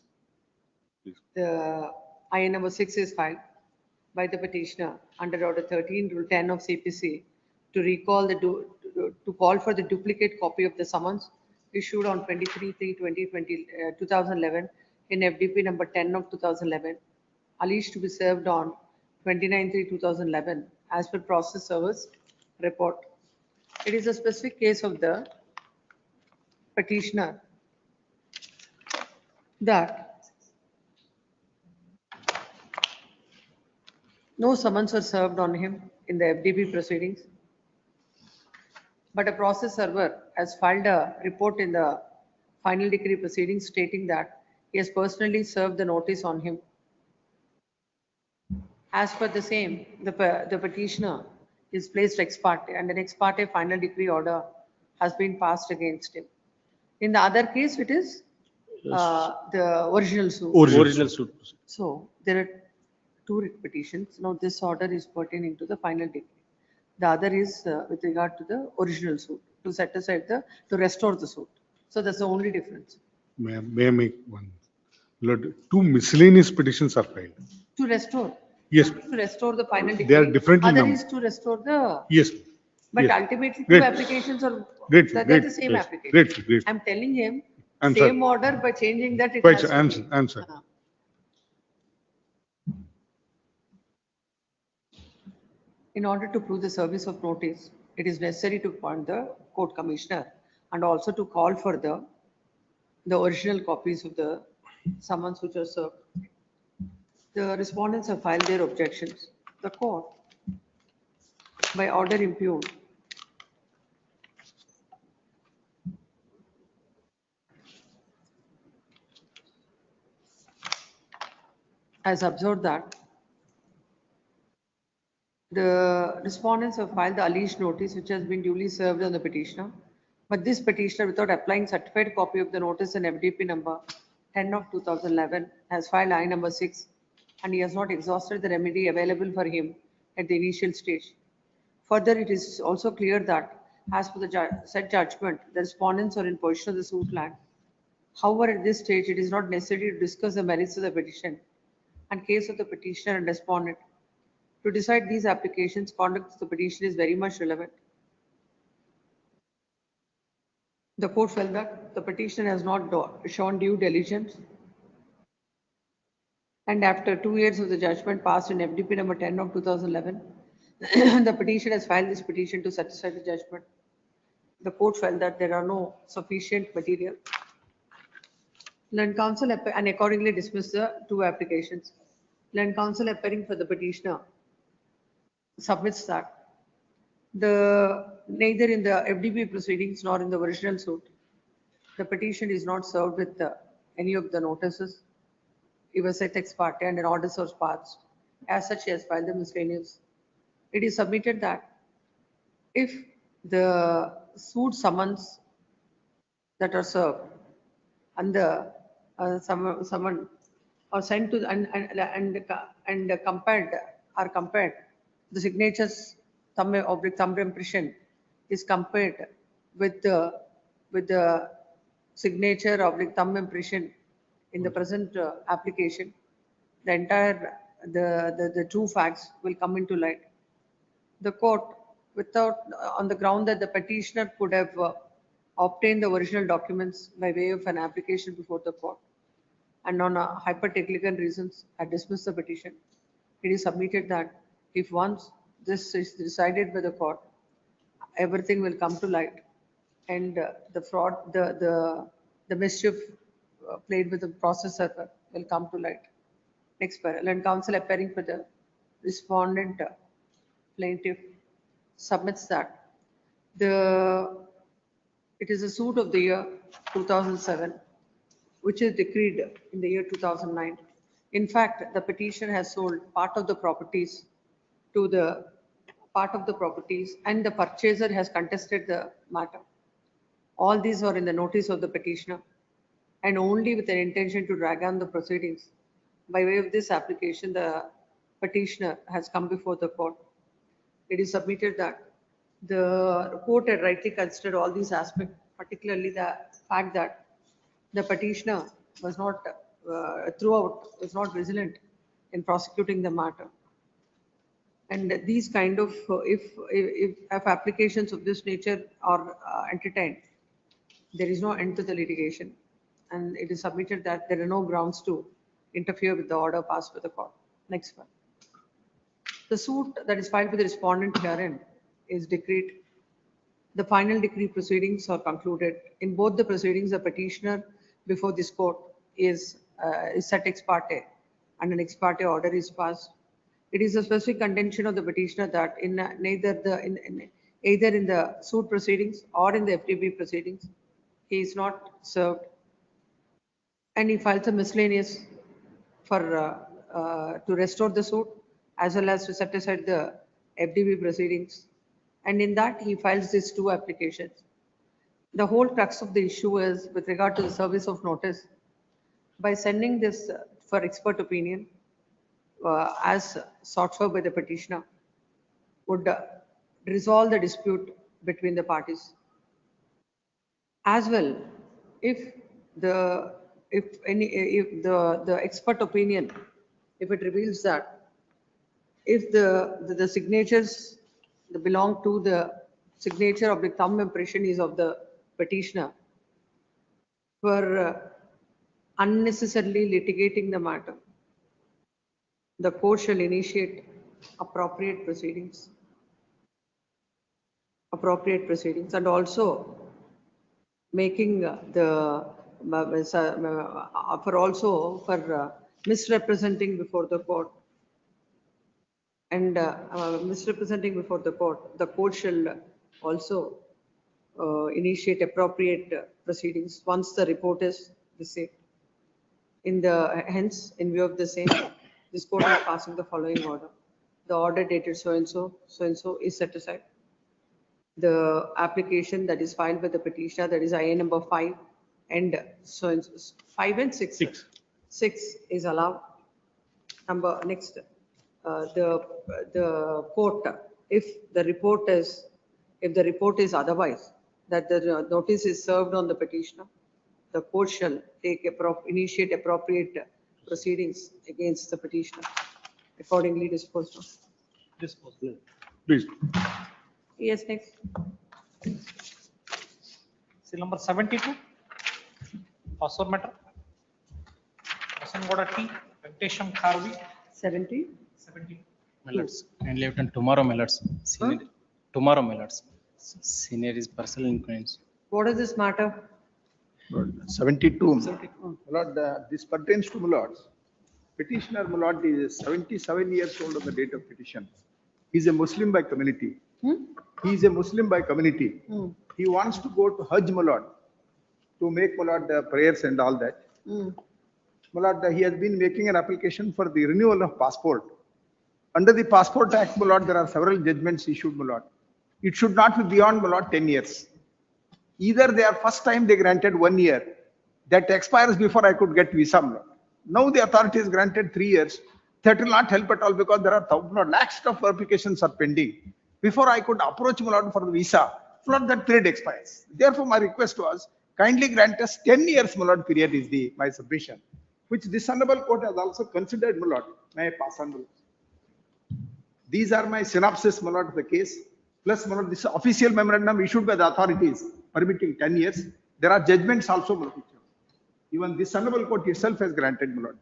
The IN number 6 is filed by the petitioner under order 13 rule 10 of CPC to recall to call for the duplicate copy of the summons issued on 23/3/2011 in FDP number 10 of 2011, alleged to be served on 29/3/2011 as per process service report. It is a specific case of the petitioner that no summons were served on him in the FDP proceedings, but a process server has filed a report in the final decree proceedings stating that he has personally served the notice on him. As per the same, the petitioner is placed ex parte and an ex parte final decree order has been passed against him. In the other case, it is the original suit. Original suit. So there are two writ petitions. Now this order is pertaining to the final decree. The other is with regard to the original suit, to set aside to restore the suit. So that's the only difference. May I make one? Lord, two miscellaneous petitions are filed. To restore. Yes. To restore the final decree. They are differently Other numbered. is to restore the. Yes. But yes. ultimately, two Great. applications are, Grateful, they're great, the same yes. application. Grateful, grateful. I'm telling him, I'm same sorry. order by changing that it Quite has sure. to be. Answer. In order to prove the service of notice, it is necessary to appoint the court commissioner and also to call for the original copies of the summons which are served. The respondents have filed their objections. The court, by order impugned, has observed that the respondents have filed the alleged notice which has been duly served on the petitioner, but this petitioner, without applying certified copy of the notice in FDP number 10 of 2011, has filed I number 6, and he has not exhausted the remedy available for him at the initial stage. Further, it is also clear that as per the said judgment, the respondents are in possession of the suit land. However, at this stage, it is not necessary to discuss the merits of the petition and case of the petitioner and respondent. To decide these applications, conduct of the petition is very much relevant. The court felt that the petitioner has not shown due diligence, and after 2 years of the judgment passed in FDP number 10 of 2011, the petitioner has filed this petition to satisfy the judgment. The court felt that there are no sufficient material. Land counsel and accordingly dismissed the two applications. Land counsel appearing for the petitioner submits that neither in the FDP proceedings nor in the original suit, the petition is not served with any of the notices. It was set ex parte and an order was passed. As such, he has filed the miscellaneous. It is submitted that if the suit summons that are served and the summon or sent to and compared, the signatures thumb impression is compared with the signature of the thumb impression in the present application, the entire, the true facts will come into light. The court, without, on the ground that the petitioner could have obtained the original documents by way of an application before the court, and on hyper-technical reasons, had dismissed the petition. It is submitted that if once this is decided by the court, everything will come to light, and the fraud, the mischief played with the process server will come to light. Next parallel, and counsel appearing for the respondent plaintiff submits that it is a suit of the year 2007, which is decreed in the year 2009. In fact, the petitioner has sold part of the properties and the purchaser has contested the matter. All these are in the notice of the petitioner, and only with an intention to drag on the proceedings. By way of this application, the petitioner has come before the court. It is submitted that the court had rightly considered all these aspects, particularly the fact that the petitioner was not was not vigilant in prosecuting the matter. And these kind of, if applications of this nature are entertained, there is no end to the litigation. And it is submitted that there are no grounds to interfere with the order passed by the court. Next one. The suit that is filed with the respondent herein is decreed. The final decree proceedings are concluded. In both the proceedings, the petitioner before this court is set ex parte, and an ex parte order is passed. It is a specific contention of the petitioner that in either in the suit proceedings or in the FTB proceedings, he is not served, and he files a miscellaneous for to restore the suit as well as to set aside the FDB proceedings. And in that, he files these two applications. The whole crux of the issue is with regard to the service of notice. By sending this for expert opinion, as sought for by the petitioner, would resolve the dispute between the parties. As well, if the expert opinion, if it reveals that if the signatures that belong to the signature of the thumb impression is of the petitioner, for unnecessarily litigating the matter, the court shall initiate appropriate proceedings, and also making for misrepresenting before the court, and misrepresenting before the court shall also initiate appropriate proceedings once the report is received. Hence, in view of the same, this court is passing the following order. The order dated so and so is set aside. The application that is filed by the petitioner, that is IA number 5 and so and so, 5 and 6. 6 is allowed. Next, the court, if the report is otherwise, that the notice is served on the petitioner, the court shall initiate appropriate proceedings against the petitioner, accordingly disposed of. Please. Yes, next. Seal number 72, password matter. Person T, Venkatesham Kharvi. 70. Millets. Kindly attend tomorrow, Millets. Tomorrow, Millets. Senior is personal inquiries. What is this matter? 72. My lord, this pertains to my lords. Petitioner, my lord, is 77 years old on the date of petition. He is a Muslim by community. He is a Muslim by community. He wants to go to Hajj, my lord, to make, my lord, the prayers and all that. My lord, he has been making an application for the renewal of passport. Under the Passport Act, my lord, there are several judgments issued, my lord. It should not be beyond, my lord, 10 years. Either they are first time they granted 1 year, that expires before I could get visa, my lord. Now the authorities granted 3 years. That will not help at all because there are lakhs of applications are pending. Before I could approach, my lord, for the visa, my lord, that period expires. Therefore, my request was kindly grant us 10 years, my lord, period is my submission. which this honorable court has also considered, my lord. May I pass on, my lord? These are my synopsis, my lord, of the case. Plus, my lord, this official memorandum issued by the authorities permitting 10 years. There are judgments also, my lord. Even this honorable court itself has granted, my lord.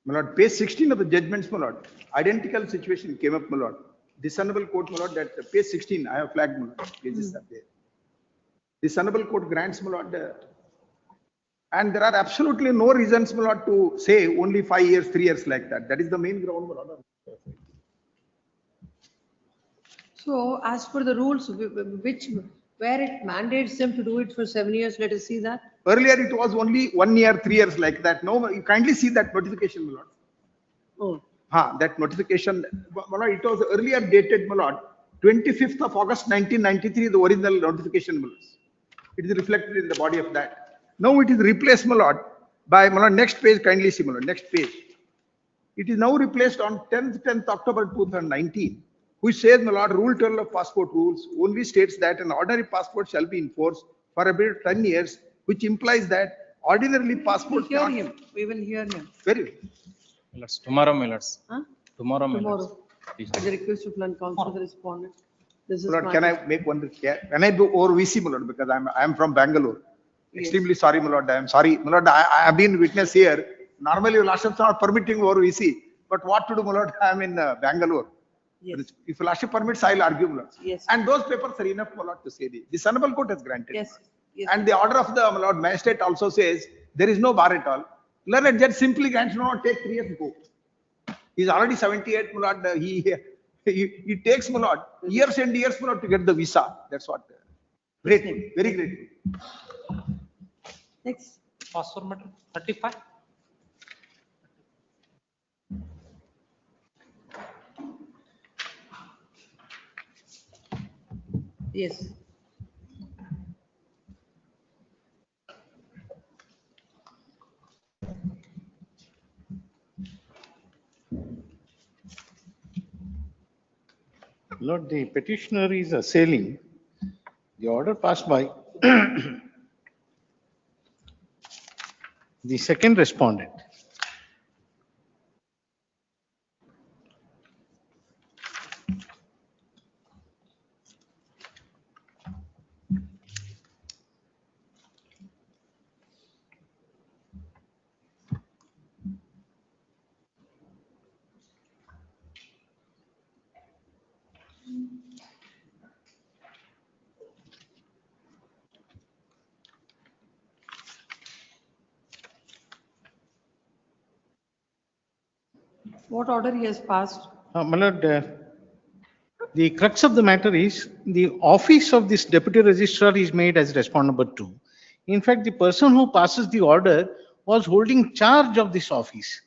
My lord, page 16 of the judgments, my lord, identical situation came up, my lord. This honorable court, my lord, that page 16, I have flagged, my lord, pages are there. This honorable court grants, my lord, and there are absolutely no reasons, my lord, to say only 5 years, 3 years like that. That is the main ground, my lord. So as per the rules, where it mandates them to do it for 7 years, let us see that. Earlier, it was only 1 year, 3 years like that. No, you kindly see that notification, my lord. Oh. That notification, my lord, it was earlier dated, my lord, 25th of August 1993, the original notification, my lord. It is reflected in the body of that. Now it is replaced, my lord, by, my lord, next page, kindly see, my lord, next page. It is now replaced on 10th October 2019, which says, my lord, Rule 12 of passport rules only states that an ordinary passport shall be enforced for a period of 10 years, which implies that ordinarily passport. We will hear him. We will hear him. Very well. Millards, tomorrow, Millards. Huh? Tomorrow, Millards. Tomorrow. At the request of land council, the respondent. This is Lord, my- can I make one request? Can I do over VC, my lord, because I am from Bangalore. Yes. Extremely sorry, my lord. I am sorry, my lord. I have been witness here. Normally, your lordships are permitting over VC, but what to do, my lord? I am in Bangalore. Yes. If your lordship permits, I will argue, my lord. Yes. And those papers are enough, my lord, to say this honorable court has granted. Yes. Yes. And the order of the, my lord, magistrate also says there is no bar at all. Learned judge simply grants, no, take 3 years go. He's already 78, my lord. He takes, my lord, years and years, my lord, to get the visa. That's what. Grateful, very grateful. Next. Passport matter 35. Yes. Lord, the petitioner is assailing the order passed by the second respondent. What order he has passed? My lord, the crux of the matter is the office of this deputy registrar is made as respondent number 2. In fact, the person who passes the order was holding charge of this office.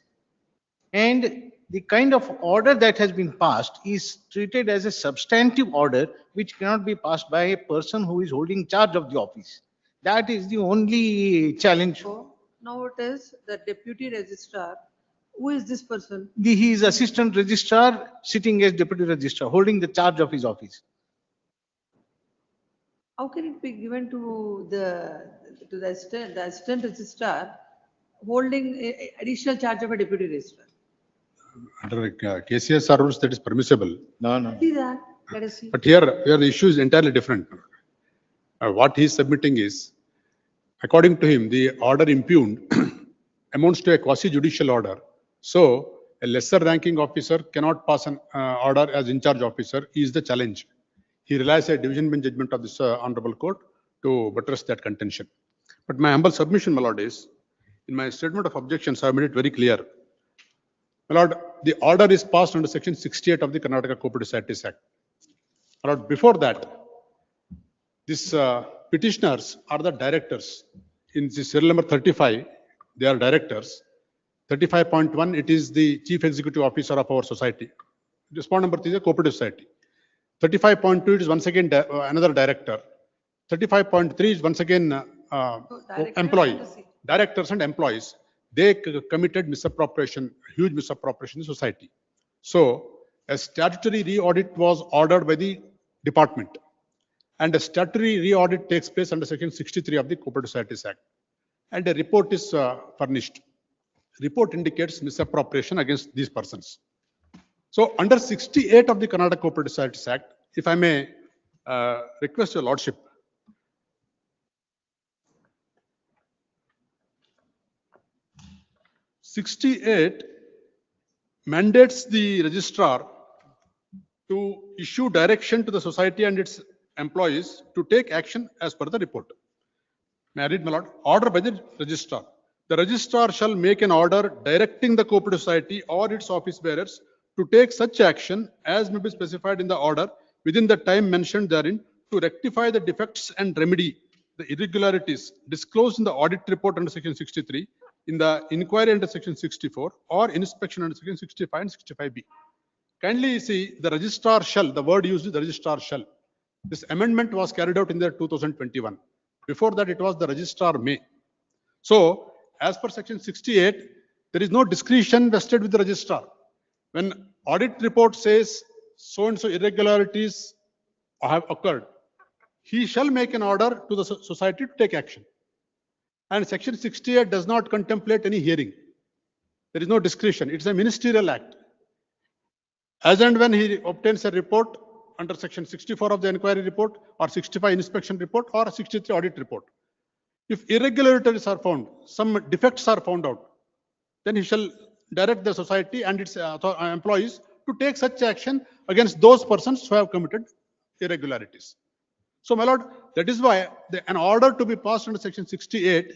And the kind of order that has been passed is treated as a substantive order which cannot be passed by a person who is holding charge of the office. That is the only challenge. So now it is the deputy registrar. Who is this person? He is assistant registrar sitting as deputy registrar, holding the charge of his office. How can it be given to the assistant registrar holding additional charge of a deputy registrar? Under KCSR rules, that is permissible. No. See that, let us see. But here the issue is entirely different. What he is submitting is, according to him, the order impugned amounts to a quasi-judicial order. So a lesser ranking officer cannot pass an order as in-charge officer is the challenge. He relies a division bench judgment of this honorable court to buttress that contention. But my humble submission, my lord, is in my statement of objections, I have made it very clear. My lord, the order is passed under section 68 of the Karnataka Cooperative Societies Act. My lord, before that, these petitioners are the directors. In the serial number 35, they are directors. 35.1, it is the chief executive officer of our society. Respondent number 3 is a cooperative society. 35.2, it is once again another director. 35.3 is once again employee. Directors and employees. they committed misappropriation, huge misappropriation in society. So a statutory re-audit was ordered by the department, and a statutory re-audit takes place under section 63 of the Cooperative Societies Act, and a report is furnished. Report indicates misappropriation against these persons. So under 68 of the Karnataka Cooperative Societies Act, if I may request your lordship, '68 mandates the registrar to issue direction to the society and its employees to take action as per the report. May I read, my lord? Order by the registrar. The registrar shall make an order directing the cooperative society or its office bearers to take such action as may be specified in the order within the time mentioned therein to rectify the defects and remedy the irregularities disclosed in the audit report under section 63, in the inquiry under section 64, or inspection under section 65 and 65B. Kindly see the registrar shall, the word used is the registrar shall. This amendment was carried out in the 2021. Before that, it was the registrar may. So, as per section 68, there is no discretion vested with the registrar. When audit report says so and so irregularities have occurred, he shall make an order to the society to take action. And section 68 does not contemplate any hearing. There is no discretion. It's a ministerial act. As and when he obtains a report under section 64 of the inquiry report, or 65 inspection report, or 63 audit report, if irregularities are found, some defects are found out, then he shall direct the society and its employees to take such action against those persons who have committed irregularities. So, my lord, that is why an order to be passed under section 68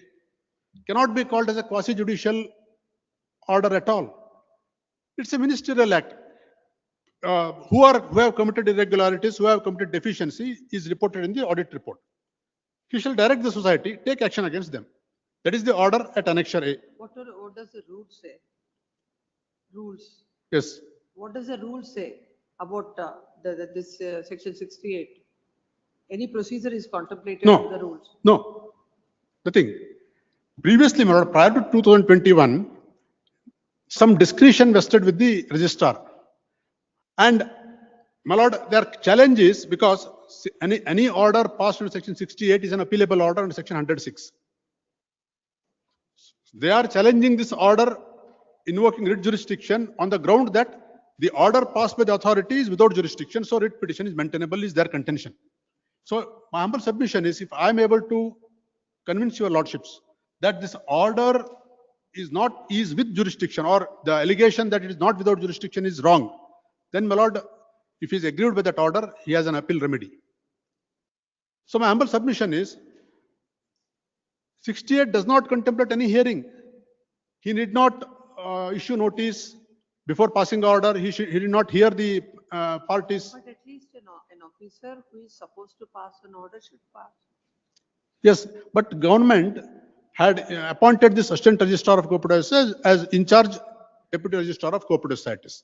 cannot be called as a quasi-judicial order at all. It's a ministerial act. Who have committed irregularities, who have committed deficiency, is reported in the audit report. He shall direct the society, take action against them. That is the order at Annexure A. What does the rule say? Rules. Yes. What does the rule say about this section 68? Any procedure is contemplated in the rules? No, nothing. Previously, my lord, prior to 2021, some discretion vested with the registrar. And, my lord, their challenge is because any order passed under section 68 is an appealable order under section 106. They are challenging this order, invoking writ jurisdiction on the ground that the order passed by the authority is without jurisdiction, so writ petition is maintainable, is their contention. So, my humble submission is, if I am able to convince your lordships that this order is with jurisdiction, or the allegation that it is not without jurisdiction is wrong, then, my lord, if he is aggrieved by that order, he has an appeal remedy. So, my humble submission is, 68 does not contemplate any hearing. He need not issue notice before passing order. He did not hear the parties. But at least an officer who is supposed to pass an order should pass. Yes, but government had appointed this assistant registrar of cooperative societies as in charge deputy registrar of cooperative societies.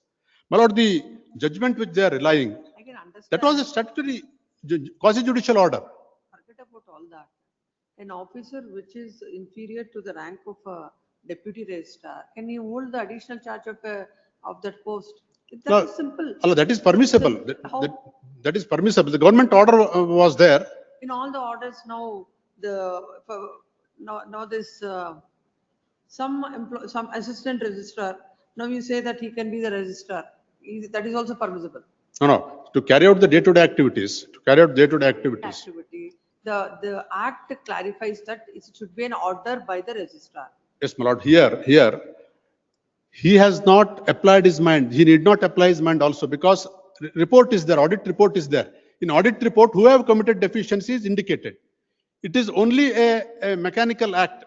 My lord, the judgment which they are relying, I can understand. that was a statutory quasi-judicial order. Forget about all that. An officer which is inferior to the rank of a deputy registrar, can he hold the additional charge of that post? That is simple. That is permissible. That is permissible. The government order was there. In all the orders now, now this some assistant registrar. Now you say that he can be the registrar. That is also permissible. No. To carry out the day-to-day activities. The act clarifies that it should be an order by the registrar. Yes, my lord. Here, he has not applied his mind. He need not apply his mind also, because report is there, audit report is there. In audit report, who have committed deficiencies indicated. It is only a mechanical act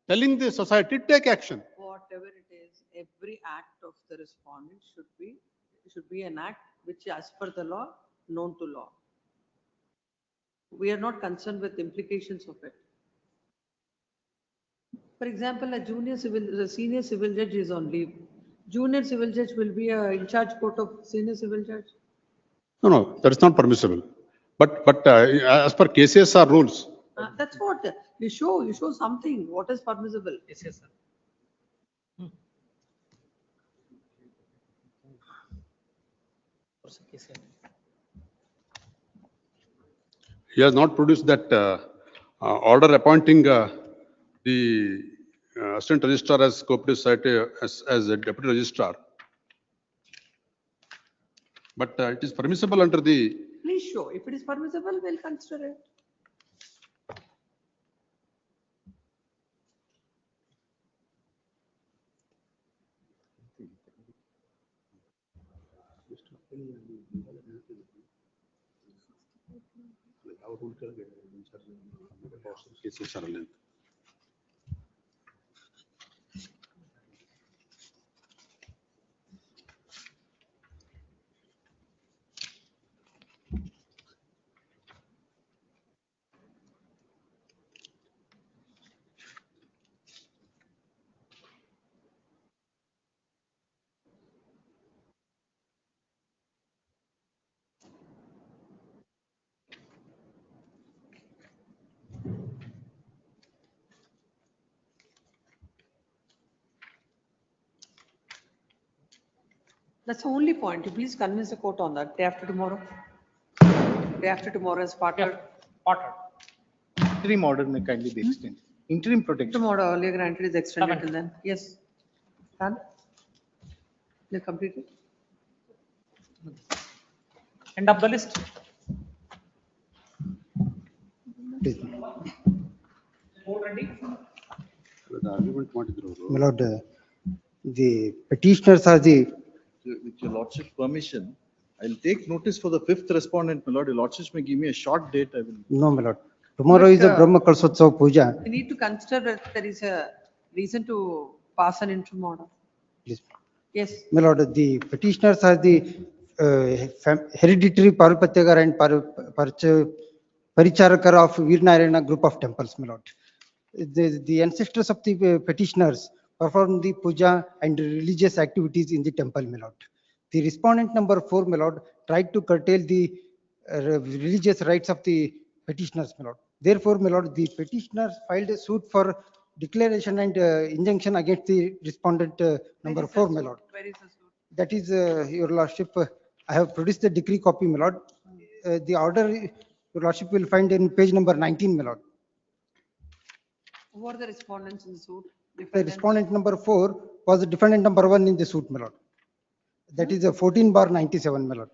telling the society to take action. Whatever it is, every act of the respondent should be an act which, as per the law, known to law. We are not concerned with implications of it. For example, the senior civil judge is on leave. Junior civil judge will be in charge court of senior civil judge. No, that is not permissible. But as per KCSR rules. That's what you show something. What is permissible? Yes, sir. He has not produced that order appointing the assistant registrar as cooperative society as a deputy registrar. But it is permissible under the, Please show. If it is permissible, we'll consider it. That's the only point. You please convince the court on that. Day after tomorrow. Day after tomorrow is partnered. Partnered. Interim order may kindly be extended. Interim protection. Interim order earlier granted is extended Seven. till then. Yes. Done? You completed? End of the list. the argument ಮಾಡಿದ್ರು ಅವರು. My lord, the petitioners are the, With your lordship permission, I'll take notice for the fifth respondent, my lord. Your lordship may give me a short date, I will. no, my lord. Tomorrow is a Brahma Kalsotsav Puja. We need to consider that there is a reason to pass an interim order. Please. Yes. My lord, the petitioners are the hereditary Parupatyagar and Paricharakar of Virnarayana group of temples, my lord. The ancestors of the petitioners perform the puja and religious activities in the temple, my lord. The respondent number 4, my lord, tried to curtail the religious rights of the petitioners, my lord. Therefore, my lord, the petitioners filed a suit for declaration and injunction against the respondent number 4, my lord. Where is the suit? That is, your lordship, I have produced the decree copy, my lord. The order, your lordship will find in page number 19, my lord. Who are the respondents in the suit? The Defendants? respondent number 4 was the defendant number 1 in the suit, my lord. That is a 14/97, my lord.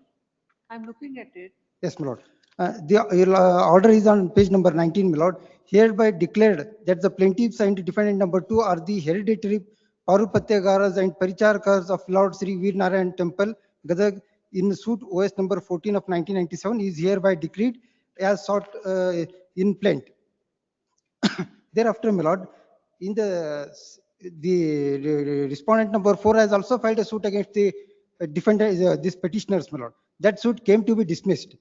I'm looking at it. Yes, my lord. The order is on page number 19, my lord. Hereby declared that the plaintiffs and defendant number 2 are the hereditary Parupatyagaras and Paricharakas of Lord Sri Virnarayan Temple, Gadag, in suit OS number 14 of 1997 is hereby decreed as sought in plaint. Thereafter, my lord, in the respondent number 4 has also filed a suit against the defendant, this petitioners, my lord. That suit came to be dismissed.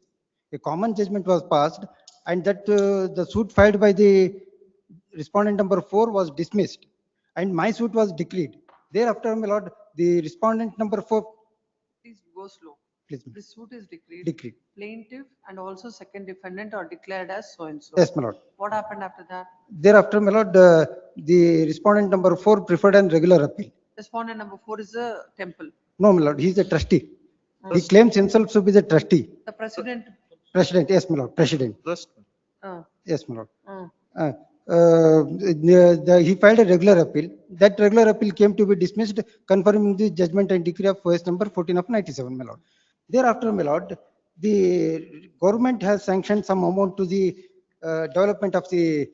A common judgment was passed, and that the suit filed by the respondent number 4 was dismissed, and my suit was decreed. Thereafter, my lord, the respondent number 4. Please go slow. Please. This suit is decreed. Decreed. Plaintiff and also second defendant are declared as so and so. Yes, my lord. What happened after that? Thereafter, my lord, the respondent number 4 preferred an regular appeal. Respondent number 4 is the temple. No, my lord, he is a trustee. He claims himself to be the trustee. The president. President, yes, my lord, president. Yes, my lord. He filed a regular appeal. That regular appeal came to be dismissed, confirming the judgment and decree of OS number 14 of 97, my lord. Thereafter, my lord, the government has sanctioned some amount to the development of the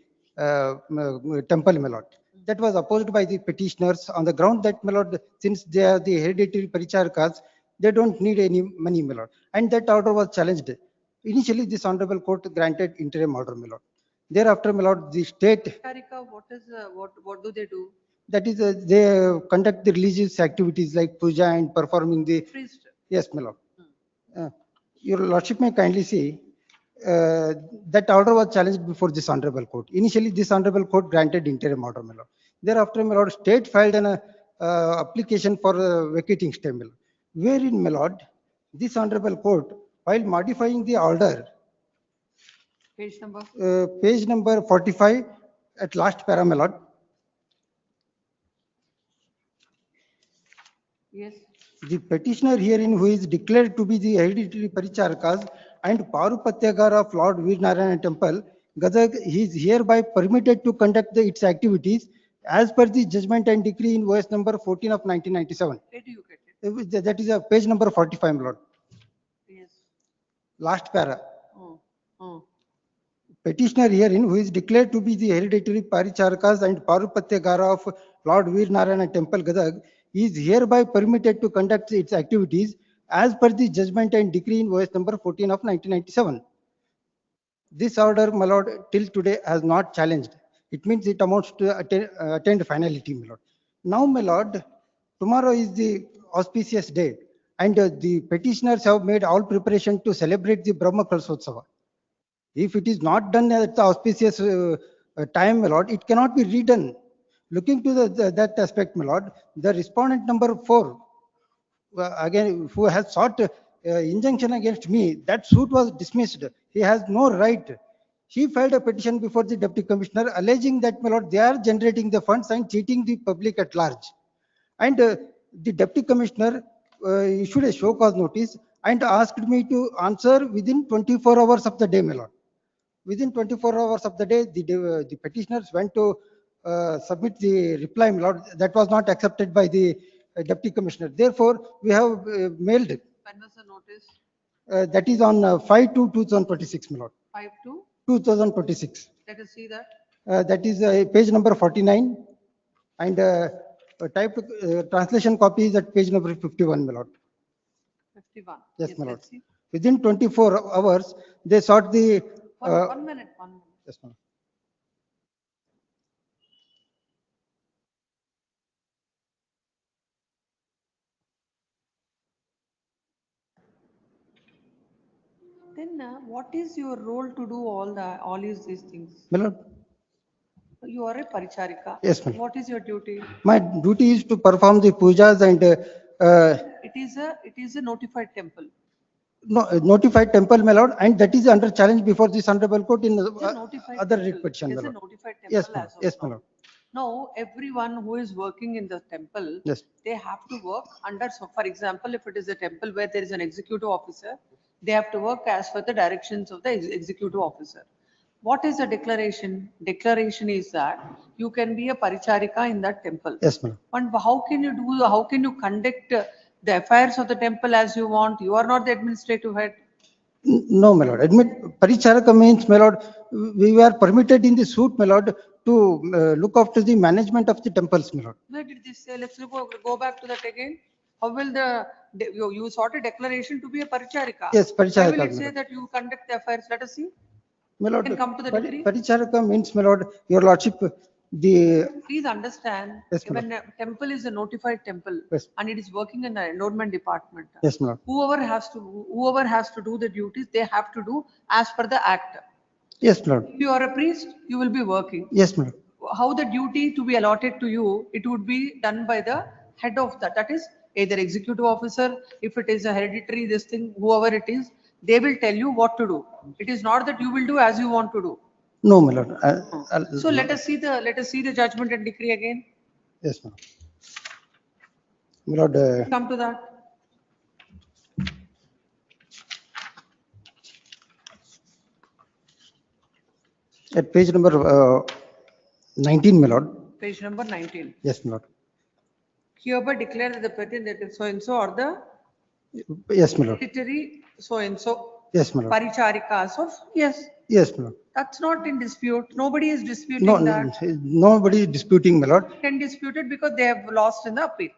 temple, my lord. That was opposed by the petitioners on the ground that, my lord, since they are the hereditary Paricharakas, they don't need any money, my lord. And that order was challenged. Initially, this honorable court granted interim order, my lord. Thereafter, my lord, the state. Karika, what do they do? That is, they conduct the religious activities like puja and performing the. Priest. Yes, my lord. Your lordship may kindly see, that order was challenged before this honorable court. Initially, this honorable court granted interim order, my lord. Thereafter, my lord, state filed an application for vacating stay, my lord. Wherein, my lord, this honorable court, while modifying the order, page number 45 at last para, my lord. Yes. The petitioner herein who is declared to be the hereditary Paricharakas and Parupatyagara of Lord Veernarayana Temple, Gadag, he is hereby permitted to conduct its activities as per the judgment and decree in OS number 14 of 1997. Where do you get it? That is a page number 45, my lord. Yes. Last para. Oh, oh. Petitioner herein who is declared to be the hereditary Paricharakas and Parupatyagara of Lord Veernarayana Temple, Gadag, is hereby permitted to conduct its activities as per the judgment and decree in OS number 14 of 1997. This order, my lord, till today has not challenged. It means it amounts to attend finality, my lord. Now, my lord, tomorrow is the auspicious day, and the petitioners have made all preparation to celebrate the Brahma Kalsotsava. If it is not done at the auspicious time, my lord, it cannot be redone. Looking to that aspect, my lord, the respondent number 4, again, who has sought injunction against me, that suit was dismissed. He has no right. He filed a petition before the deputy commissioner alleging that, my lord, they are generating the funds and cheating the public at large. And the deputy commissioner issued a show cause notice and asked me to answer within 24 hours of the day, my lord. Within 24 hours of the day, the petitioners went to submit the reply, my lord. That was not accepted by the deputy commissioner. Therefore, we have mailed. When was the notice? That is on 5/2/2026, my lord. 5/2? 2026. Let us see that. That is page number 49, and typed translation copy is at page number 51, my lord. 51. Yes, my lord. let's see. Within 24 hours, they sought the. One minute, 1 minute. Yes, ma'am. Then what is your role to do all these things? My lord. You are a paricharika. Yes, ma'am. What is your duty? My duty is to perform the pujas and It is a notified temple. notified temple, my lord, and that is under challenge before this honorable court in other writ petition, It my is a lord. notified temple. Yes, ma'am. as of Yes, my now. lord. Now, everyone who is working in the temple, Yes. they have to work under, so for example, if it is a temple where there is an executive officer, they have to work as per the directions of the executive officer. What is the declaration? Declaration is that you can be a paricharika in that temple. Yes, ma'am. And how can you conduct the affairs of the temple as you want? You are not the administrative head. No, my lord. Admit paricharaka means, my lord, we were permitted in the suit, my lord, to look after the management of the temples, my lord. Where did this say? Let's go back to that again. How will you sought a declaration to be a paricharika? Yes, paricharaka, Why will it my say lord. that you conduct the affairs? Let us see. My lord, Can come to the decree. paricharaka means, my lord, your lordship, the. Please understand, Yes, my when a temple is a notified temple Yes. and it is working in the endowment department, Yes, my lord. whoever has to do the duties, they have to do as per the act. Yes, my lord. If you are a priest, you will be working. Yes, my lord. How the duty to be allotted to you, it would be done by the head of that is either executive officer, if it is a hereditary, this thing, whoever it is, they will tell you what to do. It is not that you will do as you want to do. No, my lord. So let us see the judgment and decree again. Yes, ma'am. My lord, Come to that. at page number 19, my lord. Page number 19. Yes, my lord. Hereby declare that the petition that is so and so or the Yes, my lord. hereditary so and so. Yes, my lord. Paricharikas of, yes, Yes, my lord. that's not in dispute. Nobody is disputing No, that. nobody is disputing, my lord. Can dispute it because they have lost in the appeal.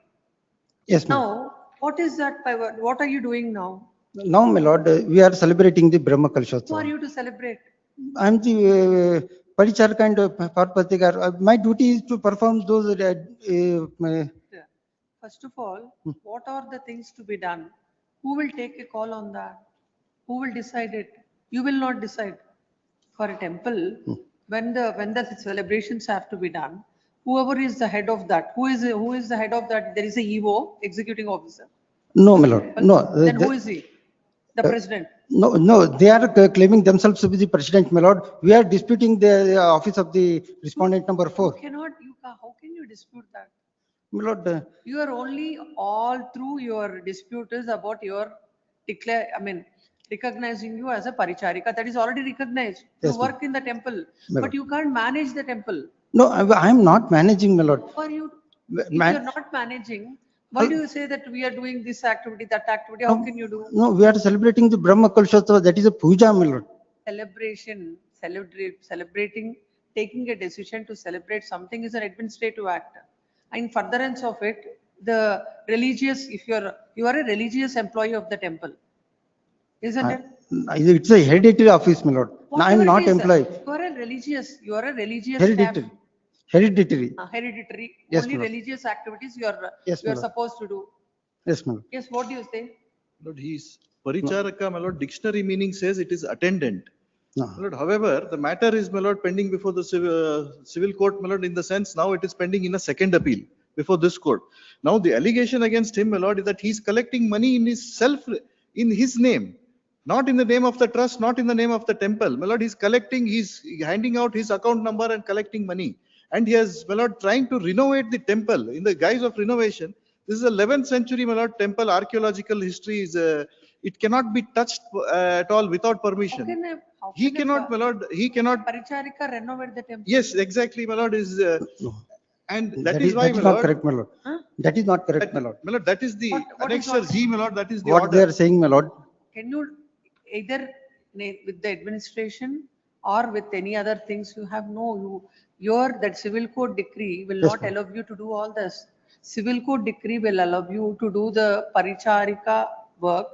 Yes, ma'am. Now, what is that? What are you doing now? Now, my lord, we are celebrating the Brahma Who are Kalshotsava. you to celebrate? I am the Paricharaka and Parpatikar. My duty is to perform those. First of all, what are the things to be done? Who will take a call on that? Who will decide it? You will not decide. For a temple, when the celebrations have to be done, whoever is the head of that, who is the head of that? There is a EO, executing officer. No, my lord. No. Then who is he? The president. No, they are claiming themselves to be the president, my lord. We are disputing the office of the respondent number 4. How can you dispute that? My lord, You are only all through your dispute is about your recognizing you as a paricharika. That is already recognized. You Yes, ma'am. work in the temple, My but lord. you can't manage the temple. No, I am not managing, my lord. How are you? If Ma- you're not managing, why do you say that we are doing this activity, that activity? How can you do? No, we are celebrating the Brahma Kalshotsava, that is a puja, my lord. Celebrating, taking a decision to celebrate something is an administrative act. In furtherance of it, the religious, if you are a religious employee of the temple, isn't it? It's a hereditary office, my lord. I am Whatever not it is, employed. you are a religious Hereditary. staff. Hereditary. Hereditary, Yes, only my lord. religious activities you Yes, are my lord. supposed to do. Yes, my lord. Yes, what do you say? Lord, he's paricharaka, my lord, dictionary meaning says it is attendant. No. My lord, however, the matter is, my lord, pending before the civil court, my lord, in the sense now it is pending in a second appeal before this court. Now the allegation against him, my lord, is that he's collecting money in his name, not in the name of the trust, not in the name of the temple. My lord, he's handing out his account number and collecting money. And he has, my lord, trying to renovate the temple in the guise of renovation. This is 11th century, my lord, temple archaeological history is, it cannot be touched at all without permission. He cannot, my lord, he cannot. Paricharika renovate the temple. Yes, exactly, my lord, is, and that is that why, is my not lord. correct, my lord. That is not correct, my lord. My lord, that is the What is annexure G, my lord, that is the What they order. are saying, my lord. Can you either with the administration or with any other things you have that civil code decree will Yes, not ma'am. allow you to do all this. Civil code decree will allow you to do the paricharika work,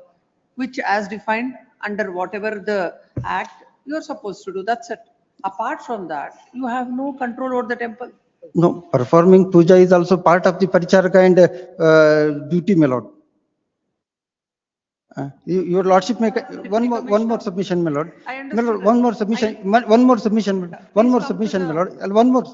which as defined under whatever the act you are supposed to do. That's it. Apart from that, you have no control over the temple. No, performing puja is also part of the paricharaka and duty, my lord. Your lordship make one more submission, my lord. I My understood lord, that. one more submission, one more submission, one more submission, my lord. One more,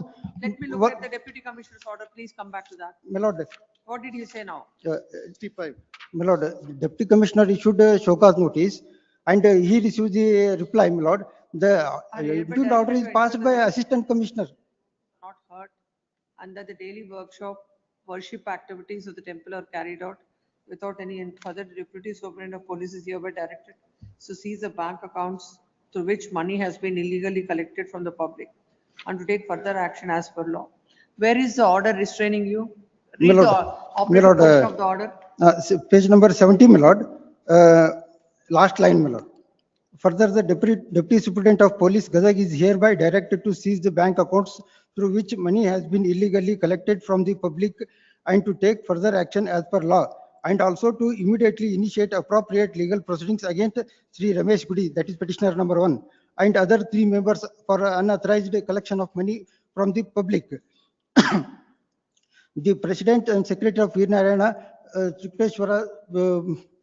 Let me look at the deputy commissioner's order. Please come back to that. my lord. What did he say now? 55. My lord, deputy commissioner issued a show cause notice and he received the reply, my lord. The executive order is passed by assistant commissioner. Not heard. Under the daily workshop, worship activities of the temple are carried out without any further. The deputy superintendent of police is hereby directed to seize the bank accounts through which money has been illegally collected from the public and to take further action as per law. Where is the order restraining you? Read the operative portion of the order. Page number 70, my lord. Last line, my lord. Further, the deputy superintendent of police Gadag is hereby directed to seize the bank accounts through which money has been illegally collected from the public and to take further action as per law, and also to immediately initiate appropriate legal proceedings against Sri Ramesh Gudi, that is petitioner number 1, and other 3 members for unauthorized collection of money from the public. The president and secretary of Veer Narayana Trikweshwara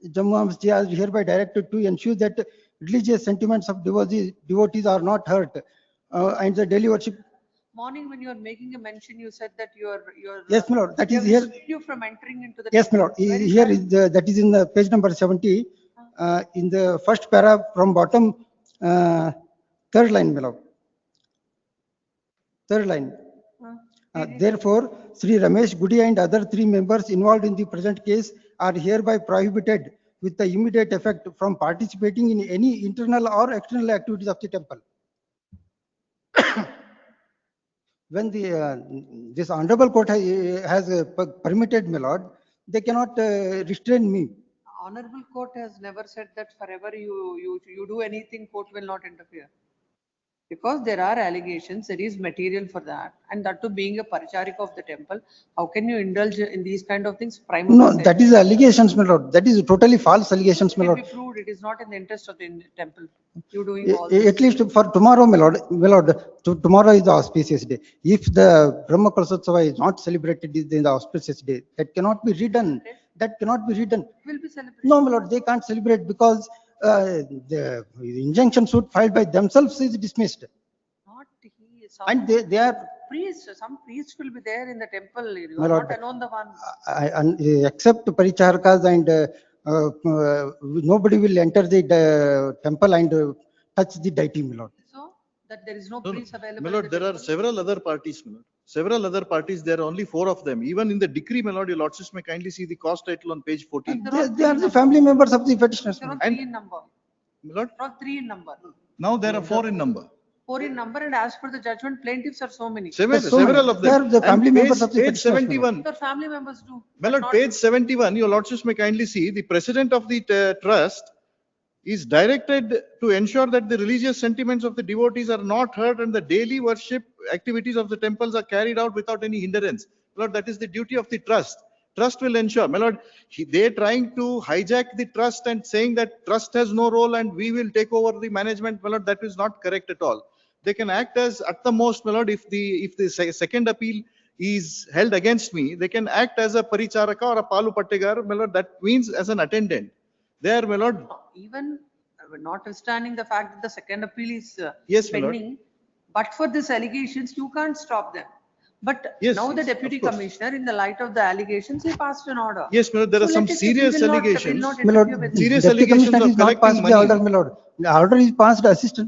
Jammu are hereby directed to ensure that religious sentiments of devotees are not hurt, and the daily worship. Morning when you are making a mention, you said that your Yes, my lord. That is they have here. restrained you from entering into the Yes, my lord. temple. Where is Here that? is that is in the page number 70, in the first paragraph from bottom, third line, my lord. Third line. Therefore, Sri Ramesh Gudi and other 3 members involved in the present case are hereby prohibited with the immediate effect from participating in any internal or external activities of the temple. When this honorable court has permitted, my lord, they cannot restrain me. Honorable court has never said that forever you do anything, court will not interfere. Because there are allegations, there is material for that, and that too being a paricharika of the temple, how can you indulge in these kind of things? No, that is allegations, my lord. That is totally false allegations, my Can lord. be proved it is not in the interest of the temple. You doing all this. At least for tomorrow, my lord, tomorrow is the auspicious day. If the Brahma Kalsotsava is not celebrated in the auspicious day, that cannot be redone. That cannot be redone. Will be celebrated. No, my lord, they can't celebrate because the injunction suit filed by themselves is dismissed. Not he, And they are. Some priests will be there in the temple. You My are lord, not alone the one. Except paricharakas and nobody will enter the temple and touch the deity, my lord. So that there is no No, no. priest available. My in lord, the there are temple? several other parties, my lord. several other parties, there are only 4 of them. Even in the decree, my lord, your lordships may kindly see the cause title on page 14. They are the family members of the petitioners. There are And- 3 in number. My lord, There are 3 in number. now there are 4 in number. 4 in number, and as per the judgment, plaintiffs are so many. Several, so many. several of They are them. the And family members page- of the Page petitioners, my lord. 71. Their family members do. My but lord, not- page 71, your lordships may kindly see, the president of the trust is directed to ensure that the religious sentiments of the devotees are not hurt and the daily worship activities of the temples are carried out without any hindrance. My lord, that is the duty of the trust. Trust will ensure. My lord, they trying to hijack the trust and saying that trust has no role and we will take over the management. My lord, that is not correct at all. They can act as at the most, my lord, if the second appeal is held against me, they can act as a paricharaka or a palu pattegar. My lord, that means as an attendant. There, my lord, Even notwithstanding the fact that the second appeal is Yes, my lord. pending, but for these allegations, you can't stop them. But Yes, now the yes, deputy of course. commissioner, in the light of the allegations, he passed an order. Yes, my lord, there are So some let it- serious we will not- allegations. will not My lord, interfere with Serious it. deputy allegations commissioner of is not collecting passed the money. order, my lord. The order is passed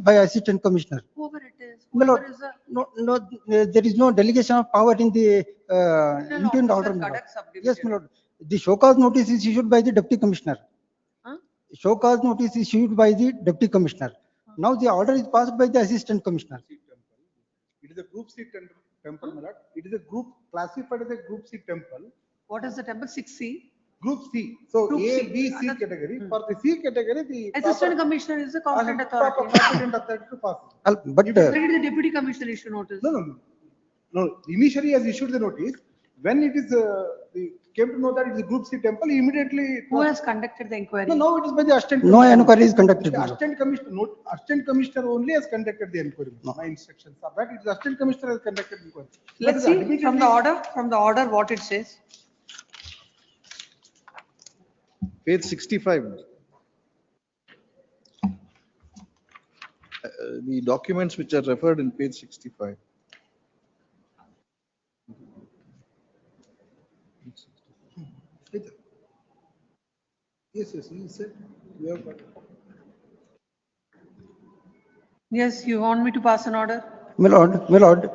by assistant commissioner. Whoever it is, My lord, whoever is the no, there is no delegation of power in the criminal intent officer, order, my lord. Cuttack subdivision. Yes, my lord. The show cause notice is issued by the deputy commissioner. Huh? Show cause notice is issued by the deputy commissioner. Now the order is passed by the assistant commissioner. It is a group C temple, my lord. It is a group classified as a group C temple. What is the temple? 6C? Group C. So Group A, C. B, C category. For the C category, the Assistant commissioner is the competent proper authority. competent authority to pass. But Why did the deputy commissioner issue notice? No. Initially, has issued the notice. When it is came to know that it is a group C temple, he immediately. Who has conducted the inquiry? No, now it is by the assistant. No commissioner. inquiry is conducted, The my lord. assistant commissioner only has conducted the inquiry. My instructions are that it is assistant commissioner has conducted the inquiry. Let's But see from the order what it says. Page 65. The documents which are referred in page 65. Yes, he said. We have got it. Yes, you want me to pass an order? My lord,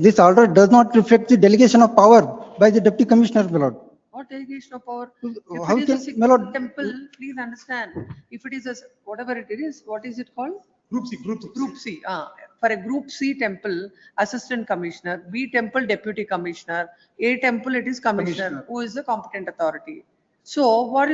this order does not reflect the delegation of power by the deputy commissioner, my lord. What delegation of power? If How it is a can- Sikh my lord- temple, please understand, if it is a, whatever it is, what is it called? Group C. Group C. For a group C temple, assistant commissioner, B temple, deputy commissioner, A temple, it is commissioner, who is the competent authority. So where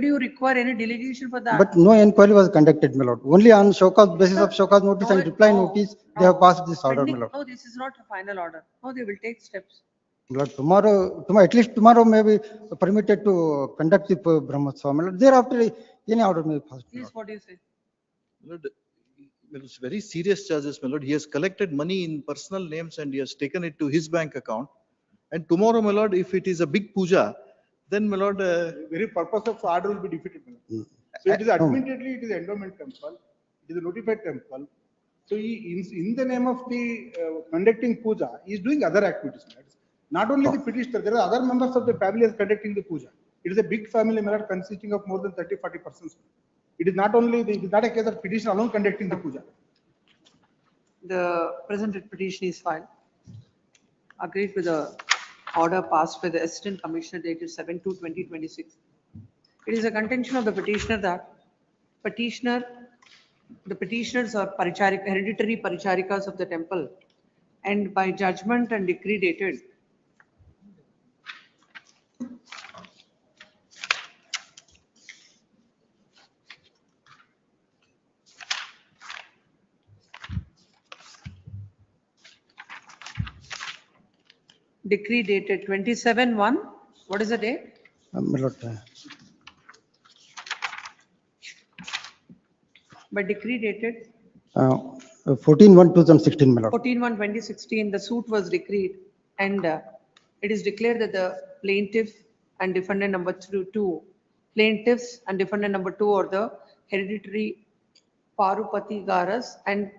do you require any delegation for that? But no inquiry was conducted, my lord. Only on show cause, basis of show cause notice and reply notice, they have passed this order, my lord. No, this is not a final order. No, they will take steps. My lord, tomorrow, at least tomorrow may be permitted to conduct the Brahmotsava, my lord. Thereafter, any order may be passed. my Please, lord. what do you say? My lord, it's very serious charges, my lord. He has collected money in personal names and he has taken it to his bank account. And tomorrow, my lord, if it is a big puja, then my lord, Very purpose of order will be defeated. So it is admittedly, it is endowment temple, it is a notified temple. So he, in the name of the conducting puja, he is doing other activities. Not only the petitioner, there are other members of the family as conducting the puja. It is a big family, my lord, consisting of more than 30-40 persons. It is not only, it is not a case of petitioner alone conducting the puja. The presented petition is filed. Agreed with the order passed by the assistant commissioner dated 7/2/2026. It is a contention of the petitioner that the petitioners are hereditary paricharikas of the temple, and by judgment and decree dated decree dated 27/1, what is the date? My lord, By decree dated 14/1/2016, my lord. 14/1/2016, the suit was decreed, and it is declared that the plaintiff and defendant number 2, plaintiffs and defendant number 2 are the hereditary Parupati Garas and